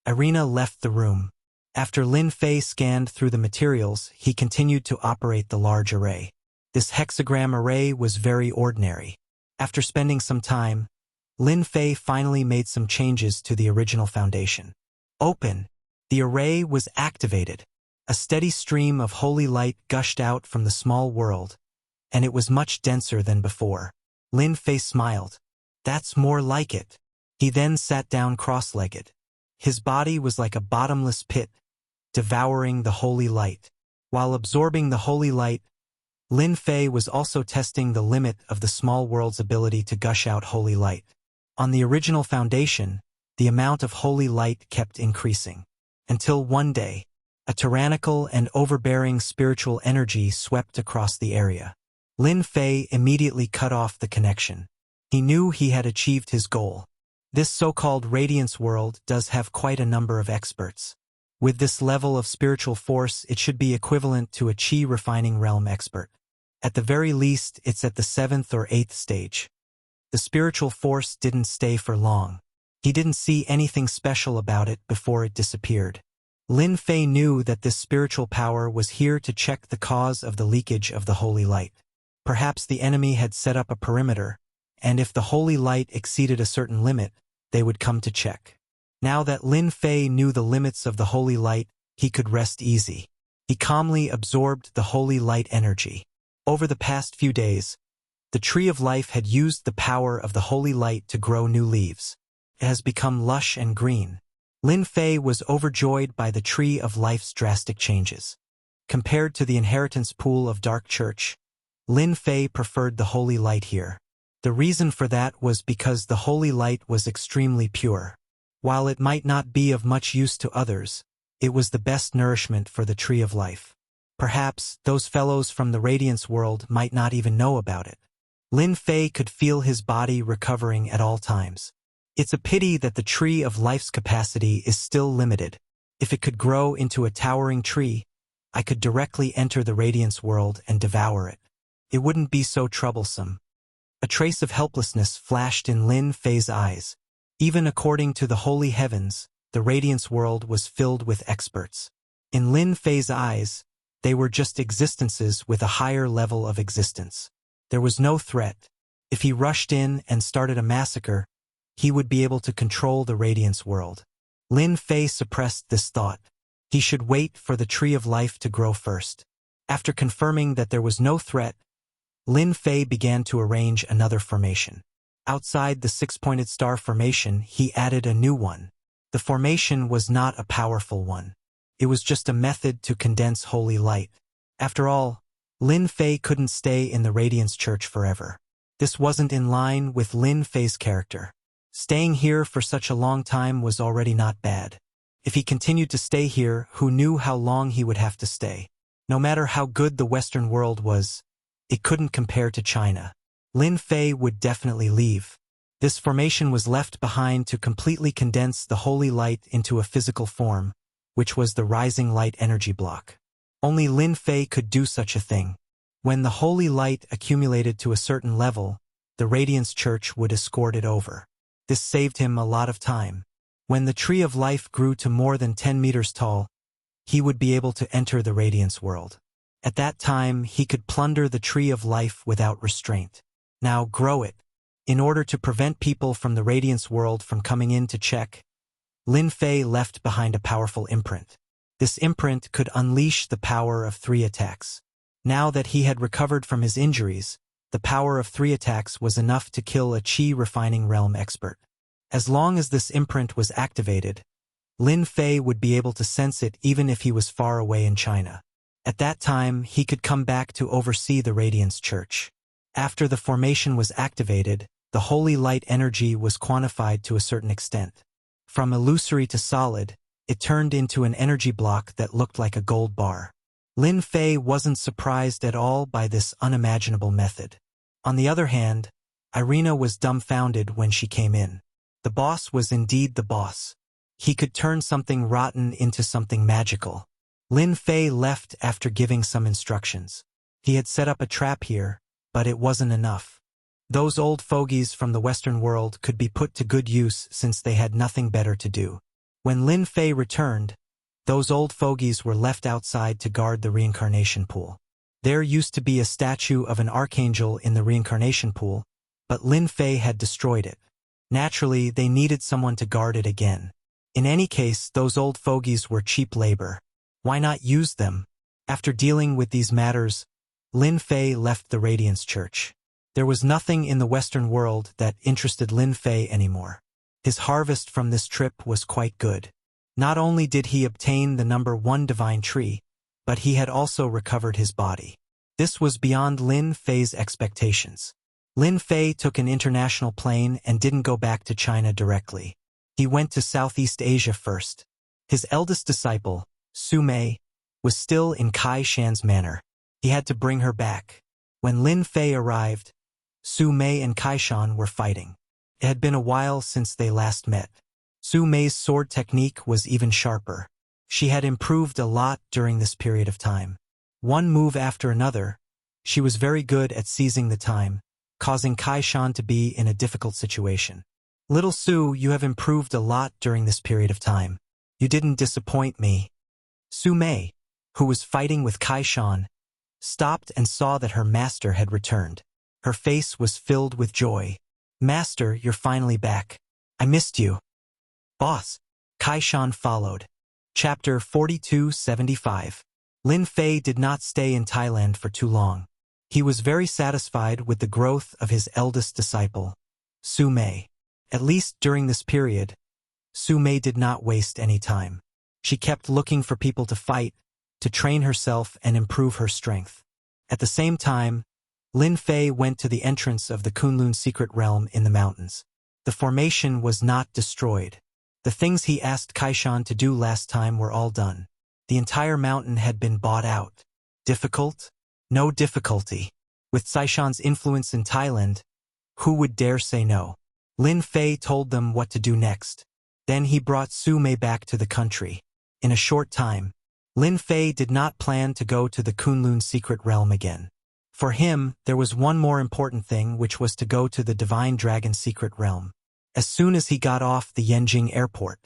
Irina left the room. After Lin Fei scanned through the materials, he continued to operate the large array. This hexagram array was very ordinary. After spending some time, Lin Fei finally made some changes to the original foundation. Open. The array was activated. A steady stream of holy light gushed out from the small world, and it was much denser than before. Lin Fei smiled. That's more like it. He then sat down cross-legged. His body was like a bottomless pit, devouring the holy light. While absorbing the holy light, Lin Fei was also testing the limit of the small world's ability to gush out holy light. On the original foundation, the amount of holy light kept increasing. Until one day, a tyrannical and overbearing spiritual energy swept across the area. Lin Fei immediately cut off the connection. He knew he had achieved his goal. This so-called Radiance world does have quite a number of experts. With this level of spiritual force, it should be equivalent to a Qi refining realm expert. At the very least, it's at the 7th or 8th stage. The spiritual force didn't stay for long. He didn't see anything special about it before it disappeared. Lin Fei knew that this spiritual power was here to check the cause of the leakage of the holy light. Perhaps the enemy had set up a perimeter, and if the holy light exceeded a certain limit, they would come to check. Now that Lin Fei knew the limits of the holy light, he could rest easy. He calmly absorbed the holy light energy. Over the past few days, the tree of life had used the power of the holy light to grow new leaves. It has become lush and green. Lin Fei was overjoyed by the tree of life's drastic changes. Compared to the inheritance pool of Dark Church, Lin Fei preferred the holy light here. The reason for that was because the holy light was extremely pure. While it might not be of much use to others, it was the best nourishment for the tree of life. Perhaps those fellows from the Radiance world might not even know about it. Lin Fei could feel his body recovering at all times. It's a pity that the tree of life's capacity is still limited. If it could grow into a towering tree, I could directly enter the Radiance world and devour it. It wouldn't be so troublesome. A trace of helplessness flashed in Lin Fei's eyes. Even according to the holy heavens, the Radiance world was filled with experts. In Lin Fei's eyes, they were just existences with a higher level of existence. There was no threat. If he rushed in and started a massacre, he would be able to control the Radiance world. Lin Fei suppressed this thought. He should wait for the tree of life to grow first. After confirming that there was no threat, Lin Fei began to arrange another formation. Outside the 6-pointed star formation, he added a new one. The formation was not a powerful one. It was just a method to condense holy light. After all, Lin Fei couldn't stay in the Radiance Church forever. This wasn't in line with Lin Fei's character. Staying here for such a long time was already not bad. If he continued to stay here, who knew how long he would have to stay? No matter how good the Western world was, it couldn't compare to China. Lin Fei would definitely leave. This formation was left behind to completely condense the holy light into a physical form, which was the rising light energy block. Only Lin Fei could do such a thing. When the holy light accumulated to a certain level, the Radiance Church would escort it over. This saved him a lot of time. When the Tree of Life grew to more than 10 meters tall, he would be able to enter the Radiance world. At that time, he could plunder the Tree of Life without restraint. Now grow it. In order to prevent people from the Radiance world from coming in to check, Lin Fei left behind a powerful imprint. This imprint could unleash the power of 3 attacks. Now that he had recovered from his injuries, the power of 3 attacks was enough to kill a Qi refining realm expert. As long as this imprint was activated, Lin Fei would be able to sense it even if he was far away in China. At that time, he could come back to oversee the Radiance Church. After the formation was activated, the holy light energy was quantified to a certain extent. From illusory to solid, it turned into an energy block that looked like a gold bar. Lin Fei wasn't surprised at all by this unimaginable method. On the other hand, Irina was dumbfounded when she came in. The boss was indeed the boss. He could turn something rotten into something magical. Lin Fei left after giving some instructions. He had set up a trap here, but it wasn't enough. Those old fogies from the Western world could be put to good use since they had nothing better to do. When Lin Fei returned, those old fogies were left outside to guard the reincarnation pool. There used to be a statue of an archangel in the reincarnation pool, but Lin Fei had destroyed it. Naturally, they needed someone to guard it again. In any case, those old fogies were cheap labor. Why not use them? After dealing with these matters, Lin Fei left the Radiance Church. There was nothing in the Western world that interested Lin Fei anymore. His harvest from this trip was quite good. Not only did he obtain the number 1 divine tree, but he had also recovered his body. This was beyond Lin Fei's expectations. Lin Fei took an international plane and didn't go back to China directly. He went to Southeast Asia first. His eldest disciple, Su Mei, was still in Kai Shan's manor. He had to bring her back. When Lin Fei arrived, Su Mei and Kai Shan were fighting. It had been a while since they last met. Su Mei's sword technique was even sharper. She had improved a lot during this period of time. One move after another, she was very good at seizing the time, causing Kai Shan to be in a difficult situation. Little Su, you have improved a lot during this period of time. You didn't disappoint me. Su Mei, who was fighting with Kai Shan, stopped and saw that her master had returned. Her face was filled with joy. Master, you're finally back. I missed you. Boss. Kai Shan followed. Chapter 4275. Lin Fei did not stay in Thailand for too long. He was very satisfied with the growth of his eldest disciple, Su Mei. At least during this period, Su Mei did not waste any time. She kept looking for people to fight, to train herself and improve her strength. At the same time, Lin Fei went to the entrance of the Kunlun secret realm in the mountains. The formation was not destroyed. The things he asked Kai Shan to do last time were all done. The entire mountain had been bought out. Difficult? No difficulty. With Saishan's influence in Thailand, who would dare say no? Lin Fei told them what to do next. Then he brought Su Mei back to the country. In a short time, Lin Fei did not plan to go to the Kunlun secret realm again. For him, there was one more important thing, which was to go to the Divine Dragon secret realm. As soon as he got off the Yanjing airport,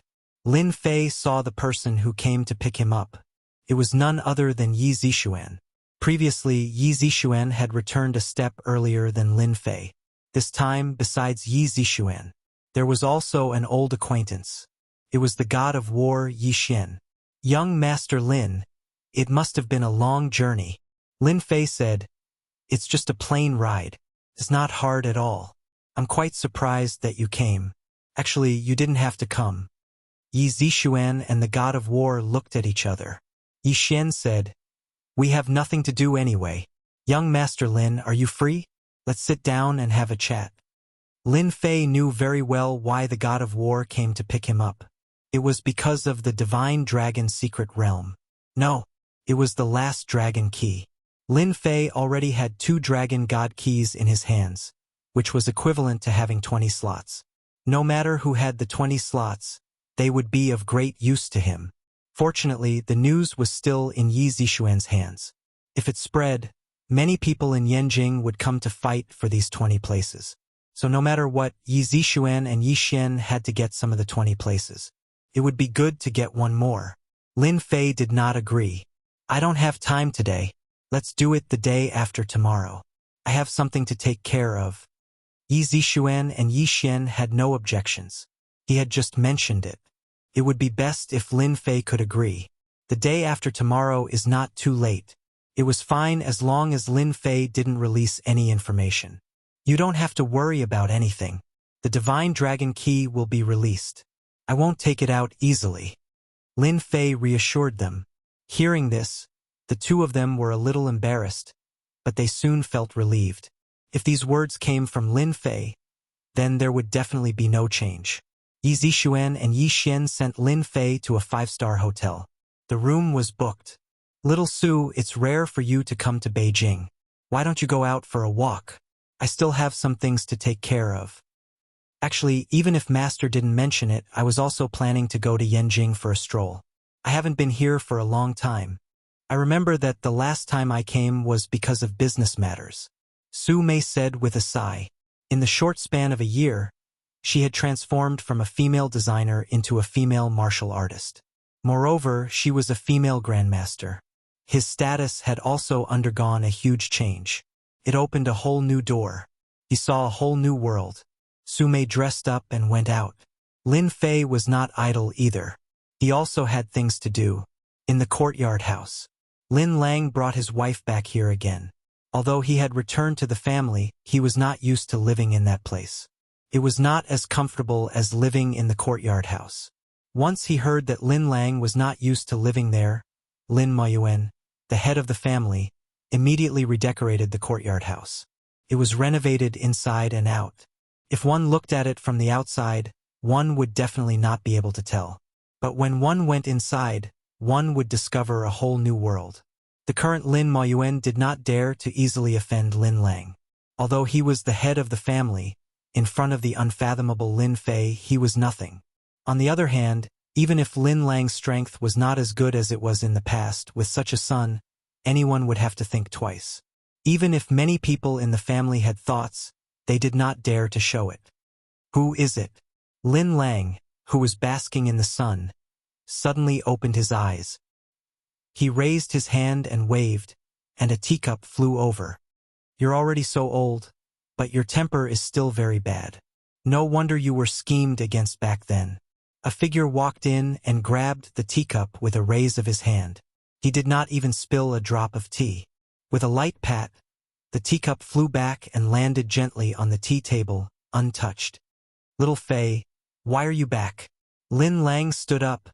Lin Fei saw the person who came to pick him up. It was none other than Yi Zixuan. Previously, Yi Zixuan had returned a step earlier than Lin Fei. This time, besides Yi Zixuan, there was also an old acquaintance. It was the god of war Yi Xian. Young Master Lin, it must have been a long journey. Lin Fei said, "It's just a plane ride. It's not hard at all. I'm quite surprised that you came. Actually, you didn't have to come." Yi Zixuan and the god of war looked at each other. Yi Xian said, "We have nothing to do anyway. Young Master Lin, are you free? Let's sit down and have a chat." Lin Fei knew very well why the god of war came to pick him up. It was because of the divine dragon's secret realm. No, it was the last dragon key. Lin Fei already had 2 dragon god keys in his hands, which was equivalent to having 20 slots. No matter who had the 20 slots, they would be of great use to him. Fortunately, the news was still in Yi Zixuan's hands. If it spread, many people in Yanjing would come to fight for these 20 places. So no matter what, Yi Zixuan and Yi Xian had to get some of the 20 places. It would be good to get one more. Lin Fei did not agree. I don't have time today. Let's do it the day after tomorrow. I have something to take care of. Yi Zixuan and Yi Xian had no objections. He had just mentioned it. It would be best if Lin Fei could agree. The day after tomorrow is not too late. It was fine as long as Lin Fei didn't release any information. You don't have to worry about anything. The divine dragon key will be released. I won't take it out easily. Lin Fei reassured them. Hearing this, the 2 of them were a little embarrassed, but they soon felt relieved. If these words came from Lin Fei, then there would definitely be no change. Yi Zixuan and Yi Xian sent Lin Fei to a 5-star hotel. The room was booked. Little Su, it's rare for you to come to Beijing. Why don't you go out for a walk? I still have some things to take care of. Actually, even if Master didn't mention it, I was also planning to go to Yanjing for a stroll. I haven't been here for a long time. I remember that the last time I came was because of business matters. Su Mei said with a sigh. In the short span of a year, she had transformed from a female designer into a female martial artist. Moreover, she was a female grandmaster. His status had also undergone a huge change. It opened a whole new door. He saw a whole new world. Su Mei dressed up and went out. Lin Fei was not idle either. He also had things to do. In the courtyard house, Lin Lang brought his wife back here again. Although he had returned to the family, he was not used to living in that place. It was not as comfortable as living in the courtyard house. Once he heard that Lin Lang was not used to living there, Lin Mayuan, the head of the family, immediately redecorated the courtyard house. It was renovated inside and out. If one looked at it from the outside, one would definitely not be able to tell. But when one went inside, one would discover a whole new world. The current Lin Mayuan did not dare to easily offend Lin Lang. Although he was the head of the family, in front of the unfathomable Lin Fei he was nothing. On the other hand, even if Lin Lang's strength was not as good as it was in the past, with such a son, anyone would have to think twice. Even if many people in the family had thoughts, they did not dare to show it. Who is it? Lin Lang, who was basking in the sun, suddenly opened his eyes. He raised his hand and waved, and a teacup flew over. You're already so old, but your temper is still very bad. No wonder you were schemed against back then. A figure walked in and grabbed the teacup with a raise of his hand. He did not even spill a drop of tea. With a light pat, the teacup flew back and landed gently on the tea table, untouched. Little Fei, why are you back? Lin Lang stood up,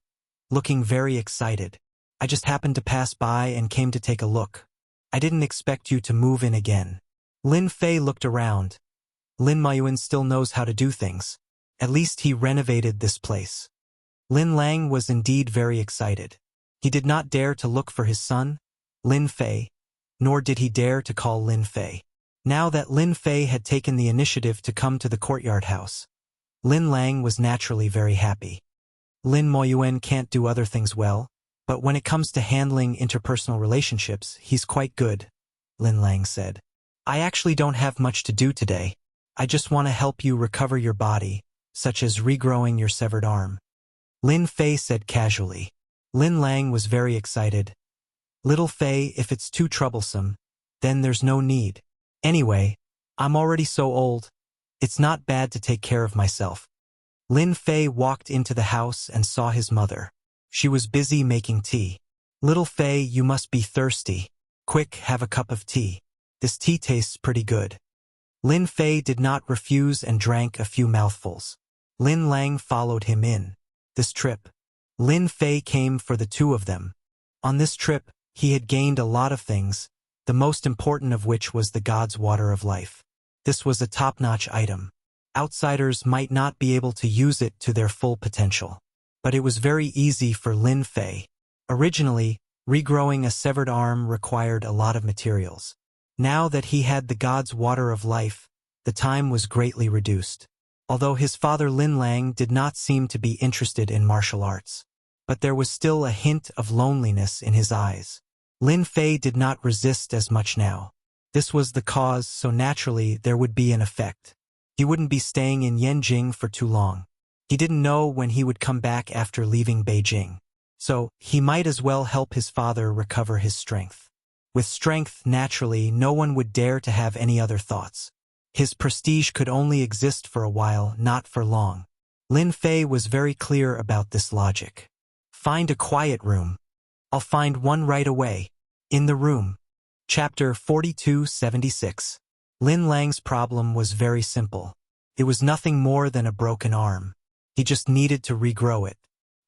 looking very excited. I just happened to pass by and came to take a look. I didn't expect you to move in again. Lin Fei looked around. Lin Mayuan still knows how to do things. At least he renovated this place. Lin Lang was indeed very excited. He did not dare to look for his son, Lin Fei, nor did he dare to call Lin Fei. Now that Lin Fei had taken the initiative to come to the courtyard house, Lin Lang was naturally very happy. Lin Moyuan can't do other things well, but when it comes to handling interpersonal relationships, he's quite good, Lin Lang said. I actually don't have much to do today. I just want to help you recover your body, such as regrowing your severed arm. Lin Fei said casually. Lin Lang was very excited. Little Fei, if it's too troublesome, then there's no need. Anyway, I'm already so old. It's not bad to take care of myself. Lin Fei walked into the house and saw his mother. She was busy making tea. Little Fei, you must be thirsty. Quick, have a cup of tea. This tea tastes pretty good. Lin Fei did not refuse and drank a few mouthfuls. Lin Lang followed him in. This trip, Lin Fei came for the 2 of them. On this trip, he had gained a lot of things, the most important of which was the God's Water of Life. This was a top-notch item. Outsiders might not be able to use it to their full potential. But it was very easy for Lin Fei. Originally, regrowing a severed arm required a lot of materials. Now that he had the god's water of life, the time was greatly reduced. Although his father Lin Lang did not seem to be interested in martial arts. But there was still a hint of loneliness in his eyes. Lin Fei did not resist as much now. This was the cause, so naturally there would be an effect. He wouldn't be staying in Yanjing for too long. He didn't know when he would come back after leaving Beijing. So, he might as well help his father recover his strength. With strength, naturally, no one would dare to have any other thoughts. His prestige could only exist for a while, not for long. Lin Fei was very clear about this logic. Find a quiet room. I'll find one right away. In the room. Chapter 4276. Lin Lang's problem was very simple. It was nothing more than a broken arm. He just needed to regrow it.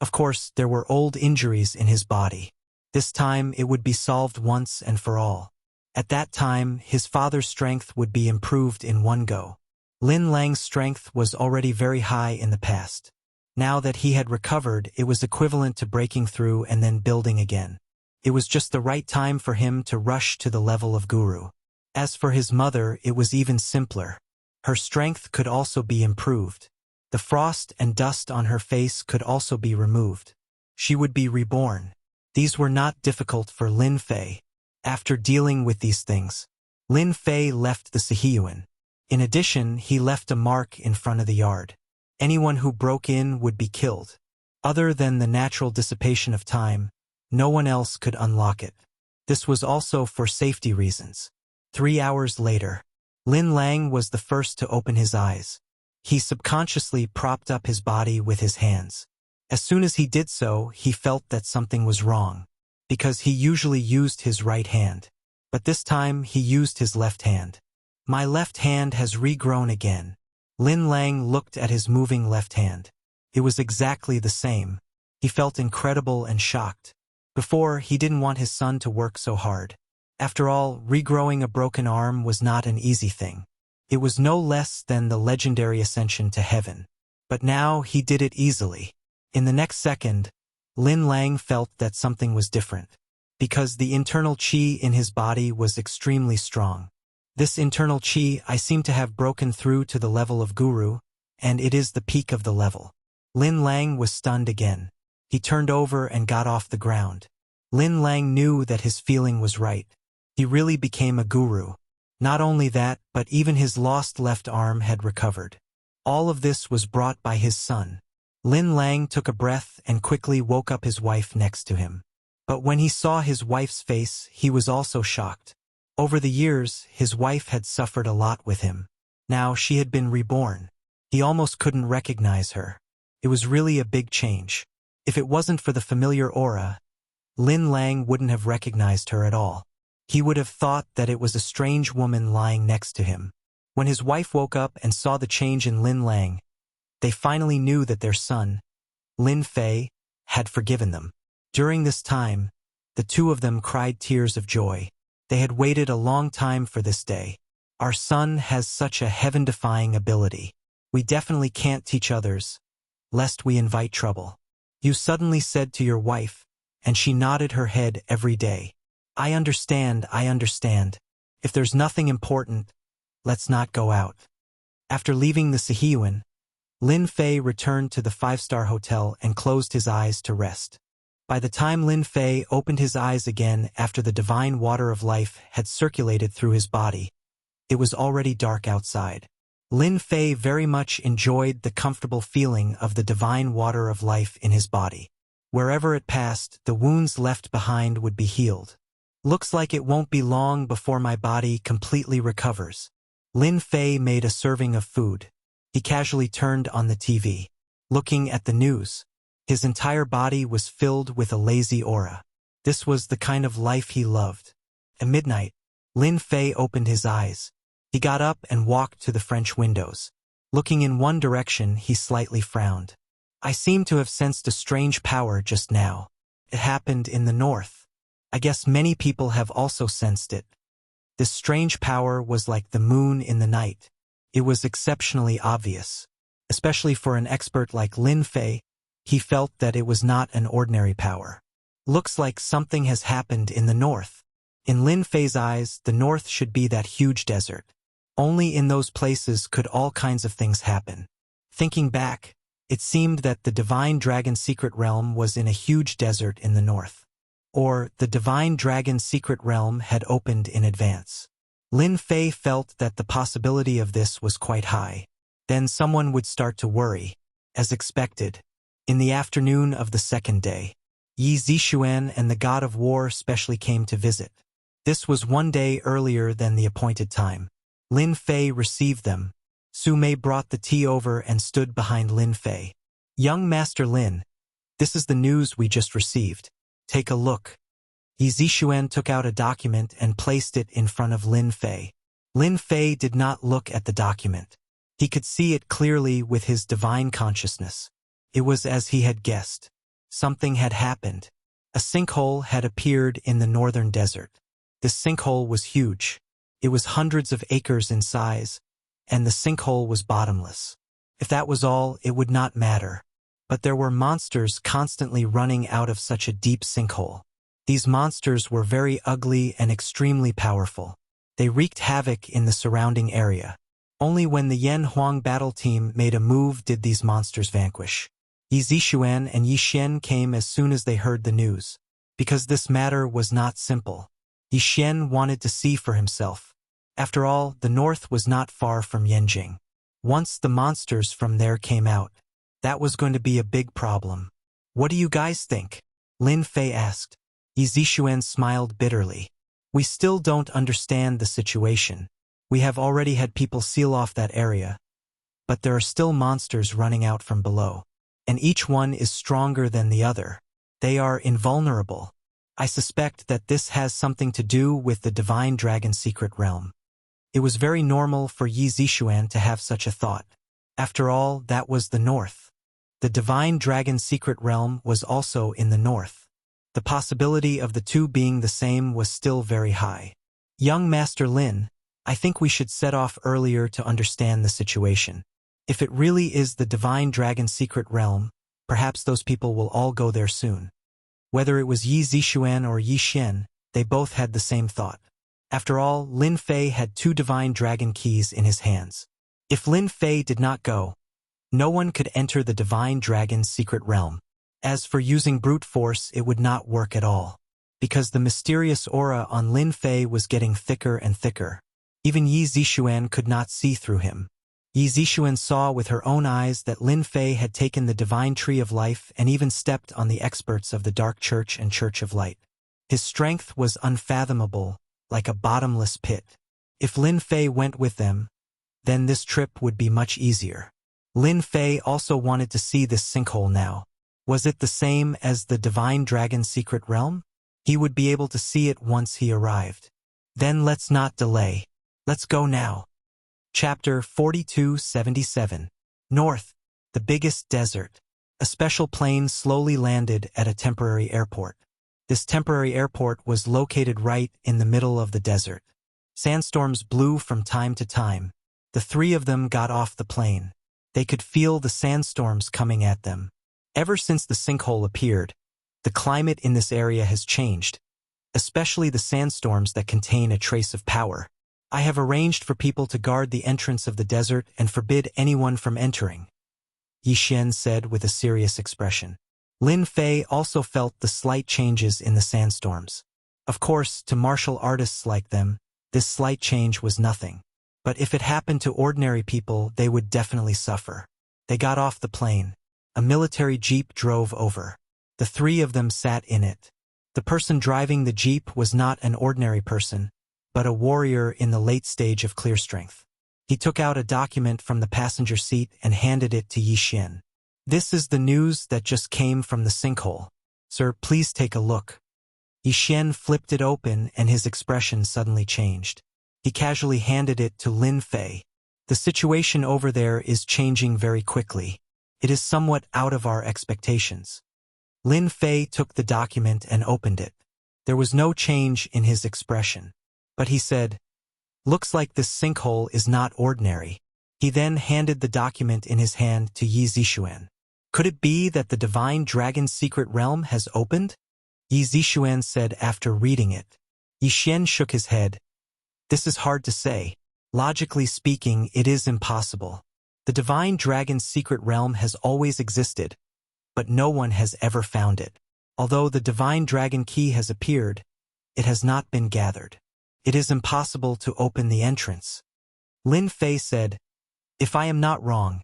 Of course, there were old injuries in his body. This time it would be solved once and for all. At that time, his father's strength would be improved in one go. Lin Lang's strength was already very high in the past. Now that he had recovered, it was equivalent to breaking through and then building again. It was just the right time for him to rush to the level of guru. As for his mother, it was even simpler. Her strength could also be improved. The frost and dust on her face could also be removed. She would be reborn. These were not difficult for Lin Fei. After dealing with these things, Lin Fei left the Sihiyuan. In addition, he left a mark in front of the yard. Anyone who broke in would be killed. Other than the natural dissipation of time, no one else could unlock it. This was also for safety reasons. 3 hours later, Lin Lang was the first to open his eyes. He subconsciously propped up his body with his hands. As soon as he did so, he felt that something was wrong, because he usually used his right hand. But this time, he used his left hand. My left hand has regrown again. Lin Lang looked at his moving left hand. It was exactly the same. He felt incredible and shocked. Before, he didn't want his son to work so hard. After all, regrowing a broken arm was not an easy thing. It was no less than the legendary ascension to heaven. But now he did it easily. In the next second, Lin Lang felt that something was different. Because the internal qi in his body was extremely strong. This internal qi I seem to have broken through to the level of guru, and it is the peak of the level. Lin Lang was stunned again. He turned over and got off the ground. Lin Lang knew that his feeling was right. He really became a guru. Not only that, but even his lost left arm had recovered. All of this was brought by his son. Lin Lang took a breath and quickly woke up his wife next to him. But when he saw his wife's face, he was also shocked. Over the years, his wife had suffered a lot with him. Now she had been reborn. He almost couldn't recognize her. It was really a big change. If it wasn't for the familiar aura, Lin Lang wouldn't have recognized her at all. He would have thought that it was a strange woman lying next to him. When his wife woke up and saw the change in Lin Lang, they finally knew that their son, Lin Fei, had forgiven them. During this time, the two of them cried tears of joy. They had waited a long time for this day. Our son has such a heaven-defying ability. We definitely can't teach others, lest we invite trouble. You suddenly said to your wife, and she nodded her head every day. I understand. If there's nothing important, let's not go out. After leaving the Sihiyuan, Lin Fei returned to the 5-star hotel and closed his eyes to rest. By the time Lin Fei opened his eyes again after the divine water of life had circulated through his body, it was already dark outside. Lin Fei very much enjoyed the comfortable feeling of the divine water of life in his body. Wherever it passed, the wounds left behind would be healed. Looks like it won't be long before my body completely recovers. Lin Fei made a serving of food. He casually turned on the TV. Looking at the news, his entire body was filled with a lazy aura. This was the kind of life he loved. At midnight, Lin Fei opened his eyes. He got up and walked to the French windows. Looking in one direction, he slightly frowned. I seem to have sensed a strange power just now. It happened in the north. I guess many people have also sensed it. This strange power was like the moon in the night. It was exceptionally obvious. Especially for an expert like Lin Fei, he felt that it was not an ordinary power. Looks like something has happened in the north. In Lin Fei's eyes, the north should be that huge desert. Only in those places could all kinds of things happen. Thinking back, it seemed that the Divine Dragon's secret realm was in a huge desert in the north. Or, the Divine Dragon's secret realm had opened in advance. Lin Fei felt that the possibility of this was quite high. Then someone would start to worry. As expected, in the afternoon of the second day, Yi Zixuan and the god of war specially came to visit. This was one day earlier than the appointed time. Lin Fei received them. Su Mei brought the tea over and stood behind Lin Fei. "Young Master Lin, this is the news we just received. Take a look." Yi Zixuan took out a document and placed it in front of Lin Fei. Lin Fei did not look at the document. He could see it clearly with his divine consciousness. It was as he had guessed. Something had happened. A sinkhole had appeared in the northern desert. This sinkhole was huge. It was hundreds of acres in size, and the sinkhole was bottomless. If that was all, it would not matter. But there were monsters constantly running out of such a deep sinkhole. These monsters were very ugly and extremely powerful. They wreaked havoc in the surrounding area. Only when the Yan Huang battle team made a move did these monsters vanquish. Yi Zixuan and Yi Xian came as soon as they heard the news. Because this matter was not simple. Yi Xian wanted to see for himself. After all, the north was not far from Yanjing. Once the monsters from there came out, that was going to be a big problem. "What do you guys think?" Lin Fei asked. Yi Zixuan smiled bitterly. "We still don't understand the situation. We have already had people seal off that area. But there are still monsters running out from below. And each one is stronger than the other. They are invulnerable. I suspect that this has something to do with the Divine Dragon's secret realm." It was very normal for Yi Zixuan to have such a thought. After all, that was the north. The Divine Dragon's secret realm was also in the north. The possibility of the two being the same was still very high. "Young Master Lin, I think we should set off earlier to understand the situation. If it really is the Divine Dragon's secret realm, perhaps those people will all go there soon." Whether it was Yi Zixuan or Yi Xian, they both had the same thought. After all, Lin Fei had 2 Divine Dragon keys in his hands. If Lin Fei did not go, no one could enter the Divine Dragon's secret realm. As for using brute force, it would not work at all. Because the mysterious aura on Lin Fei was getting thicker and thicker. Even Yi Zixuan could not see through him. Yi Zixuan saw with her own eyes that Lin Fei had taken the Divine Tree of Life and even stepped on the experts of the Dark Church and Church of Light. His strength was unfathomable, like a bottomless pit. If Lin Fei went with them, then this trip would be much easier. Lin Fei also wanted to see this sinkhole now. Was it the same as the Divine Dragon's secret realm? He would be able to see it once he arrived. Then let's not delay. Let's go now. Chapter 4277. North, the biggest desert. A special plane slowly landed at a temporary airport. This temporary airport was located right in the middle of the desert. Sandstorms blew from time to time. The 3 of them got off the plane. They could feel the sandstorms coming at them. Ever since the sinkhole appeared, the climate in this area has changed, especially the sandstorms that contain a trace of power. I have arranged for people to guard the entrance of the desert and forbid anyone from entering, Yi Xian said with a serious expression. Lin Fei also felt the slight changes in the sandstorms. Of course, to martial artists like them, this slight change was nothing. But if it happened to ordinary people, they would definitely suffer. They got off the plane. A military jeep drove over. The 3 of them sat in it. The person driving the jeep was not an ordinary person, but a warrior in the late stage of clear strength. He took out a document from the passenger seat and handed it to Yi Xian. "This is the news that just came from the sinkhole. Sir, please take a look." Yi Xian flipped it open and his expression suddenly changed. He casually handed it to Lin Fei. "The situation over there is changing very quickly. It is somewhat out of our expectations." Lin Fei took the document and opened it. There was no change in his expression. But he said, "Looks like this sinkhole is not ordinary. He then handed the document in his hand to Yi Zixuan. Could it be that the divine dragon's secret realm has opened? Yi Zixuan said after reading it. Yi Xian shook his head. This is hard to say. Logically speaking, it is impossible. The divine dragon's secret realm has always existed, but no one has ever found it. Although the divine dragon key has appeared, it has not been gathered. It is impossible to open the entrance. Lin Fei said, if I am not wrong,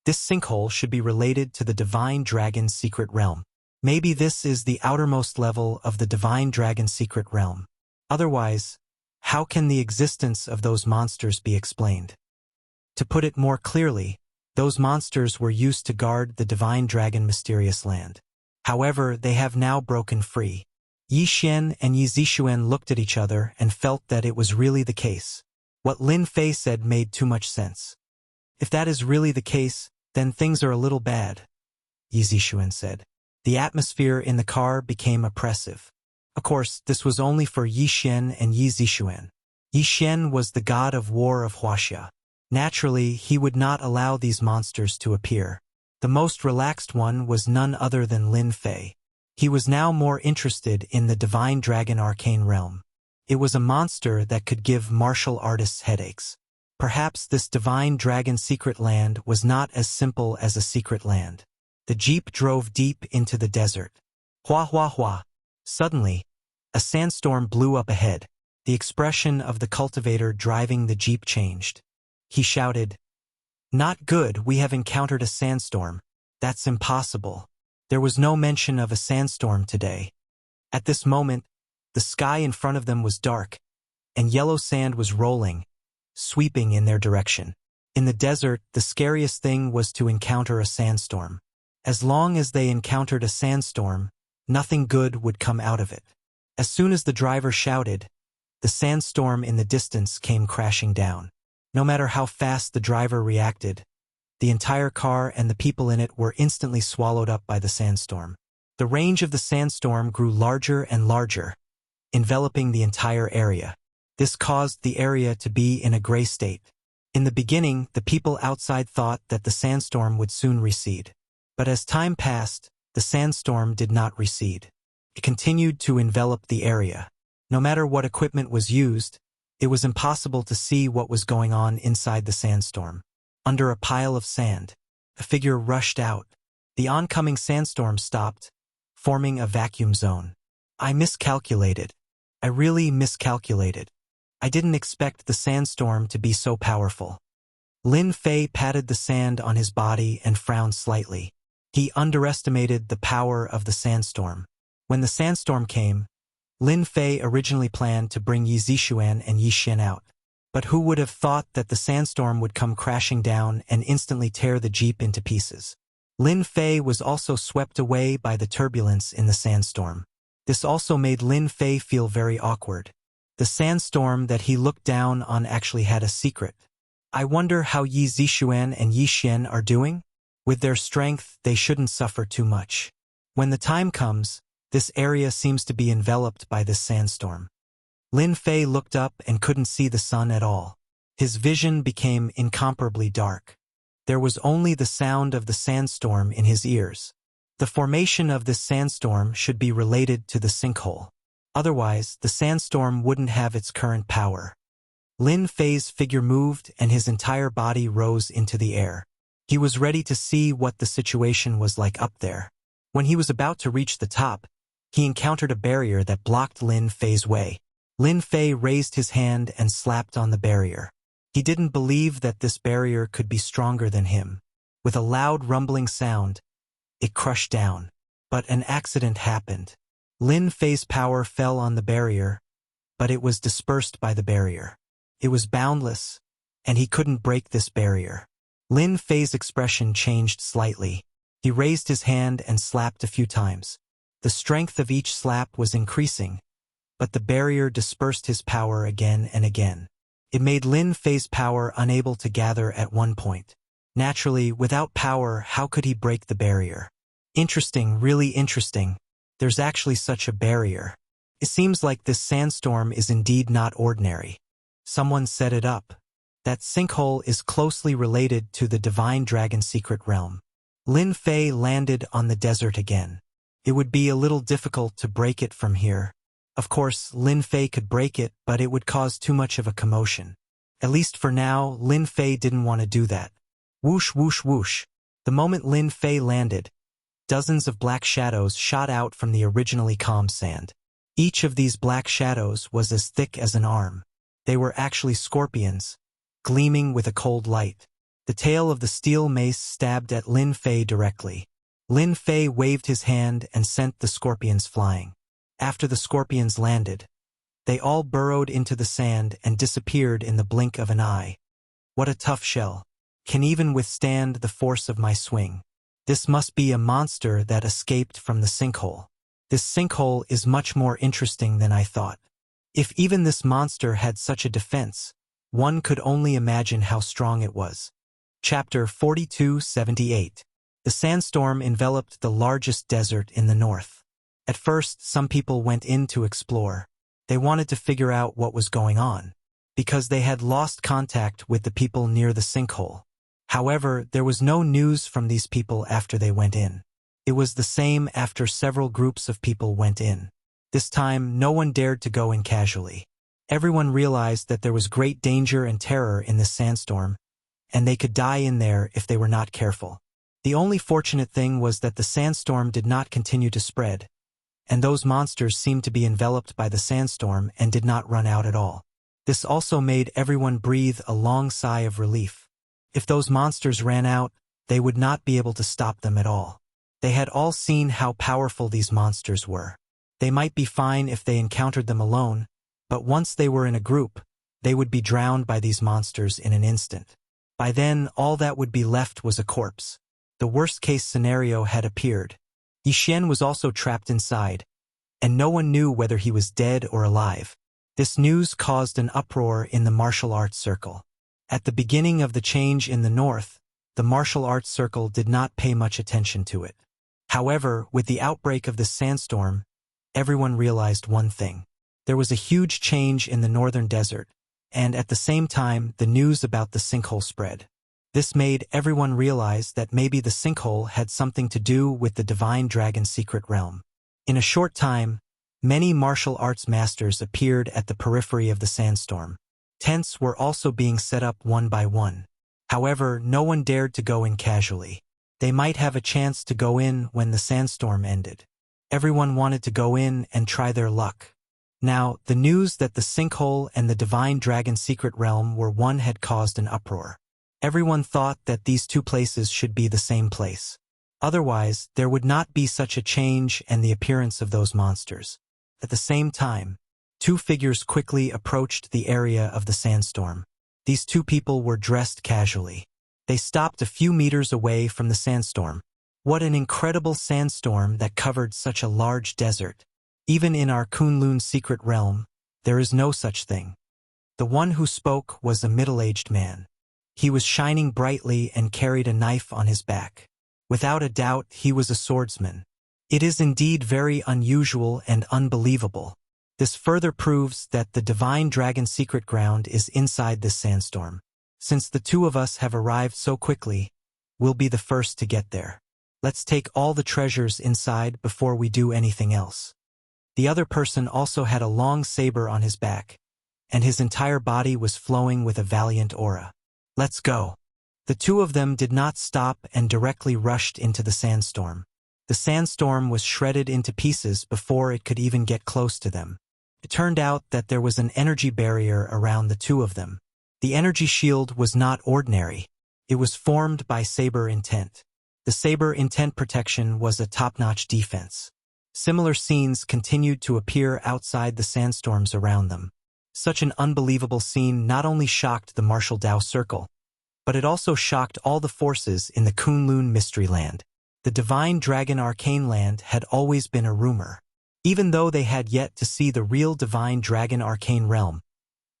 this sinkhole should be related to the divine dragon's secret realm. Maybe this is the outermost level of the divine dragon's secret realm. Otherwise, how can the existence of those monsters be explained? To put it more clearly, those monsters were used to guard the divine dragon mysterious land. However, they have now broken free. Yi Xian and Yi Zixuan looked at each other and felt that it was really the case. What Lin Fei said made too much sense. If that is really the case, then things are a little bad, Yi Zixuan said. The atmosphere in the car became oppressive. Of course, this was only for Yi Xian and Yi Zixuan. Yi Xian was the god of war of Wuxia. Naturally, he would not allow these monsters to appear. The most relaxed one was none other than Lin Fei. He was now more interested in the divine dragon arcane realm. It was a monster that could give martial artists headaches. Perhaps this divine dragon secret land was not as simple as a secret land. The jeep drove deep into the desert. Hua hua hua. Suddenly, a sandstorm blew up ahead. The expression of the cultivator driving the jeep changed. He shouted, "Not good, we have encountered a sandstorm. That's impossible. There was no mention of a sandstorm today." At this moment, the sky in front of them was dark, and yellow sand was rolling, sweeping in their direction. In the desert, the scariest thing was to encounter a sandstorm. As long as they encountered a sandstorm, nothing good would come out of it. As soon as the driver shouted, the sandstorm in the distance came crashing down. No matter how fast the driver reacted, the entire car and the people in it were instantly swallowed up by the sandstorm. The range of the sandstorm grew larger and larger, enveloping the entire area. This caused the area to be in a gray state. In the beginning, the people outside thought that the sandstorm would soon recede. But as time passed, the sandstorm did not recede. It continued to envelop the area. No matter what equipment was used, it was impossible to see what was going on inside the sandstorm. Under a pile of sand, a figure rushed out. The oncoming sandstorm stopped, forming a vacuum zone. I miscalculated. I really miscalculated. I didn't expect the sandstorm to be so powerful. Lin Fei patted the sand on his body and frowned slightly. He underestimated the power of the sandstorm. When the sandstorm came, Lin Fei originally planned to bring Yi Zixuan and Yi Xian out. But who would have thought that the sandstorm would come crashing down and instantly tear the jeep into pieces? Lin Fei was also swept away by the turbulence in the sandstorm. This also made Lin Fei feel very awkward. The sandstorm that he looked down on actually had a secret. I wonder how Yi Zixuan and Yi Xian are doing? With their strength, they shouldn't suffer too much. When the time comes, this area seems to be enveloped by this sandstorm. Lin Fei looked up and couldn't see the sun at all. His vision became incomparably dark. There was only the sound of the sandstorm in his ears. The formation of this sandstorm should be related to the sinkhole. Otherwise, the sandstorm wouldn't have its current power. Lin Fei's figure moved and his entire body rose into the air. He was ready to see what the situation was like up there. When he was about to reach the top, he encountered a barrier that blocked Lin Fei's way. Lin Fei raised his hand and slapped on the barrier. He didn't believe that this barrier could be stronger than him. With a loud rumbling sound, it crushed down. But an accident happened. Lin Fei's power fell on the barrier, but it was dispersed by the barrier. It was boundless, and he couldn't break this barrier. Lin Fei's expression changed slightly. He raised his hand and slapped a few times. The strength of each slap was increasing, but the barrier dispersed his power again and again. It made Lin Fei's power unable to gather at one point. Naturally, without power, how could he break the barrier? Interesting, really interesting. There's actually such a barrier. It seems like this sandstorm is indeed not ordinary. Someone set it up. That sinkhole is closely related to the Divine Dragon secret realm. Lin Fei landed on the desert again. It would be a little difficult to break it from here. Of course, Lin Fei could break it, but it would cause too much of a commotion. At least for now, Lin Fei didn't want to do that. Whoosh whoosh whoosh. The moment Lin Fei landed, dozens of black shadows shot out from the originally calm sand. Each of these black shadows was as thick as an arm. They were actually scorpions, gleaming with a cold light. The tail of the steel mace stabbed at Lin Fei directly. Lin Fei waved his hand and sent the scorpions flying. After the scorpions landed, they all burrowed into the sand and disappeared in the blink of an eye. What a tough shell. Can even withstand the force of my swing. This must be a monster that escaped from the sinkhole. This sinkhole is much more interesting than I thought. If even this monster had such a defense, one could only imagine how strong it was. Chapter 4278. The sandstorm enveloped the largest desert in the north. At first, some people went in to explore. They wanted to figure out what was going on, because they had lost contact with the people near the sinkhole. However, there was no news from these people after they went in. It was the same after several groups of people went in. This time, no one dared to go in casually. Everyone realized that there was great danger and terror in this sandstorm, and they could die in there if they were not careful. The only fortunate thing was that the sandstorm did not continue to spread, and those monsters seemed to be enveloped by the sandstorm and did not run out at all. This also made everyone breathe a long sigh of relief. If those monsters ran out, they would not be able to stop them at all. They had all seen how powerful these monsters were. They might be fine if they encountered them alone, but once they were in a group, they would be drowned by these monsters in an instant. By then, all that would be left was a corpse. The worst-case scenario had appeared. Yixian was also trapped inside, and no one knew whether he was dead or alive. This news caused an uproar in the martial arts circle. At the beginning of the change in the north, the martial arts circle did not pay much attention to it. However, with the outbreak of this sandstorm, everyone realized one thing. There was a huge change in the northern desert, and at the same time, the news about the sinkhole spread. This made everyone realize that maybe the sinkhole had something to do with the Divine Dragon secret realm. In a short time, many martial arts masters appeared at the periphery of the sandstorm. Tents were also being set up one by one. However, no one dared to go in casually. They might have a chance to go in when the sandstorm ended. Everyone wanted to go in and try their luck. Now, the news that the sinkhole and the Divine Dragon secret realm were one had caused an uproar. Everyone thought that these two places should be the same place. Otherwise, there would not be such a change and the appearance of those monsters. At the same time, two figures quickly approached the area of the sandstorm. These two people were dressed casually. They stopped a few meters away from the sandstorm. What an incredible sandstorm that covered such a large desert. Even in our Kunlun secret realm, there is no such thing. The one who spoke was a middle-aged man. He was shining brightly and carried a knife on his back. Without a doubt, he was a swordsman. It is indeed very unusual and unbelievable. This further proves that the Divine Dragon secret ground is inside this sandstorm. Since the two of us have arrived so quickly, we'll be the first to get there. Let's take all the treasures inside before we do anything else. The other person also had a long saber on his back, and his entire body was flowing with a valiant aura. Let's go. The two of them did not stop and directly rushed into the sandstorm. The sandstorm was shredded into pieces before it could even get close to them. It turned out that there was an energy barrier around the two of them. The energy shield was not ordinary. It was formed by Saber Intent. The Saber Intent protection was a top-notch defense. Similar scenes continued to appear outside the sandstorms around them. Such an unbelievable scene not only shocked the Martial Dao Circle, but it also shocked all the forces in the Kunlun Mystery Land. The Divine Dragon Arcane Land had always been a rumor. Even though they had yet to see the real Divine Dragon Arcane Realm,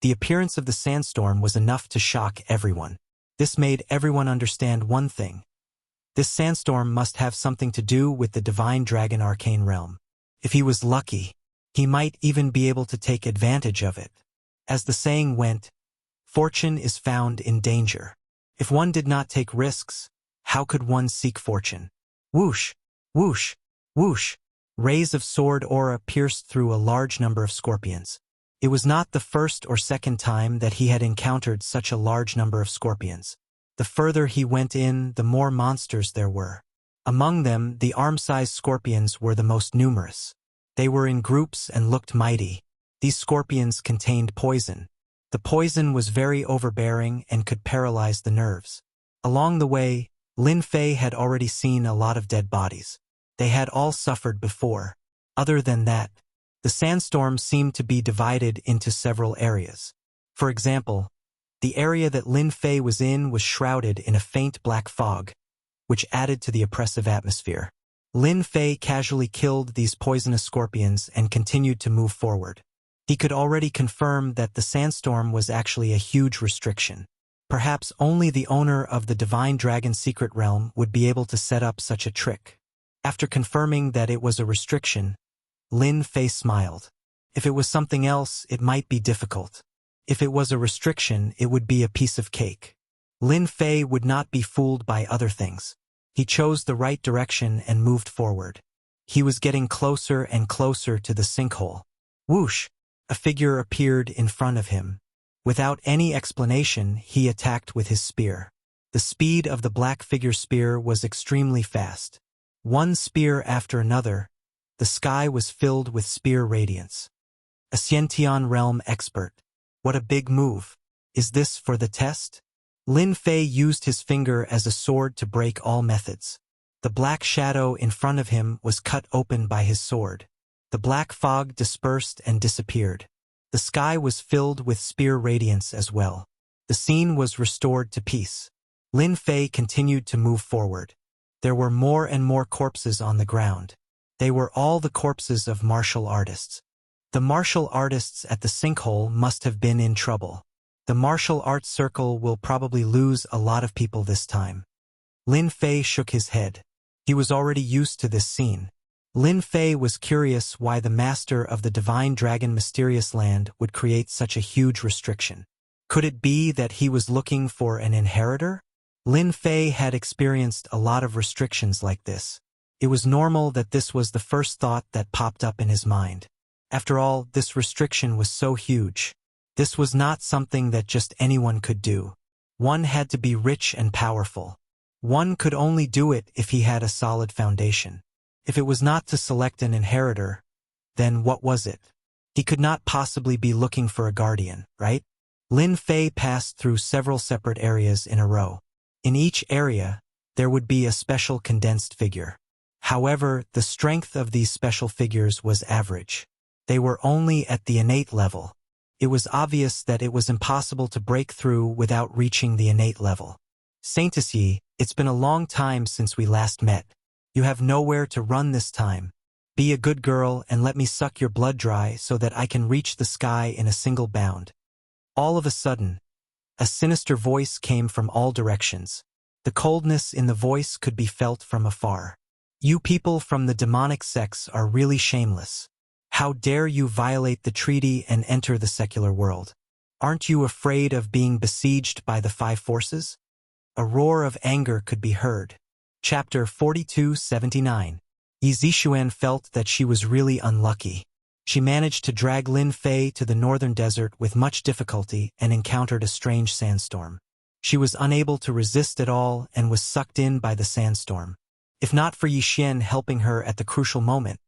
the appearance of the sandstorm was enough to shock everyone. This made everyone understand one thing. This sandstorm must have something to do with the Divine Dragon Arcane Realm. If he was lucky, he might even be able to take advantage of it. As the saying went, Fortune is found in danger. If one did not take risks, how could one seek fortune? Whoosh, whoosh, whoosh. Rays of sword aura pierced through a large number of scorpions. It was not the first or second time that he had encountered such a large number of scorpions. The further he went in, the more monsters there were. Among them, the arm-sized scorpions were the most numerous. They were in groups and looked mighty. These scorpions contained poison. The poison was very overbearing and could paralyze the nerves. Along the way, Lin Fei had already seen a lot of dead bodies. They had all suffered before. Other than that, the sandstorm seemed to be divided into several areas. For example, the area that Lin Fei was in was shrouded in a faint black fog, which added to the oppressive atmosphere. Lin Fei casually killed these poisonous scorpions and continued to move forward. He could already confirm that the sandstorm was actually a huge restriction. Perhaps only the owner of the Divine Dragon Secret Realm would be able to set up such a trick. After confirming that it was a restriction, Lin Fei smiled. If it was something else, it might be difficult. If it was a restriction, it would be a piece of cake. Lin Fei would not be fooled by other things. He chose the right direction and moved forward. He was getting closer and closer to the sinkhole. Whoosh! A figure appeared in front of him. Without any explanation, he attacked with his spear. The speed of the black figure's spear was extremely fast. One spear after another, the sky was filled with spear radiance. A Xiantian realm expert. What a big move. Is this for the test? Lin Fei used his finger as a sword to break all methods. The black shadow in front of him was cut open by his sword. The black fog dispersed and disappeared. The sky was filled with spear radiance as well. The scene was restored to peace. Lin Fei continued to move forward. There were more and more corpses on the ground. They were all the corpses of martial artists. The martial artists at the sinkhole must have been in trouble. The martial arts circle will probably lose a lot of people this time. Lin Fei shook his head. He was already used to this scene. Lin Fei was curious why the master of the Divine Dragon Mysterious Land would create such a huge restriction. Could it be that he was looking for an inheritor? Lin Fei had experienced a lot of restrictions like this. It was normal that this was the first thought that popped up in his mind. After all, this restriction was so huge. This was not something that just anyone could do. One had to be rich and powerful. One could only do it if he had a solid foundation. If it was not to select an inheritor, then what was it? He could not possibly be looking for a guardian, right? Lin Fei passed through several separate areas in a row. In each area, there would be a special condensed figure. However, the strength of these special figures was average. They were only at the innate level. It was obvious that it was impossible to break through without reaching the innate level. Saintess Yi, it's been a long time since we last met. You have nowhere to run this time. Be a good girl and let me suck your blood dry so that I can reach the sky in a single bound. All of a sudden, a sinister voice came from all directions. The coldness in the voice could be felt from afar. You people from the demonic sects are really shameless. How dare you violate the treaty and enter the secular world? Aren't you afraid of being besieged by the five forces? A roar of anger could be heard. Chapter 4279. Yi Zixuan felt that she was really unlucky. She managed to drag Lin Fei to the northern desert with much difficulty and encountered a strange sandstorm. She was unable to resist at all and was sucked in by the sandstorm. If not for Yi Xian helping her at the crucial moment,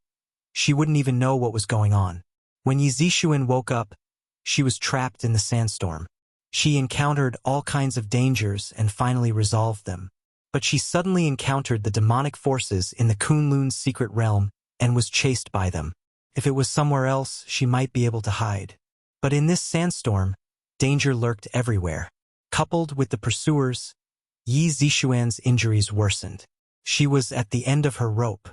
she wouldn't even know what was going on. When Yi Zixuan woke up, she was trapped in the sandstorm. She encountered all kinds of dangers and finally resolved them. But she suddenly encountered the demonic forces in the Kunlun's secret realm and was chased by them. If it was somewhere else, she might be able to hide. But in this sandstorm, danger lurked everywhere. Coupled with the pursuers, Yi Zixuan's injuries worsened. She was at the end of her rope.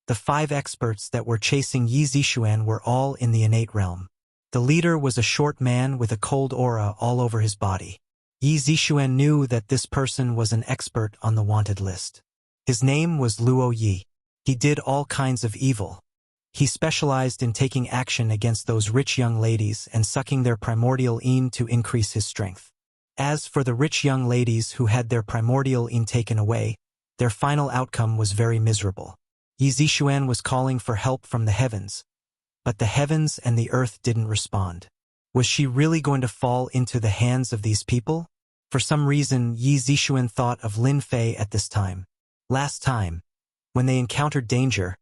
The five experts that were chasing Yi Zixuan were all in the innate realm. The leader was a short man with a cold aura all over his body. Yi Zixuan knew that this person was an expert on the wanted list. His name was Luo Yi. He did all kinds of evil. He specialized in taking action against those rich young ladies and sucking their primordial yin to increase his strength. As for the rich young ladies who had their primordial yin taken away, their final outcome was very miserable. Yi Zixuan was calling for help from the heavens, but the heavens and the earth didn't respond. Was she really going to fall into the hands of these people? For some reason, Yi Zixuan thought of Lin Fei at this time. Last time, when they encountered danger,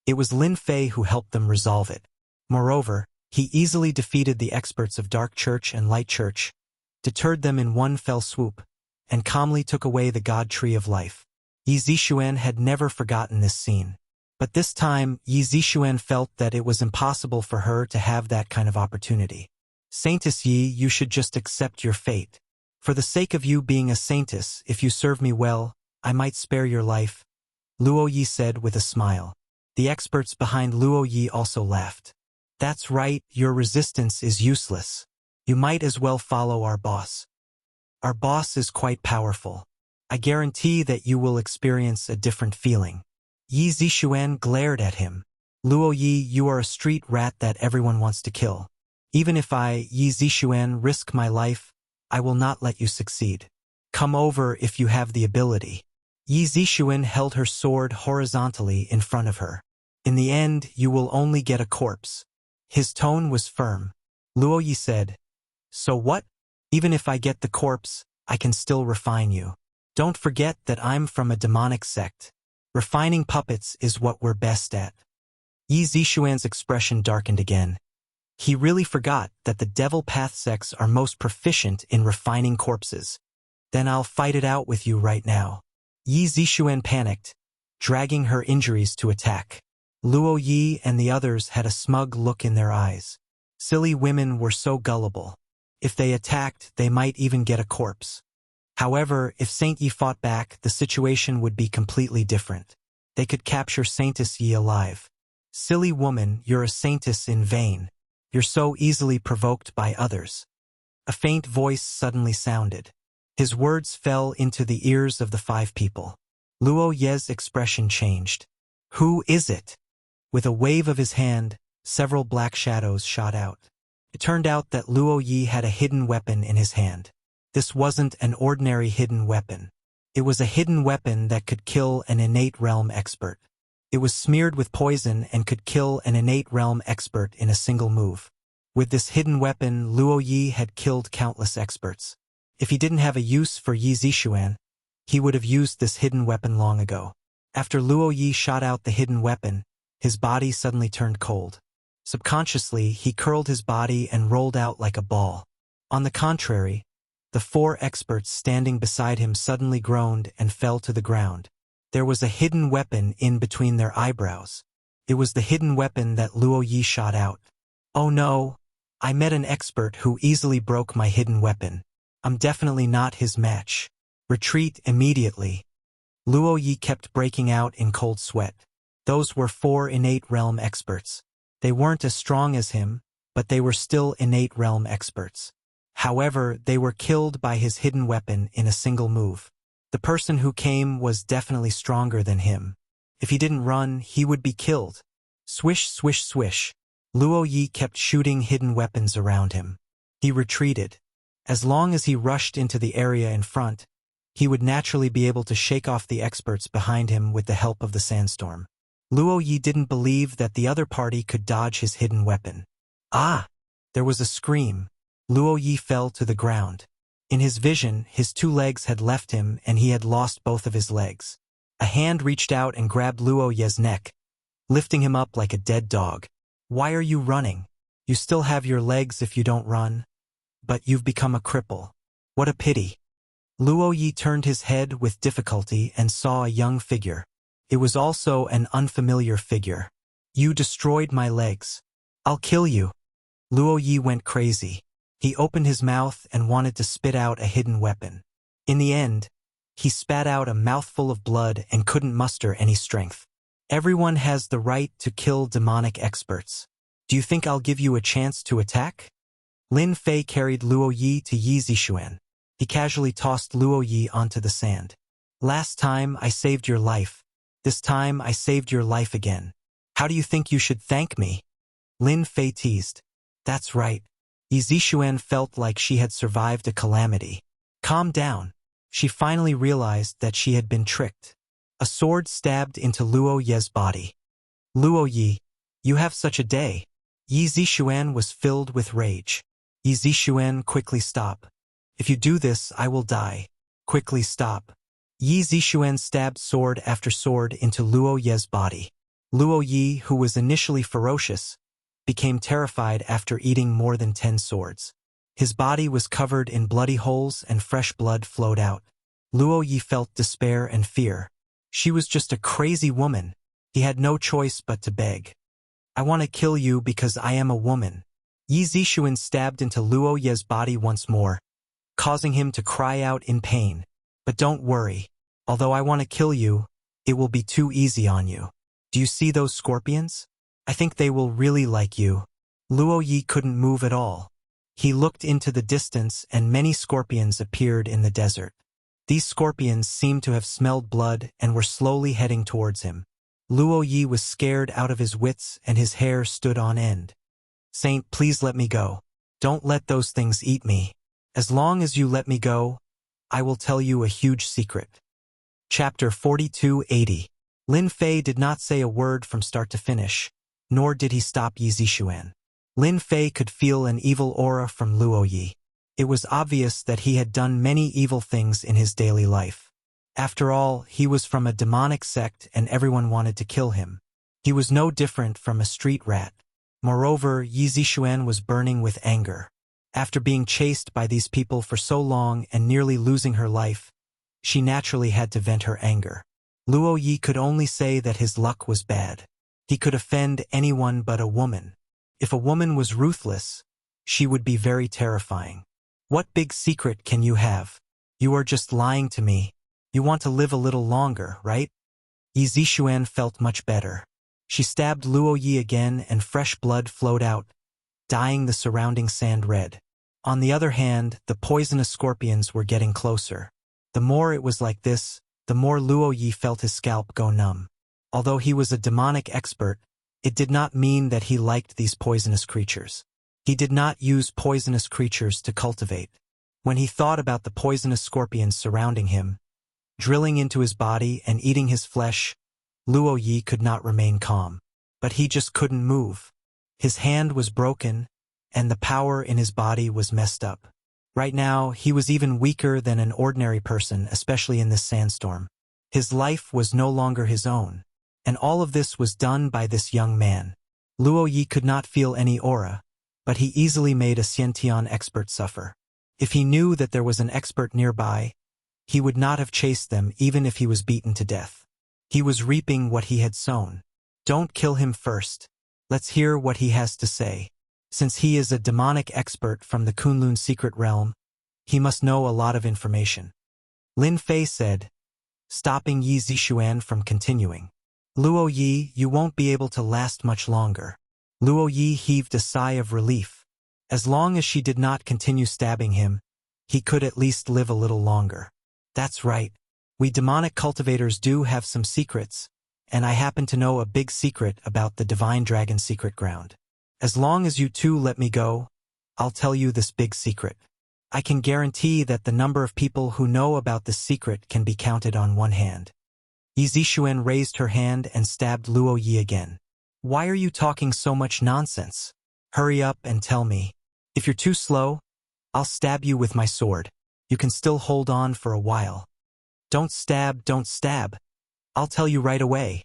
it was Lin Fei who helped them resolve it. Moreover, he easily defeated the experts of Dark Church and Light Church, deterred them in one fell swoop, and calmly took away the God Tree of Life. Yi Zixuan had never forgotten this scene. But this time, Yi Zixuan felt that it was impossible for her to have that kind of opportunity. Saintess Yi, you should just accept your fate. For the sake of you being a saintess, if you serve me well, I might spare your life, Luo Yi said with a smile. The experts behind Luo Yi also laughed. That's right, your resistance is useless. You might as well follow our boss. Our boss is quite powerful. I guarantee that you will experience a different feeling. Yi Zixuan glared at him. Luo Yi, you are a street rat that everyone wants to kill. Even if I, Yi Zixuan, risk my life, I will not let you succeed. Come over if you have the ability. Yi Zixuan held her sword horizontally in front of her. In the end, you will only get a corpse. His tone was firm. Luo Yi said, so what? Even if I get the corpse, I can still refine you. Don't forget that I'm from a demonic sect. Refining puppets is what we're best at. Yi Zixuan's expression darkened again. He really forgot that the devil path sects are most proficient in refining corpses. Then I'll fight it out with you right now. Yi Zixuan panicked, dragging her injuries to attack. Luo Yi and the others had a smug look in their eyes. Silly women were so gullible. If they attacked, they might even get a corpse. However, if Saint Yi fought back, the situation would be completely different. They could capture Saintess Yi alive. Silly woman, you're a saintess in vain. You're so easily provoked by others. A faint voice suddenly sounded. His words fell into the ears of the 5 people. Luo Ye's expression changed. Who is it? With a wave of his hand, several black shadows shot out. It turned out that Luo Yi had a hidden weapon in his hand. This wasn't an ordinary hidden weapon. It was a hidden weapon that could kill an innate realm expert. It was smeared with poison and could kill an innate realm expert in a single move. With this hidden weapon, Luo Yi had killed countless experts. If he didn't have a use for Yi Zixuan, he would have used this hidden weapon long ago. After Luo Yi shot out the hidden weapon, his body suddenly turned cold. Subconsciously, he curled his body and rolled out like a ball. On the contrary, the 4 experts standing beside him suddenly groaned and fell to the ground. There was a hidden weapon in between their eyebrows. It was the hidden weapon that Luo Yi shot out. Oh no! I met an expert who easily broke my hidden weapon. I'm definitely not his match. Retreat immediately. Luo Yi kept breaking out in cold sweat. Those were 4 innate realm experts. They weren't as strong as him, but they were still innate realm experts. However, they were killed by his hidden weapon in a single move. The person who came was definitely stronger than him. If he didn't run, he would be killed. Swish, swish, swish. Luo Yi kept shooting hidden weapons around him. He retreated. As long as he rushed into the area in front, he would naturally be able to shake off the experts behind him with the help of the sandstorm. Luo Yi didn't believe that the other party could dodge his hidden weapon. Ah! There was a scream. Luo Yi fell to the ground. In his vision, his 2 legs had left him and he had lost both of his legs. A hand reached out and grabbed Luo Ye's neck, lifting him up like a dead dog. Why are you running? You still have your legs if you don't run. But you've become a cripple. What a pity. Luo Yi turned his head with difficulty and saw a young figure. It was also an unfamiliar figure. You destroyed my legs. I'll kill you. Luo Yi went crazy. He opened his mouth and wanted to spit out a hidden weapon. In the end, he spat out a mouthful of blood and couldn't muster any strength. Everyone has the right to kill demonic experts. Do you think I'll give you a chance to attack? Lin Fei carried Luo Yi to Yi Zixuan. He casually tossed Luo Yi onto the sand. Last time I saved your life. This time I saved your life again. How do you think you should thank me? Lin Fei teased. That's right. Yi Zixuan felt like she had survived a calamity. Calm down. She finally realized that she had been tricked. A sword stabbed into Luo Ye's body. Luo Ye, you have such a day. Yi Zixuan was filled with rage. Yi Zixuan, quickly stop. If you do this, I will die. Quickly stop. Yi Zixuan stabbed sword after sword into Luo Ye's body. Luo Yi, who was initially ferocious, became terrified after eating more than 10 swords. His body was covered in bloody holes and fresh blood flowed out. Luo Yi felt despair and fear. She was just a crazy woman. He had no choice but to beg. I want to kill you because I am a woman. Yi Zixuan stabbed into Luo Ye's body once more, causing him to cry out in pain. But don't worry. Although I want to kill you, it will be too easy on you. Do you see those scorpions? I think they will really like you. Luo Yi couldn't move at all. He looked into the distance and many scorpions appeared in the desert. These scorpions seemed to have smelled blood and were slowly heading towards him. Luo Yi was scared out of his wits and his hair stood on end. Saint, please let me go. Don't let those things eat me. As long as you let me go, I will tell you a huge secret. Chapter 4280. Lin Fei did not say a word from start to finish, nor did he stop Yi Zixuan. Lin Fei could feel an evil aura from Luo Yi. It was obvious that he had done many evil things in his daily life. After all, he was from a demonic sect and everyone wanted to kill him. He was no different from a street rat. Moreover, Yi Zixuan was burning with anger. After being chased by these people for so long and nearly losing her life, she naturally had to vent her anger. Luo Yi could only say that his luck was bad. He could offend anyone but a woman. If a woman was ruthless, she would be very terrifying. What big secret can you have? You are just lying to me. You want to live a little longer, right? Yi Zixuan felt much better. She stabbed Luo Yi again and fresh blood flowed out, dyeing the surrounding sand red. On the other hand, the poisonous scorpions were getting closer. The more it was like this, the more Luo Yi felt his scalp go numb. Although he was a demonic expert, it did not mean that he liked these poisonous creatures. He did not use poisonous creatures to cultivate. When he thought about the poisonous scorpions surrounding him, drilling into his body and eating his flesh, Luo Yi could not remain calm. But he just couldn't move. His hand was broken, and the power in his body was messed up. Right now, he was even weaker than an ordinary person, especially in this sandstorm. His life was no longer his own, and all of this was done by this young man. Luo Yi could not feel any aura, but he easily made a Xiantian expert suffer. If he knew that there was an expert nearby, he would not have chased them even if he was beaten to death. He was reaping what he had sown. Don't kill him first. Let's hear what he has to say. Since he is a demonic expert from the Kunlun secret realm, he must know a lot of information. Lin Fei said, stopping Yi Zixuan from continuing. Luo Yi, you won't be able to last much longer. Luo Yi heaved a sigh of relief. As long as she did not continue stabbing him, he could at least live a little longer. That's right. We demonic cultivators do have some secrets, and I happen to know a big secret about the Divine Dragon secret ground. As long as you two let me go, I'll tell you this big secret. I can guarantee that the number of people who know about this secret can be counted on one hand. Yi Zixuan raised her hand and stabbed Luo Yi again. Why are you talking so much nonsense? Hurry up and tell me. If you're too slow, I'll stab you with my sword. You can still hold on for a while. Don't stab, don't stab. I'll tell you right away.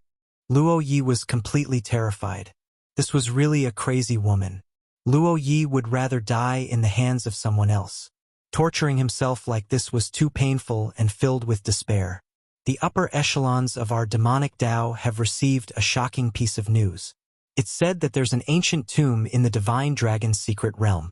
Luo Yi was completely terrified. This was really a crazy woman. Luo Yi would rather die in the hands of someone else. Torturing himself like this was too painful and filled with despair. The upper echelons of our demonic Tao have received a shocking piece of news. It's said that there's an ancient tomb in the Divine Dragon's secret realm.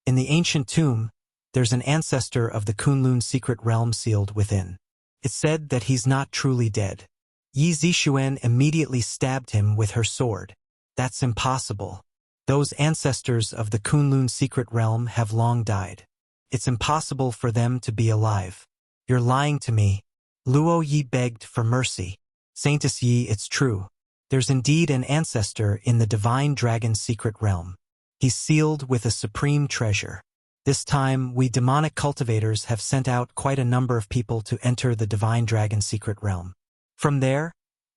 In the ancient tomb, there's an ancestor of the Kunlun secret realm sealed within. It's said that he's not truly dead. Yi Zixuan immediately stabbed him with her sword. That's impossible. Those ancestors of the Kunlun secret realm have long died. It's impossible for them to be alive. You're lying to me. Luo Yi begged for mercy. Saintess Yi, it's true. There's indeed an ancestor in the Divine Dragon's secret realm. He's sealed with a supreme treasure. This time, we demonic cultivators have sent out quite a number of people to enter the Divine Dragon's secret realm. From there,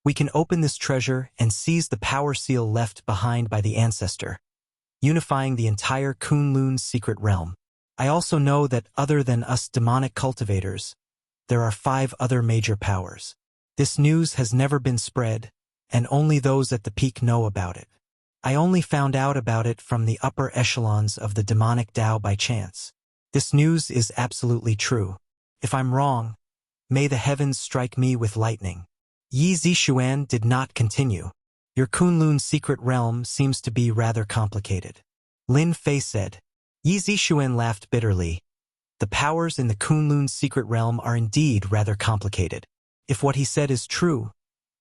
we can open this treasure and seize the power seal left behind by the ancestor, unifying the entire Kunlun's secret realm. I also know that other than us demonic cultivators, there are 5 other major powers. This news has never been spread, and only those at the peak know about it. I only found out about it from the upper echelons of the demonic Tao by chance. This news is absolutely true. If I'm wrong, may the heavens strike me with lightning. Yi Zixuan did not continue. Your Kunlun's secret realm seems to be rather complicated. Lin Fei said. Yi Zixuan laughed bitterly. The powers in the Kunlun's secret realm are indeed rather complicated. If what he said is true,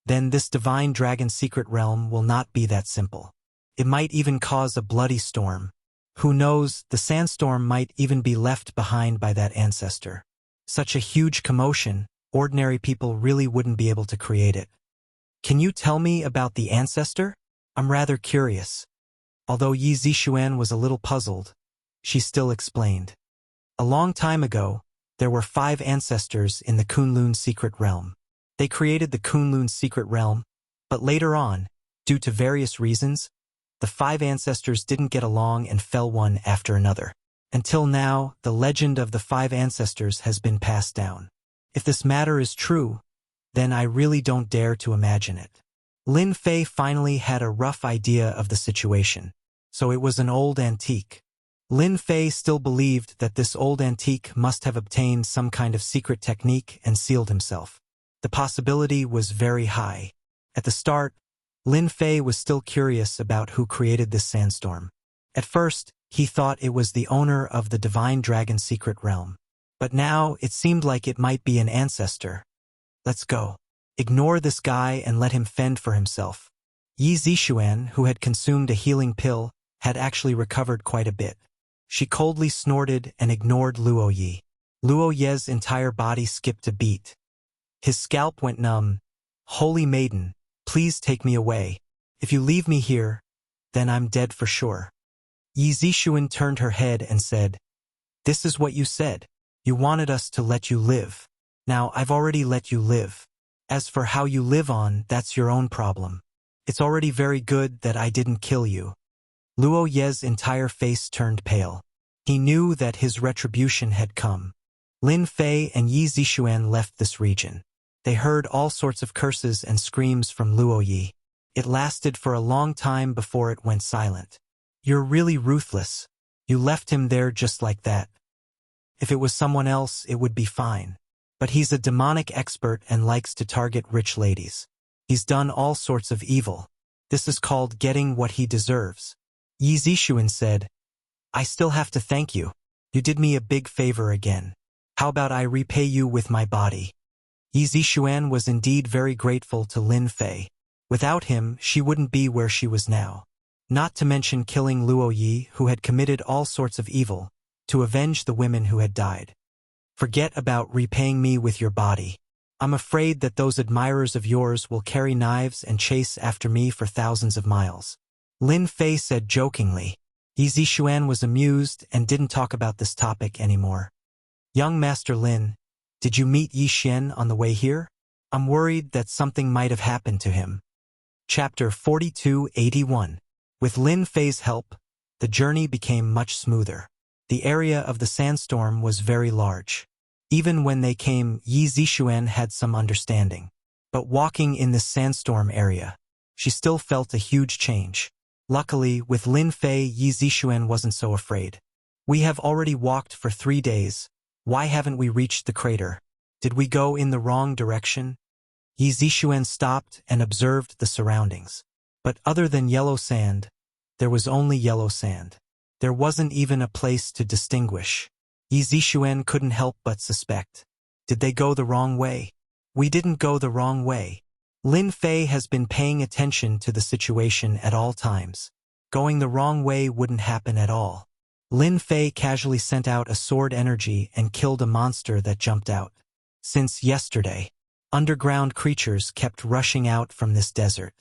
then this divine dragon's secret realm will not be that simple. It might even cause a bloody storm. Who knows, the sandstorm might even be left behind by that ancestor. Such a huge commotion, ordinary people really wouldn't be able to create it. Can you tell me about the ancestor? I'm rather curious. Although Yi Zixuan was a little puzzled, she still explained. A long time ago, there were 5 ancestors in the Kunlun's secret realm. They created the Kunlun's secret realm, but later on, due to various reasons, the 5 ancestors didn't get along and fell one after another. Until now, the legend of the 5 ancestors has been passed down. If this matter is true, then I really don't dare to imagine it. Lin Fei finally had a rough idea of the situation. So it was an old antique. Lin Fei still believed that this old antique must have obtained some kind of secret technique and sealed himself. The possibility was very high. At the start, Lin Fei was still curious about who created this sandstorm. At first, he thought it was the owner of the Divine Dragon's secret realm. But now, it seemed like it might be an ancestor. Let's go. Ignore this guy and let him fend for himself. Yi Zixuan, who had consumed a healing pill, had actually recovered quite a bit. She coldly snorted and ignored Luo Yi. Luo Ye's entire body skipped a beat. His scalp went numb. Holy maiden, please take me away. If you leave me here, then I'm dead for sure. Yi Zixuan turned her head and said, This is what you said. You wanted us to let you live. Now I've already let you live. As for how you live on, that's your own problem. It's already very good that I didn't kill you. Luo Ye's entire face turned pale. He knew that his retribution had come. Lin Fei and Yi Zixuan left this region. They heard all sorts of curses and screams from Luo Yi. It lasted for a long time before it went silent. You're really ruthless. You left him there just like that. If it was someone else, it would be fine. But he's a demonic expert and likes to target rich ladies. He's done all sorts of evil. This is called getting what he deserves. Yi Zixuan said, I still have to thank you. You did me a big favor again. How about I repay you with my body? Yi Zixuan was indeed very grateful to Lin Fei. Without him, she wouldn't be where she was now. Not to mention killing Luo Yi, who had committed all sorts of evil, to avenge the women who had died. Forget about repaying me with your body. I'm afraid that those admirers of yours will carry knives and chase after me for thousands of miles. Lin Fei said jokingly. Yi Zixuan was amused and didn't talk about this topic anymore. Young Master Lin, did you meet Yi Xian on the way here? I'm worried that something might have happened to him. Chapter 4281. With Lin Fei's help, the journey became much smoother. The area of the sandstorm was very large. Even when they came, Yi Zixuan had some understanding. But walking in this sandstorm area, she still felt a huge change. Luckily, with Lin Fei, Yi Zixuan wasn't so afraid. We have already walked for 3 days. Why haven't we reached the crater? Did we go in the wrong direction? Yi Zixuan stopped and observed the surroundings. But other than yellow sand, there was only yellow sand. There wasn't even a place to distinguish. Yi Zixuan couldn't help but suspect. Did they go the wrong way? We didn't go the wrong way. Lin Fei has been paying attention to the situation at all times. Going the wrong way wouldn't happen at all. Lin Fei casually sent out a sword energy and killed a monster that jumped out. Since yesterday, underground creatures kept rushing out from this desert.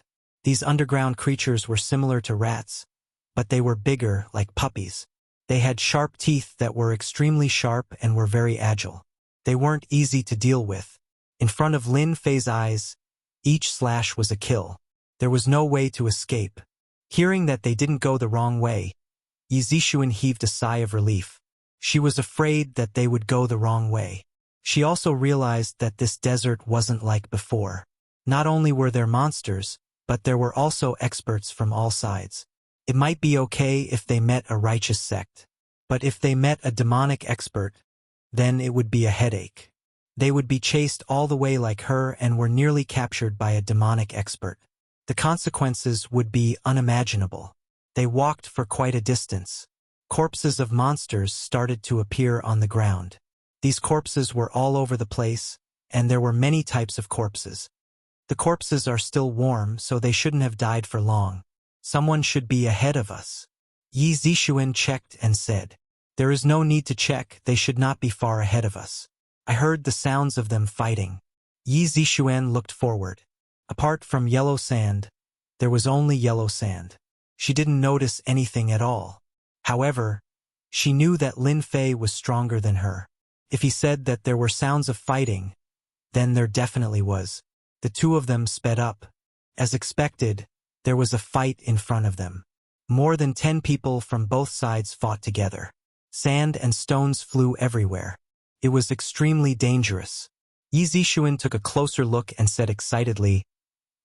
These underground creatures were similar to rats, but they were bigger, like puppies. They had sharp teeth that were extremely sharp and were very agile. They weren't easy to deal with. In front of Lin Fei's eyes, each slash was a kill. There was no way to escape. Hearing that they didn't go the wrong way, Yi Zixuan heaved a sigh of relief. She was afraid that they would go the wrong way. She also realized that this desert wasn't like before. Not only were there monsters, but there were also experts from all sides. It might be okay if they met a righteous sect. But if they met a demonic expert, then it would be a headache. They would be chased all the way like her and were nearly captured by a demonic expert. The consequences would be unimaginable. They walked for quite a distance. Corpses of monsters started to appear on the ground. These corpses were all over the place, and there were many types of corpses. The corpses are still warm, so they shouldn't have died for long. Someone should be ahead of us. Yi Zixuan checked and said, "There is no need to check, they should not be far ahead of us. I heard the sounds of them fighting." Yi Zixuan looked forward. Apart from yellow sand, there was only yellow sand. She didn't notice anything at all. However, she knew that Lin Fei was stronger than her. If he said that there were sounds of fighting, then there definitely was. The two of them sped up. As expected, there was a fight in front of them. More than 10 people from both sides fought together. Sand and stones flew everywhere. It was extremely dangerous. Yi Zixuan took a closer look and said excitedly,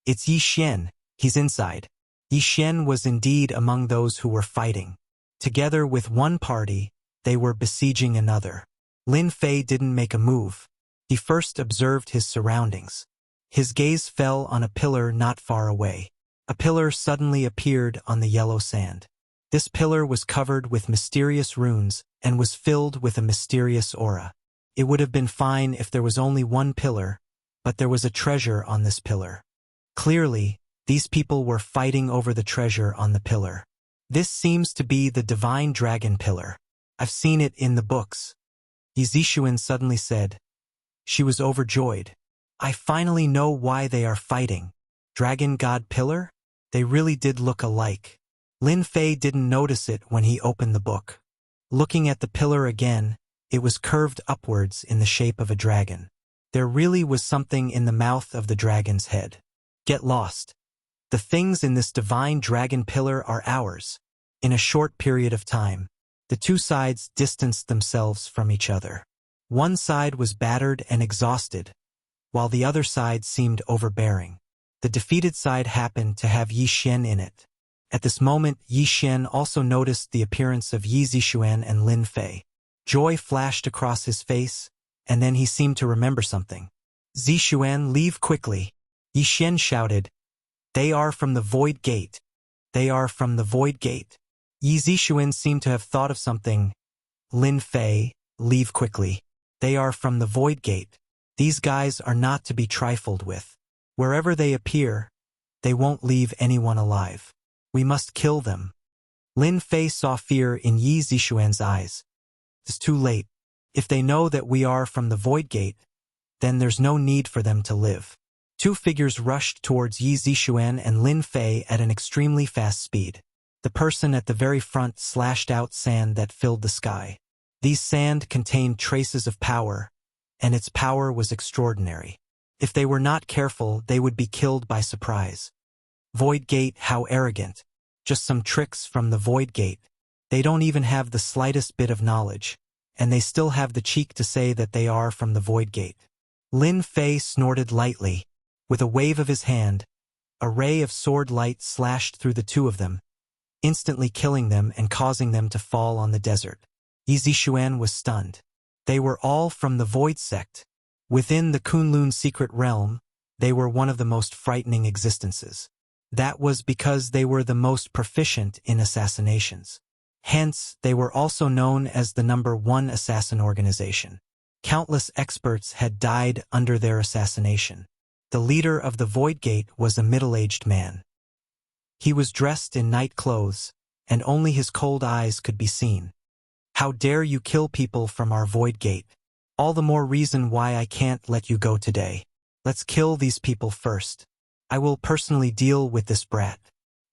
"It's Yi Xian, he's inside." Yi Xian was indeed among those who were fighting. Together with one party, they were besieging another. Lin Fei didn't make a move. He first observed his surroundings. His gaze fell on a pillar not far away. A pillar suddenly appeared on the yellow sand. This pillar was covered with mysterious runes and was filled with a mysterious aura. It would have been fine if there was only one pillar, but there was a treasure on this pillar. Clearly, these people were fighting over the treasure on the pillar. This seems to be the divine dragon pillar. I've seen it in the books. Yi Zixuan suddenly said. She was overjoyed. I finally know why they are fighting. Dragon God Pillar? They really did look alike. Lin Fei didn't notice it when he opened the book. Looking at the pillar again, it was curved upwards in the shape of a dragon. There really was something in the mouth of the dragon's head. Get lost. The things in this divine dragon pillar are ours. In a short period of time, the two sides distanced themselves from each other. One side was battered and exhausted, while the other side seemed overbearing. The defeated side happened to have Yi Xian in it. At this moment, Yi Xian also noticed the appearance of Yi Zixuan and Lin Fei. Joy flashed across his face, and then he seemed to remember something. Zixuan, leave quickly. Yi Xian shouted. They are from the Void Gate. They are from the Void Gate. Yi Zixuan seemed to have thought of something. Lin Fei, leave quickly. They are from the Void Gate. These guys are not to be trifled with. Wherever they appear, they won't leave anyone alive. We must kill them. Lin Fei saw fear in Yi Zixuan's eyes. It's too late. If they know that we are from the Void Gate, then there's no need for them to live. Two figures rushed towards Yi Zixuan and Lin Fei at an extremely fast speed. The person at the very front slashed out sand that filled the sky. These sand contained traces of power, and its power was extraordinary. If they were not careful, they would be killed by surprise. Void Gate, how arrogant. Just some tricks from the Void Gate. They don't even have the slightest bit of knowledge, and they still have the cheek to say that they are from the Void Gate. Lin Fei snorted lightly. With a wave of his hand, a ray of sword light slashed through the two of them, instantly killing them and causing them to fall on the desert. Yi Zixuan was stunned. They were all from the Void Sect. Within the Kunlun secret realm, they were one of the most frightening existences. That was because they were the most proficient in assassinations. Hence, they were also known as the #1 assassin organization. Countless experts had died under their assassination. The leader of the Void Gate was a middle-aged man. He was dressed in night clothes, and only his cold eyes could be seen. How dare you kill people from our Void Gate? All the more reason why I can't let you go today. Let's kill these people first. I will personally deal with this brat.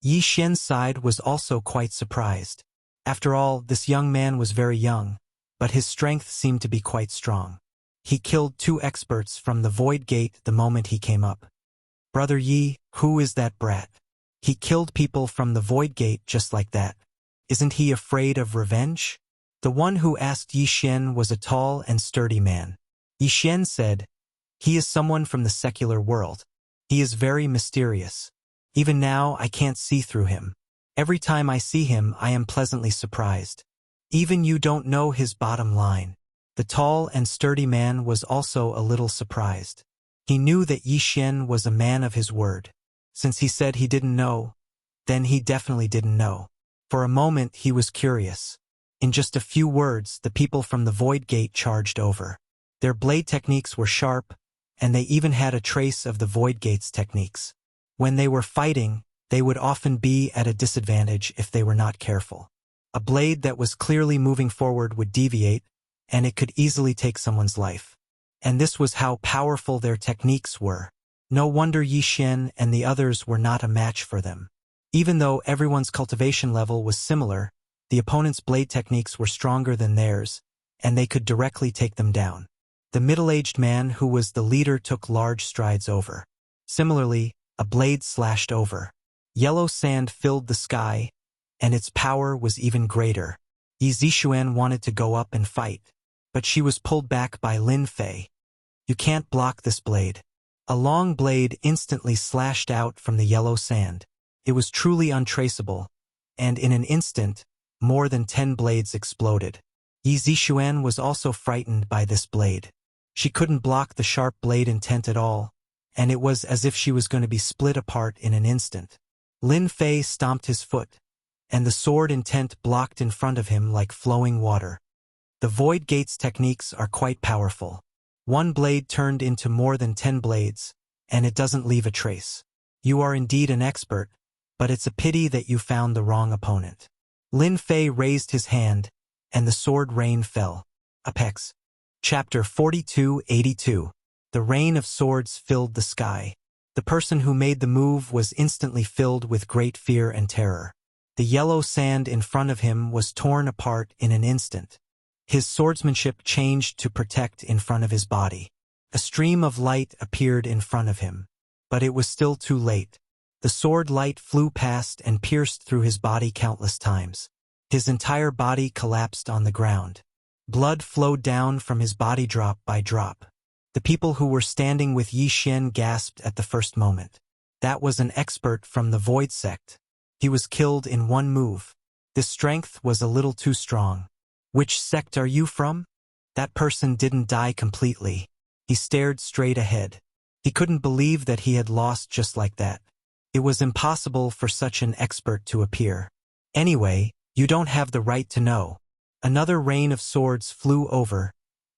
Yi Xian's side was also quite surprised. After all, this young man was very young, but his strength seemed to be quite strong. He killed 2 experts from the Void Gate the moment he came up. Brother Yi, who is that brat? He killed people from the Void Gate just like that. Isn't he afraid of revenge? The one who asked Yi Xian was a tall and sturdy man. Yi Xian said, "He is someone from the secular world. He is very mysterious. Even now I can't see through him. Every time I see him I am pleasantly surprised. Even you don't know his bottom line." The tall and sturdy man was also a little surprised. He knew that Yi Xian was a man of his word. Since he said he didn't know, then he definitely didn't know. For a moment he was curious. In just a few words, the people from the Void Gate charged over. Their blade techniques were sharp, and they even had a trace of the Void Gate's techniques. When they were fighting, they would often be at a disadvantage if they were not careful. A blade that was clearly moving forward would deviate, and it could easily take someone's life. And this was how powerful their techniques were. No wonder Yi Xian and the others were not a match for them. Even though everyone's cultivation level was similar, the opponent's blade techniques were stronger than theirs, and they could directly take them down. The middle-aged man who was the leader took large strides over. Similarly, a blade slashed over. Yellow sand filled the sky, and its power was even greater. Yi Zixuan wanted to go up and fight, but she was pulled back by Lin Fei. "You can't block this blade." A long blade instantly slashed out from the yellow sand. It was truly untraceable, and in an instant, more than 10 blades exploded. Yi Zixuan was also frightened by this blade. She couldn't block the sharp blade intent at all, and it was as if she was going to be split apart in an instant. Lin Fei stomped his foot, and the sword intent blocked in front of him like flowing water. The Void Gate's techniques are quite powerful. One blade turned into more than 10 blades, and it doesn't leave a trace. You are indeed an expert, but it's a pity that you found the wrong opponent. Lin Fei raised his hand, and the sword rain fell. Apex. Chapter 4282. The rain of swords filled the sky. The person who made the move was instantly filled with great fear and terror. The yellow sand in front of him was torn apart in an instant. His swordsmanship changed to protect in front of his body. A stream of light appeared in front of him, but it was still too late. The sword light flew past and pierced through his body countless times. His entire body collapsed on the ground. Blood flowed down from his body drop by drop. The people who were standing with Yi Xian gasped at the first moment. That was an expert from the Void Sect. He was killed in one move. This strength was a little too strong. "Which sect are you from?" That person didn't die completely. He stared straight ahead. He couldn't believe that he had lost just like that. It was impossible for such an expert to appear. "Anyway, you don't have the right to know." Another rain of swords flew over,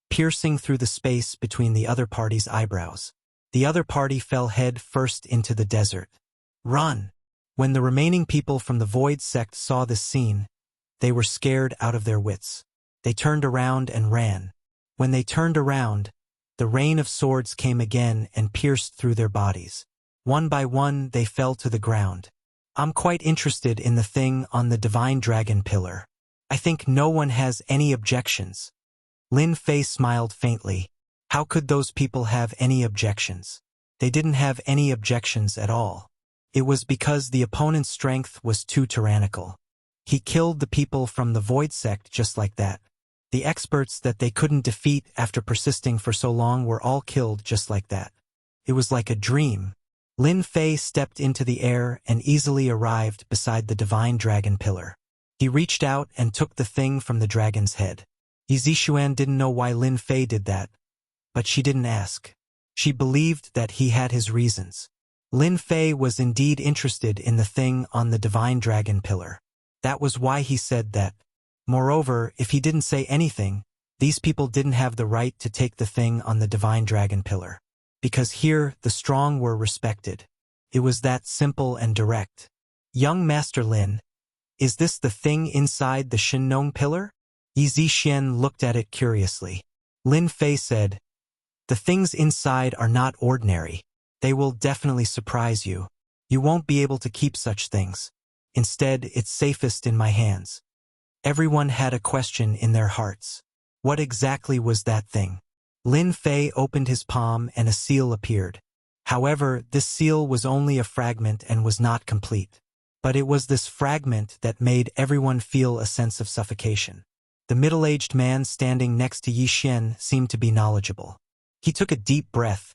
piercing through the space between the other party's eyebrows. The other party fell head first into the desert. "Run!" When the remaining people from the Void Sect saw this scene, they were scared out of their wits. They turned around and ran. When they turned around, the rain of swords came again and pierced through their bodies. One by one they fell to the ground. "I'm quite interested in the thing on the Divine Dragon Pillar. I think no one has any objections." Lin Fei smiled faintly. How could those people have any objections? They didn't have any objections at all. It was because the opponent's strength was too tyrannical. He killed the people from the Void Sect just like that. The experts that they couldn't defeat after persisting for so long were all killed just like that. It was like a dream. Lin Fei stepped into the air and easily arrived beside the Divine Dragon Pillar. He reached out and took the thing from the dragon's head. Yi Zixuan didn't know why Lin Fei did that, but she didn't ask. She believed that he had his reasons. Lin Fei was indeed interested in the thing on the Divine Dragon Pillar. That was why he said that. Moreover, if he didn't say anything, these people didn't have the right to take the thing on the Divine Dragon Pillar. Because here, the strong were respected. It was that simple and direct. "Young Master Lin, is this the thing inside the Shinnong Pillar?" Yi Zixuan looked at it curiously. Lin Fei said, "The things inside are not ordinary. They will definitely surprise you. You won't be able to keep such things. Instead, it's safest in my hands." Everyone had a question in their hearts. What exactly was that thing? Lin Fei opened his palm and a seal appeared. However, this seal was only a fragment and was not complete. But it was this fragment that made everyone feel a sense of suffocation. The middle-aged man standing next to Yi Xian seemed to be knowledgeable. He took a deep breath.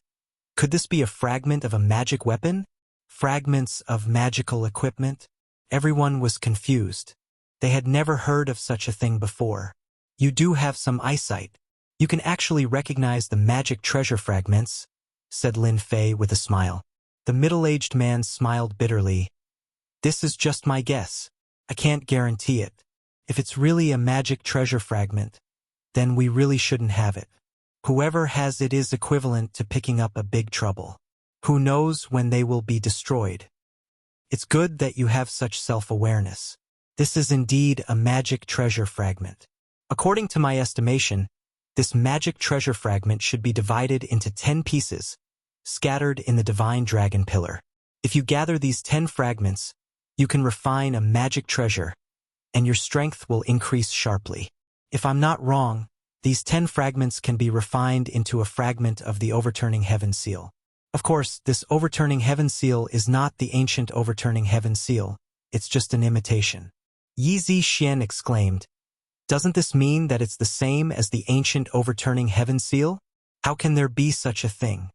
Could this be a fragment of a magic weapon? Fragments of magical equipment? Everyone was confused. They had never heard of such a thing before. You do have some eyesight. You can actually recognize the magic treasure fragments, said Lin Fei with a smile. The middle-aged man smiled bitterly. This is just my guess. I can't guarantee it. If it's really a magic treasure fragment, then we really shouldn't have it. Whoever has it is equivalent to picking up a big trouble. Who knows when they will be destroyed? It's good that you have such self-awareness. This is indeed a magic treasure fragment. According to my estimation, this magic treasure fragment should be divided into 10 pieces, scattered in the divine dragon pillar. If you gather these 10 fragments, you can refine a magic treasure, and your strength will increase sharply. If I'm not wrong, these 10 fragments can be refined into a fragment of the overturning heaven seal. Of course, this overturning heaven seal is not the ancient overturning heaven seal, it's just an imitation. Yi Xian exclaimed, "Doesn't this mean that it's the same as the ancient overturning heaven seal? How can there be such a thing?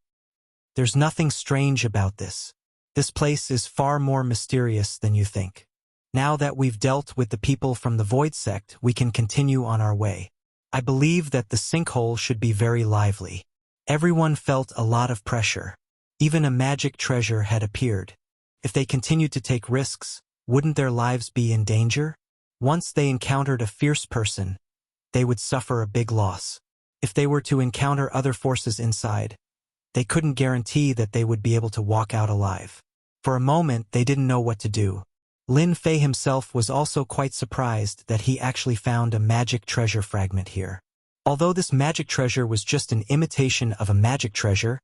There's nothing strange about this. This place is far more mysterious than you think. Now that we've dealt with the people from the Void Sect, we can continue on our way. I believe that the sinkhole should be very lively." Everyone felt a lot of pressure. Even a magic treasure had appeared. If they continued to take risks, wouldn't their lives be in danger? Once they encountered a fierce person, they would suffer a big loss. If they were to encounter other forces inside, they couldn't guarantee that they would be able to walk out alive. For a moment, they didn't know what to do. Lin Fei himself was also quite surprised that he actually found a magic treasure fragment here. Although this magic treasure was just an imitation of a magic treasure,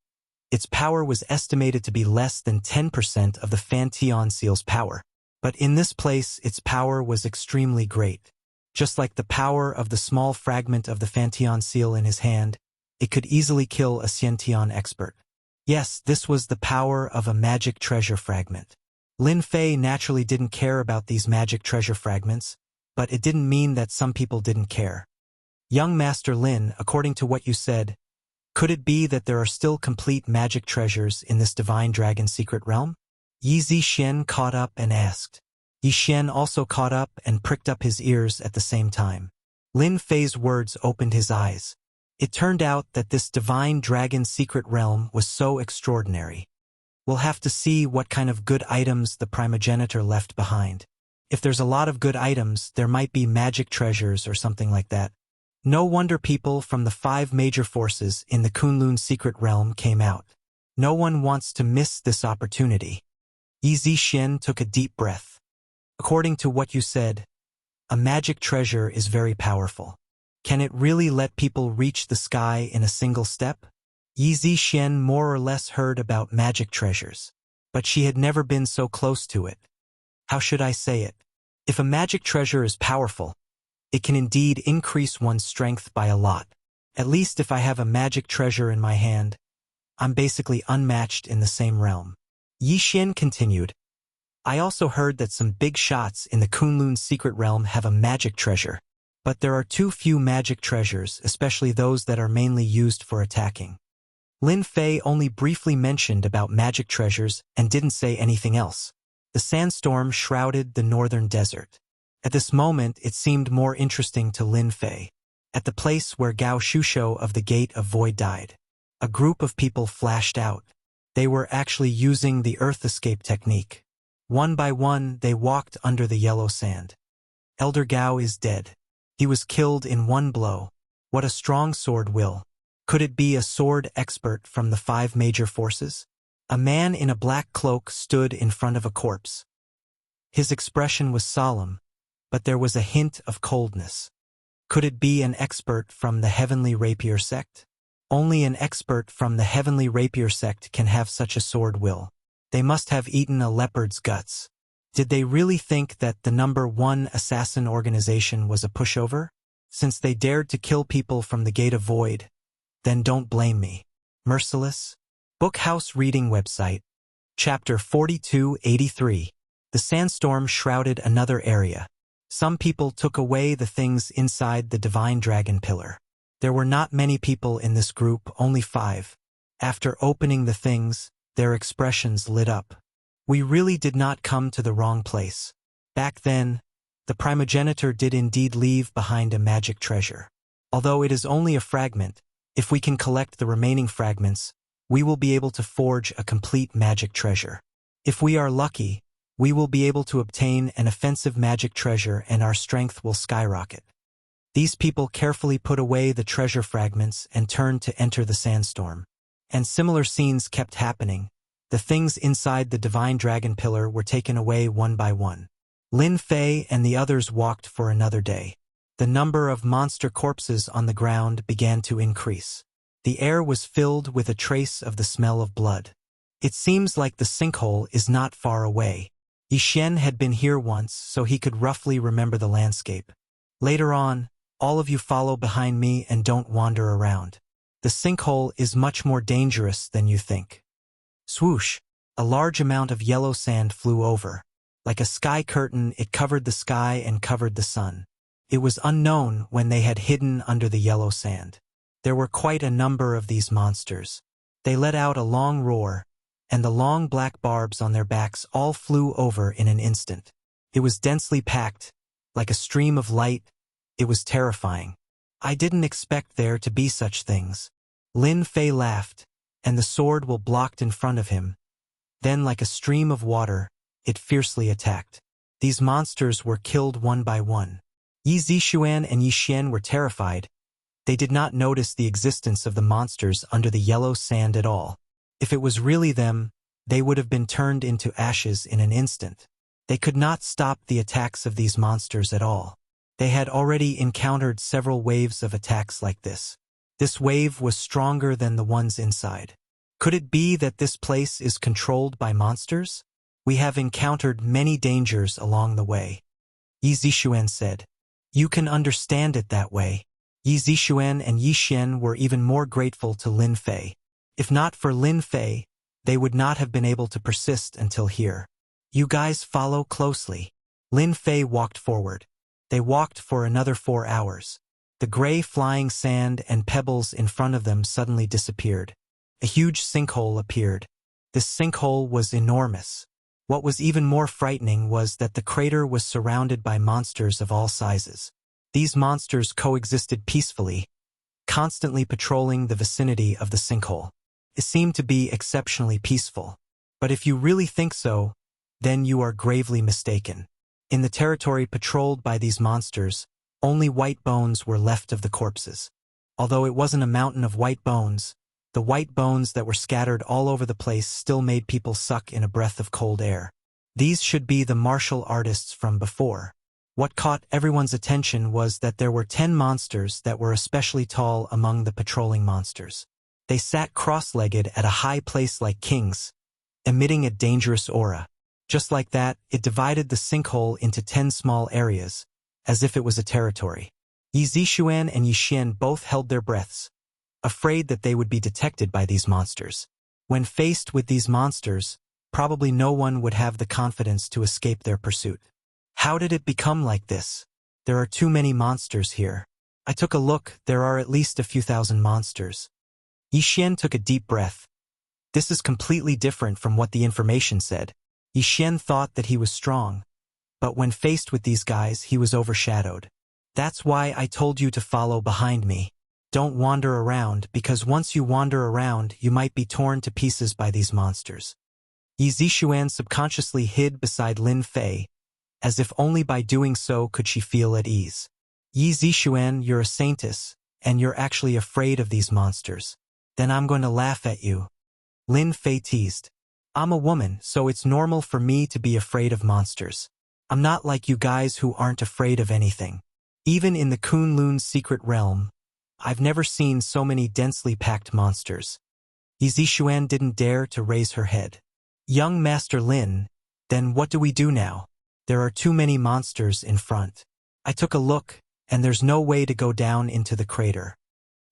its power was estimated to be less than 10% of the Fantion Seal's power. But in this place, its power was extremely great. Just like the power of the small fragment of the Fantion Seal in his hand, it could easily kill a Xiantian expert. Yes, this was the power of a magic treasure fragment. Lin Fei naturally didn't care about these magic treasure fragments, but it didn't mean that some people didn't care. Young Master Lin, according to what you said, could it be that there are still complete magic treasures in this divine dragon secret realm? Yi Xian caught up and asked. Yi Xian also caught up and pricked up his ears at the same time. Lin Fei's words opened his eyes. It turned out that this divine dragon secret realm was so extraordinary. We'll have to see what kind of good items the primogenitor left behind. If there's a lot of good items, there might be magic treasures or something like that. No wonder people from the 5 major forces in the Kunlun secret realm came out. No one wants to miss this opportunity. Yi Xian took a deep breath. According to what you said, a magic treasure is very powerful. Can it really let people reach the sky in a single step? Yi Xian more or less heard about magic treasures, but she had never been so close to it. How should I say it? If a magic treasure is powerful, it can indeed increase one's strength by a lot. At least if I have a magic treasure in my hand, I'm basically unmatched in the same realm. Yi Xian continued, I also heard that some big shots in the Kunlun secret realm have a magic treasure, but there are too few magic treasures, especially those that are mainly used for attacking. Lin Fei only briefly mentioned about magic treasures and didn't say anything else. The sandstorm shrouded the northern desert. At this moment, it seemed more interesting to Lin Fei. At the place where Gao Shusho of the Gate of Void died, a group of people flashed out. They were actually using the earth escape technique. One by one, they walked under the yellow sand. Elder Gao is dead. He was killed in one blow. What a strong sword will. Could it be a sword expert from the 5 major forces? A man in a black cloak stood in front of a corpse. His expression was solemn, but there was a hint of coldness. Could it be an expert from the Heavenly Rapier sect? Only an expert from the Heavenly Rapier sect can have such a sword will. They must have eaten a leopard's guts. Did they really think that the #1 assassin organization was a pushover? Since they dared to kill people from the Gate of Void, then don't blame me. Merciless? Bookhouse Reading Website. Chapter 4283. The sandstorm shrouded another area. Some people took away the things inside the divine dragon pillar. There were not many people in this group, only 5. After opening the things, their expressions lit up. We really did not come to the wrong place. Back then, the primogenitor did indeed leave behind a magic treasure. Although it is only a fragment, if we can collect the remaining fragments, we will be able to forge a complete magic treasure. If we are lucky, we will be able to obtain an offensive magic treasure and our strength will skyrocket. These people carefully put away the treasure fragments and turned to enter the sandstorm. And similar scenes kept happening. The things inside the divine dragon pillar were taken away one by one. Lin Fei and the others walked for another day. The number of monster corpses on the ground began to increase. The air was filled with a trace of the smell of blood. It seems like the sinkhole is not far away. Yixian had been here once, so he could roughly remember the landscape. Later on, all of you follow behind me and don't wander around. The sinkhole is much more dangerous than you think. Swoosh! A large amount of yellow sand flew over. Like a sky curtain, it covered the sky and covered the sun. It was unknown when they had hidden under the yellow sand. There were quite a number of these monsters. They let out a long roar, and the long black barbs on their backs all flew over in an instant. It was densely packed, like a stream of light. It was terrifying. I didn't expect there to be such things. Lin Fei laughed, and the sword was blocked in front of him. Then, like a stream of water, it fiercely attacked. These monsters were killed one by one. Yi Zixuan and Yi Xian were terrified. They did not notice the existence of the monsters under the yellow sand at all. If it was really them, they would have been turned into ashes in an instant. They could not stop the attacks of these monsters at all. They had already encountered several waves of attacks like this. This wave was stronger than the ones inside. Could it be that this place is controlled by monsters? We have encountered many dangers along the way. Yi Zixuan said. You can understand it that way. Yi Zixuan and Yi Xian were even more grateful to Lin Fei. If not for Lin Fei, they would not have been able to persist until here. You guys follow closely. Lin Fei walked forward. They walked for another 4 hours. The gray flying sand and pebbles in front of them suddenly disappeared. A huge sinkhole appeared. This sinkhole was enormous. What was even more frightening was that the crater was surrounded by monsters of all sizes. These monsters coexisted peacefully, constantly patrolling the vicinity of the sinkhole. It seemed to be exceptionally peaceful. But if you really think so, then you are gravely mistaken. In the territory patrolled by these monsters, only white bones were left of the corpses. Although it wasn't a mountain of white bones, the white bones that were scattered all over the place still made people suck in a breath of cold air. These should be the martial artists from before. What caught everyone's attention was that there were 10 monsters that were especially tall among the patrolling monsters. They sat cross-legged at a high place like kings, emitting a dangerous aura. Just like that, it divided the sinkhole into 10 small areas, as if it was a territory. Yi Zixuan and Yi Xian both held their breaths, afraid that they would be detected by these monsters. When faced with these monsters, probably no one would have the confidence to escape their pursuit. How did it become like this? There are too many monsters here. I took a look, there are at least a few thousand monsters. Yi Xian took a deep breath. This is completely different from what the information said. Yi Xian thought that he was strong, but when faced with these guys, he was overshadowed. That's why I told you to follow behind me. Don't wander around, because once you wander around, you might be torn to pieces by these monsters. Yi Zixuan subconsciously hid beside Lin Fei, as if only by doing so could she feel at ease. Yi Zixuan, you're a saintess, and you're actually afraid of these monsters. Then I'm going to laugh at you. Lin Fei teased. I'm a woman, so it's normal for me to be afraid of monsters. I'm not like you guys who aren't afraid of anything. Even in the Kunlun's secret realm, I've never seen so many densely packed monsters. Yi Zixuan didn't dare to raise her head. Young Master Lin, Then what do we do now? There are too many monsters in front. I took a look, and there's no way to go down into the crater.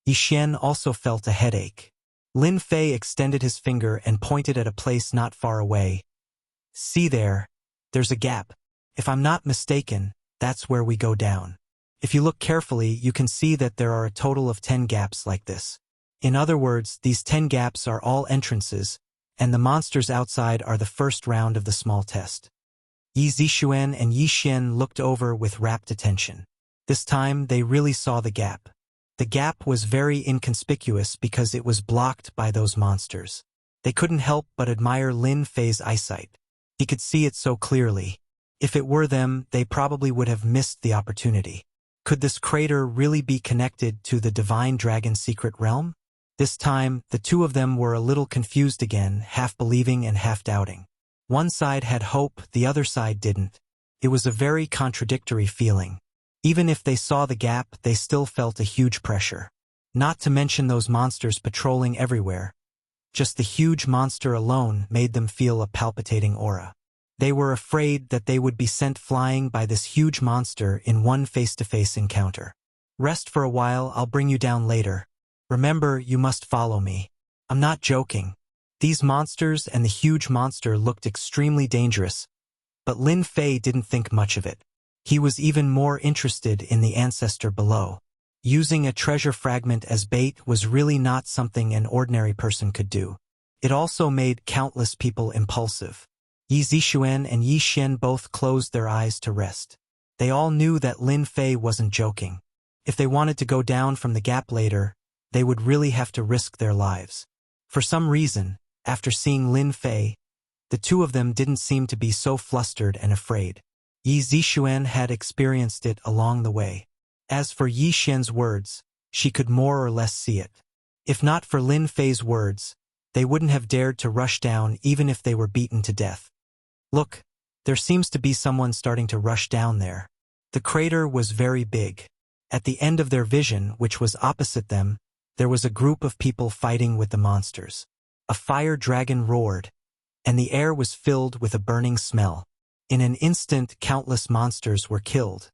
Yixian also felt a headache. Lin Fei extended his finger and pointed at a place not far away. See there, there's a gap. If I'm not mistaken, that's where we go down. If you look carefully, you can see that there are a total of 10 gaps like this. In other words, these 10 gaps are all entrances, and the monsters outside are the first round of the small test. Yi Zixuan and Yi Xian looked over with rapt attention. This time, they really saw the gap. The gap was very inconspicuous because it was blocked by those monsters. They couldn't help but admire Lin Fei's eyesight. He could see it so clearly. If it were them, they probably would have missed the opportunity. Could this crater really be connected to the Divine Dragon's secret realm? This time, the two of them were a little confused again, half believing and half doubting. One side had hope, the other side didn't. It was a very contradictory feeling. Even if they saw the gap, they still felt a huge pressure. Not to mention those monsters patrolling everywhere. Just the huge monster alone made them feel a palpitating aura. They were afraid that they would be sent flying by this huge monster in one face-to-face encounter. Rest for a while, I'll bring you down later. Remember, you must follow me. I'm not joking. These monsters and the huge monster looked extremely dangerous, but Lin Fei didn't think much of it. He was even more interested in the ancestor below. Using a treasure fragment as bait was really not something an ordinary person could do. It also made countless people impulsive. Yi Zixuan and Yi Xian both closed their eyes to rest. They all knew that Lin Fei wasn't joking. If they wanted to go down from the gap later, they would really have to risk their lives. For some reason, after seeing Lin Fei, the two of them didn't seem to be so flustered and afraid. Yi Zixuan had experienced it along the way. As for Yi Xian's words, she could more or less see it. If not for Lin Fei's words, they wouldn't have dared to rush down even if they were beaten to death. Look, there seems to be someone starting to rush down there. The crater was very big. At the end of their vision, which was opposite them, there was a group of people fighting with the monsters. A fire dragon roared, and the air was filled with a burning smell. In an instant, countless monsters were killed.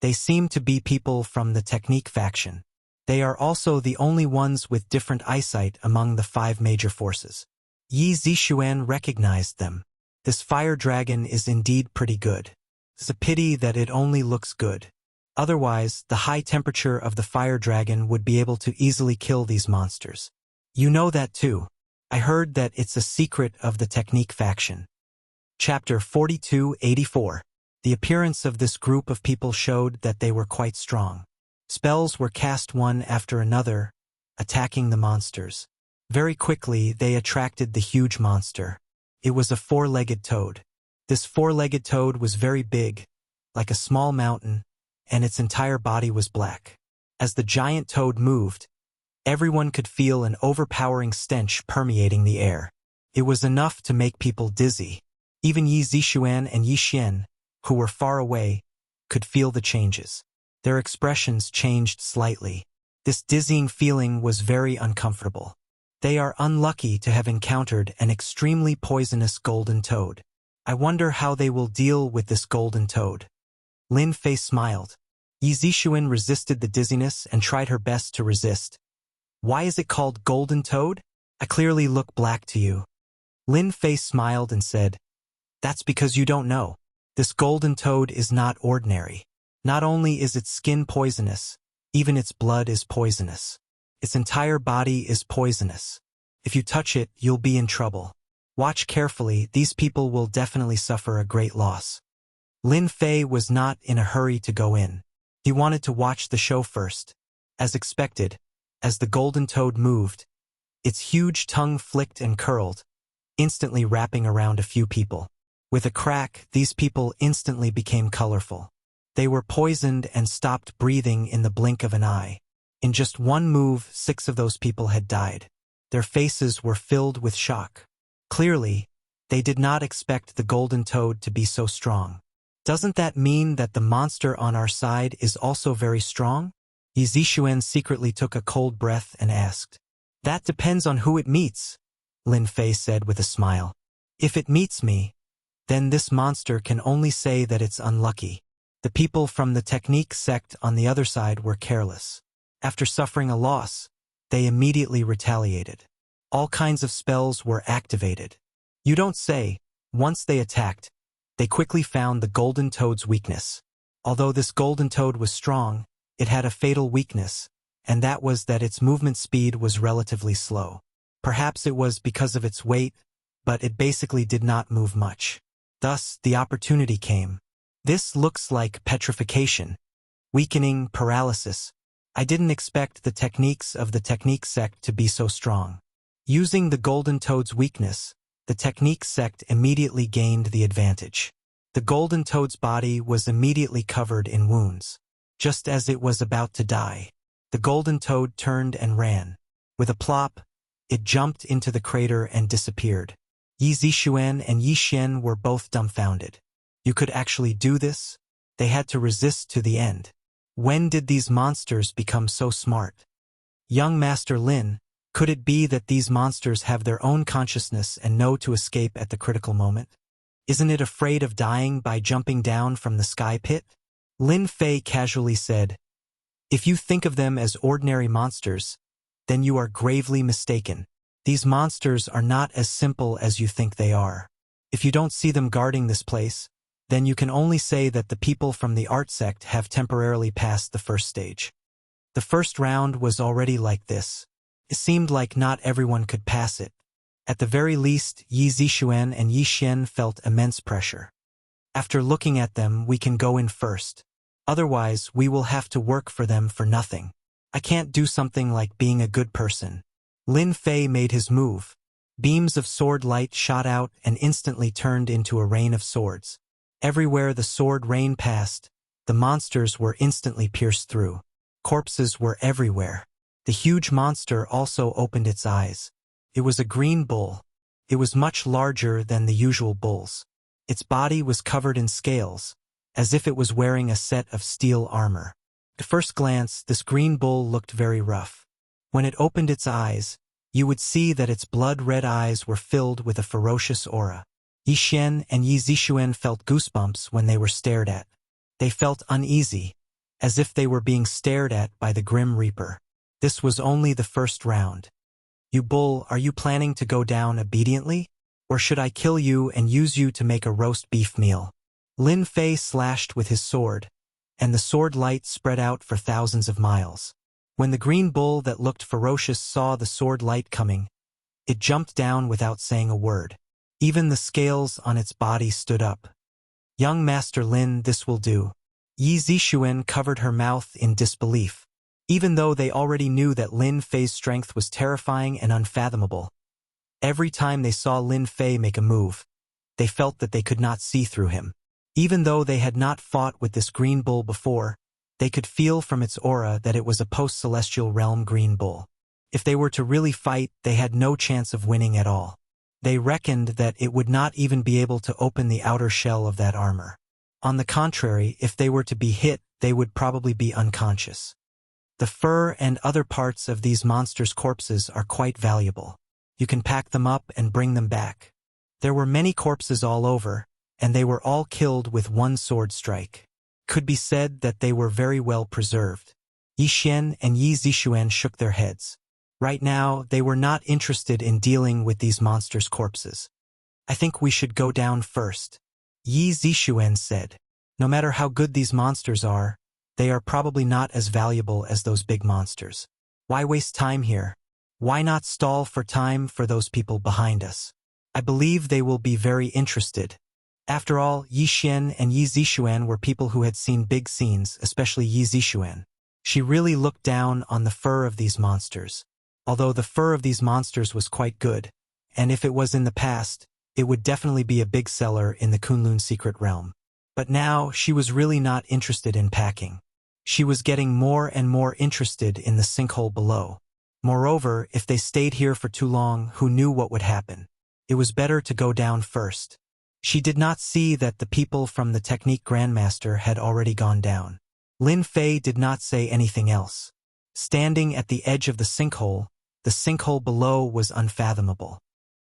They seemed to be people from the Technique faction. They are also the only ones with different eyesight among the 5 major forces. Yi Zixuan recognized them. This fire dragon is indeed pretty good. It's a pity that it only looks good. Otherwise, the high temperature of the fire dragon would be able to easily kill these monsters. You know that too. I heard that it's a secret of the Technique faction. Chapter 4284. The appearance of this group of people showed that they were quite strong. Spells were cast one after another, attacking the monsters. Very quickly, they attracted the huge monster. It was a 4-legged toad. This 4-legged toad was very big, like a small mountain, and its entire body was black. As the giant toad moved, everyone could feel an overpowering stench permeating the air. It was enough to make people dizzy. Even Yi Zixuan and Yi Xian, who were far away, could feel the changes. Their expressions changed slightly. This dizzying feeling was very uncomfortable. They are unlucky to have encountered an extremely poisonous golden toad. I wonder how they will deal with this golden toad. Lin Fei smiled. Yi Zixuan resisted the dizziness and tried her best to resist. Why is it called golden toad? I clearly look black to you. Lin Fei smiled and said, That's because you don't know. This golden toad is not ordinary. Not only is its skin poisonous, even its blood is poisonous. Its entire body is poisonous. If you touch it, you'll be in trouble. Watch carefully, these people will definitely suffer a great loss. Lin Fei was not in a hurry to go in. He wanted to watch the show first. As expected, as the golden toad moved, its huge tongue flicked and curled, instantly wrapping around a few people. With a crack, these people instantly became colorful. They were poisoned and stopped breathing in the blink of an eye. In just one move, 6 of those people had died. Their faces were filled with shock. Clearly, they did not expect the golden toad to be so strong. Doesn't that mean that the monster on our side is also very strong? Yi Zixuan secretly took a cold breath and asked. That depends on who it meets, Lin Fei said with a smile. If it meets me, then this monster can only say that it's unlucky. The people from the technique sect on the other side were careless. After suffering a loss, they immediately retaliated. All kinds of spells were activated. You don't say. Once they attacked, they quickly found the golden toad's weakness. Although this golden toad was strong, it had a fatal weakness, and that was that its movement speed was relatively slow. Perhaps it was because of its weight, but it basically did not move much. Thus, the opportunity came. This looks like petrification, weakening, paralysis. I didn't expect the techniques of the technique sect to be so strong. Using the golden toad's weakness, the technique sect immediately gained the advantage. The golden toad's body was immediately covered in wounds. Just as it was about to die, the golden toad turned and ran. With a plop, it jumped into the crater and disappeared. Yi Zixuan and Yi Xian were both dumbfounded. You could actually do this? They had to resist to the end. When did these monsters become so smart? Young Master Lin, could it be that these monsters have their own consciousness and know to escape at the critical moment? Isn't it afraid of dying by jumping down from the sky pit? Lin Fei casually said, "If you think of them as ordinary monsters, then you are gravely mistaken. These monsters are not as simple as you think they are. If you don't see them guarding this place, then you can only say that the people from the art sect have temporarily passed the first stage. The first round was already like this. It seemed like not everyone could pass it. At the very least, Yi Zixuan and Yi Xian felt immense pressure. After looking at them, we can go in first. Otherwise, we will have to work for them for nothing. I can't do something like being a good person." Lin Fei made his move. Beams of sword light shot out and instantly turned into a rain of swords. Everywhere the sword rain passed, the monsters were instantly pierced through. Corpses were everywhere. The huge monster also opened its eyes. It was a green bull. It was much larger than the usual bulls. Its body was covered in scales, as if it was wearing a set of steel armor. At first glance, this green bull looked very rough. When it opened its eyes, you would see that its blood-red eyes were filled with a ferocious aura. Yi Xian and Yi Zixuan felt goosebumps when they were stared at. They felt uneasy, as if they were being stared at by the Grim Reaper. This was only the first round. "You bull, are you planning to go down obediently? Or should I kill you and use you to make a roast beef meal?" Lin Fei slashed with his sword, and the sword light spread out for thousands of miles. When the green bull that looked ferocious saw the sword light coming, it jumped down without saying a word. Even the scales on its body stood up. "Young Master Lin, this will do." Yi Zixuan covered her mouth in disbelief. Even though they already knew that Lin Fei's strength was terrifying and unfathomable, every time they saw Lin Fei make a move, they felt that they could not see through him. Even though they had not fought with this green bull before, they could feel from its aura that it was a post-celestial realm green bull. If they were to really fight, they had no chance of winning at all. They reckoned that it would not even be able to open the outer shell of that armor. On the contrary, if they were to be hit, they would probably be unconscious. The fur and other parts of these monsters' corpses are quite valuable. You can pack them up and bring them back. There were many corpses all over, and they were all killed with one sword strike. Could be said that they were very well preserved. Yi Xian and Yi Zixuan shook their heads. Right now, they were not interested in dealing with these monsters' corpses. "I think we should go down first," Yi Zixuan said. "No matter how good these monsters are, they are probably not as valuable as those big monsters. Why waste time here? Why not stall for time for those people behind us? I believe they will be very interested." After all, Yi Xian and Yi Zixuan were people who had seen big scenes, especially Yi Zixuan. She really looked down on the fur of these monsters. Although the fur of these monsters was quite good, and if it was in the past, it would definitely be a big seller in the Kunlun secret realm. But now, she was really not interested in packing. She was getting more and more interested in the sinkhole below. Moreover, if they stayed here for too long, who knew what would happen? It was better to go down first. She did not see that the people from the Technique Grandmaster had already gone down. Lin Fei did not say anything else. Standing at the edge of the sinkhole below was unfathomable.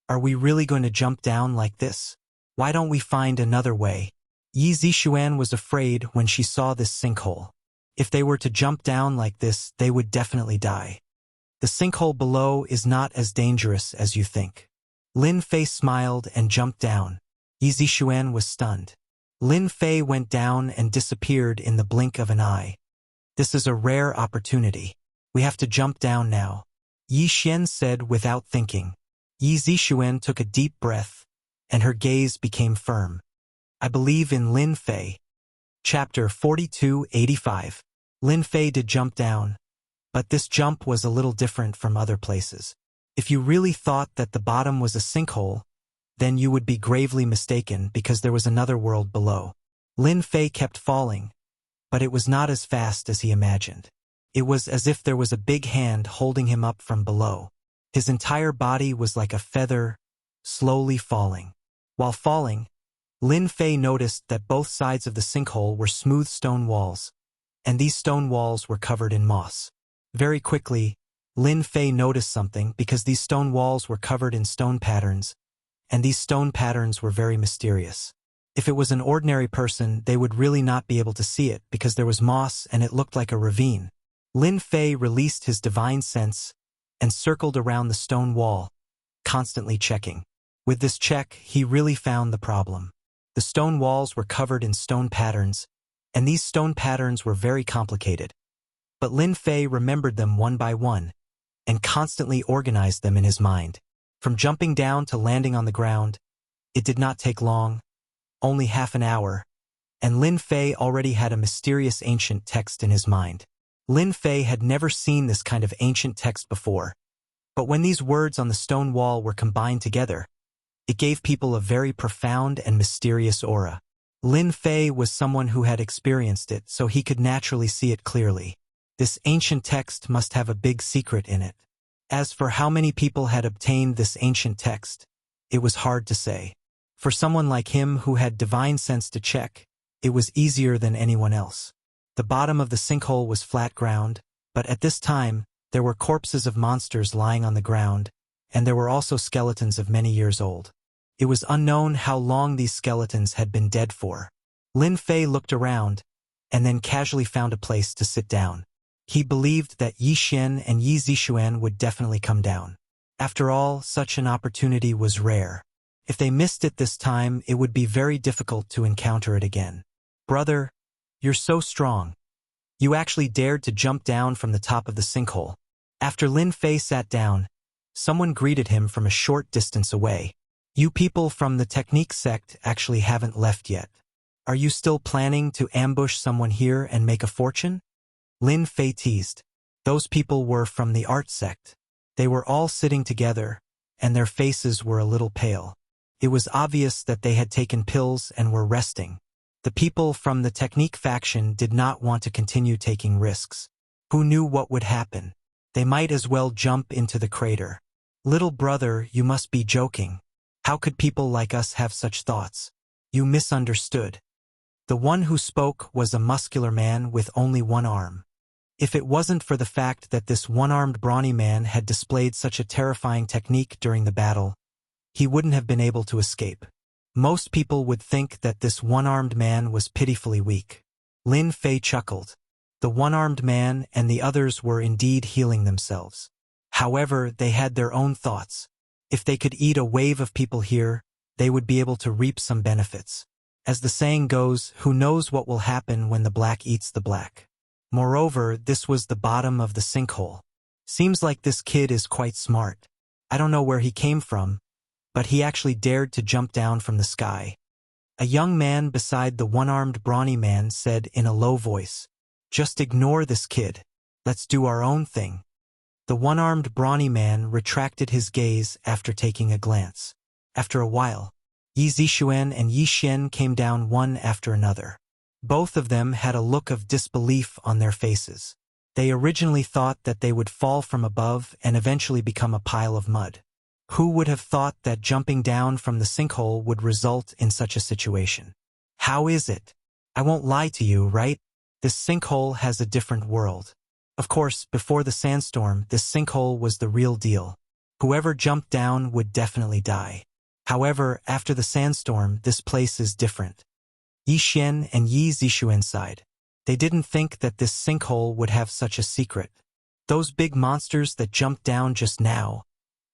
Are we really going to jump down like this? Why don't we find another way? Yi Zixuan was afraid when she saw this sinkhole. If they were to jump down like this, they would definitely die. The sinkhole below is not as dangerous as you think. Lin Fei smiled and jumped down. Yi Zixuan was stunned. Lin Fei went down and disappeared in the blink of an eye. This is a rare opportunity. We have to jump down now, Yi Xian said without thinking. Yi Zixuan took a deep breath, and her gaze became firm. I believe in Lin Fei. Chapter 4285. Lin Fei did jump down, but this jump was a little different from other places. If you really thought that the bottom was a sinkhole, then you would be gravely mistaken because there was another world below. Lin Fei kept falling, but it was not as fast as he imagined. It was as if there was a big hand holding him up from below. His entire body was like a feather, slowly falling. While falling, Lin Fei noticed that both sides of the sinkhole were smooth stone walls, and these stone walls were covered in moss. Very quickly, Lin Fei noticed something because these stone walls were covered in stone patterns, and these stone patterns were very mysterious. If it was an ordinary person, they would really not be able to see it because there was moss and it looked like a ravine. Lin Fei released his divine sense and circled around the stone wall, constantly checking. With this check, he really found the problem. The stone walls were covered in stone patterns, and these stone patterns were very complicated. But Lin Fei remembered them one by one, and constantly organized them in his mind. From jumping down to landing on the ground, it did not take long, only half an hour, and Lin Fei already had a mysterious ancient text in his mind. Lin Fei had never seen this kind of ancient text before, but when these words on the stone wall were combined together, it gave people a very profound and mysterious aura. Lin Fei was someone who had experienced it, so he could naturally see it clearly. This ancient text must have a big secret in it. As for how many people had obtained this ancient text, it was hard to say. For someone like him who had divine sense to check, it was easier than anyone else. The bottom of the sinkhole was flat ground, but at this time, there were corpses of monsters lying on the ground, and there were also skeletons of many years old. It was unknown how long these skeletons had been dead for. Lin Fei looked around, and then casually found a place to sit down. He believed that Yi Xian and Yi Zixuan would definitely come down. After all, such an opportunity was rare. If they missed it this time, it would be very difficult to encounter it again. Brother, you're so strong. You actually dared to jump down from the top of the sinkhole. After Lin Fei sat down, someone greeted him from a short distance away. You people from the technique sect actually haven't left yet. Are you still planning to ambush someone here and make a fortune? Lin Fei teased. Those people were from the art sect. They were all sitting together, and their faces were a little pale. It was obvious that they had taken pills and were resting. The people from the technique faction did not want to continue taking risks. Who knew what would happen? They might as well jump into the crater. Little brother, you must be joking. How could people like us have such thoughts? You misunderstood. The one who spoke was a muscular man with only one arm. If it wasn't for the fact that this one-armed brawny man had displayed such a terrifying technique during the battle, he wouldn't have been able to escape. Most people would think that this one-armed man was pitifully weak. Lin Fei chuckled. The one-armed man and the others were indeed healing themselves. However, they had their own thoughts. If they could eat a wave of people here, they would be able to reap some benefits. As the saying goes, who knows what will happen when the black eats the black. Moreover, this was the bottom of the sinkhole. Seems like this kid is quite smart. I don't know where he came from, but he actually dared to jump down from the sky. A young man beside the one-armed brawny man said in a low voice, "Just ignore this kid. Let's do our own thing." The one-armed brawny man retracted his gaze after taking a glance. After a while, Yi Zixuan and Yi Xian came down one after another. Both of them had a look of disbelief on their faces. They originally thought that they would fall from above and eventually become a pile of mud. Who would have thought that jumping down from the sinkhole would result in such a situation? How is it? I won't lie to you, right? This sinkhole has a different world. Of course, before the sandstorm, this sinkhole was the real deal. Whoever jumped down would definitely die. However, after the sandstorm, this place is different. Yi Xian and Yi Zixuan sighed. They didn't think that this sinkhole would have such a secret. Those big monsters that jumped down just now,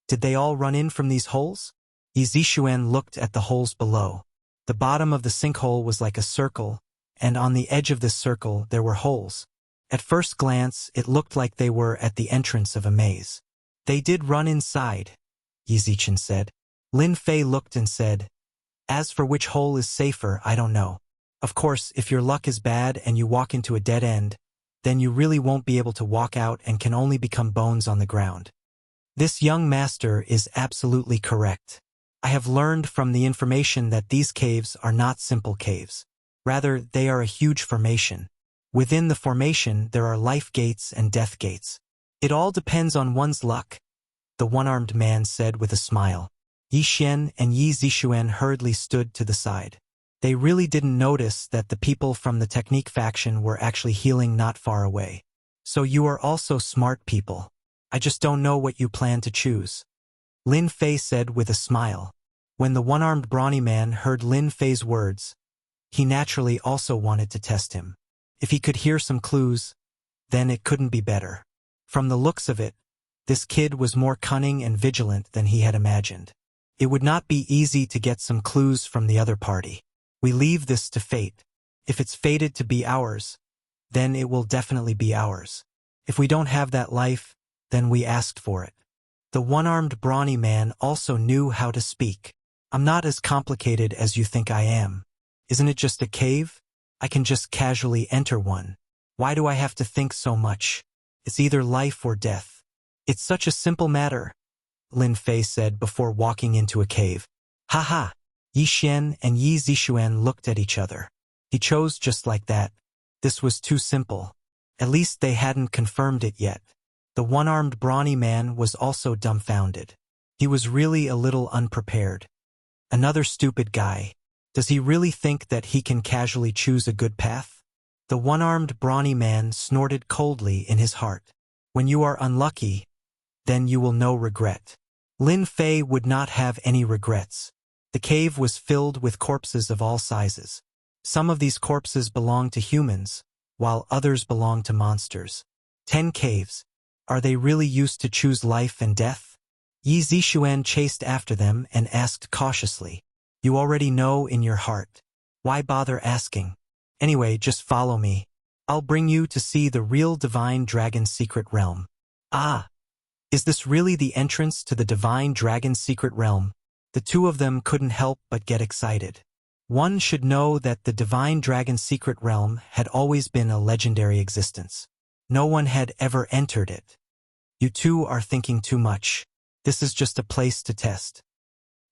did they all run in from these holes? Yi Zixuan looked at the holes below. The bottom of the sinkhole was like a circle, and on the edge of this circle there were holes. At first glance, it looked like they were at the entrance of a maze. They did run inside, Yi Zixuan said. Lin Fei looked and said, as for which hole is safer, I don't know. Of course, if your luck is bad and you walk into a dead end, then you really won't be able to walk out and can only become bones on the ground. This young master is absolutely correct. I have learned from the information that these caves are not simple caves. Rather, they are a huge formation. Within the formation, there are life gates and death gates. It all depends on one's luck, the one-armed man said with a smile. Yi Xian and Yi Zixuan hurriedly stood to the side. They really didn't notice that the people from the technique faction were actually healing not far away. So you are also smart people. I just don't know what you plan to choose. Lin Fei said with a smile. When the one-armed brawny man heard Lin Fei's words, he naturally also wanted to test him. If he could hear some clues, then it couldn't be better. From the looks of it, this kid was more cunning and vigilant than he had imagined. It would not be easy to get some clues from the other party. We leave this to fate. If it's fated to be ours, then it will definitely be ours. If we don't have that life, then we asked for it. The one-armed brawny man also knew how to speak. I'm not as complicated as you think I am. Isn't it just a cave? I can just casually enter one. Why do I have to think so much? It's either life or death. It's such a simple matter, Lin Fei said before walking into a cave. Haha. Yi Xian and Yi Zixuan looked at each other. He chose just like that. This was too simple. At least they hadn't confirmed it yet. The one-armed brawny man was also dumbfounded. He was really a little unprepared. Another stupid guy. Does he really think that he can casually choose a good path? The one-armed brawny man snorted coldly in his heart. When you are unlucky, then you will know regret. Lin Fei would not have any regrets. The cave was filled with corpses of all sizes. Some of these corpses belonged to humans, while others belonged to monsters. 10 caves. Are they really used to choose life and death? Yi Zixuan chased after them and asked cautiously. You already know in your heart. Why bother asking? Anyway, just follow me. I'll bring you to see the real divine dragon's secret realm. Ah! Is this really the entrance to the divine dragon's secret realm? The two of them couldn't help but get excited. One should know that the divine dragon's secret realm had always been a legendary existence. No one had ever entered it. You two are thinking too much. This is just a place to test.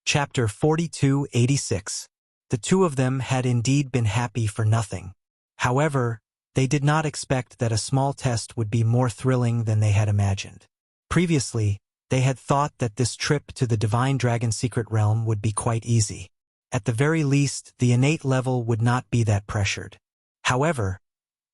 Chapter 4286. The two of them had indeed been happy for nothing. However, they did not expect that a small test would be more thrilling than they had imagined. Previously, they had thought that this trip to the Divine Dragon's secret realm would be quite easy. At the very least, the innate level would not be that pressured. However,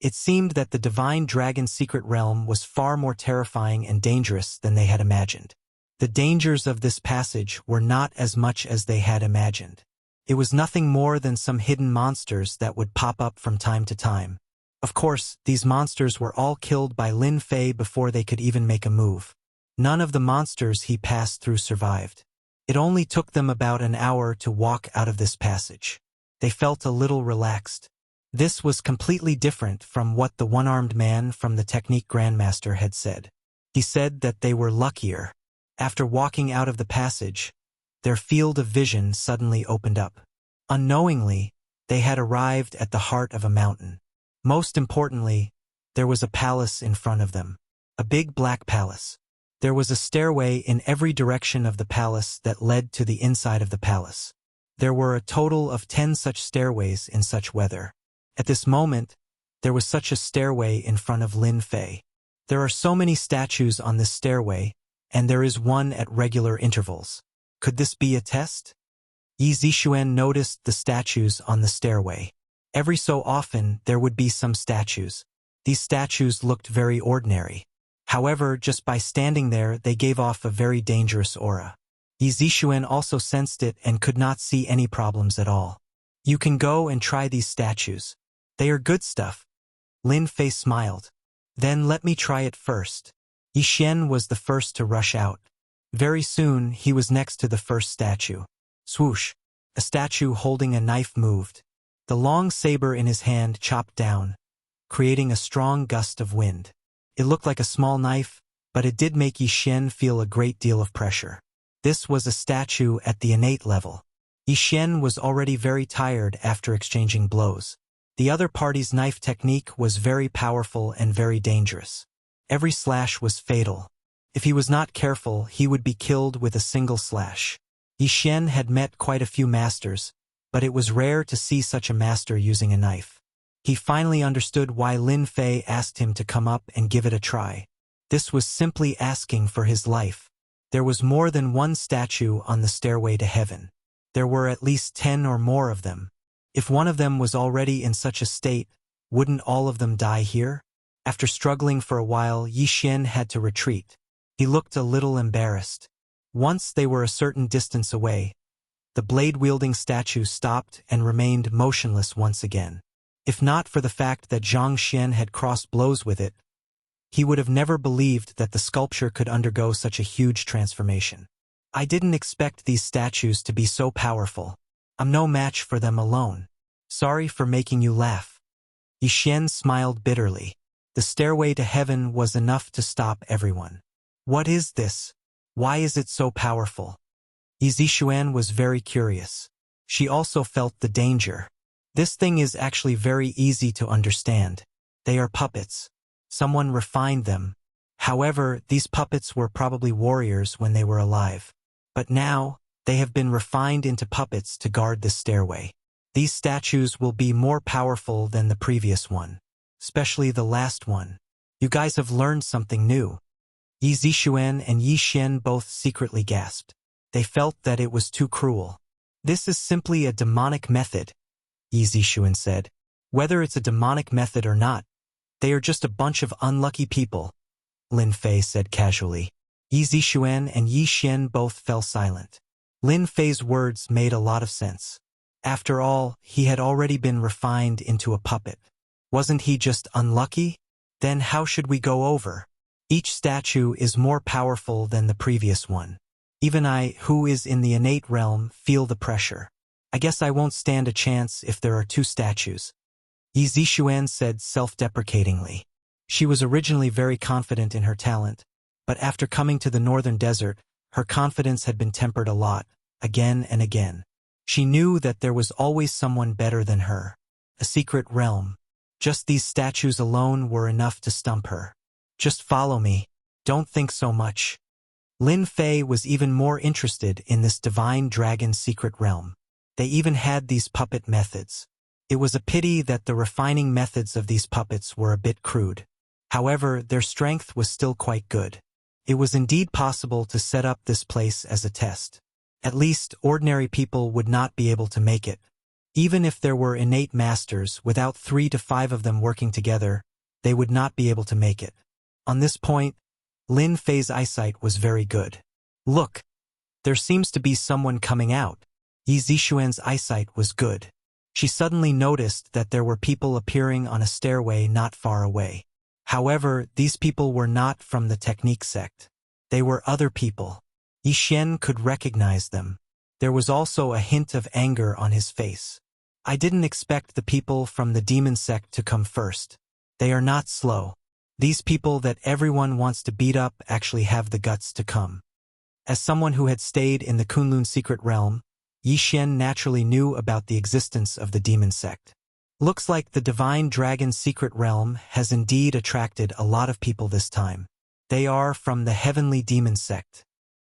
it seemed that the Divine Dragon's secret realm was far more terrifying and dangerous than they had imagined. The dangers of this passage were not as much as they had imagined. It was nothing more than some hidden monsters that would pop up from time to time. Of course, these monsters were all killed by Lin Fei before they could even make a move. None of the monsters he passed through survived. It only took them about an hour to walk out of this passage. They felt a little relaxed. This was completely different from what the one-armed man from the Technique Grandmaster had said. He said that they were luckier. After walking out of the passage, their field of vision suddenly opened up. Unknowingly, they had arrived at the heart of a mountain. Most importantly, there was a palace in front of them. A big black palace. There was a stairway in every direction of the palace that led to the inside of the palace. There were a total of 10 such stairways in such weather. At this moment, there was such a stairway in front of Lin Fei. There are so many statues on this stairway, and there is one at regular intervals. Could this be a test? Yi Zixuan noticed the statues on the stairway. Every so often, there would be some statues. These statues looked very ordinary. However, just by standing there, they gave off a very dangerous aura. Yi Zixuan also sensed it and could not see any problems at all. You can go and try these statues. They are good stuff. Lin Fei smiled. Then let me try it first. Yi Xian was the first to rush out. Very soon, he was next to the first statue. Swoosh! A statue holding a knife moved. The long saber in his hand chopped down, creating a strong gust of wind. It looked like a small knife, but it did make Yi Xian feel a great deal of pressure. This was a statue at the innate level. Yi Xian was already very tired after exchanging blows. The other party's knife technique was very powerful and very dangerous. Every slash was fatal. If he was not careful, he would be killed with a single slash. Yi Xian had met quite a few masters, but it was rare to see such a master using a knife. He finally understood why Lin Fei asked him to come up and give it a try. This was simply asking for his life. There was more than one statue on the stairway to heaven. There were at least 10 or more of them. If one of them was already in such a state, wouldn't all of them die here? After struggling for a while, Yi Xian had to retreat. He looked a little embarrassed. Once they were a certain distance away, the blade-wielding statue stopped and remained motionless once again. If not for the fact that Zhang Xian had crossed blows with it, he would have never believed that the sculpture could undergo such a huge transformation. I didn't expect these statues to be so powerful. I'm no match for them alone. Sorry for making you laugh. Yi Xian smiled bitterly. The stairway to heaven was enough to stop everyone. What is this? Why is it so powerful? Yi Zixuan was very curious. She also felt the danger. This thing is actually very easy to understand. They are puppets. Someone refined them. However, these puppets were probably warriors when they were alive. But now, they have been refined into puppets to guard this stairway. These statues will be more powerful than the previous one, especially the last one. You guys have learned something new. Yi Zixuan and Yi Xian both secretly gasped. They felt that it was too cruel. This is simply a demonic method, Yi Zixuan said. Whether it's a demonic method or not, they are just a bunch of unlucky people, Lin Fei said casually. Yi Zixuan and Yi Xian both fell silent. Lin Fei's words made a lot of sense. After all, he had already been refined into a puppet. Wasn't he just unlucky? Then how should we go over? Each statue is more powerful than the previous one. Even I, who is in the innate realm, feel the pressure. I guess I won't stand a chance if there are 2 statues. Yi Zixuan said self-deprecatingly. She was originally very confident in her talent, but after coming to the northern desert, her confidence had been tempered a lot, again and again. She knew that there was always someone better than her. A secret realm. Just these statues alone were enough to stump her. Just follow me. Don't think so much. Lin Fei was even more interested in this divine dragon secret realm. They even had these puppet methods. It was a pity that the refining methods of these puppets were a bit crude. However, their strength was still quite good. It was indeed possible to set up this place as a test. At least, ordinary people would not be able to make it. Even if there were innate masters, without 3 to 5 of them working together, they would not be able to make it. On this point, Lin Fei's eyesight was very good. Look! There seems to be someone coming out. Yi Zixuan's eyesight was good. She suddenly noticed that there were people appearing on a stairway not far away. However, these people were not from the technique sect. They were other people. Yi Xian could recognize them. There was also a hint of anger on his face. I didn't expect the people from the demon sect to come first. They are not slow. These people that everyone wants to beat up actually have the guts to come. As someone who had stayed in the Kunlun secret realm, Yi Xian naturally knew about the existence of the demon sect. Looks like the divine dragon secret realm has indeed attracted a lot of people this time. They are from the heavenly demon sect.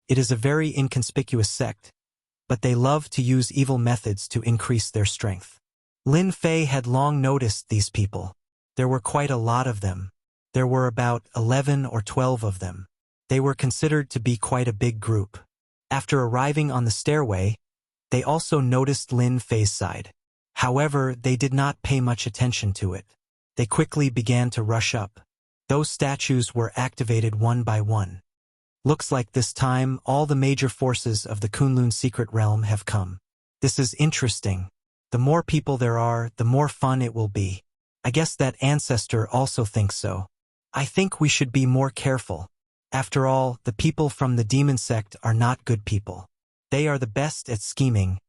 It is a very inconspicuous sect, but they love to use evil methods to increase their strength. Lin Fei had long noticed these people. There were quite a lot of them. There were about 11 or 12 of them. They were considered to be quite a big group. After arriving on the stairway, they also noticed Lin Fei's side. However, they did not pay much attention to it. They quickly began to rush up. Those statues were activated one by one. Looks like this time all the major forces of the Kunlun secret realm have come. This is interesting. The more people there are, the more fun it will be. I guess that ancestor also thinks so. I think we should be more careful. After all, the people from the demon sect are not good people. They are the best at scheming,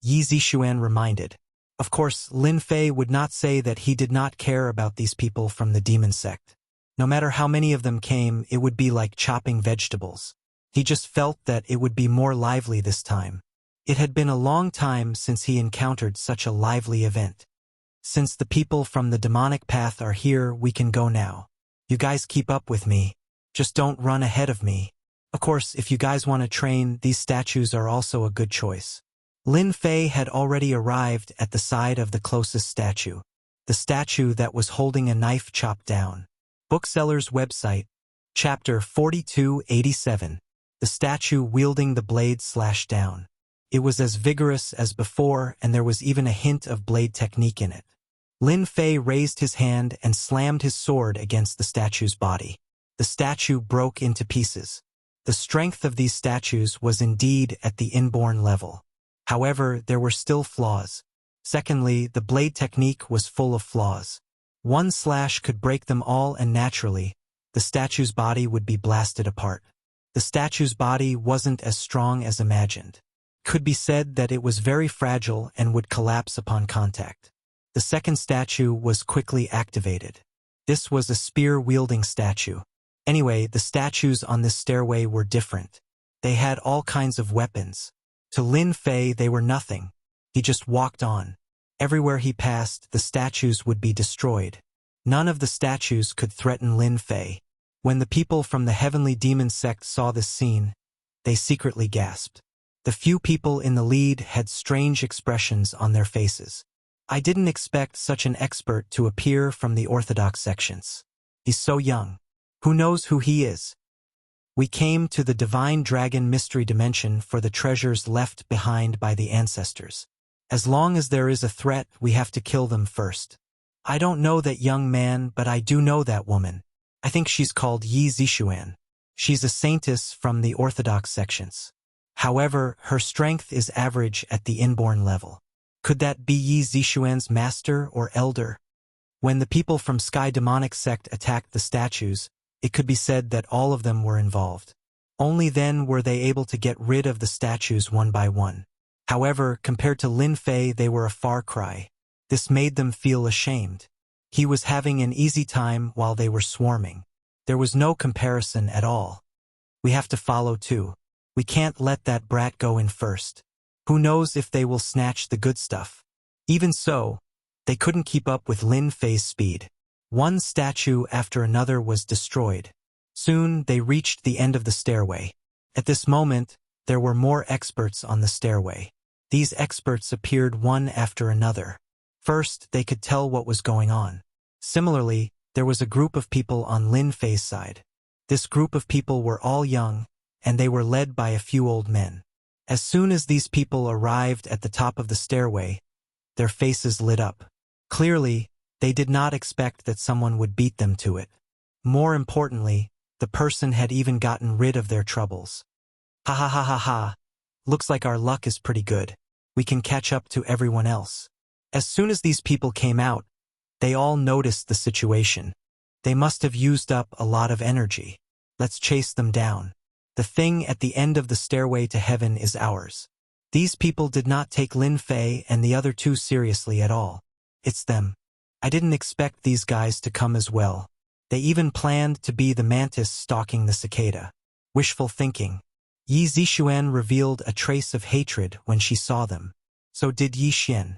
Yi Zixuan reminded. Of course, Lin Fei would not say that he did not care about these people from the demon sect. No matter how many of them came, it would be like chopping vegetables. He just felt that it would be more lively this time. It had been a long time since he encountered such a lively event. Since the people from the demonic path are here, we can go now. You guys keep up with me. Just don't run ahead of me. Of course, if you guys want to train, these statues are also a good choice. Lin Fei had already arrived at the side of the closest statue. The statue that was holding a knife chopped down. Bookseller's website, Chapter 4287. The statue wielding the blade slashed down. It was as vigorous as before, and there was even a hint of blade technique in it. Lin Fei raised his hand and slammed his sword against the statue's body. The statue broke into pieces. The strength of these statues was indeed at the inborn level. However, there were still flaws. Secondly, the blade technique was full of flaws. One slash could break them all, and naturally, the statue's body would be blasted apart. The statue's body wasn't as strong as imagined. Could be said that it was very fragile and would collapse upon contact. The second statue was quickly activated. This was a spear-wielding statue. Anyway, the statues on this stairway were different. They had all kinds of weapons. To Lin Fei, they were nothing. He just walked on. Everywhere he passed, the statues would be destroyed. None of the statues could threaten Lin Fei. When the people from the heavenly demon sect saw this scene, they secretly gasped. The few people in the lead had strange expressions on their faces. I didn't expect such an expert to appear from the orthodox sections. He's so young. Who knows who he is? We came to the Divine Dragon Mystery Dimension for the treasures left behind by the ancestors. As long as there is a threat, we have to kill them first. I don't know that young man, but I do know that woman. I think she's called Yi Zixuan. She's a saintess from the orthodox sections. However, her strength is average at the inborn level. Could that be Yi Zixuan's master or elder? When the people from Sky Demonic Sect attacked the statues, it could be said that all of them were involved. Only then were they able to get rid of the statues one by one. However, compared to Lin Fei, they were a far cry. This made them feel ashamed. He was having an easy time while they were swarming. There was no comparison at all. We have to follow too. We can't let that brat go in first. Who knows if they will snatch the good stuff. Even so, they couldn't keep up with Lin Fei's speed. One statue after another was destroyed. Soon, they reached the end of the stairway. At this moment, there were more experts on the stairway. These experts appeared one after another. First, they could tell what was going on. Similarly, there was a group of people on Lin Fei's side. This group of people were all young, and they were led by a few old men. As soon as these people arrived at the top of the stairway, their faces lit up. Clearly, they did not expect that someone would beat them to it. More importantly, the person had even gotten rid of their troubles. Ha ha ha ha ha. Looks like our luck is pretty good. We can catch up to everyone else. As soon as these people came out, they all noticed the situation. They must have used up a lot of energy. Let's chase them down. The thing at the end of the stairway to heaven is ours. These people did not take Lin Fei and the other two seriously at all. It's them. I didn't expect these guys to come as well. They even planned to be the mantis stalking the cicada. Wishful thinking. Yi Zixuan revealed a trace of hatred when she saw them. So did Yi Xian.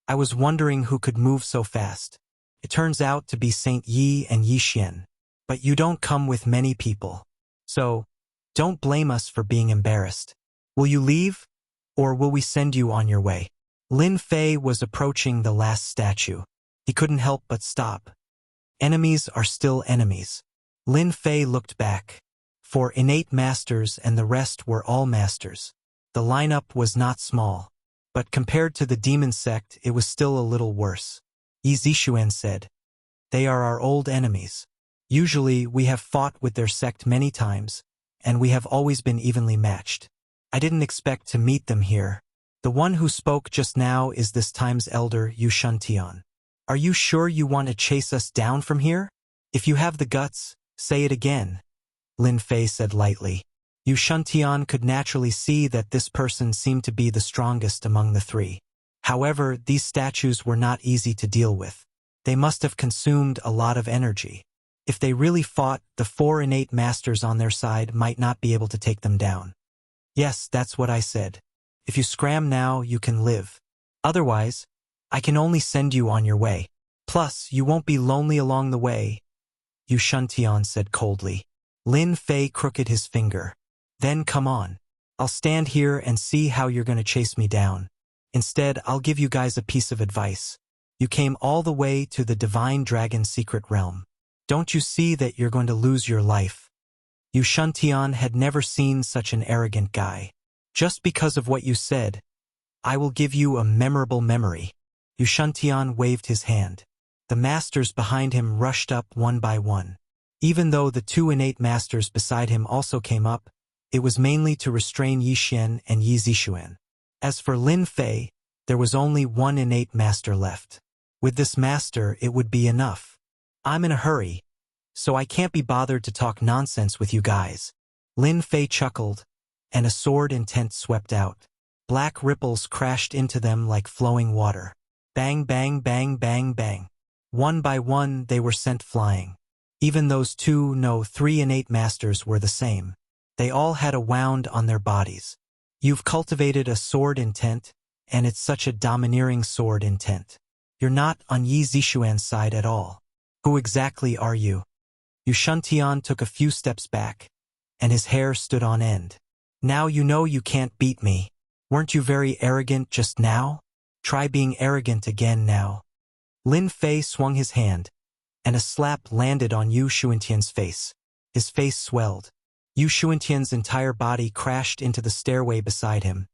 I was wondering who could move so fast. It turns out to be Saint Yi and Yi Xian. But you don't come with many people. So, don't blame us for being embarrassed. Will you leave? Or will we send you on your way? Lin Fei was approaching the last statue. He couldn't help but stop. Enemies are still enemies. Lin Fei looked back. 4 innate masters and the rest were all masters. The lineup was not small. But compared to the demon sect, it was still a little worse. Yi Zixuan said, "They are our old enemies. Usually we have fought with their sect many times, and we have always been evenly matched. I didn't expect to meet them here. The one who spoke just now is this time's elder, Yu Shuntian. Are you sure you want to chase us down from here? If you have the guts, say it again, Lin Fei said lightly. Yu Shuntian could naturally see that this person seemed to be the strongest among the three. However, these statues were not easy to deal with. They must have consumed a lot of energy. If they really fought, the 4 innate masters on their side might not be able to take them down. Yes, that's what I said. If you scram now, you can live. Otherwise, I can only send you on your way. Plus, you won't be lonely along the way, Yu Shuntian said coldly. Lin Fei crooked his finger. Then come on. I'll stand here and see how you're going to chase me down. Instead, I'll give you guys a piece of advice. You came all the way to the Divine Dragon's secret realm. Don't you see that you're going to lose your life? Yu Shuntian had never seen such an arrogant guy. Just because of what you said, I will give you a memorable memory. Yu Shuntian waved his hand. The masters behind him rushed up one by one. Even though the 2 innate masters beside him also came up, it was mainly to restrain Yi Xian and Yi Zixuan. As for Lin Fei, there was only 1 innate master left. With this master, it would be enough. I'm in a hurry, so I can't be bothered to talk nonsense with you guys. Lin Fei chuckled, and a sword intent swept out. Black ripples crashed into them like flowing water. Bang, bang, bang, bang, bang. One by one, they were sent flying. Even those 3 innate masters were the same. They all had a wound on their bodies. You've cultivated a sword intent, and it's such a domineering sword intent. You're not on Yi Zixuan's side at all. Who exactly are you? Yu Shuntian took a few steps back, and his hair stood on end. Now you know you can't beat me. Weren't you very arrogant just now? Try being arrogant again now. Lin Fei swung his hand, and a slap landed on Yu Shuntian's face. His face swelled. Yu Shuntian's entire body crashed into the stairway beside him,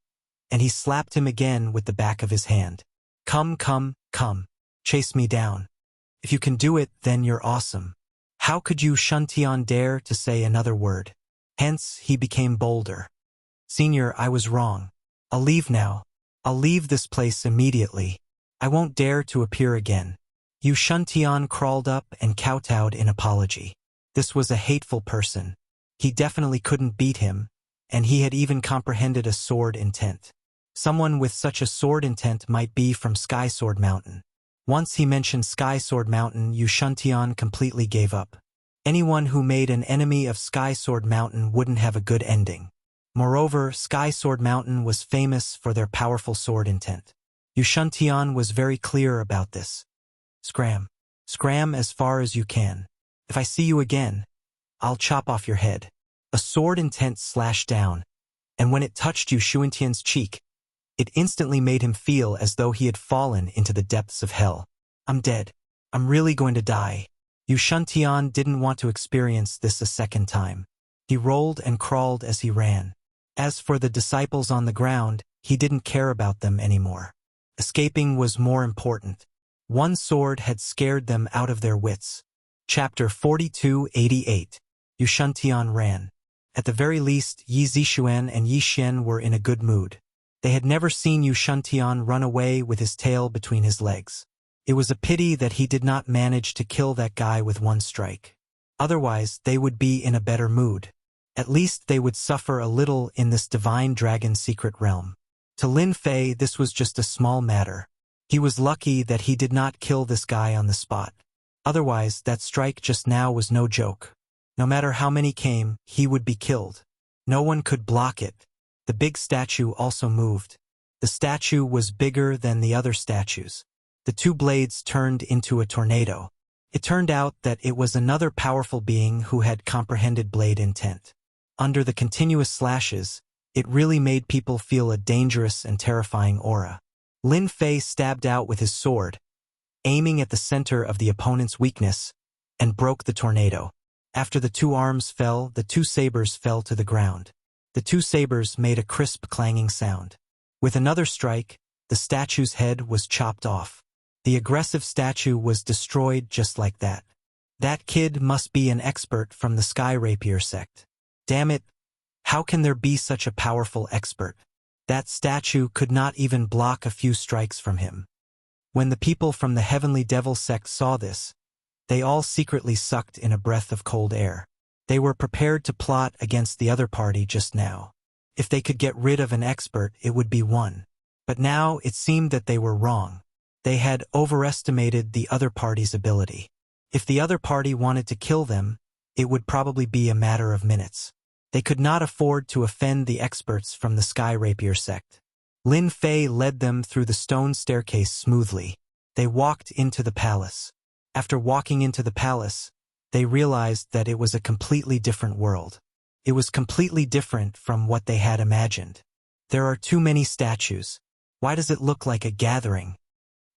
and he slapped him again with the back of his hand. Come, come, come. Chase me down. If you can do it, then you're awesome. How could Yu Shuntian dare to say another word? Hence, he became bolder. Senior, I was wrong. I'll leave now. I'll leave this place immediately. I won't dare to appear again. Yu Shuntian crawled up and kowtowed in apology. This was a hateful person. He definitely couldn't beat him, and he had even comprehended a sword intent. Someone with such a sword intent might be from Sky Sword Mountain. Once he mentioned Sky Sword Mountain, Yu Shuntian completely gave up. Anyone who made an enemy of Sky Sword Mountain wouldn't have a good ending. Moreover, Sky Sword Mountain was famous for their powerful sword intent. Yu Shuntian was very clear about this. Scram. Scram as far as you can. If I see you again, I'll chop off your head. A sword intent slashed down, and when it touched Yu Shuntian's cheek, it instantly made him feel as though he had fallen into the depths of hell. I'm dead. I'm really going to die. Yu Shuntian didn't want to experience this a second time. He rolled and crawled as he ran. As for the disciples on the ground, he didn't care about them anymore. Escaping was more important. One sword had scared them out of their wits. Chapter 4288. Yu Shuntian ran. At the very least, Yi Zixuan and Yi Xian were in a good mood. They had never seen Yu Shuntian run away with his tail between his legs. It was a pity that he did not manage to kill that guy with one strike. Otherwise, they would be in a better mood. At least they would suffer a little in this Divine Dragon's secret realm. To Lin Fei, this was just a small matter. He was lucky that he did not kill this guy on the spot. Otherwise, that strike just now was no joke. No matter how many came, he would be killed. No one could block it. The big statue also moved. The statue was bigger than the other statues. The 2 blades turned into a tornado. It turned out that it was another powerful being who had comprehended blade intent. Under the continuous slashes, it really made people feel a dangerous and terrifying aura. Lin Fei stabbed out with his sword, aiming at the center of the opponent's weakness, and broke the tornado. After the 2 arms fell, the 2 sabers fell to the ground. The 2 sabers made a crisp clanging sound. With another strike, the statue's head was chopped off. The aggressive statue was destroyed just like that. That kid must be an expert from the Sky Rapier sect. Damn it, How can there be such a powerful expert? That statue could not even block a few strikes from him. When the people from the Heavenly Devil sect saw this, they all secretly sucked in a breath of cold air. They were prepared to plot against the other party just now. If they could get rid of an expert, it would be one. But now it seemed that they were wrong. They had overestimated the other party's ability. If the other party wanted to kill them, it would probably be a matter of minutes. They could not afford to offend the experts from the Sky Rapier sect. Lin Fei led them through the stone staircase smoothly. They walked into the palace. After walking into the palace, they realized that it was a completely different world. It was completely different from what they had imagined. There are too many statues. Why does it look like a gathering?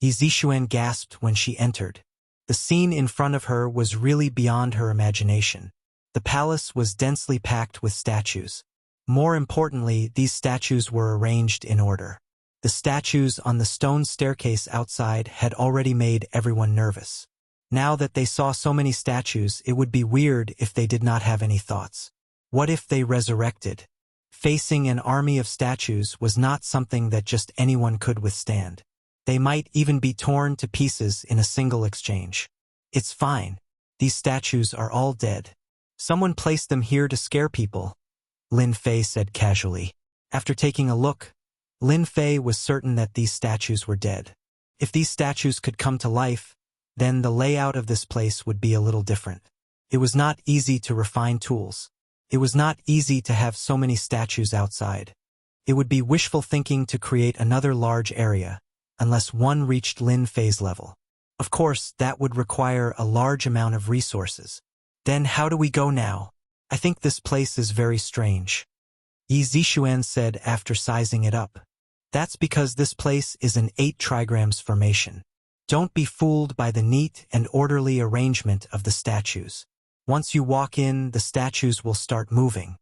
Yi Zixuan gasped when she entered. The scene in front of her was really beyond her imagination. The palace was densely packed with statues. More importantly, these statues were arranged in order. The statues on the stone staircase outside had already made everyone nervous. Now that they saw so many statues, it would be weird if they did not have any thoughts. What if they resurrected? Facing an army of statues was not something that just anyone could withstand. They might even be torn to pieces in a single exchange. It's fine. These statues are all dead. Someone placed them here to scare people, Lin Fei said casually. After taking a look, Lin Fei was certain that these statues were dead. If these statues could come to life, then the layout of this place would be a little different. It was not easy to refine tools. It was not easy to have so many statues outside. It would be wishful thinking to create another large area, unless one reached Lin Fei's level. Of course, that would require a large amount of resources. Then how do we go now? I think this place is very strange, Yi Zixuan said after sizing it up. That's because this place is an 8 trigrams formation. Don't be fooled by the neat and orderly arrangement of the statues. Once you walk in, the statues will start moving.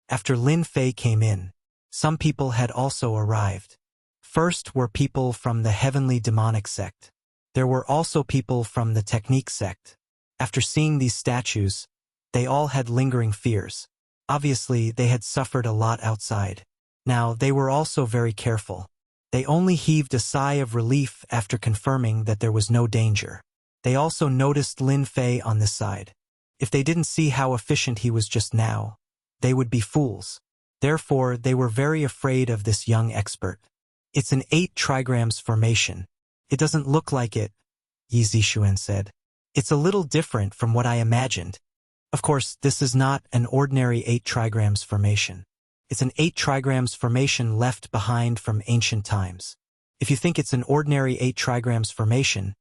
After Lin Fei came in, some people had also arrived. First were people from the Heavenly Demonic sect. There were also people from the Technique sect. After seeing these statues, they all had lingering fears. Obviously, they had suffered a lot outside. Now, they were also very careful. They only heaved a sigh of relief after confirming that there was no danger. They also noticed Lin Fei on this side. If they didn't see how efficient he was just now, they would be fools. Therefore, they were very afraid of this young expert. It's an 8 trigrams formation. It doesn't look like it, Yi Zixuan said. It's a little different from what I imagined. Of course, this is not an ordinary 8 trigrams formation. It's an 8 trigrams formation left behind from ancient times. If you think it's an ordinary 8 trigrams formation,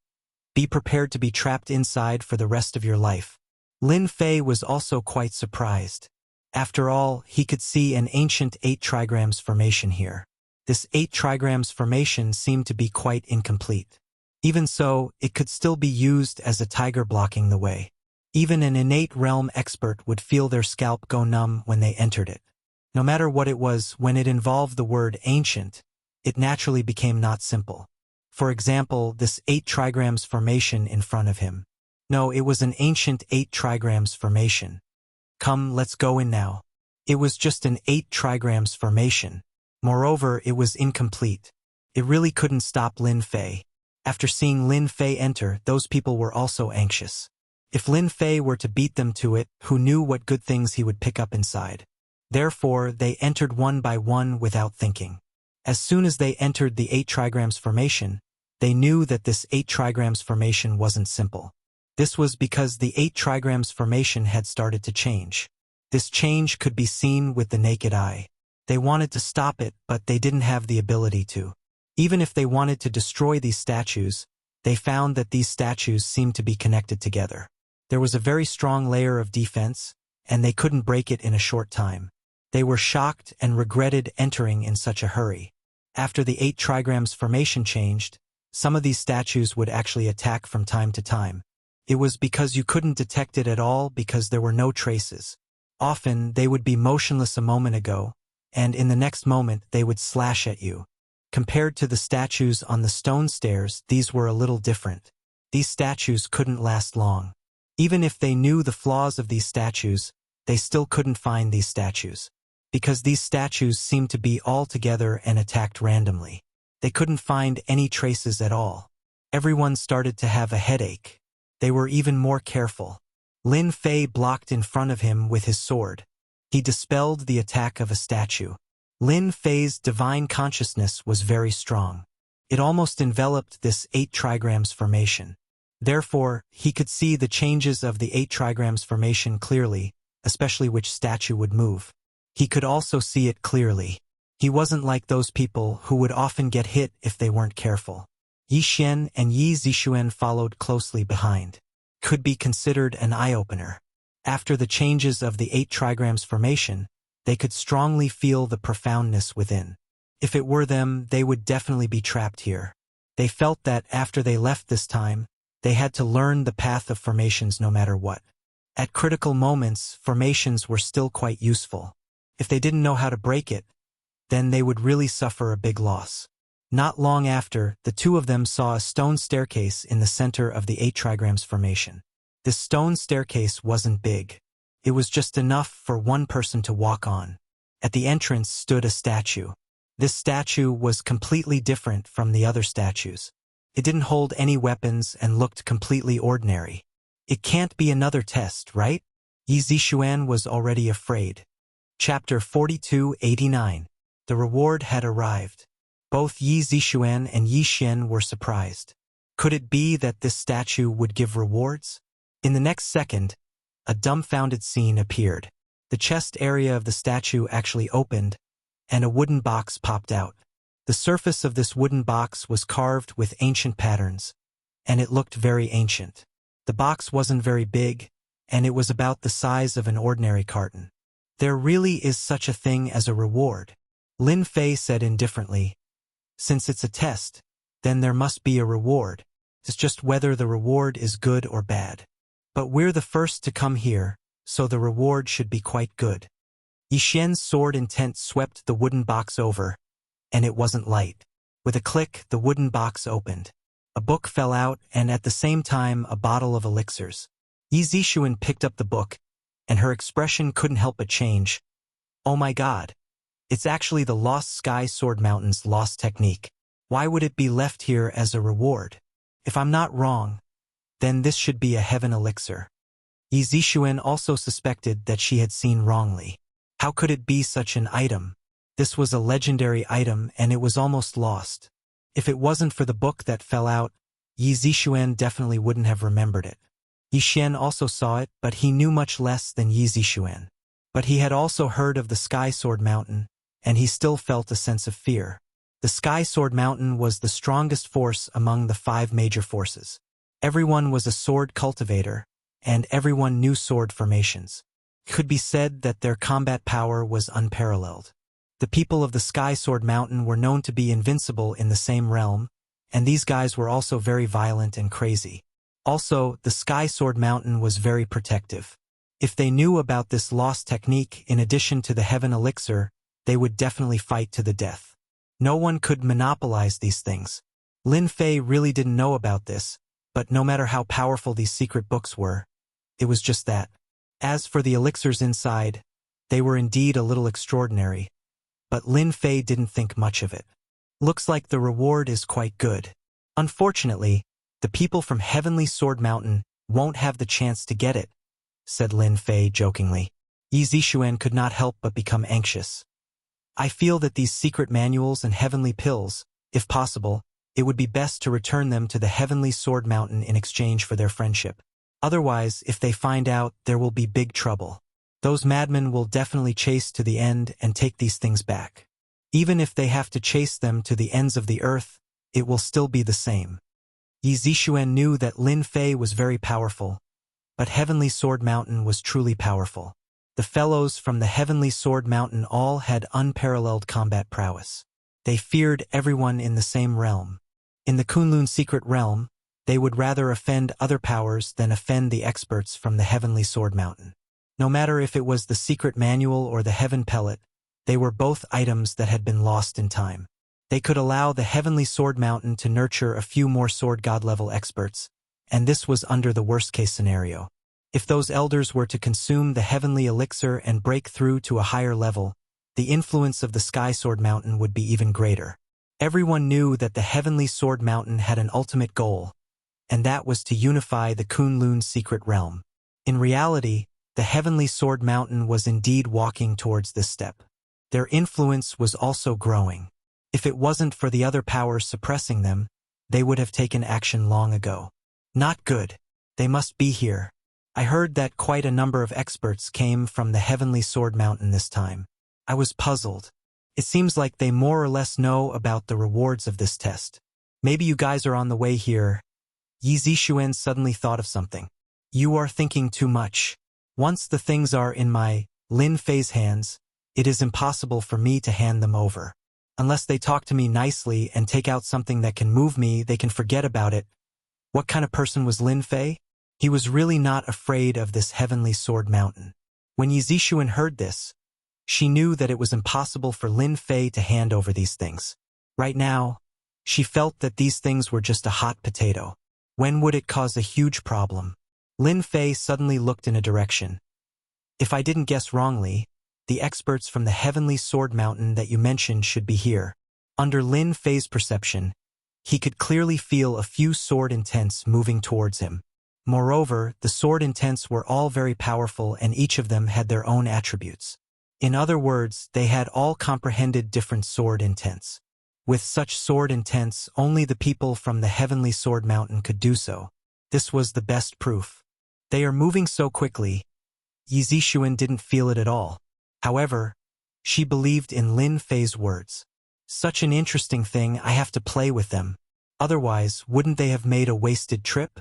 be prepared to be trapped inside for the rest of your life. Lin Fei was also quite surprised. After all, he could see an ancient 8 trigrams formation here. This 8 trigrams formation seemed to be quite incomplete. Even so, it could still be used as a tiger blocking the way. Even an innate realm expert would feel their scalp go numb when they entered it. No matter what it was, when it involved the word ancient, it naturally became not simple. For example, this 8 trigrams formation in front of him. No, it was an ancient 8 trigrams formation. Come, let's go in now. It was just an 8 trigrams formation. Moreover, it was incomplete. It really couldn't stop Lin Fei. After seeing Lin Fei enter, those people were also anxious. If Lin Fei were to beat them to it, who knew what good things he would pick up inside? Therefore, they entered one by one without thinking. As soon as they entered the 8 trigrams formation, they knew that this 8 trigrams formation wasn't simple. This was because the 8 trigrams formation had started to change. This change could be seen with the naked eye. They wanted to stop it, but they didn't have the ability to. Even if they wanted to destroy these statues, they found that these statues seemed to be connected together. There was a very strong layer of defense, and they couldn't break it in a short time. They were shocked and regretted entering in such a hurry. After the 8 trigrams formation changed, some of these statues would actually attack from time to time. It was because you couldn't detect it at all because there were no traces. Often, they would be motionless a moment ago, and in the next moment they would slash at you. Compared to the statues on the stone stairs, these were a little different. These statues couldn't last long. Even if they knew the flaws of these statues, they still couldn't find these statues. because these statues seemed to be all together and attacked randomly. They couldn't find any traces at all. Everyone started to have a headache. They were even more careful. Lin Fei blocked in front of him with his sword. He dispelled the attack of a statue. Lin Fei's divine consciousness was very strong. It almost enveloped this 8 trigrams formation. Therefore, he could see the changes of the 8 trigrams formation clearly, especially which statue would move. He could also see it clearly. He wasn't like those people who would often get hit if they weren't careful. Yi Xian and Yi Zixuan followed closely behind. Could be considered an eye-opener. After the changes of the 8 trigrams formation, they could strongly feel the profoundness within. If it were them, they would definitely be trapped here. They felt that after they left this time, they had to learn the path of formations no matter what. At critical moments, formations were still quite useful. If they didn't know how to break it, then they would really suffer a big loss. Not long after, the two of them saw a stone staircase in the center of the 8 trigrams formation. This stone staircase wasn't big. It was just enough for one person to walk on. At the entrance stood a statue. This statue was completely different from the other statues. It didn't hold any weapons and looked completely ordinary. It can't be another test, right? Yi Zixuan was already afraid. Chapter 4289. The reward had arrived. Both Yi Zixuan and Yi Xian were surprised. Could it be that this statue would give rewards? In the next second, a dumbfounded scene appeared. The chest area of the statue actually opened, and a wooden box popped out. The surface of this wooden box was carved with ancient patterns, and it looked very ancient. The box wasn't very big, and it was about the size of an ordinary carton. There really is such a thing as a reward, Lin Fei said indifferently. Since it's a test, then there must be a reward. It's just whether the reward is good or bad. But we're the first to come here, so the reward should be quite good. Yi Xian's sword intent swept the wooden box over, and it wasn't light. With a click, the wooden box opened. A book fell out, and at the same time, a bottle of elixirs. Yi Zixuan picked up the book, and her expression couldn't help but change. Oh my god. It's actually the Lost Sky Sword Mountain's lost technique. Why would it be left here as a reward? If I'm not wrong, then this should be a heaven elixir. Yi Zixuan also suspected that she had seen wrongly. How could it be such an item? This was a legendary item and it was almost lost. If it wasn't for the book that fell out, Yi Zixuan definitely wouldn't have remembered it. Yi Xian also saw it, but he knew much less than Yi Zixuan. But he had also heard of the Sky Sword Mountain, and he still felt a sense of fear. The Sky Sword Mountain was the strongest force among the 5 major forces. Everyone was a sword cultivator, and everyone knew sword formations. It could be said that their combat power was unparalleled. The people of the Sky Sword Mountain were known to be invincible in the same realm, and these guys were also very violent and crazy. Also, the Sky Sword Mountain was very protective. If they knew about this lost technique in addition to the Heaven Elixir, they would definitely fight to the death. No one could monopolize these things. Lin Fei really didn't know about this, but no matter how powerful these secret books were, it was just that. As for the elixirs inside, they were indeed a little extraordinary, but Lin Fei didn't think much of it. Looks like the reward is quite good. Unfortunately, the people from Heavenly Sword Mountain won't have the chance to get it, said Lin Fei jokingly. Yi Zixuan could not help but become anxious. I feel that these secret manuals and heavenly pills, if possible, it would be best to return them to the Heavenly Sword Mountain in exchange for their friendship. Otherwise, if they find out, there will be big trouble. Those madmen will definitely chase to the end and take these things back. Even if they have to chase them to the ends of the earth, it will still be the same. Yi Zixuan knew that Lin Fei was very powerful, but Heavenly Sword Mountain was truly powerful. The fellows from the Heavenly Sword Mountain all had unparalleled combat prowess. They feared everyone in the same realm. In the Kunlun secret realm, they would rather offend other powers than offend the experts from the Heavenly Sword Mountain. No matter if it was the secret manual or the Heaven Pellet, they were both items that had been lost in time. They could allow the Heavenly Sword Mountain to nurture a few more sword god level experts, and this was under the worst-case scenario. If those elders were to consume the heavenly elixir and break through to a higher level, the influence of the Sky Sword Mountain would be even greater. Everyone knew that the Heavenly Sword Mountain had an ultimate goal, and that was to unify the Kunlun's secret realm. In reality, the Heavenly Sword Mountain was indeed walking towards this step. Their influence was also growing. If it wasn't for the other powers suppressing them, they would have taken action long ago. Not good. They must be here. I heard that quite a number of experts came from the Heavenly Sword Mountain this time. I was puzzled. It seems like they more or less know about the rewards of this test. Maybe you guys are on the way here. Yi Zixuan suddenly thought of something. You are thinking too much. Once the things are in my Lin Fei's hands, it is impossible for me to hand them over. Unless they talk to me nicely and take out something that can move me, they can forget about it. What kind of person was Lin Fei? He was really not afraid of this Heavenly Sword Mountain. When Yi Zixuan heard this, she knew that it was impossible for Lin Fei to hand over these things. Right now, she felt that these things were just a hot potato. When would it cause a huge problem? Lin Fei suddenly looked in a direction. If I didn't guess wrongly, the experts from the Heavenly Sword Mountain that you mentioned should be here. Under Lin Fei's perception, he could clearly feel a few sword intents moving towards him. Moreover, the sword intents were all very powerful and each of them had their own attributes. In other words, they had all comprehended different sword intents. With such sword intents, only the people from the Heavenly Sword Mountain could do so. This was the best proof. They are moving so quickly. Yi Zixuan didn't feel it at all. However, she believed in Lin Fei's words. Such an interesting thing, I have to play with them. Otherwise, wouldn't they have made a wasted trip?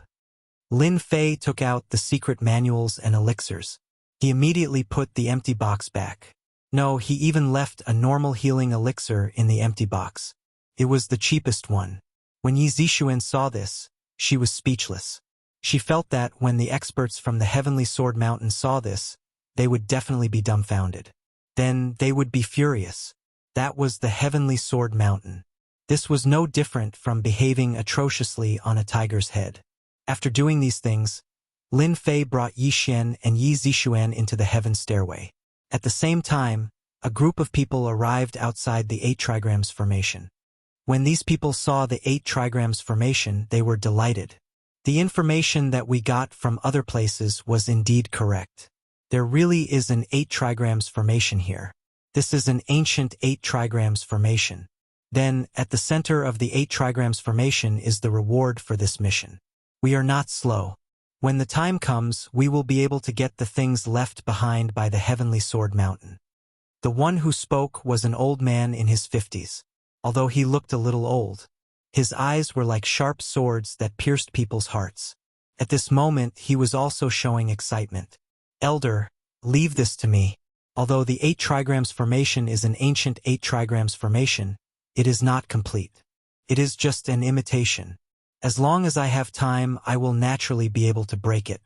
Lin Fei took out the secret manuals and elixirs. He immediately put the empty box back. No, he even left a normal healing elixir in the empty box. It was the cheapest one. When Yi Zixuan saw this, she was speechless. She felt that when the experts from the Heavenly Sword Mountain saw this, they would definitely be dumbfounded. Then they would be furious. That was the Heavenly Sword Mountain. This was no different from behaving atrociously on a tiger's head. After doing these things, Lin Fei brought Yi Xian and Yi Zixuan into the Heaven Stairway. At the same time, a group of people arrived outside the 8 trigrams formation. When these people saw the 8 trigrams formation, they were delighted. The information that we got from other places was indeed correct. There really is an 8 trigrams formation here. This is an ancient 8 trigrams formation. Then, at the center of the 8 trigrams formation is the reward for this mission. We are not slow. When the time comes, we will be able to get the things left behind by the Heavenly Sword Mountain. The one who spoke was an old man in his 50s. Although he looked a little old, his eyes were like sharp swords that pierced people's hearts. At this moment, he was also showing excitement. Elder, leave this to me. Although the 8 trigrams formation is an ancient 8 trigrams formation, it is not complete. It is just an imitation. As long as I have time, I will naturally be able to break it.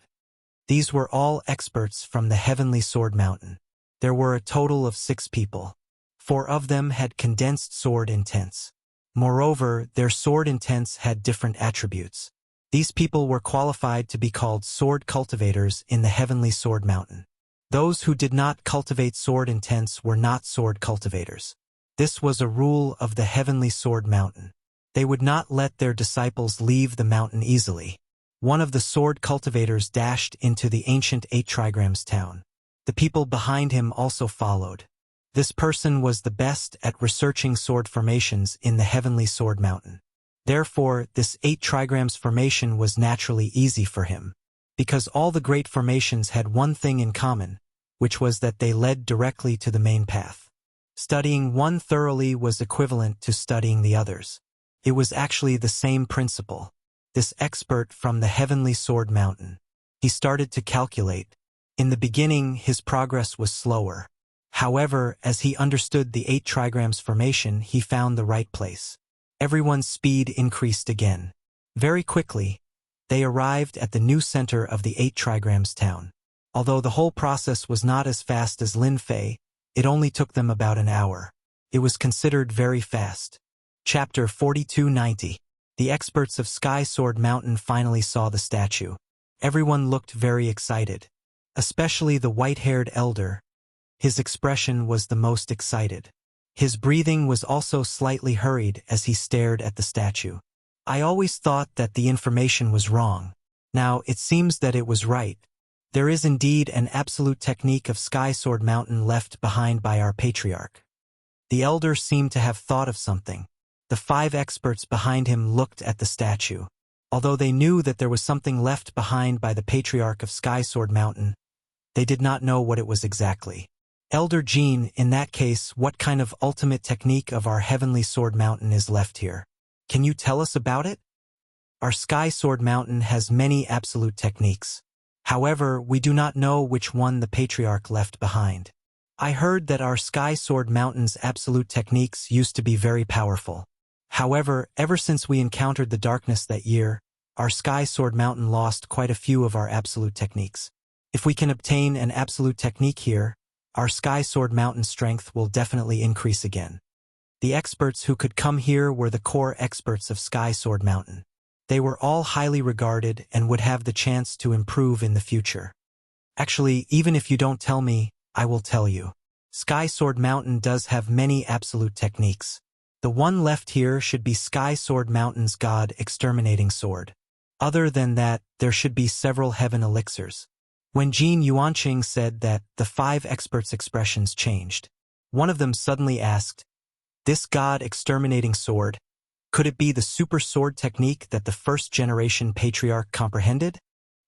These were all experts from the Heavenly Sword Mountain. There were a total of 6 people. 4 of them had condensed sword intents. Moreover, their sword intents had different attributes. These people were qualified to be called sword cultivators in the Heavenly Sword Mountain. Those who did not cultivate sword intents were not sword cultivators. This was a rule of the Heavenly Sword Mountain. They would not let their disciples leave the mountain easily. One of the sword cultivators dashed into the ancient 8 trigrams town. The people behind him also followed. This person was the best at researching sword formations in the Heavenly Sword Mountain. Therefore, this 8 trigrams formation was naturally easy for him. Because all the great formations had one thing in common, which was that they led directly to the main path. Studying one thoroughly was equivalent to studying the others. It was actually the same principle. This expert from the Heavenly Sword Mountain. He started to calculate. In the beginning, his progress was slower. However, as he understood the 8 trigrams formation, he found the right place. Everyone's speed increased again. Very quickly, they arrived at the new center of the 8 trigrams town. Although the whole process was not as fast as Lin Fei, it only took them about an hour. It was considered very fast. Chapter 4290. The experts of Sky Sword Mountain finally saw the statue. Everyone looked very excited. Especially the white-haired elder. His expression was the most excited. His breathing was also slightly hurried as he stared at the statue. I always thought that the information was wrong. Now it seems that it was right. There is indeed an absolute technique of Sky Sword Mountain left behind by our patriarch. The elder seemed to have thought of something. The 5 experts behind him looked at the statue. Although they knew that there was something left behind by the patriarch of Sky Sword Mountain, they did not know what it was exactly. Elder Jean, in that case, what kind of ultimate technique of our Heavenly Sword Mountain is left here? Can you tell us about it? Our Sky Sword Mountain has many absolute techniques. However, we do not know which one the patriarch left behind. I heard that our Sky Sword Mountain's absolute techniques used to be very powerful. However, ever since we encountered the darkness that year, our Sky Sword Mountain lost quite a few of our absolute techniques. If we can obtain an absolute technique here, our Sky Sword Mountain strength will definitely increase again. The experts who could come here were the core experts of Sky Sword Mountain. They were all highly regarded and would have the chance to improve in the future. Actually, even if you don't tell me, I will tell you. Sky Sword Mountain does have many absolute techniques. The one left here should be Sky Sword Mountain's God Exterminating Sword. Other than that, there should be several heaven elixirs. When Jin Yuanqing said that, the 5 experts' expressions changed. One of them suddenly asked, "This God Exterminating Sword, could it be the super sword technique that the first-generation patriarch comprehended?"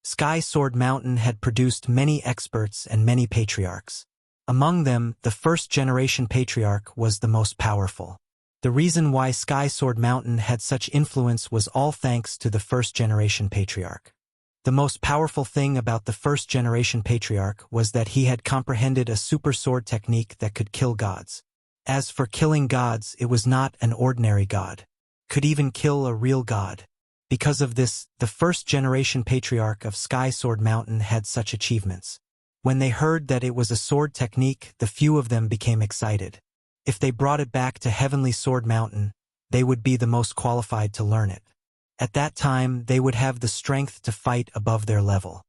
Sky Sword Mountain had produced many experts and many patriarchs. Among them, the first-generation patriarch was the most powerful. The reason why Sky Sword Mountain had such influence was all thanks to the first-generation patriarch. The most powerful thing about the first-generation patriarch was that he had comprehended a super sword technique that could kill gods. As for killing gods, it was not an ordinary god. Could even kill a real god. Because of this, the first-generation patriarch of Sky Sword Mountain had such achievements. When they heard that it was a sword technique, the few of them became excited. If they brought it back to Heavenly Sword Mountain, they would be the most qualified to learn it. At that time, they would have the strength to fight above their level.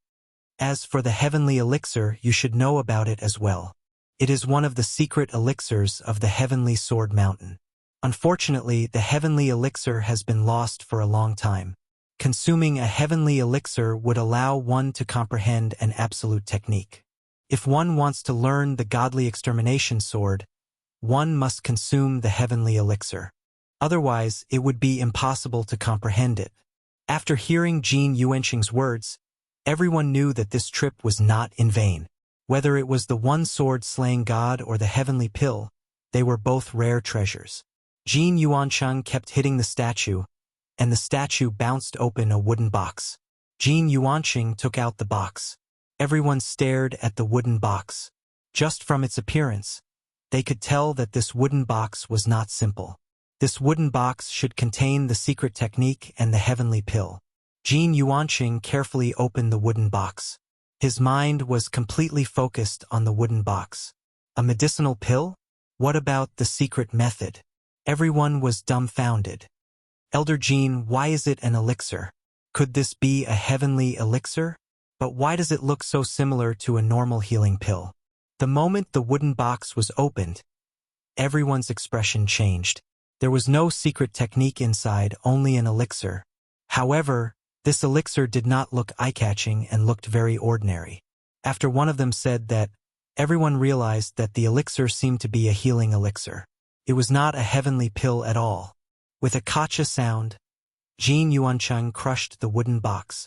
As for the Heavenly Elixir, you should know about it as well. It is one of the secret elixirs of the Heavenly Sword Mountain. Unfortunately, the Heavenly Elixir has been lost for a long time. Consuming a Heavenly Elixir would allow one to comprehend an absolute technique. If one wants to learn the Godly Extermination Sword, one must consume the Heavenly Elixir. Otherwise, it would be impossible to comprehend it. After hearing Jin Yuanqing's words, everyone knew that this trip was not in vain. Whether it was the one sword slaying God or the heavenly pill, they were both rare treasures. Jin Yuanqing kept hitting the statue, and the statue bounced open a wooden box. Jin Yuanqing took out the box. Everyone stared at the wooden box. Just from its appearance, they could tell that this wooden box was not simple. This wooden box should contain the secret technique and the heavenly pill. Jin Yuanqing carefully opened the wooden box. His mind was completely focused on the wooden box. A medicinal pill? What about the secret method? Everyone was dumbfounded. Elder Jin, why is it an elixir? Could this be a heavenly elixir? But why does it look so similar to a normal healing pill? The moment the wooden box was opened, everyone's expression changed. There was no secret technique inside, only an elixir. However, this elixir did not look eye-catching and looked very ordinary. After one of them said that, everyone realized that the elixir seemed to be a healing elixir. It was not a heavenly pill at all. With a kacha sound, Jin Yuanqing crushed the wooden box.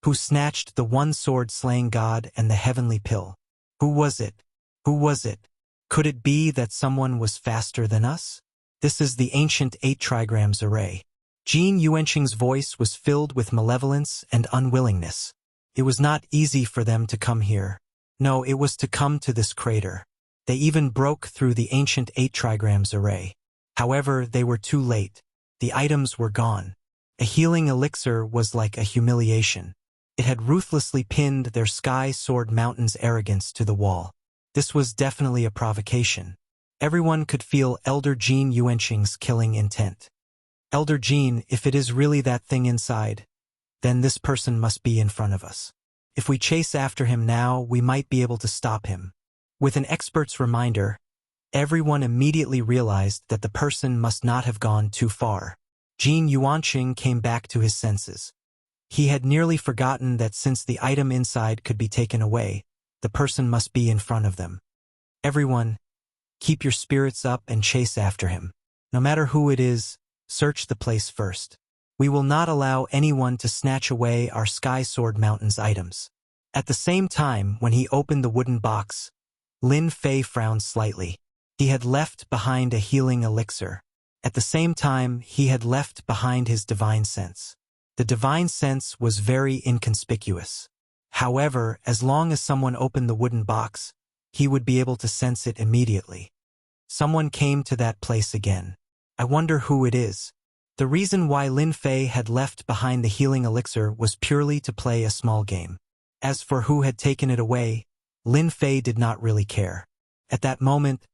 Who snatched the one sword slaying God and the heavenly pill? Who was it? Who was it? Could it be that someone was faster than us? This is the ancient 8 trigrams array. Jin Yuanqing's voice was filled with malevolence and unwillingness. It was not easy for them to come here. No, it was to come to this crater. They even broke through the ancient 8 trigrams array. However, they were too late. The items were gone. A healing elixir was like a humiliation. It had ruthlessly pinned their Sky Sword Mountain's arrogance to the wall. This was definitely a provocation. Everyone could feel Elder Jin Yuanqing's killing intent. Elder Jin, if it is really that thing inside, then this person must be in front of us. If we chase after him now, we might be able to stop him. With an expert's reminder, everyone immediately realized that the person must not have gone too far. Jin Yuanqing came back to his senses. He had nearly forgotten that since the item inside could be taken away, the person must be in front of them. Everyone, keep your spirits up and chase after him. No matter who it is, search the place first. We will not allow anyone to snatch away our Sky Sword Mountain's items. At the same time, when he opened the wooden box, Lin Fei frowned slightly. He had left behind a healing elixir. At the same time, he had left behind his divine sense. The divine sense was very inconspicuous. However, as long as someone opened the wooden box, he would be able to sense it immediately. Someone came to that place again. I wonder who it is. The reason why Lin Fei had left behind the healing elixir was purely to play a small game. As for who had taken it away, Lin Fei did not really care. At that moment,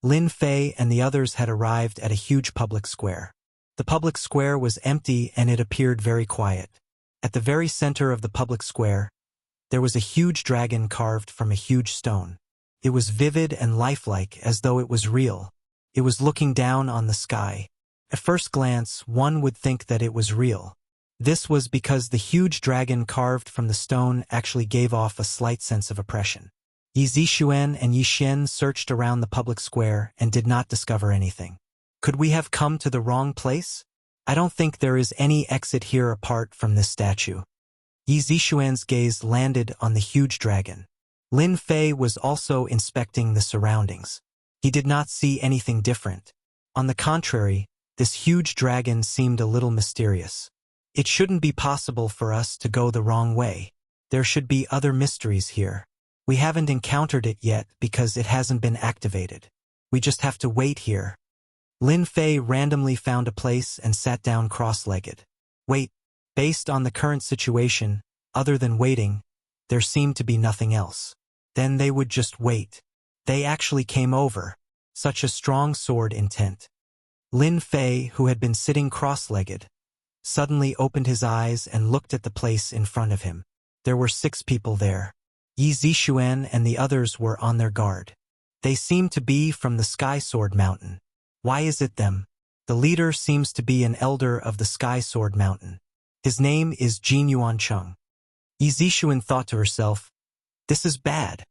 Lin Fei and the others had arrived at a huge public square. The public square was empty and it appeared very quiet. At the very center of the public square, there was a huge dragon carved from a huge stone. It was vivid and lifelike, as though it was real. It was looking down on the sky. At first glance, one would think that it was real. This was because the huge dragon carved from the stone actually gave off a slight sense of oppression. Yi Zixuan and Yi Xian searched around the public square and did not discover anything. Could we have come to the wrong place? I don't think there is any exit here apart from this statue. Yi Zixuan's gaze landed on the huge dragon. Lin Fei was also inspecting the surroundings. He did not see anything different. On the contrary, this huge dragon seemed a little mysterious. It shouldn't be possible for us to go the wrong way. There should be other mysteries here. We haven't encountered it yet because it hasn't been activated. We just have to wait here. Lin Fei randomly found a place and sat down cross-legged. Wait, based on the current situation, other than waiting, there seemed to be nothing else. Then they would just wait. They actually came over. Such a strong sword intent. Lin Fei, who had been sitting cross-legged, suddenly opened his eyes and looked at the place in front of him. There were 6 people there. Yi Zixuan and the others were on their guard. They seemed to be from the Sky Sword Mountain. Why is it them? The leader seems to be an elder of the Sky Sword Mountain. His name is Jin Yuanqing. Yi Zixuan thought to herself, this is bad.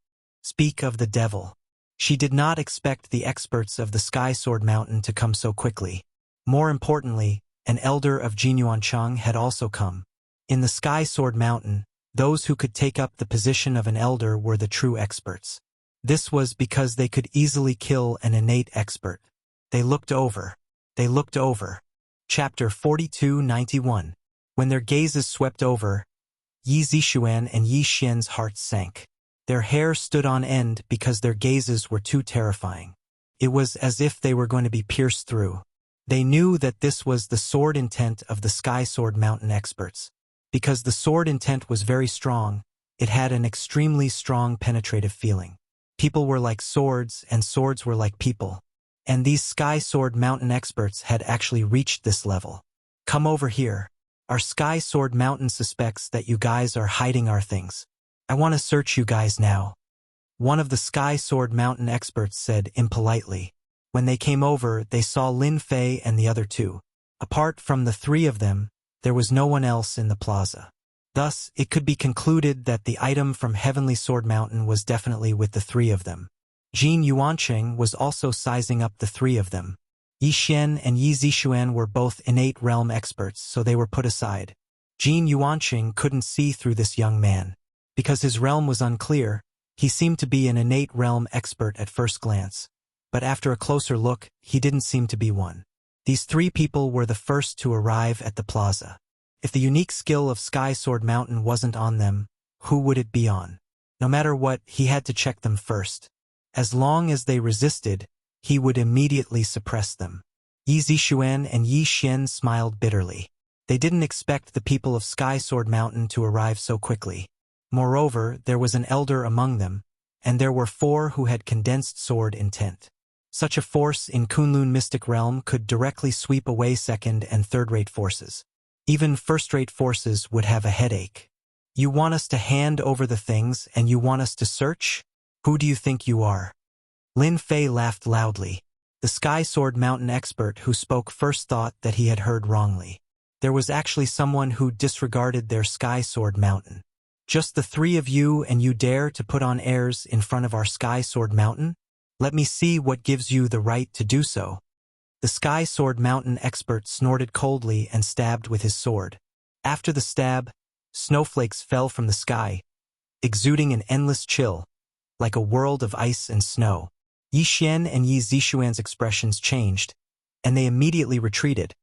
Speak of the devil. She did not expect the experts of the Sky Sword Mountain to come so quickly. More importantly, an elder of Jin Yuanqing had also come. In the Sky Sword Mountain, those who could take up the position of an elder were the true experts. This was because they could easily kill an innate expert. They looked over. They looked over. Chapter 4291. When their gazes swept over, Yi Zixuan and Yi Xian's hearts sank. Their hair stood on end because their gazes were too terrifying. It was as if they were going to be pierced through. They knew that this was the sword intent of the Sky Sword Mountain experts. Because the sword intent was very strong, it had an extremely strong penetrative feeling. People were like swords and swords were like people. And these Sky Sword Mountain experts had actually reached this level. Come over here. Our Sky Sword Mountain suspects that you guys are hiding our things. I want to search you guys now. One of the Sky Sword Mountain experts said impolitely. When they came over, they saw Lin Fei and the other 2. Apart from the 3 of them, there was no one else in the plaza. Thus, it could be concluded that the item from Heavenly Sword Mountain was definitely with the 3 of them. Jin Yuanqing was also sizing up the 3 of them. Yi Xian and Yi Zixuan were both innate realm experts, so they were put aside. Jin Yuanqing couldn't see through this young man. Because his realm was unclear, he seemed to be an innate realm expert at first glance. But after a closer look, he didn't seem to be one. These 3 people were the first to arrive at the plaza. If the unique skill of Sky Sword Mountain wasn't on them, who would it be on? No matter what, he had to check them first. As long as they resisted, he would immediately suppress them. Yi Zixuan and Yi Xian smiled bitterly. They didn't expect the people of Sky Sword Mountain to arrive so quickly. Moreover, there was an elder among them, and there were 4 who had condensed sword intent. Such a force in Kunlun Mystic Realm could directly sweep away second- and third-rate forces. Even first-rate forces would have a headache. You want us to hand over the things and you want us to search? Who do you think you are? Lin Fei laughed loudly. The Sky Sword Mountain expert who spoke first thought that he had heard wrongly. There was actually someone who disregarded their Sky Sword Mountain. Just the three of you, and you dare to put on airs in front of our Sky Sword Mountain? Let me see what gives you the right to do so. The Sky Sword Mountain expert snorted coldly and stabbed with his sword. After the stab, snowflakes fell from the sky, exuding an endless chill, like a world of ice and snow. Yi Xian and Yi Zixuan's expressions changed, and they immediately retreated,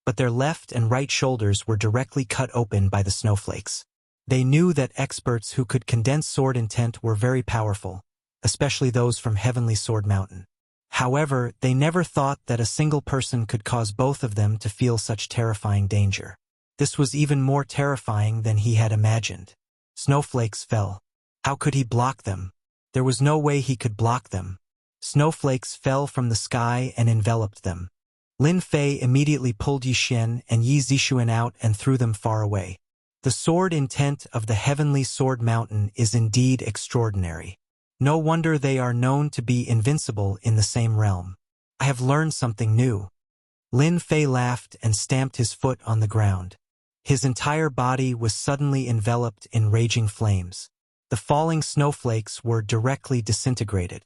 but their left and right shoulders were directly cut open by the snowflakes. They knew that experts who could condense sword intent were very powerful, especially those from Heavenly Sword Mountain. However, they never thought that a single person could cause both of them to feel such terrifying danger. This was even more terrifying than he had imagined. Snowflakes fell. How could he block them? There was no way he could block them. Snowflakes fell from the sky and enveloped them. Lin Fei immediately pulled Yi Xian and Yi Zixuan out and threw them far away. The sword intent of the Heavenly Sword Mountain is indeed extraordinary. No wonder they are known to be invincible in the same realm. I have learned something new. Lin Fei laughed and stamped his foot on the ground. His entire body was suddenly enveloped in raging flames. The falling snowflakes were directly disintegrated.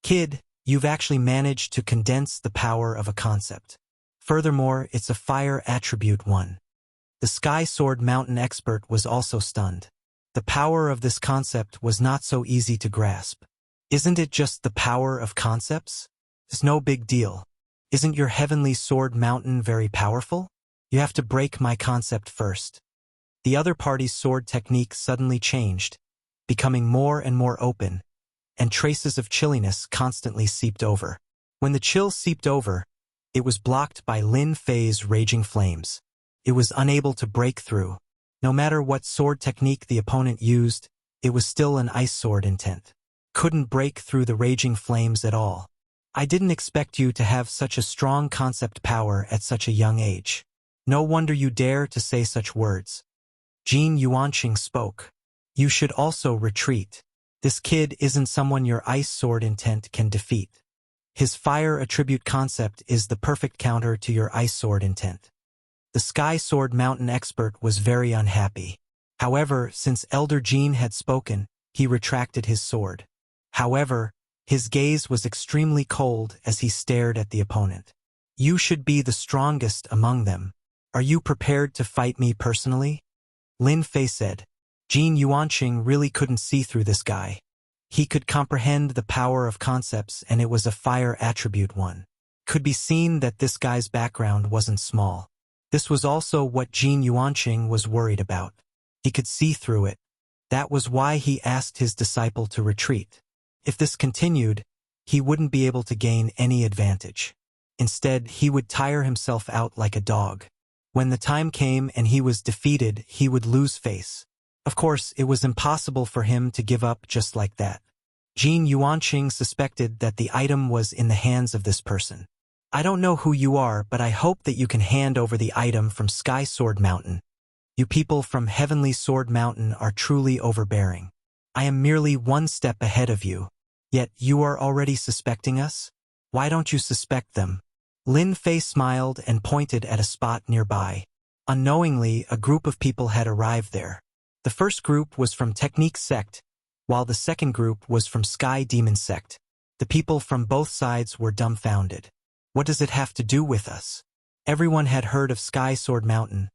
Kid, you've actually managed to condense the power of a concept. Furthermore, it's a fire attribute 1. The Sky Sword Mountain expert was also stunned. The power of this concept was not so easy to grasp. Isn't it just the power of concepts? It's no big deal. Isn't your Heavenly Sword Mountain very powerful? You have to break my concept first. The other party's sword technique suddenly changed, becoming more and more open, and traces of chilliness constantly seeped over. When the chill seeped over, it was blocked by Lin Fei's raging flames. It was unable to break through. No matter what sword technique the opponent used, it was still an ice sword intent. Couldn't break through the raging flames at all. I didn't expect you to have such a strong concept power at such a young age. No wonder you dare to say such words. Jin Yuanqing spoke. You should also retreat. This kid isn't someone your ice sword intent can defeat. His fire attribute concept is the perfect counter to your ice sword intent. The Sky Sword Mountain expert was very unhappy. However, since Elder Jin had spoken, he retracted his sword. However, his gaze was extremely cold as he stared at the opponent. You should be the strongest among them. Are you prepared to fight me personally? Lin Fei said. Jin Yuanqing really couldn't see through this guy. He could comprehend the power of concepts, and it was a fire attribute 1. Could be seen that this guy's background wasn't small. This was also what Jin Yuanqing was worried about. He could see through it. That was why he asked his disciple to retreat. If this continued, he wouldn't be able to gain any advantage. Instead, he would tire himself out like a dog. When the time came and he was defeated, he would lose face. Of course, it was impossible for him to give up just like that. Jin Yuanqing suspected that the item was in the hands of this person. I don't know who you are, but I hope that you can hand over the item from Sky Sword Mountain. You people from Heavenly Sword Mountain are truly overbearing. I am merely one step ahead of you. Yet you are already suspecting us? Why don't you suspect them? Lin Fei smiled and pointed at a spot nearby. Unknowingly, a group of people had arrived there. The first group was from Technique Sect, while the second group was from Sky Demon Sect. The people from both sides were dumbfounded. What does it have to do with us? Everyone had heard of Sky Sword Mountain,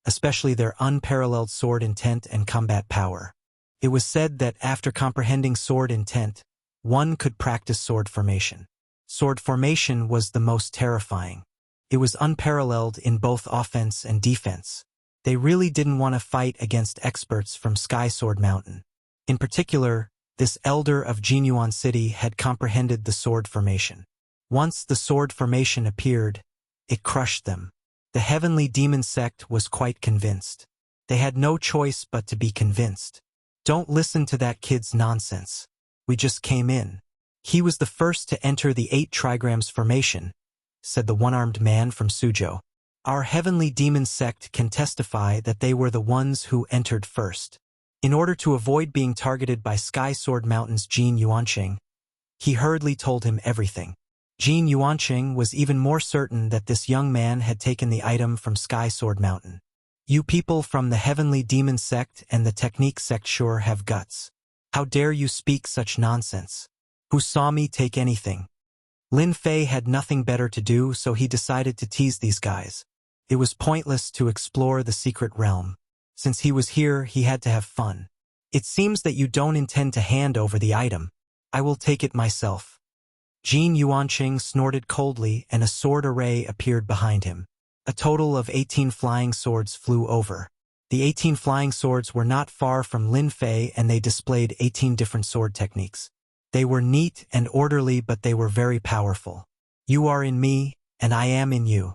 especially their unparalleled sword intent and combat power. It was said that after comprehending sword intent, one could practice sword formation. Sword formation was the most terrifying. It was unparalleled in both offense and defense. They really didn't want to fight against experts from Sky Sword Mountain. In particular, this elder of Jinyuan City had comprehended the sword formation. Once the sword formation appeared, it crushed them. The Heavenly Demon Sect was quite convinced. They had no choice but to be convinced. Don't listen to that kid's nonsense. We just came in. He was the first to enter the 8 trigrams formation, said the one-armed man from Suzhou. Our Heavenly Demon Sect can testify that they were the ones who entered first. In order to avoid being targeted by Sky Sword Mountain's Jin Yuanqing, he hurriedly told him everything. Jin Yuanqing was even more certain that this young man had taken the item from Sky Sword Mountain. You people from the Heavenly Demon Sect and the Technique Sect sure have guts. How dare you speak such nonsense? Who saw me take anything? Lin Fei had nothing better to do, so he decided to tease these guys. It was pointless to explore the secret realm. Since he was here, he had to have fun. It seems that you don't intend to hand over the item. I will take it myself. Jin Yuanqing snorted coldly, and a sword array appeared behind him. A total of 18 flying swords flew over. The 18 flying swords were not far from Lin Fei, and they displayed 18 different sword techniques. They were neat and orderly, but they were very powerful. You are in me, and I am in you.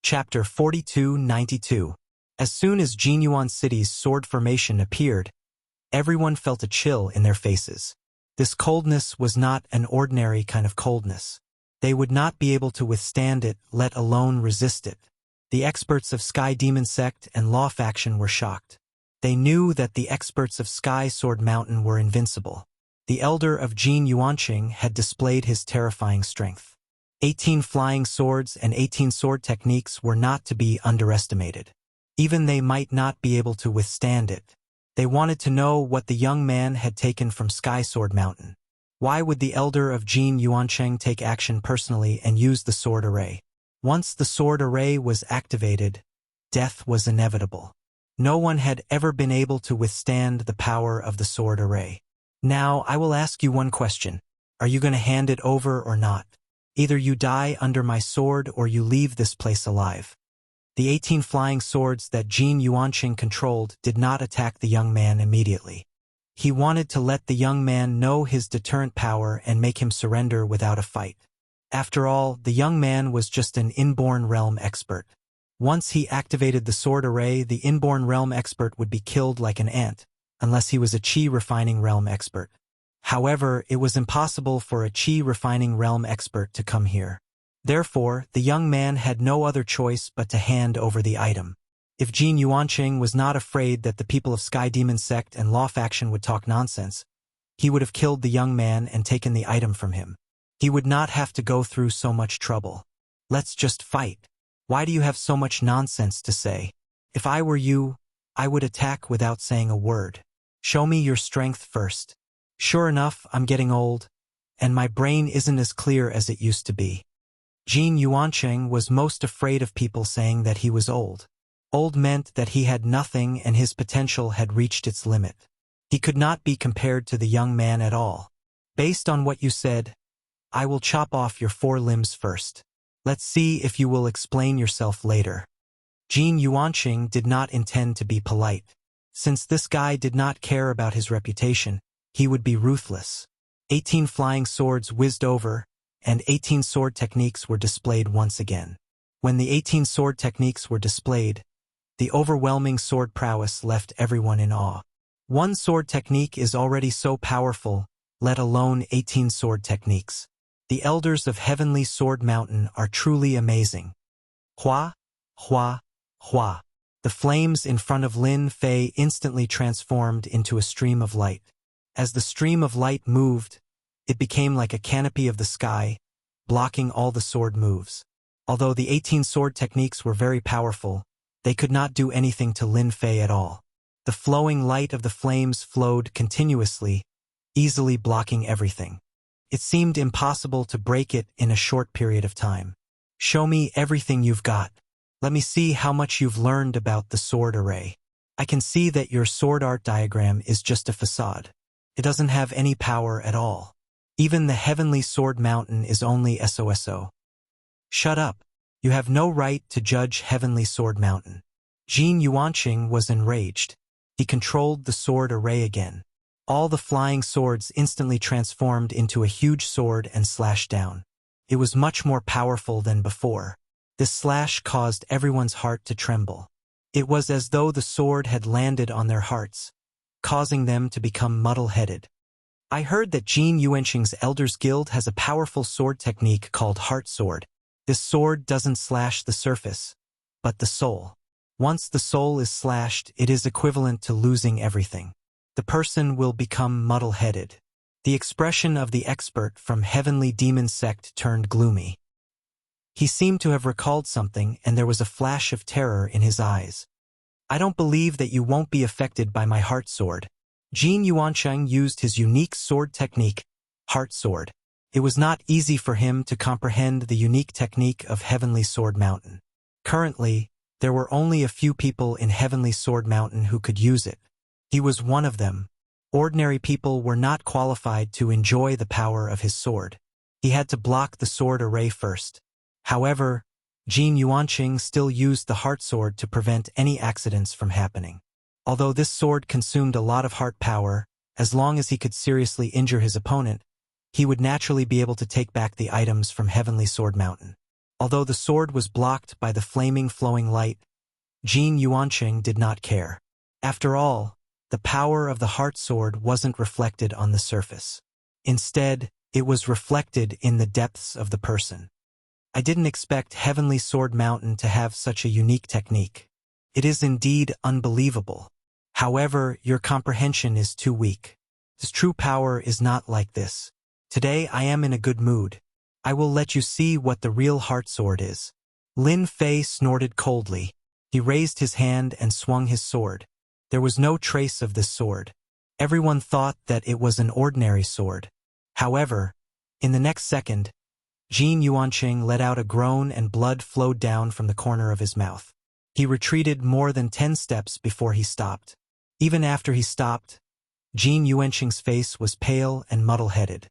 Chapter 4292. As soon as Jinyuan City's sword formation appeared, everyone felt a chill in their faces. This coldness was not an ordinary kind of coldness. They would not be able to withstand it, let alone resist it. The experts of Sky Demon Sect and Law Faction were shocked. They knew that the experts of Sky Sword Mountain were invincible. The elder of Jin Yuanqing had displayed his terrifying strength. 18 flying swords and 18 sword techniques were not to be underestimated. Even they might not be able to withstand it. They wanted to know what the young man had taken from Sky Sword Mountain. Why would the elder of Jin Yuanqing take action personally and use the sword array? Once the sword array was activated, death was inevitable. No one had ever been able to withstand the power of the sword array. Now, I will ask you one question. Are you going to hand it over or not? Either you die under my sword or you leave this place alive. The 18 flying swords that Jin Yuanqing controlled did not attack the young man immediately. He wanted to let the young man know his deterrent power and make him surrender without a fight. After all, the young man was just an inborn realm expert. Once he activated the sword array, the inborn realm expert would be killed like an ant, unless he was a chi refining realm expert. However, it was impossible for a chi refining realm expert to come here. Therefore, the young man had no other choice but to hand over the item. If Jin Yuanqing was not afraid that the people of Sky Demon Sect and Law Faction would talk nonsense, he would have killed the young man and taken the item from him. He would not have to go through so much trouble. Let's just fight. Why do you have so much nonsense to say? If I were you, I would attack without saying a word. Show me your strength first. Sure enough, I'm getting old, and my brain isn't as clear as it used to be. Jin Yuanqing was most afraid of people saying that he was old. Old meant that he had nothing and his potential had reached its limit. He could not be compared to the young man at all. Based on what you said, I will chop off your 4 limbs first. Let's see if you will explain yourself later. Jin Yuanqing did not intend to be polite. Since this guy did not care about his reputation, he would be ruthless. 18 flying swords whizzed over, and 18 sword techniques were displayed once again. When the 18 sword techniques were displayed, the overwhelming sword prowess left everyone in awe. One sword technique is already so powerful, let alone 18 sword techniques. The elders of Heavenly Sword Mountain are truly amazing. Hua, hua, hua. The flames in front of Lin Fei instantly transformed into a stream of light. As the stream of light moved, it became like a canopy of the sky, blocking all the sword moves. Although the 18 sword techniques were very powerful, they could not do anything to Lin Fei at all. The flowing light of the flames flowed continuously, easily blocking everything. It seemed impossible to break it in a short period of time. Show me everything you've got. Let me see how much you've learned about the sword array. I can see that your sword art diagram is just a facade. It doesn't have any power at all. Even the Heavenly Sword Mountain is only SOSO. Shut up. You have no right to judge Heavenly Sword Mountain. Jin Yuanqing was enraged. He controlled the sword array again. All the flying swords instantly transformed into a huge sword and slashed down. It was much more powerful than before. This slash caused everyone's heart to tremble. It was as though the sword had landed on their hearts, causing them to become muddle-headed. I heard that Jin Yuanqing's Elders Guild has a powerful sword technique called Heart Sword. This sword doesn't slash the surface, but the soul. Once the soul is slashed, it is equivalent to losing everything. the person will become muddle-headed. The expression of the expert from Heavenly Demon Sect turned gloomy. He seemed to have recalled something, and there was a flash of terror in his eyes. I don't believe that you won't be affected by my heart sword. Jin Yuancheng used his unique sword technique, heart sword. It was not easy for him to comprehend the unique technique of Heavenly Sword Mountain. Currently, there were only a few people in Heavenly Sword Mountain who could use it. He was one of them. Ordinary people were not qualified to enjoy the power of his sword. He had to block the sword array first. However, Jin Yuanqing still used the heart sword to prevent any accidents from happening. Although this sword consumed a lot of heart power, as long as he could seriously injure his opponent, he would naturally be able to take back the items from Heavenly Sword Mountain. Although the sword was blocked by the flaming flowing light, Jin Yuanqing did not care. After all, the power of the heart sword wasn't reflected on the surface. Instead, it was reflected in the depths of the person. I didn't expect Heavenly Sword Mountain to have such a unique technique. It is indeed unbelievable. However, your comprehension is too weak. His true power is not like this. Today I am in a good mood. I will let you see what the real heart sword is. Lin Fei snorted coldly. He raised his hand and swung his sword. There was no trace of this sword. Everyone thought that it was an ordinary sword. However, in the next second, Jin Yuanqing let out a groan and blood flowed down from the corner of his mouth. He retreated more than 10 steps before he stopped. Even after he stopped, Jin Yuanqing's face was pale and muddle-headed.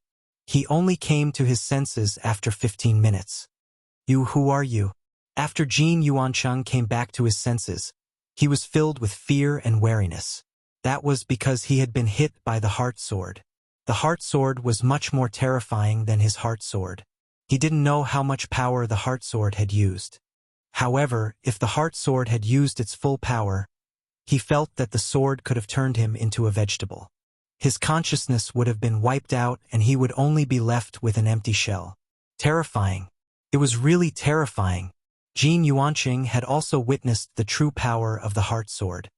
He only came to his senses after 15 minutes. Who are you? After Jin Yuanqing came back to his senses, he was filled with fear and wariness. That was because he had been hit by the heart sword. The heart sword was much more terrifying than his heart sword. He didn't know how much power the heart sword had used. However, if the heart sword had used its full power, he felt that the sword could have turned him into a vegetable. His consciousness would have been wiped out and he would only be left with an empty shell. Terrifying. It was really terrifying. Jin Yuanqing had also witnessed the true power of the heart sword.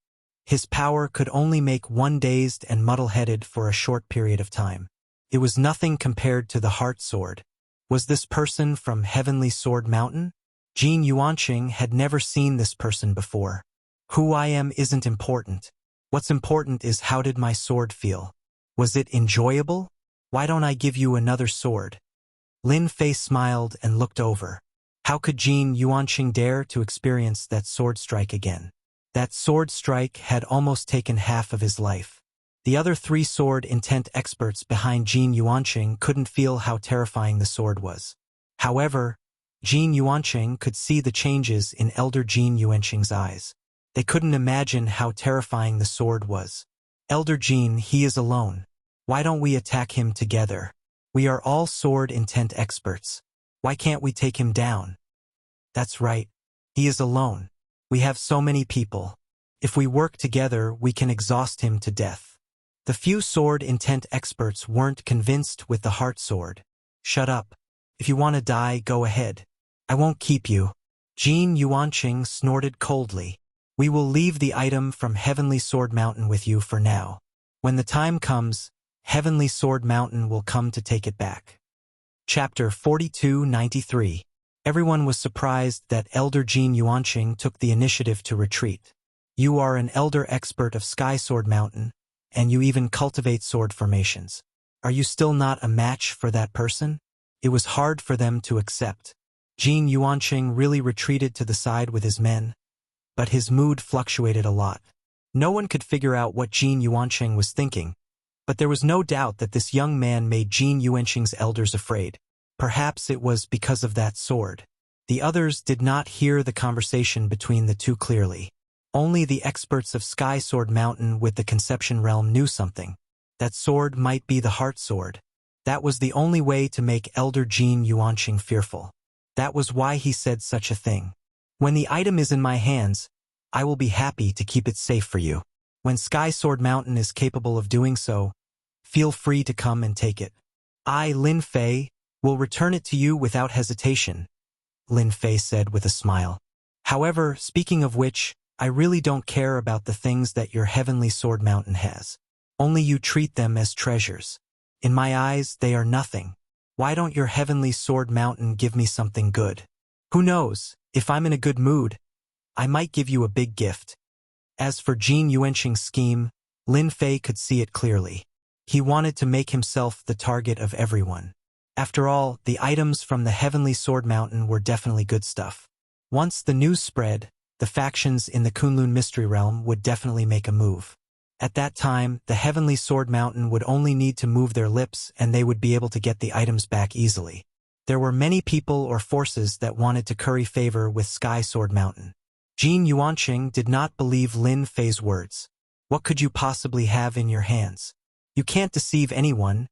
His power could only make one dazed and muddle-headed for a short period of time. It was nothing compared to the heart sword. Was this person from Heavenly Sword Mountain? Jin Yuanqing had never seen this person before. Who I am isn't important. What's important is how did my sword feel? Was it enjoyable? Why don't I give you another sword? Lin Fei smiled and looked over. How could Jin Yuanqing dare to experience that sword strike again? That sword strike had almost taken half of his life. The other 3 sword intent experts behind Jin Yuanqing couldn't feel how terrifying the sword was. However, Jin Yuanqing could see the changes in Elder Jin Yuanqing's eyes. They couldn't imagine how terrifying the sword was. Elder Jin, he is alone. Why don't we attack him together? We are all sword intent experts. Why can't we take him down? That's right. He is alone. We have so many people. If we work together, we can exhaust him to death. The few sword intent experts weren't convinced with the heart sword. Shut up. If you want to die, go ahead. I won't keep you. Jin Yuanqing snorted coldly. We will leave the item from Heavenly Sword Mountain with you for now. When the time comes, Heavenly Sword Mountain will come to take it back. Chapter 4293. Everyone was surprised that Elder Jin Yuanqing took the initiative to retreat. You are an elder expert of Sky Sword Mountain, and you even cultivate sword formations. Are you still not a match for that person? It was hard for them to accept. Jin Yuanqing really retreated to the side with his men, but his mood fluctuated a lot. No one could figure out what Jin Yuanqing was thinking, but there was no doubt that this young man made Jin Yuanqing's elders afraid. Perhaps it was because of that sword. The others did not hear the conversation between the two clearly. Only the experts of Sky Sword Mountain with the Conception Realm knew something. That sword might be the heart sword. That was the only way to make Elder Jin Yuanqing fearful. That was why he said such a thing. When the item is in my hands, I will be happy to keep it safe for you. When Sky Sword Mountain is capable of doing so, feel free to come and take it. I, Lin Fei, will return it to you without hesitation, Lin Fei said with a smile. However, speaking of which, I really don't care about the things that your Heavenly Sword Mountain has. Only you treat them as treasures. In my eyes, they are nothing. Why don't your heavenly sword mountain give me something good? Who knows, if I'm in a good mood, I might give you a big gift. As for Jin Yuanqing's scheme, Lin Fei could see it clearly. He wanted to make himself the target of everyone. After all, the items from the Heavenly Sword Mountain were definitely good stuff. Once the news spread, the factions in the Kunlun Mystery Realm would definitely make a move. At that time, the Heavenly Sword Mountain would only need to move their lips and they would be able to get the items back easily. There were many people or forces that wanted to curry favor with Sky Sword Mountain. Jin Yuanqing did not believe Lin Fei's words. What could you possibly have in your hands? You can't deceive anyone,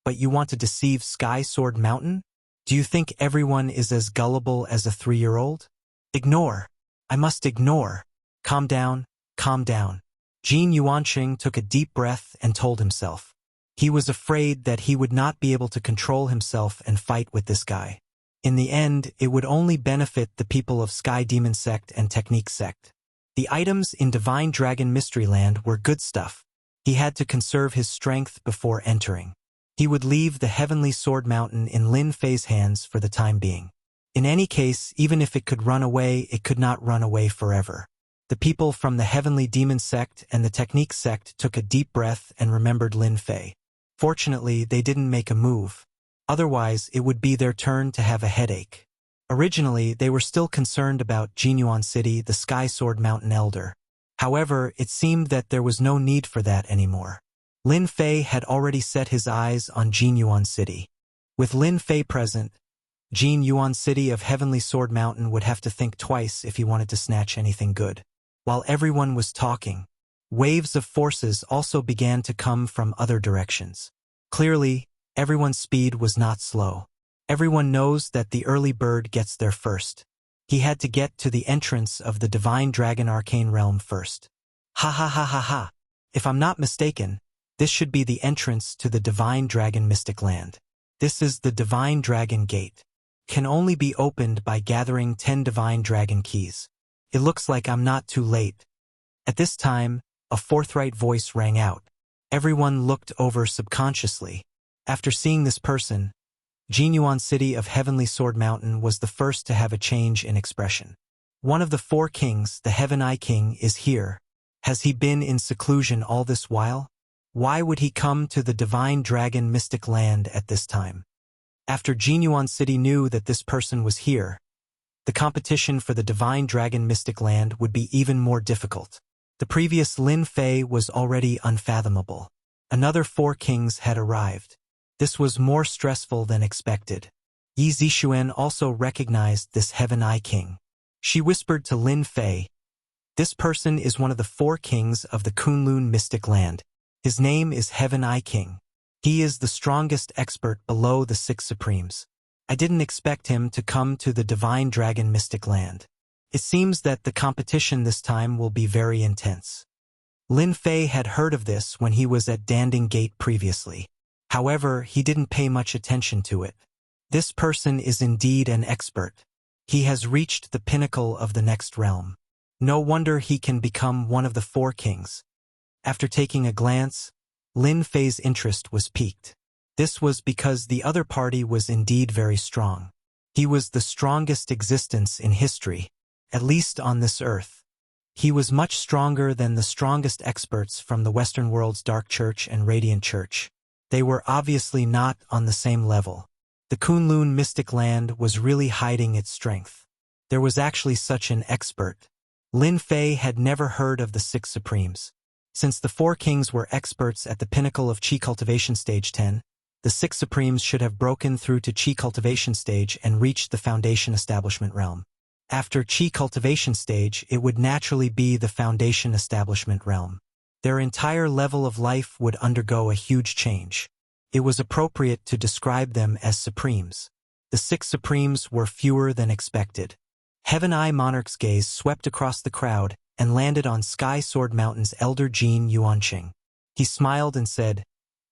but you want to deceive Sky Sword Mountain? Do you think everyone is as gullible as a 3-year-old? Ignore. I must ignore. Calm down, calm down. Jin Yuanqing took a deep breath and told himself. He was afraid that he would not be able to control himself and fight with this guy. In the end, it would only benefit the people of Sky Demon Sect and Technique Sect. The items in Divine Dragon Mystery Land were good stuff. He had to conserve his strength before entering. He would leave the Heavenly Sword Mountain in Lin Fei's hands for the time being. In any case, even if it could run away, it could not run away forever. The people from the Heavenly Demon Sect and the Technique Sect took a deep breath and remembered Lin Fei. Fortunately, they didn't make a move. Otherwise, it would be their turn to have a headache. Originally, they were still concerned about Jinyuan City, the Sky Sword Mountain Elder. However, it seemed that there was no need for that anymore. Lin Fei had already set his eyes on Jinyuan City. With Lin Fei present, Jinyuan City of Heavenly Sword Mountain would have to think twice if he wanted to snatch anything good. While everyone was talking, waves of forces also began to come from other directions. Clearly, everyone's speed was not slow. Everyone knows that the early bird gets there first. He had to get to the entrance of the Divine Dragon Arcane Realm first. Ha ha ha ha ha. If I'm not mistaken, this should be the entrance to the Divine Dragon Mystic Land. This is the Divine Dragon Gate. Can only be opened by gathering 10 Divine Dragon Keys. It looks like I'm not too late. At this time, a forthright voice rang out. Everyone looked over subconsciously. After seeing this person, Jinyuan City of Heavenly Sword Mountain was the first to have a change in expression. One of the 4 kings, the Heaven Eye King, is here. Has he been in seclusion all this while? Why would he come to the Divine Dragon Mystic Land at this time? After Jinyuan City knew that this person was here, the competition for the Divine Dragon Mystic Land would be even more difficult. The previous Lin Fei was already unfathomable. Another 4 kings had arrived. This was more stressful than expected. Yi Zixuan also recognized this Heaven Eye King. She whispered to Lin Fei, "This person is one of the 4 kings of the Kunlun Mystic Land. His name is Heaven Eye King. He is the strongest expert below the 6 Supremes. I didn't expect him to come to the Divine Dragon Mystic Land. It seems that the competition this time will be very intense." Lin Fei had heard of this when he was at Danding Gate previously. However, he didn't pay much attention to it. This person is indeed an expert. He has reached the pinnacle of the next realm. No wonder he can become one of the 4 kings. After taking a glance, Lin Fei's interest was piqued. This was because the other party was indeed very strong. He was the strongest existence in history, at least on this earth. He was much stronger than the strongest experts from the Western world's Dark Church and Radiant Church. They were obviously not on the same level. The Kunlun Mystic Land was really hiding its strength. There was actually such an expert. Lin Fei had never heard of the 6 Supremes. Since the 4 kings were experts at the pinnacle of Qi Cultivation Stage 10, the 6 Supremes should have broken through to Qi Cultivation Stage and reached the Foundation Establishment Realm. After Qi Cultivation Stage, it would naturally be the Foundation Establishment Realm. Their entire level of life would undergo a huge change. It was appropriate to describe them as Supremes. The 6 Supremes were fewer than expected. Heaven Eye Monarch's gaze swept across the crowd and landed on Sky Sword Mountain's Elder Jin Yuanqing. He smiled and said,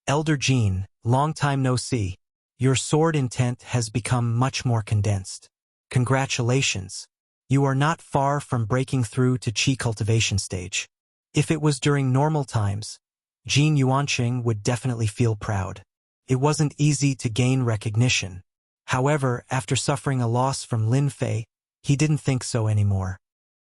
"Elder Jin, long time no see. Your sword intent has become much more condensed. Congratulations. You are not far from breaking through to Qi Cultivation Stage." If it was during normal times, Jin Yuanqing would definitely feel proud. It wasn't easy to gain recognition. However, after suffering a loss from Lin Fei, he didn't think so anymore.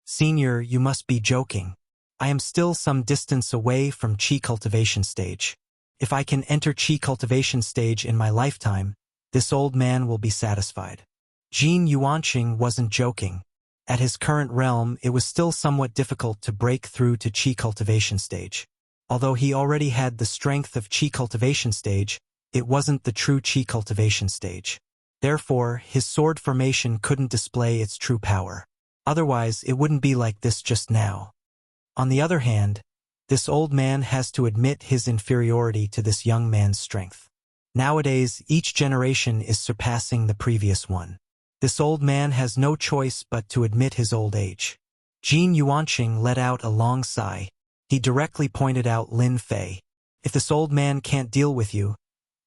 Senior, you must be joking. I am still some distance away from Qi cultivation stage. If I can enter Qi cultivation stage in my lifetime, this old man will be satisfied. Jin Yuanqing wasn't joking. At his current realm, it was still somewhat difficult to break through to Qi cultivation stage. Although he already had the strength of Qi cultivation stage, it wasn't the true Qi cultivation stage. Therefore, his sword formation couldn't display its true power. Otherwise, it wouldn't be like this just now. On the other hand, this old man has to admit his inferiority to this young man's strength. Nowadays, each generation is surpassing the previous one. This old man has no choice but to admit his old age. Jin Yuanqing let out a long sigh. He directly pointed out Lin Fei. If this old man can't deal with you,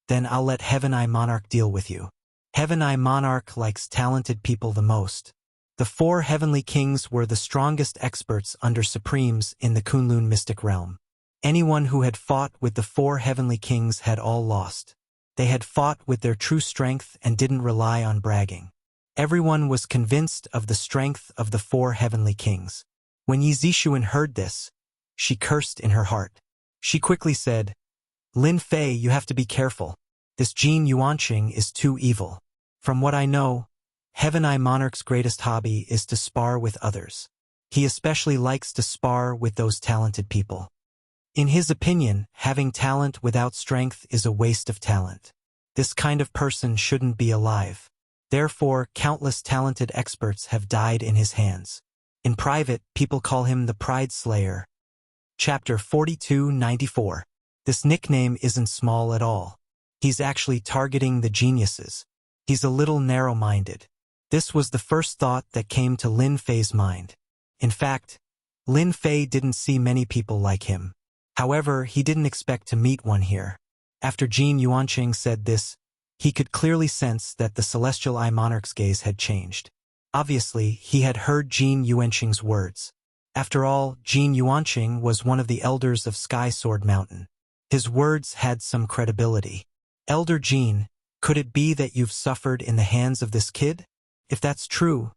then I'll let Heaven Eye Monarch deal with you. Heaven Eye Monarch likes talented people the most. The 4 heavenly kings were the strongest experts under supremes in the Kunlun mystic realm. Anyone who had fought with the 4 heavenly kings had all lost. They had fought with their true strength and didn't rely on bragging. Everyone was convinced of the strength of the 4 heavenly kings. When Yi Zixuan heard this, she cursed in her heart. She quickly said, Lin Fei, you have to be careful. This Jin Yuanqing is too evil. From what I know, Heaven Eye Monarch's greatest hobby is to spar with others. He especially likes to spar with those talented people. In his opinion, having talent without strength is a waste of talent. This kind of person shouldn't be alive. Therefore, countless talented experts have died in his hands. In private, people call him the Pride Slayer. Chapter 4294. This nickname isn't small at all. He's actually targeting the geniuses. He's a little narrow-minded. This was the first thought that came to Lin Fei's mind. In fact, Lin Fei didn't see many people like him. However, he didn't expect to meet one here. After Jin Yuanqing said this, he could clearly sense that the Celestial Eye Monarch's gaze had changed. Obviously, he had heard Jin Yuanqing's words. After all, Jin Yuanqing was one of the elders of Sky Sword Mountain. His words had some credibility. Elder Jin, could it be that you've suffered in the hands of this kid? If that's true,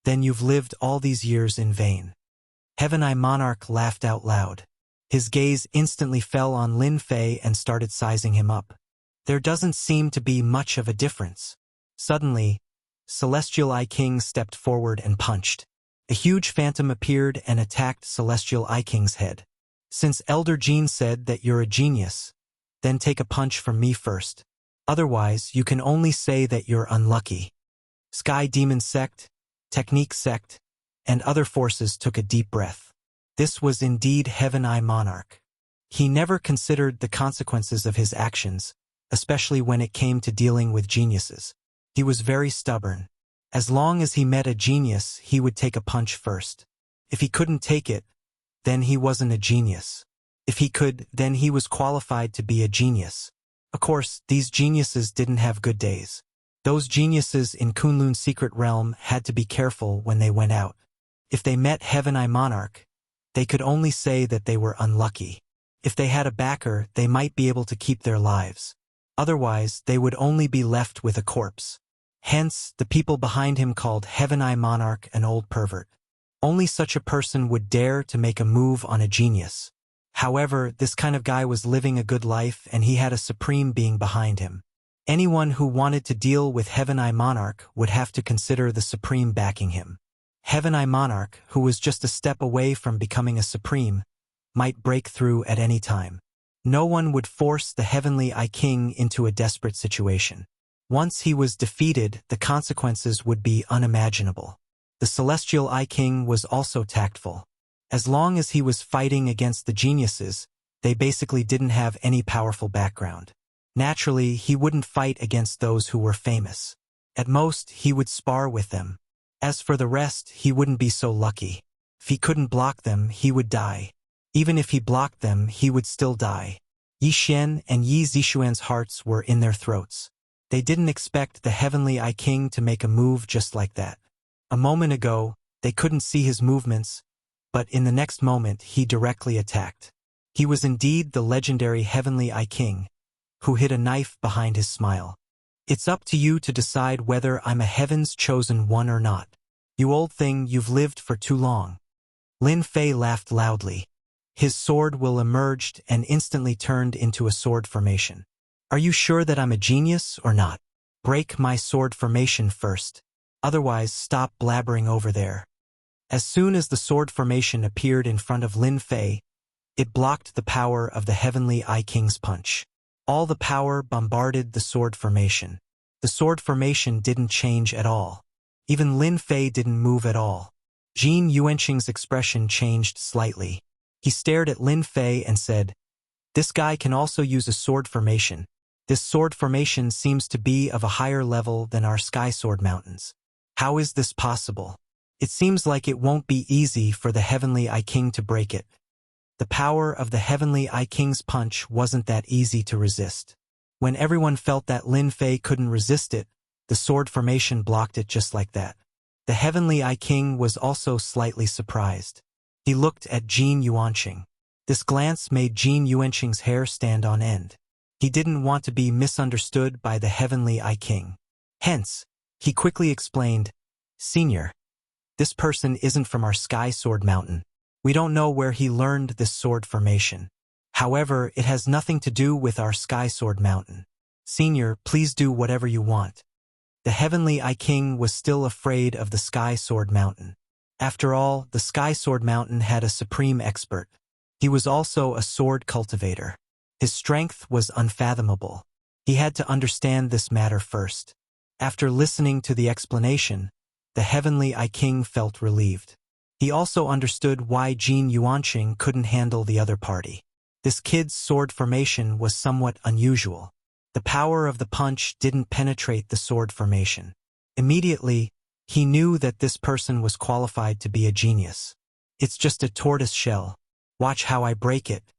then you've lived all these years in vain. Heaven Eye Monarch laughed out loud. His gaze instantly fell on Lin Fei and started sizing him up. There doesn't seem to be much of a difference. Suddenly, Celestial Eye King stepped forward and punched. A huge phantom appeared and attacked Celestial Eye King's head. Since Elder Jin said that you're a genius, then take a punch from me first. Otherwise, you can only say that you're unlucky. Sky Demon Sect, Technique Sect, and other forces took a deep breath. This was indeed Heaven Eye Monarch. He never considered the consequences of his actions, especially when it came to dealing with geniuses. He was very stubborn. As long as he met a genius, he would take a punch first. If he couldn't take it, then he wasn't a genius. If he could, then he was qualified to be a genius. Of course, these geniuses didn't have good days. Those geniuses in Kunlun's secret realm had to be careful when they went out. If they met Heaven Eye Monarch, they could only say that they were unlucky. If they had a backer, they might be able to keep their lives. Otherwise, they would only be left with a corpse. Hence, the people behind him called Heaven Eye Monarch an old pervert. Only such a person would dare to make a move on a genius. However, this kind of guy was living a good life and he had a supreme being behind him. Anyone who wanted to deal with Heaven Eye Monarch would have to consider the supreme backing him. Heaven Eye Monarch, who was just a step away from becoming a supreme, might break through at any time. No one would force the Heavenly Eye King into a desperate situation. Once he was defeated, the consequences would be unimaginable. The Celestial Eye King was also tactful. As long as he was fighting against the geniuses, they basically didn't have any powerful background. Naturally, he wouldn't fight against those who were famous. At most, he would spar with them. As for the rest, he wouldn't be so lucky. If he couldn't block them, he would die. Even if he blocked them, he would still die. Yi Xian and Yi Zixuan's hearts were in their throats. They didn't expect the Heavenly Eye King to make a move just like that. A moment ago, they couldn't see his movements, but in the next moment he directly attacked. He was indeed the legendary Heavenly I King, who hid a knife behind his smile. It's up to you to decide whether I'm a heaven's chosen one or not. You old thing, you've lived for too long. Lin Fei laughed loudly. His sword will emerged and instantly turned into a sword formation. Are you sure that I'm a genius or not? Break my sword formation first. Otherwise, stop blabbering over there. As soon as the sword formation appeared in front of Lin Fei, it blocked the power of the Heavenly I King's punch. All the power bombarded the sword formation. The sword formation didn't change at all. Even Lin Fei didn't move at all. Jin Yuanqing's expression changed slightly. He stared at Lin Fei and said, "This guy can also use a sword formation. This sword formation seems to be of a higher level than our Sky Sword Mountains. How is this possible? It seems like it won't be easy for the Heavenly I King to break it." The power of the Heavenly I King's punch wasn't that easy to resist. When everyone felt that Lin Fei couldn't resist it, the sword formation blocked it just like that. The Heavenly I King was also slightly surprised. He looked at Jin Yuanqing. This glance made Jin Yuanqing's hair stand on end. He didn't want to be misunderstood by the Heavenly I King. Hence, he quickly explained, "Senior, this person isn't from our Sky Sword Mountain. We don't know where he learned this sword formation. However, it has nothing to do with our Sky Sword Mountain. Senior, please do whatever you want." The Heavenly I King was still afraid of the Sky Sword Mountain. After all, the Sky Sword Mountain had a supreme expert. He was also a sword cultivator. His strength was unfathomable. He had to understand this matter first. After listening to the explanation, the Heavenly I King felt relieved. He also understood why Jin Yuanqing couldn't handle the other party. This kid's sword formation was somewhat unusual. The power of the punch didn't penetrate the sword formation. Immediately, he knew that this person was qualified to be a genius. "It's just a tortoise shell. Watch how I break it."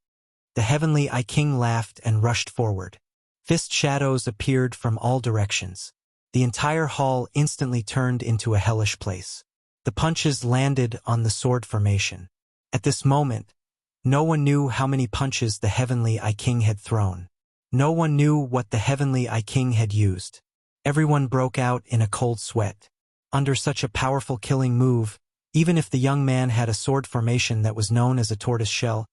The Heavenly I King laughed and rushed forward. Fist shadows appeared from all directions. The entire hall instantly turned into a hellish place. The punches landed on the sword formation. At this moment, no one knew how many punches the Heavenly I King had thrown. No one knew what the Heavenly I King had used. Everyone broke out in a cold sweat. Under such a powerful killing move, even if the young man had a sword formation that was known as a tortoise shell,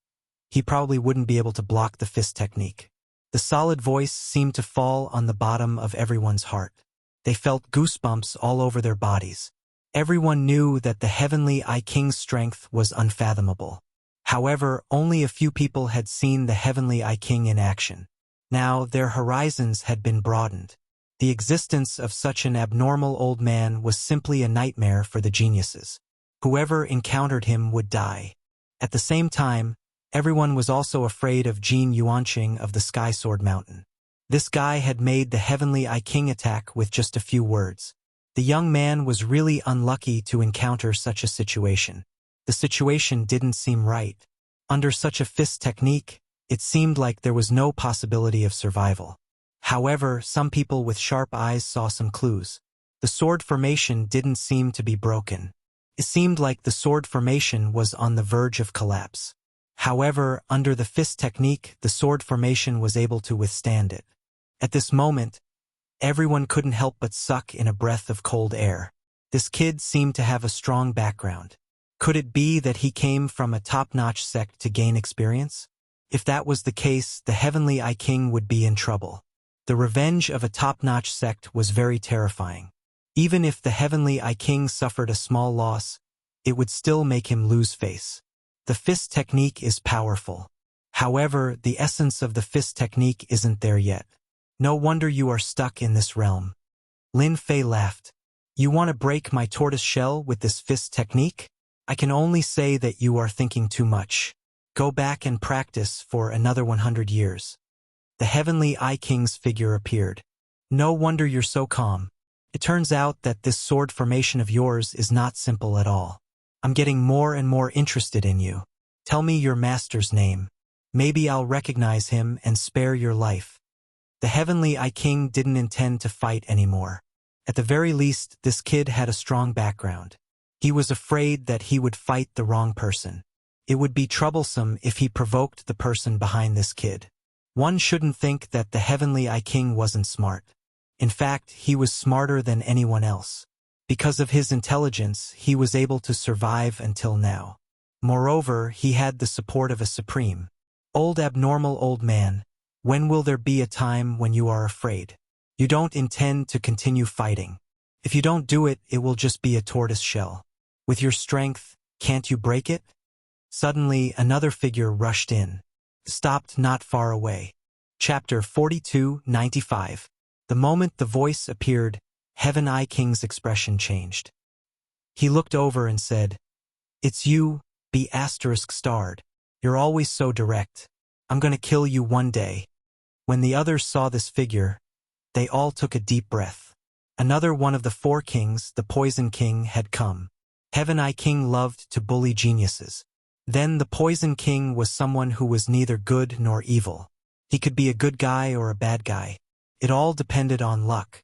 he probably wouldn't be able to block the fist technique. The solid voice seemed to fall on the bottom of everyone's heart. They felt goosebumps all over their bodies. Everyone knew that the Heavenly I King's strength was unfathomable. However, only a few people had seen the Heavenly I King in action. Now, their horizons had been broadened. The existence of such an abnormal old man was simply a nightmare for the geniuses. Whoever encountered him would die. At the same time, everyone was also afraid of Jin Yuanqing of the Sky Sword Mountain. This guy had made the Heavenly I King attack with just a few words. The young man was really unlucky to encounter such a situation. The situation didn't seem right. Under such a fist technique, it seemed like there was no possibility of survival. However, some people with sharp eyes saw some clues. The sword formation didn't seem to be broken. It seemed like the sword formation was on the verge of collapse. However, under the fist technique, the sword formation was able to withstand it. At this moment, everyone couldn't help but suck in a breath of cold air. This kid seemed to have a strong background. Could it be that he came from a top-notch sect to gain experience? If that was the case, the Heavenly I King would be in trouble. The revenge of a top-notch sect was very terrifying. Even if the Heavenly I King suffered a small loss, it would still make him lose face. The fist technique is powerful. However, the essence of the fist technique isn't there yet. No wonder you are stuck in this realm. Lin Fei laughed. "You want to break my tortoise shell with this fist technique? I can only say that you are thinking too much. Go back and practice for another 100 years. The Heavenly I King's figure appeared. "No wonder you're so calm. It turns out that this sword formation of yours is not simple at all. I'm getting more and more interested in you. Tell me your master's name. Maybe I'll recognize him and spare your life." The Heavenly I King didn't intend to fight anymore. At the very least, this kid had a strong background. He was afraid that he would fight the wrong person. It would be troublesome if he provoked the person behind this kid. One shouldn't think that the heavenly I King wasn't smart. In fact, he was smarter than anyone else. Because of his intelligence, he was able to survive until now. Moreover, he had the support of a supreme. Abnormal old man, when will there be a time when you are afraid? You don't intend to continue fighting. If you don't do it, it will just be a tortoise shell. With your strength, can't you break it? Suddenly, another figure rushed in. Stopped not far away. Chapter 42:95. The moment the voice appeared, Heaven I King's expression changed. He looked over and said, "It's you, ****. You're always so direct. I'm gonna kill you one day." When the others saw this figure, they all took a deep breath. Another one of the four kings, the Poison King, had come. Heaven I King loved to bully geniuses. Then the Poison King was someone who was neither good nor evil. He could be a good guy or a bad guy. It all depended on luck.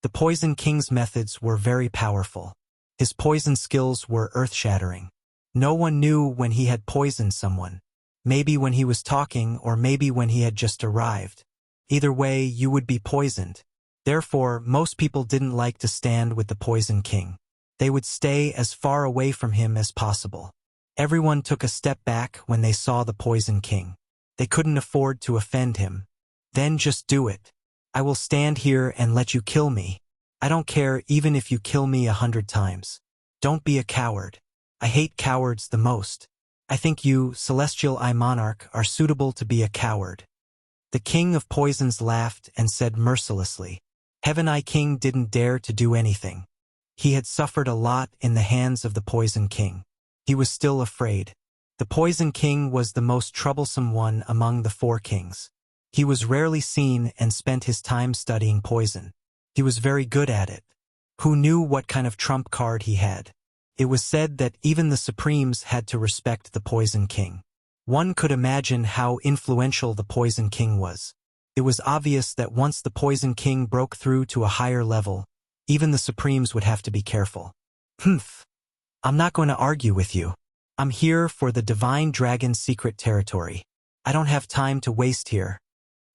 The Poison King's methods were very powerful. His poison skills were earth-shattering. No one knew when he had poisoned someone. Maybe when he was talking, or maybe when he had just arrived. Either way, you would be poisoned. Therefore, most people didn't like to stand with the Poison King. They would stay as far away from him as possible. Everyone took a step back when they saw the Poison King. They couldn't afford to offend him. Then just do it. I will stand here and let you kill me. I don't care even if you kill me 100 times. Don't be a coward. I hate cowards the most. I think you, Celestial I Monarch, are suitable to be a coward. The King of Poisons laughed and said mercilessly, Heaven I King didn't dare to do anything. He had suffered a lot in the hands of the Poison King. He was still afraid. The Poison King was the most troublesome one among the four kings. He was rarely seen and spent his time studying poison. He was very good at it. Who knew what kind of trump card he had? It was said that even the Supremes had to respect the Poison King. One could imagine how influential the Poison King was. It was obvious that once the Poison King broke through to a higher level, even the Supremes would have to be careful. I'm not going to argue with you. I'm here for the Divine Dragon's secret territory. I don't have time to waste here.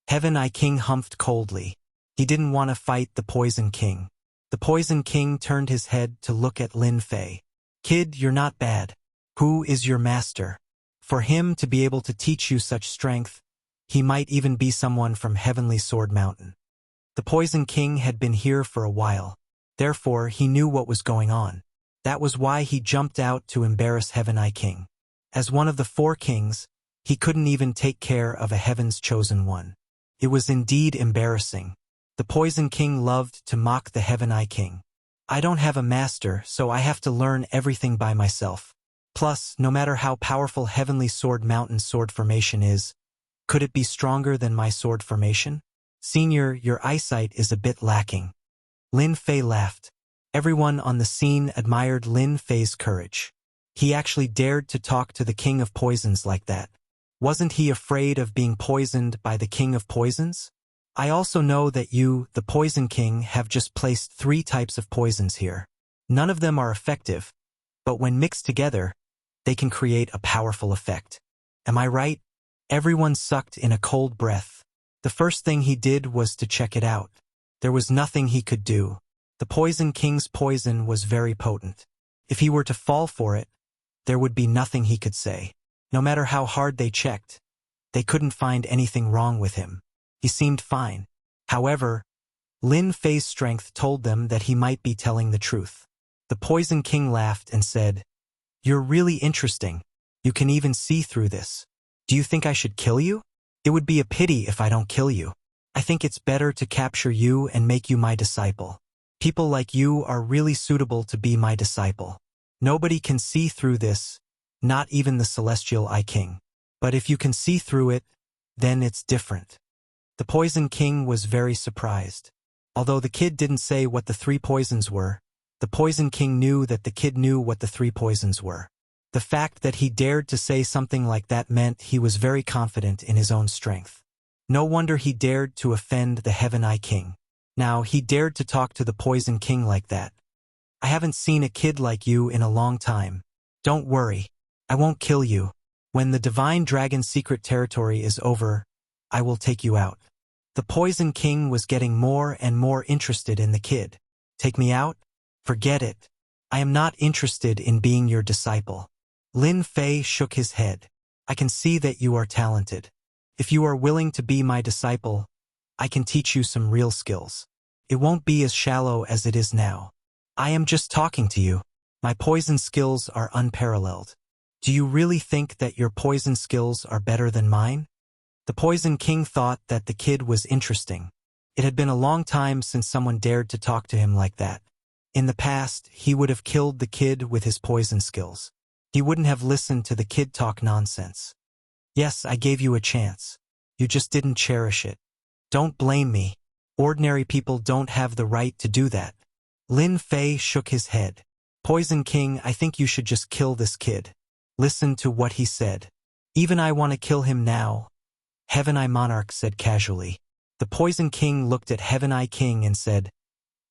Heaven I King humphed coldly. He didn't want to fight the Poison King. The Poison King turned his head to look at Lin Fei. Kid, you're not bad. Who is your master? For him to be able to teach you such strength, he might even be someone from Heavenly Sword Mountain. The Poison King had been here for a while. Therefore, he knew what was going on. That was why he jumped out to embarrass Heaven I King. As one of the four kings, he couldn't even take care of a Heaven's chosen one. It was indeed embarrassing. The Poison King loved to mock the Heaven I King. I don't have a master, so I have to learn everything by myself. Plus, no matter how powerful Heavenly Sword Mountain's sword formation is, could it be stronger than my sword formation? Senior, your eyesight is a bit lacking. Lin Fei laughed. Everyone on the scene admired Lin Fei's courage. He actually dared to talk to the King of Poisons like that. Wasn't he afraid of being poisoned by the King of Poisons? I also know that you, the Poison King, have just placed 3 types of poisons here. None of them are effective, but when mixed together, they can create a powerful effect. Am I right? Everyone sucked in a cold breath. The first thing he did was to check it out. There was nothing he could do. The Poison King's poison was very potent. If he were to fall for it, there would be nothing he could say. No matter how hard they checked, they couldn't find anything wrong with him. He seemed fine. However, Lin Fei's strength told them that he might be telling the truth. The Poison King laughed and said, You're really interesting. You can even see through this. Do you think I should kill you? It would be a pity if I don't kill you. I think it's better to capture you and make you my disciple. People like you are really suitable to be my disciple. Nobody can see through this, not even the Celestial I King. But if you can see through it, then it's different. The Poison King was very surprised. Although the kid didn't say what the 3 poisons were, the Poison King knew that the kid knew what the 3 poisons were. The fact that he dared to say something like that meant he was very confident in his own strength. No wonder he dared to offend the Heaven I King. Now, he dared to talk to the Poison King like that. I haven't seen a kid like you in a long time. Don't worry. I won't kill you. When the Divine Dragon's secret territory is over, I will take you out. The Poison King was getting more and more interested in the kid. Take me out? Forget it. I am not interested in being your disciple. Lin Fei shook his head. I can see that you are talented. If you are willing to be my disciple, I can teach you some real skills. It won't be as shallow as it is now. I am just talking to you. My poison skills are unparalleled. Do you really think that your poison skills are better than mine? The Poison King thought that the kid was interesting. It had been a long time since someone dared to talk to him like that. In the past, he would have killed the kid with his poison skills. He wouldn't have listened to the kid talk nonsense. Yes, I gave you a chance. You just didn't cherish it. Don't blame me. Ordinary people don't have the right to do that. Lin Fei shook his head. Poison King, I think you should just kill this kid. Listen to what he said. Even I want to kill him now. Heaven Eye Monarch said casually. The Poison King looked at Heaven Eye King and said,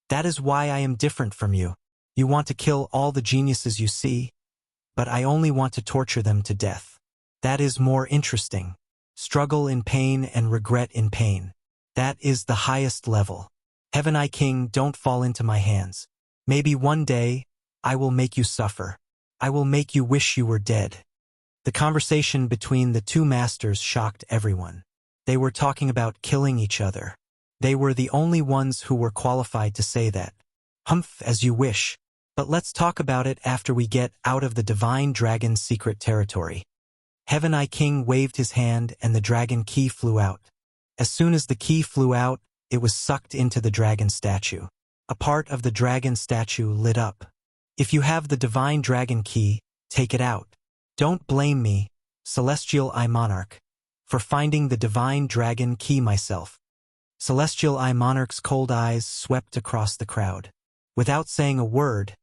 That is why I am different from you. You want to kill all the geniuses you see, but I only want to torture them to death. That is more interesting. Struggle in pain and regret in pain. That is the highest level. Heaven Eye King, don't fall into my hands. Maybe one day, I will make you suffer. I will make you wish you were dead. The conversation between the two masters shocked everyone. They were talking about killing each other. They were the only ones who were qualified to say that. Humph, as you wish. But let's talk about it after we get out of the Divine Dragon's secret territory. Heaven Eye King waved his hand and the dragon key flew out. As soon as the key flew out, it was sucked into the dragon statue. A part of the dragon statue lit up. If you have the Divine Dragon key, take it out. Don't blame me, Celestial Eye Monarch, for finding the Divine Dragon key myself. Celestial Eye Monarch's cold eyes swept across the crowd. Without saying a word,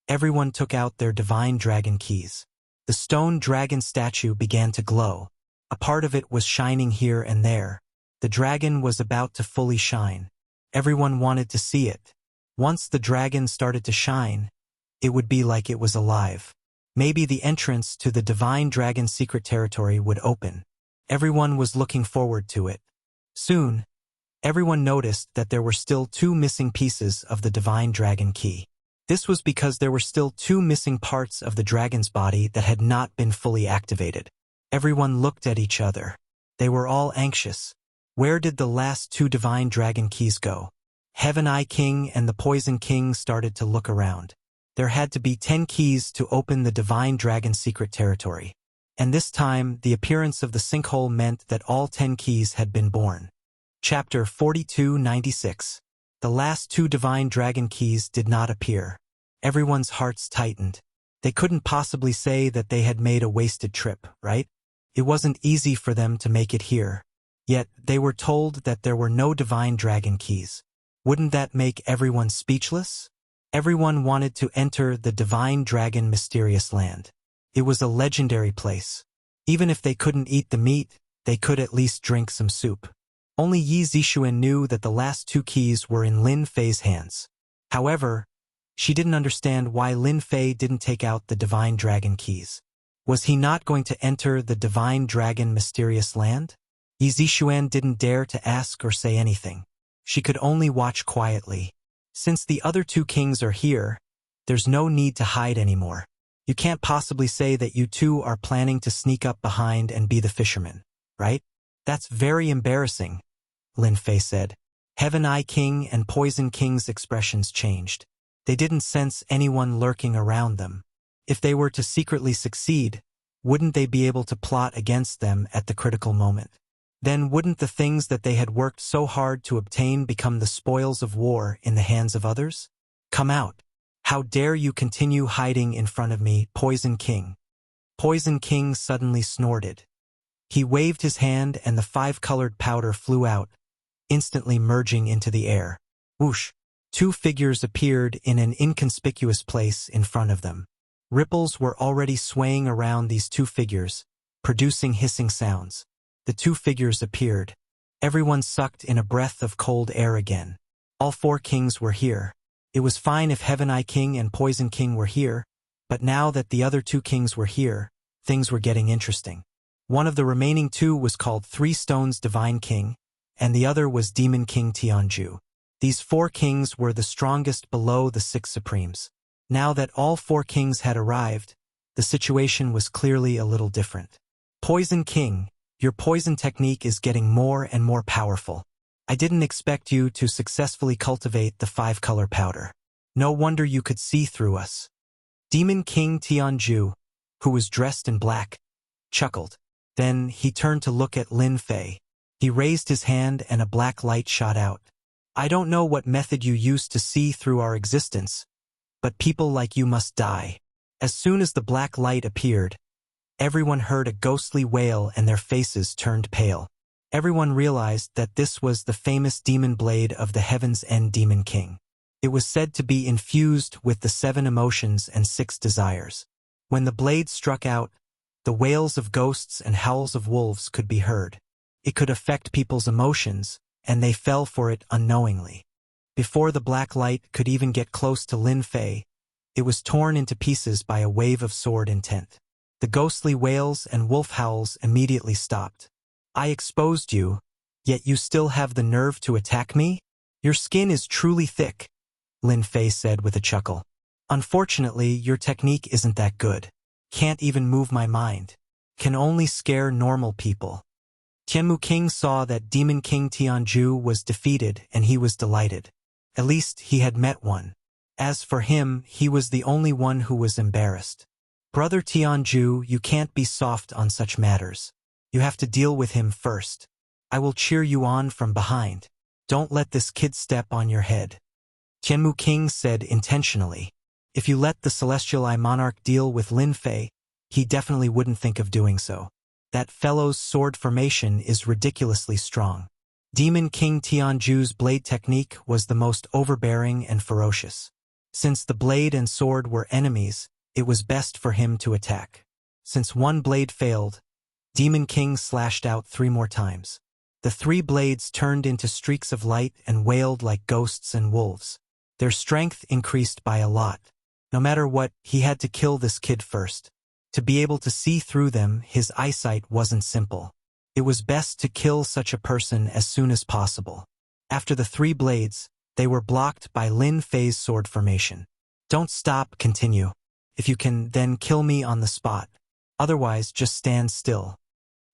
everyone took out their Divine Dragon keys. The stone dragon statue began to glow. A part of it was shining here and there. The dragon was about to fully shine. Everyone wanted to see it. Once the dragon started to shine, it would be like it was alive. Maybe the entrance to the Divine Dragon's secret territory would open. Everyone was looking forward to it. Soon, everyone noticed that there were still 2 missing pieces of the Divine Dragon key. This was because there were still 2 missing parts of the dragon's body that had not been fully activated. Everyone looked at each other. They were all anxious. Where did the last 2 Divine Dragon keys go? Heaven Eye King and the Poison King started to look around. There had to be 10 keys to open the Divine Dragon's secret territory. And this time, the appearance of the sinkhole meant that all 10 keys had been born. Chapter 4296. The last 2 Divine Dragon keys did not appear. Everyone's hearts tightened. They couldn't possibly say that they had made a wasted trip, right? It wasn't easy for them to make it here. Yet, they were told that there were no Divine Dragon keys. Wouldn't that make everyone speechless? Everyone wanted to enter the Divine Dragon mysterious land. It was a legendary place. Even if they couldn't eat the meat, they could at least drink some soup. Only Yi Zixuan knew that the last 2 keys were in Lin Fei's hands. However, she didn't understand why Lin Fei didn't take out the Divine Dragon keys. Was he not going to enter the Divine Dragon mysterious land? Yi Zixuan didn't dare to ask or say anything. She could only watch quietly. Since the other 2 kings are here, there's no need to hide anymore. You can't possibly say that you 2 are planning to sneak up behind and be the fisherman, right? That's very embarrassing, Lin Fei said. Heaven Eye King and Poison King's expressions changed. They didn't sense anyone lurking around them. If they were to secretly succeed, wouldn't they be able to plot against them at the critical moment? Then wouldn't the things that they had worked so hard to obtain become the spoils of war in the hands of others? Come out. How dare you continue hiding in front of me, Poison King? Poison King suddenly snorted. He waved his hand and the 5-colored powder flew out, instantly merging into the air. Whoosh! 2 figures appeared in an inconspicuous place in front of them. Ripples were already swaying around these 2 figures, producing hissing sounds. The 2 figures appeared. Everyone sucked in a breath of cold air again. All 4 kings were here. It was fine if Heaven Eye King and Poison King were here, but now that the other 2 kings were here, things were getting interesting. One of the remaining two was called 3 Stones Divine King, and the other was Demon King Tianju. These 4 kings were the strongest below the 6 supremes. Now that all 4 kings had arrived, the situation was clearly a little different. Poison King, your poison technique is getting more and more powerful. I didn't expect you to successfully cultivate the 5-color powder. No wonder you could see through us. Demon King Tianju, who was dressed in black, chuckled. Then he turned to look at Lin Fei. He raised his hand and a black light shot out. I don't know what method you used to see through our existence, but people like you must die. As soon as the black light appeared, everyone heard a ghostly wail and their faces turned pale. Everyone realized that this was the famous demon blade of the Heaven's End Demon King. It was said to be infused with the 7 emotions and 6 desires. When the blade struck out, the wails of ghosts and howls of wolves could be heard. It could affect people's emotions, and they fell for it unknowingly. Before the black light could even get close to Lin Fei, it was torn into pieces by a wave of sword intent. The ghostly wails and wolf howls immediately stopped. I exposed you, yet you still have the nerve to attack me? Your skin is truly thick, Lin Fei said with a chuckle. Unfortunately, your technique isn't that good. Can't even move my mind. Can only scare normal people. Tianmu King saw that Demon King Tianju was defeated and he was delighted. At least he had met one. As for him, he was the only one who was embarrassed. Brother Tianju, you can't be soft on such matters. You have to deal with him first. I will cheer you on from behind. Don't let this kid step on your head. Tianmu King said intentionally. If you let the Celestial Eye Monarch deal with Lin Fei, he definitely wouldn't think of doing so. That fellow's sword formation is ridiculously strong. Demon King Tianju's blade technique was the most overbearing and ferocious. Since the blade and sword were enemies, it was best for him to attack. Since one blade failed, Demon King slashed out 3 more times. The 3 blades turned into streaks of light and wailed like ghosts and wolves. Their strength increased by a lot. No matter what, he had to kill this kid first. To be able to see through them, his eyesight wasn't simple. It was best to kill such a person as soon as possible. After the 3 blades, they were blocked by Lin Fei's sword formation. Don't stop, continue. If you can, then kill me on the spot. Otherwise, just stand still.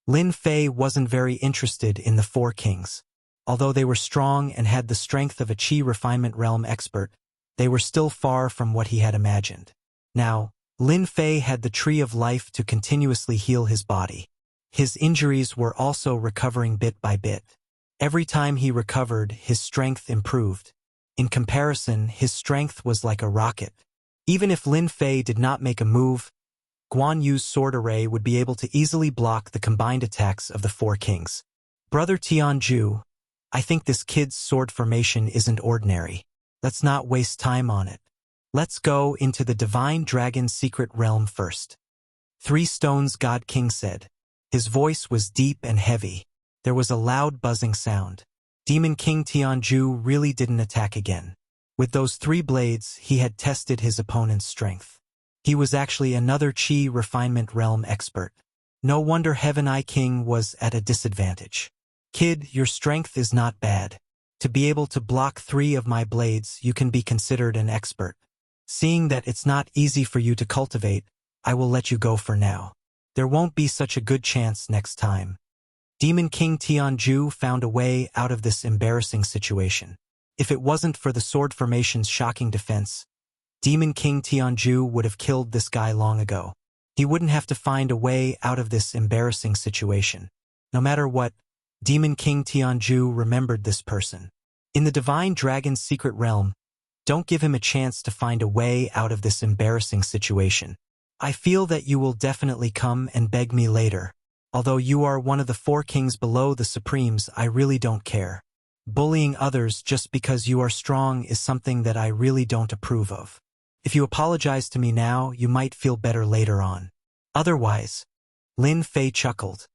Lin Fei wasn't very interested in the 4 kings. Although they were strong and had the strength of a Qi refinement realm expert, they were still far from what he had imagined. Now, Lin Fei had the Tree of Life to continuously heal his body. His injuries were also recovering bit by bit. Every time he recovered, his strength improved. In comparison, his strength was like a rocket. Even if Lin Fei did not make a move, Guan Yu's sword array would be able to easily block the combined attacks of the 4 kings. Brother Tianju, I think this kid's sword formation isn't ordinary. Let's not waste time on it. Let's go into the Divine Dragon's secret realm first. 3 Stones God King said. His voice was deep and heavy. There was a loud buzzing sound. Demon King Tianju really didn't attack again. With those 3 blades, he had tested his opponent's strength. He was actually another Qi refinement realm expert. No wonder Heaven Eye King was at a disadvantage. Kid, your strength is not bad. To be able to block 3 of my blades, you can be considered an expert. Seeing that it's not easy for you to cultivate, I will let you go for now. There won't be such a good chance next time. Demon King Tianju found a way out of this embarrassing situation. If it wasn't for the sword formation's shocking defense, Demon King Tianju would have killed this guy long ago. He wouldn't have to find a way out of this embarrassing situation. No matter what, Demon King Tianju remembered this person. In the Divine Dragon's secret realm, don't give him a chance to find a way out of this embarrassing situation. I feel that you will definitely come and beg me later. Although you are one of the 4 kings below the Supremes, I really don't care. Bullying others just because you are strong is something that I really don't approve of. If you apologize to me now, you might feel better later on. Otherwise, Lin Fei chuckled.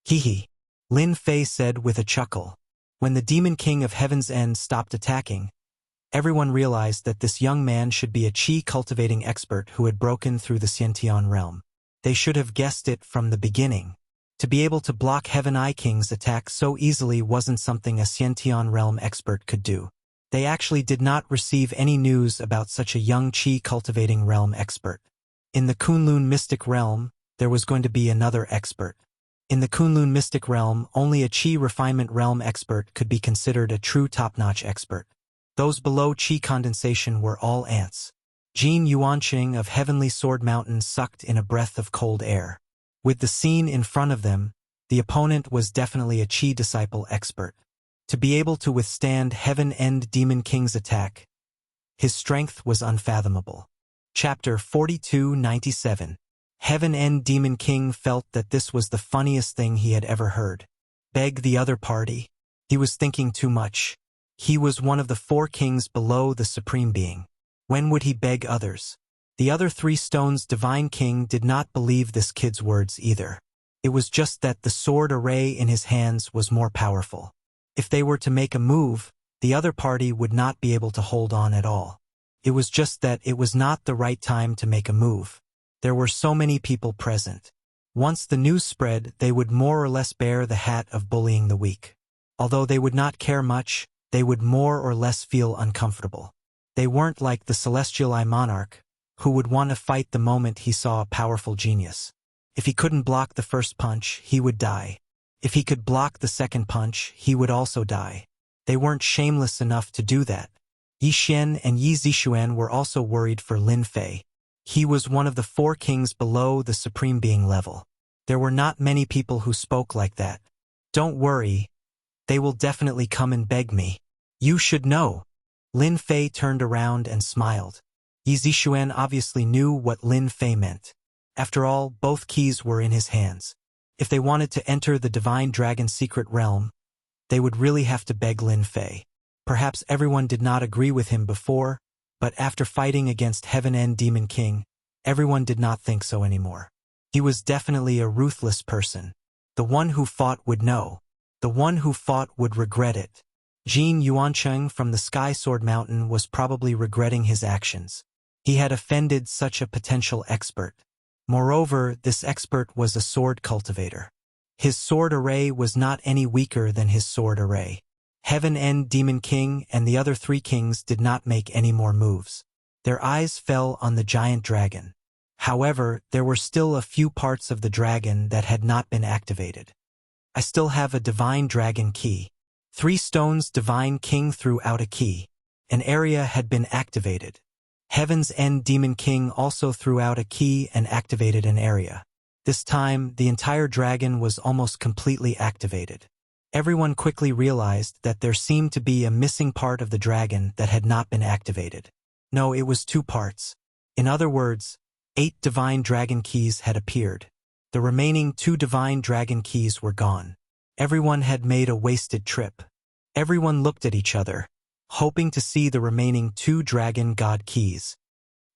Hehe. Lin Fei said with a chuckle. When the Demon King of Heaven's End stopped attacking, everyone realized that this young man should be a Qi cultivating expert who had broken through the Xiantian realm. They should have guessed it from the beginning. To be able to block Heaven Eye King's attack so easily wasn't something a Xiantian realm expert could do. They actually did not receive any news about such a young Qi cultivating realm expert. In the Kunlun mystic realm, there was going to be another expert. In the Kunlun mystic realm, only a Qi refinement realm expert could be considered a true top-notch expert. Those below Qi condensation were all ants. Jin Yuanqing of Heavenly Sword Mountain sucked in a breath of cold air. With the scene in front of them, the opponent was definitely a Qi disciple expert. To be able to withstand Heaven End Demon King's attack, his strength was unfathomable. Chapter 4297. Heaven End Demon King felt that this was the funniest thing he had ever heard. Beg the other party? He was thinking too much. He was one of the 4 kings below the Supreme Being. When would he beg others? The other 3 stones Divine King did not believe this kid's words either. It was just that the sword array in his hands was more powerful. If they were to make a move, the other party would not be able to hold on at all. It was just that it was not the right time to make a move. There were so many people present. Once the news spread, they would more or less bear the hat of bullying the weak. Although they would not care much, they would more or less feel uncomfortable. They weren't like the Celestial Eye Monarch, who would want to fight the moment he saw a powerful genius. If he couldn't block the first punch, he would die. If he could block the second punch, he would also die. They weren't shameless enough to do that. Yi Xian and Yi Zixuan were also worried for Lin Fei. He was one of the 4 kings below the Supreme Being level. There were not many people who spoke like that. Don't worry. They will definitely come and beg me. You should know. Lin Fei turned around and smiled. Yi Zixuan obviously knew what Lin Fei meant. After all, both keys were in his hands. If they wanted to enter the Divine Dragon's secret realm, they would really have to beg Lin Fei. Perhaps everyone did not agree with him before, but after fighting against Heaven End Demon King, everyone did not think so anymore. He was definitely a ruthless person. The one who fought would know. The one who fought would regret it. Jin Yuancheng from the Sky Sword Mountain was probably regretting his actions. He had offended such a potential expert. Moreover, this expert was a sword cultivator. His sword array was not any weaker than his sword array. Heaven End Demon King and the other 3 kings did not make any more moves. Their eyes fell on the giant dragon. However, there were still a few parts of the dragon that had not been activated. I still have a Divine Dragon key. 3 stones Divine King threw out a key. An area had been activated. Heaven's End Demon King also threw out a key and activated an area. This time, the entire dragon was almost completely activated. Everyone quickly realized that there seemed to be a missing part of the dragon that had not been activated. No, it was 2 parts. In other words, 8 Divine Dragon keys had appeared. The remaining 2 Divine Dragon keys were gone. Everyone had made a wasted trip. Everyone looked at each other, hoping to see the remaining 2 Dragon God keys.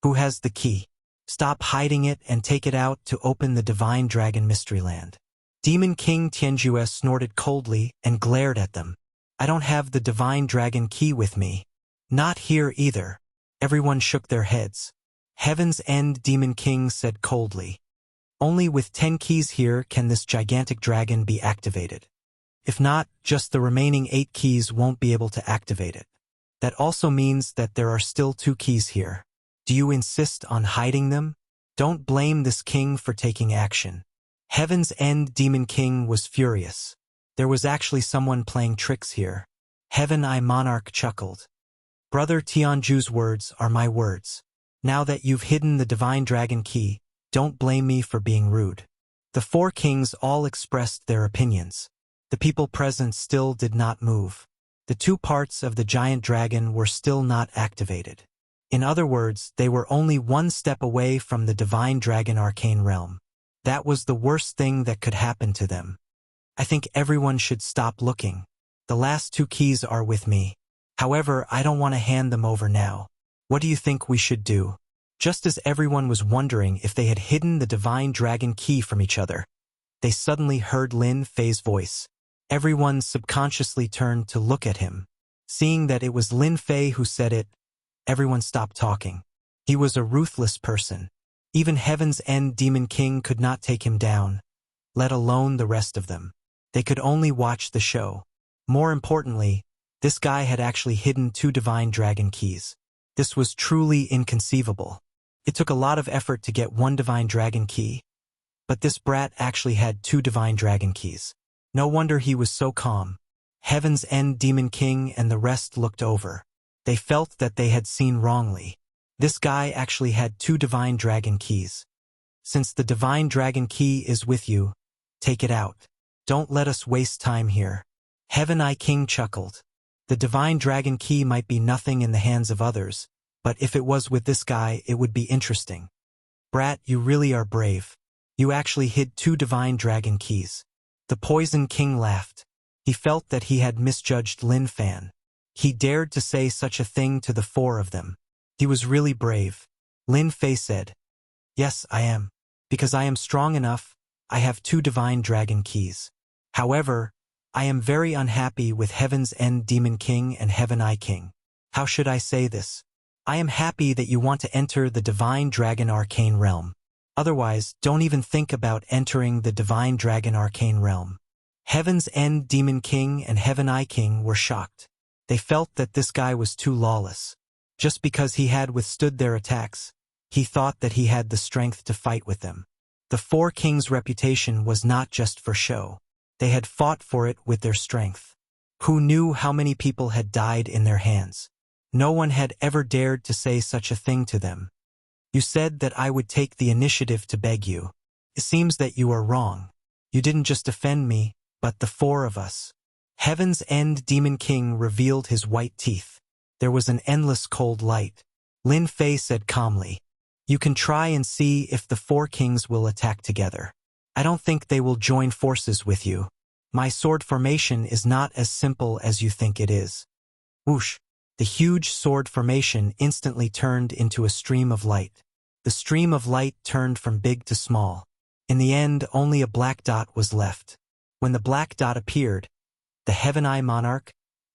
Who has the key? Stop hiding it and take it out to open the Divine Dragon Mysteryland. Demon King Tianjue snorted coldly and glared at them. I don't have the Divine Dragon key with me. Not here either. Everyone shook their heads. Heaven's End Demon King said coldly. Only with 10 keys here can this gigantic dragon be activated. If not, just the remaining 8 keys won't be able to activate it. That also means that there are still 2 keys here. Do you insist on hiding them? Don't blame this king for taking action. Heaven's End Demon King was furious. There was actually someone playing tricks here. Heaven Eye Monarch chuckled. Brother Tianju's words are my words. Now that you've hidden the Divine Dragon key, don't blame me for being rude. The 4 kings all expressed their opinions. The people present still did not move. The 2 parts of the giant dragon were still not activated. In other words, they were only 1 step away from the Divine Dragon Arcane Realm. That was the worst thing that could happen to them. I think everyone should stop looking. The last 2 keys are with me. However, I don't want to hand them over now. What do you think we should do? Just as everyone was wondering if they had hidden the Divine Dragon key from each other, they suddenly heard Lin Fei's voice. Everyone subconsciously turned to look at him. Seeing that it was Lin Fei who said it, everyone stopped talking. He was a ruthless person. Even Heaven's End Demon King could not take him down, let alone the rest of them. They could only watch the show. More importantly, this guy had actually hidden 2 divine dragon keys. This was truly inconceivable. It took a lot of effort to get 1 divine dragon key, but this brat actually had 2 divine dragon keys. No wonder he was so calm. Heaven's End Demon King and the rest looked over. They felt that they had seen wrongly. This guy actually had 2 divine dragon keys. Since the divine dragon key is with you, take it out. Don't let us waste time here. Heaven Eye King chuckled. The divine dragon key might be nothing in the hands of others, but if it was with this guy, it would be interesting. Brat, you really are brave. You actually hid 2 divine dragon keys. The Poison King laughed. He felt that he had misjudged Lin Fan. He dared to say such a thing to the 4 of them. He was really brave. Lin Fei said, "Yes, I am. Because I am strong enough, I have 2 divine dragon keys. However, I am very unhappy with Heaven's End Demon King and Heaven Eye King. How should I say this? I am happy that you want to enter the Divine Dragon Arcane Realm. Otherwise, don't even think about entering the Divine Dragon Arcane Realm." Heaven's End Demon King and Heaven Eye King were shocked. They felt that this guy was too lawless. Just because he had withstood their attacks, he thought that he had the strength to fight with them. The 4 kings' reputation was not just for show. They had fought for it with their strength. Who knew how many people had died in their hands? No one had ever dared to say such a thing to them. You said that I would take the initiative to beg you. It seems that you are wrong. You didn't just defend me, but the 4 of us. Heaven's End Demon King revealed his white teeth. There was an endless cold light. Lin Fei said calmly, "You can try and see if the 4 kings will attack together. I don't think they will join forces with you. My sword formation is not as simple as you think it is." Whoosh! The huge sword formation instantly turned into a stream of light. The stream of light turned from big to small. In the end, only a black dot was left. When the black dot appeared, the Heaven Eye Monarch,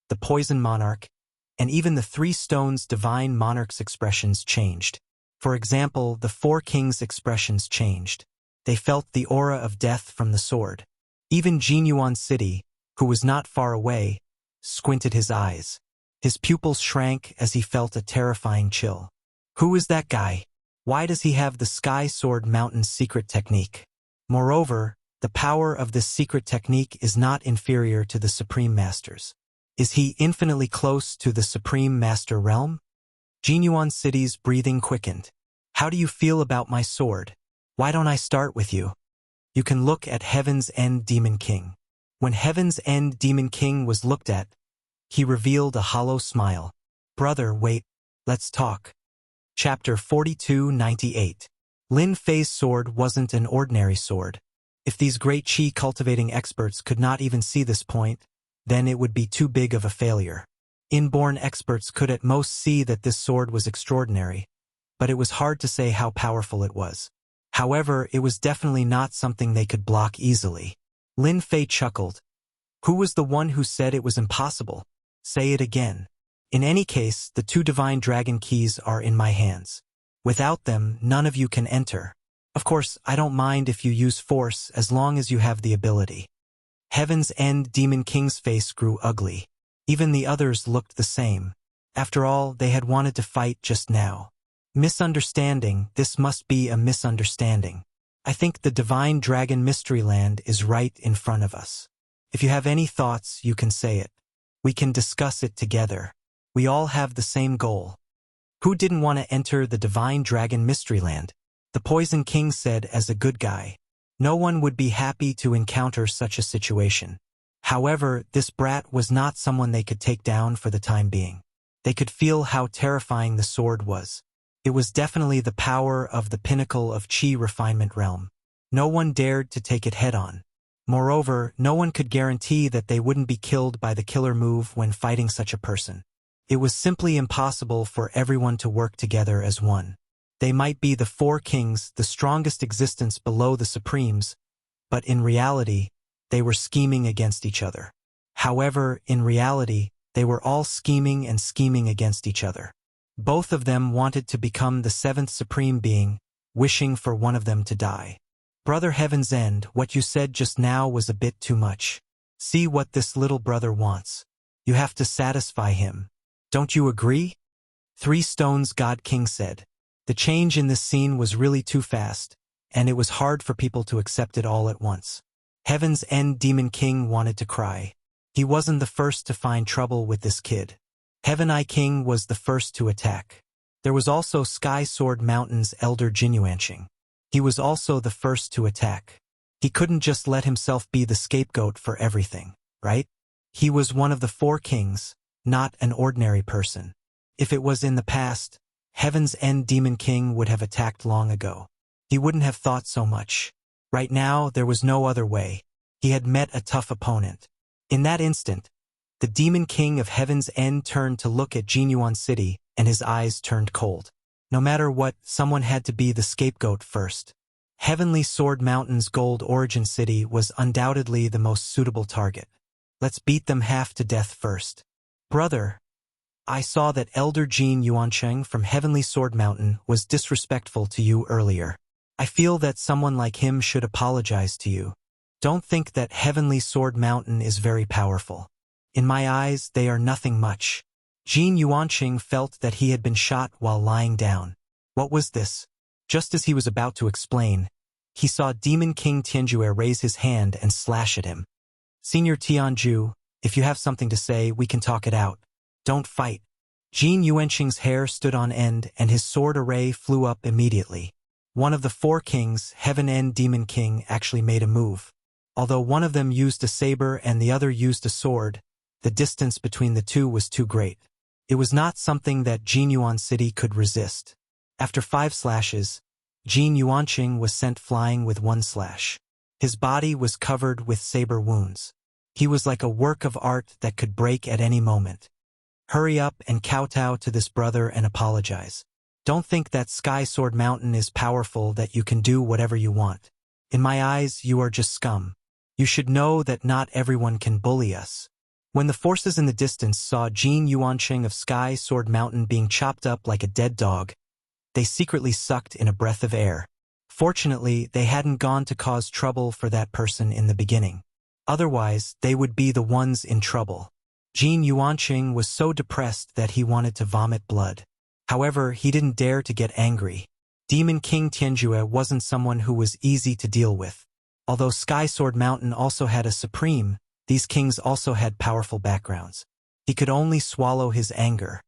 the Poison Monarch, and even the 3 stones Divine Monarch's expressions changed. For example, the 4 kings' expressions changed. They felt the aura of death from the sword. Even Jinyuan City, who was not far away, squinted his eyes. His pupils shrank as he felt a terrifying chill. Who is that guy? Why does he have the Sky Sword Mountain's secret technique? Moreover, the power of this secret technique is not inferior to the Supreme Master's. Is he infinitely close to the Supreme Master realm? Jinyuan City's breathing quickened. How do you feel about my sword? Why don't I start with you? You can look at Heaven's End Demon King. When Heaven's End Demon King was looked at, he revealed a hollow smile. Brother, wait, let's talk. Chapter 4298. Lin Fei's sword wasn't an ordinary sword. If these great chi cultivating experts could not even see this point, then it would be too big of a failure. Inborn experts could at most see that this sword was extraordinary, but it was hard to say how powerful it was. However, it was definitely not something they could block easily. Lin Fei chuckled. Who was the one who said it was impossible? Say it again. In any case, the 2 divine dragon keys are in my hands. Without them, none of you can enter. Of course, I don't mind if you use force as long as you have the ability. Heaven's End Demon King's face grew ugly. Even the others looked the same. After all, they had wanted to fight just now. Misunderstanding, this must be a misunderstanding. I think the Divine Dragon Mystery Land is right in front of us. If you have any thoughts, you can say it. We can discuss it together. We all have the same goal. Who didn't want to enter the Divine Dragon Mystery Land? The Poison King said as a good guy. No one would be happy to encounter such a situation. However, this brat was not someone they could take down for the time being. They could feel how terrifying the sword was. It was definitely the power of the pinnacle of chi refinement realm. No one dared to take it head-on. Moreover, no one could guarantee that they wouldn't be killed by the killer move when fighting such a person. It was simply impossible for everyone to work together as one. They might be the 4 kings, the strongest existence below the Supremes, but in reality, they were scheming against each other. However, in reality, they were all scheming and scheming against each other. Both of them wanted to become the 7th Supreme Being, wishing for one of them to die. Brother Heaven's End, what you said just now was a bit too much. See what this little brother wants. You have to satisfy him. Don't you agree? 3 stones, God King said. The change in this scene was really too fast, and it was hard for people to accept it all at once. Heaven's End Demon King wanted to cry. He wasn't the first to find trouble with this kid. Heaven Eye King was the first to attack. There was also Sky Sword Mountain's elder Jinyuanqing. He was also the first to attack. He couldn't just let himself be the scapegoat for everything, right? He was one of the 4 kings, not an ordinary person. If it was in the past, Heaven's End Demon King would have attacked long ago. He wouldn't have thought so much. Right now, there was no other way. He had met a tough opponent. In that instant, the Demon King of Heaven's End turned to look at Jinyuan City, and his eyes turned cold. No matter what, someone had to be the scapegoat first. Heavenly Sword Mountain's Gold Origin City was undoubtedly the most suitable target. Let's beat them half to death first. Brother, I saw that Elder Jin Yuancheng from Heavenly Sword Mountain was disrespectful to you earlier. I feel that someone like him should apologize to you. Don't think that Heavenly Sword Mountain is very powerful. In my eyes, they are nothing much. Jin Yuanqing felt that he had been shot while lying down. What was this? Just as he was about to explain, he saw Demon King Tianjue raise his hand and slash at him. Senior Tianju, if you have something to say, we can talk it out. Don't fight. Jin Yuanqing's hair stood on end and his sword array flew up immediately. One of the 4 kings, Heaven End Demon King, actually made a move. Although one of them used a saber and the other used a sword, the distance between the two was too great. It was not something that Jinyuan City could resist. After 5 slashes, Jin Yuanqing was sent flying with 1 slash. His body was covered with saber wounds. He was like a work of art that could break at any moment. Hurry up and kowtow to this brother and apologize. Don't think that Sky Sword Mountain is powerful that you can do whatever you want. In my eyes, you are just scum. You should know that not everyone can bully us. When the forces in the distance saw Jin Yuanqing of Sky Sword Mountain being chopped up like a dead dog, they secretly sucked in a breath of air. Fortunately, they hadn't gone to cause trouble for that person in the beginning. Otherwise, they would be the ones in trouble. Jin Yuanqing was so depressed that he wanted to vomit blood. However, he didn't dare to get angry. Demon King Tianjue wasn't someone who was easy to deal with. Although Sky Sword Mountain also had a supreme, these kings also had powerful backgrounds. He could only swallow his anger.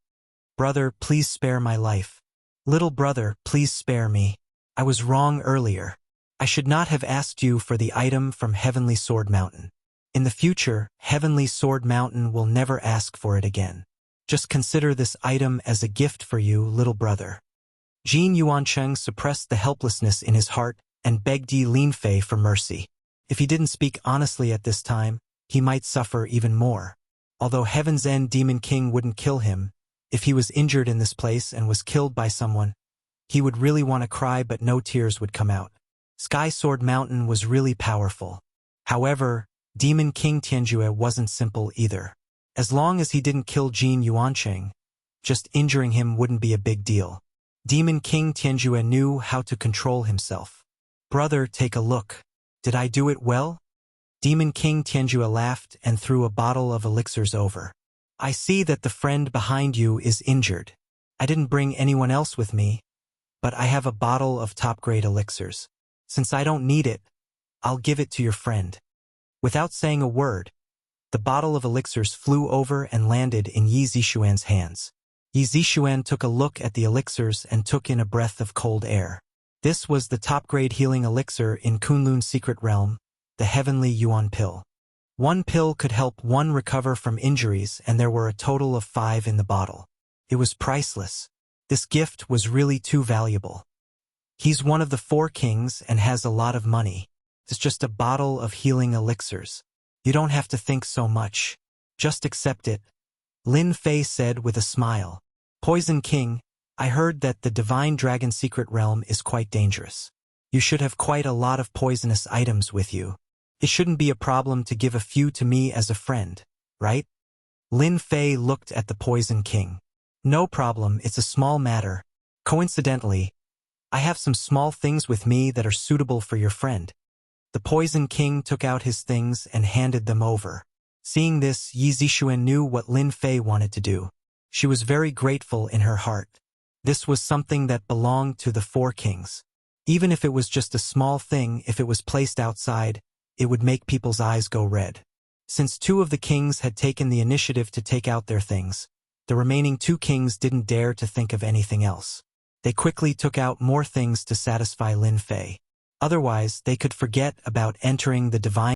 Brother, please spare my life. Little brother, please spare me. I was wrong earlier. I should not have asked you for the item from Heavenly Sword Mountain. In the future, Heavenly Sword Mountain will never ask for it again. Just consider this item as a gift for you, little brother. Jin Yuanqing suppressed the helplessness in his heart and begged Yi Linfei for mercy. If he didn't speak honestly at this time, he might suffer even more. Although Heaven's End Demon King wouldn't kill him, if he was injured in this place and was killed by someone, he would really want to cry but no tears would come out. Sky Sword Mountain was really powerful. However, Demon King Tianjue wasn't simple either. As long as he didn't kill Jin Yuanqing, just injuring him wouldn't be a big deal. Demon King Tianjue knew how to control himself. Brother, take a look. Did I do it well? Demon King Tianjue laughed and threw a bottle of elixirs over. I see that the friend behind you is injured. I didn't bring anyone else with me, but I have a bottle of top-grade elixirs. Since I don't need it, I'll give it to your friend. Without saying a word, the bottle of elixirs flew over and landed in Yi Zixuan's hands. Yi Zixuan took a look at the elixirs and took in a breath of cold air. This was the top-grade healing elixir in Kunlun's secret realm, the Heavenly Yuan Pill. 1 pill could help 1 recover from injuries, and there were a total of 5 in the bottle. It was priceless. This gift was really too valuable. He's one of the 4 kings and has a lot of money. It's just a bottle of healing elixirs. You don't have to think so much. Just accept it. Lin Fei said with a smile. Poison King, I heard that the Divine Dragon Secret Realm is quite dangerous. You should have quite a lot of poisonous items with you. It shouldn't be a problem to give a few to me as a friend, right? Lin Fei looked at the Poison King. No problem, it's a small matter. Coincidentally, I have some small things with me that are suitable for your friend." The Poison King took out his things and handed them over. Seeing this, Yi Zixuan knew what Lin Fei wanted to do. She was very grateful in her heart. This was something that belonged to the four kings. Even if it was just a small thing, if it was placed outside, it would make people's eyes go red. Since two of the kings had taken the initiative to take out their things, the remaining two kings didn't dare to think of anything else. They quickly took out more things to satisfy Lin Fei. Otherwise, they could forget about entering the divine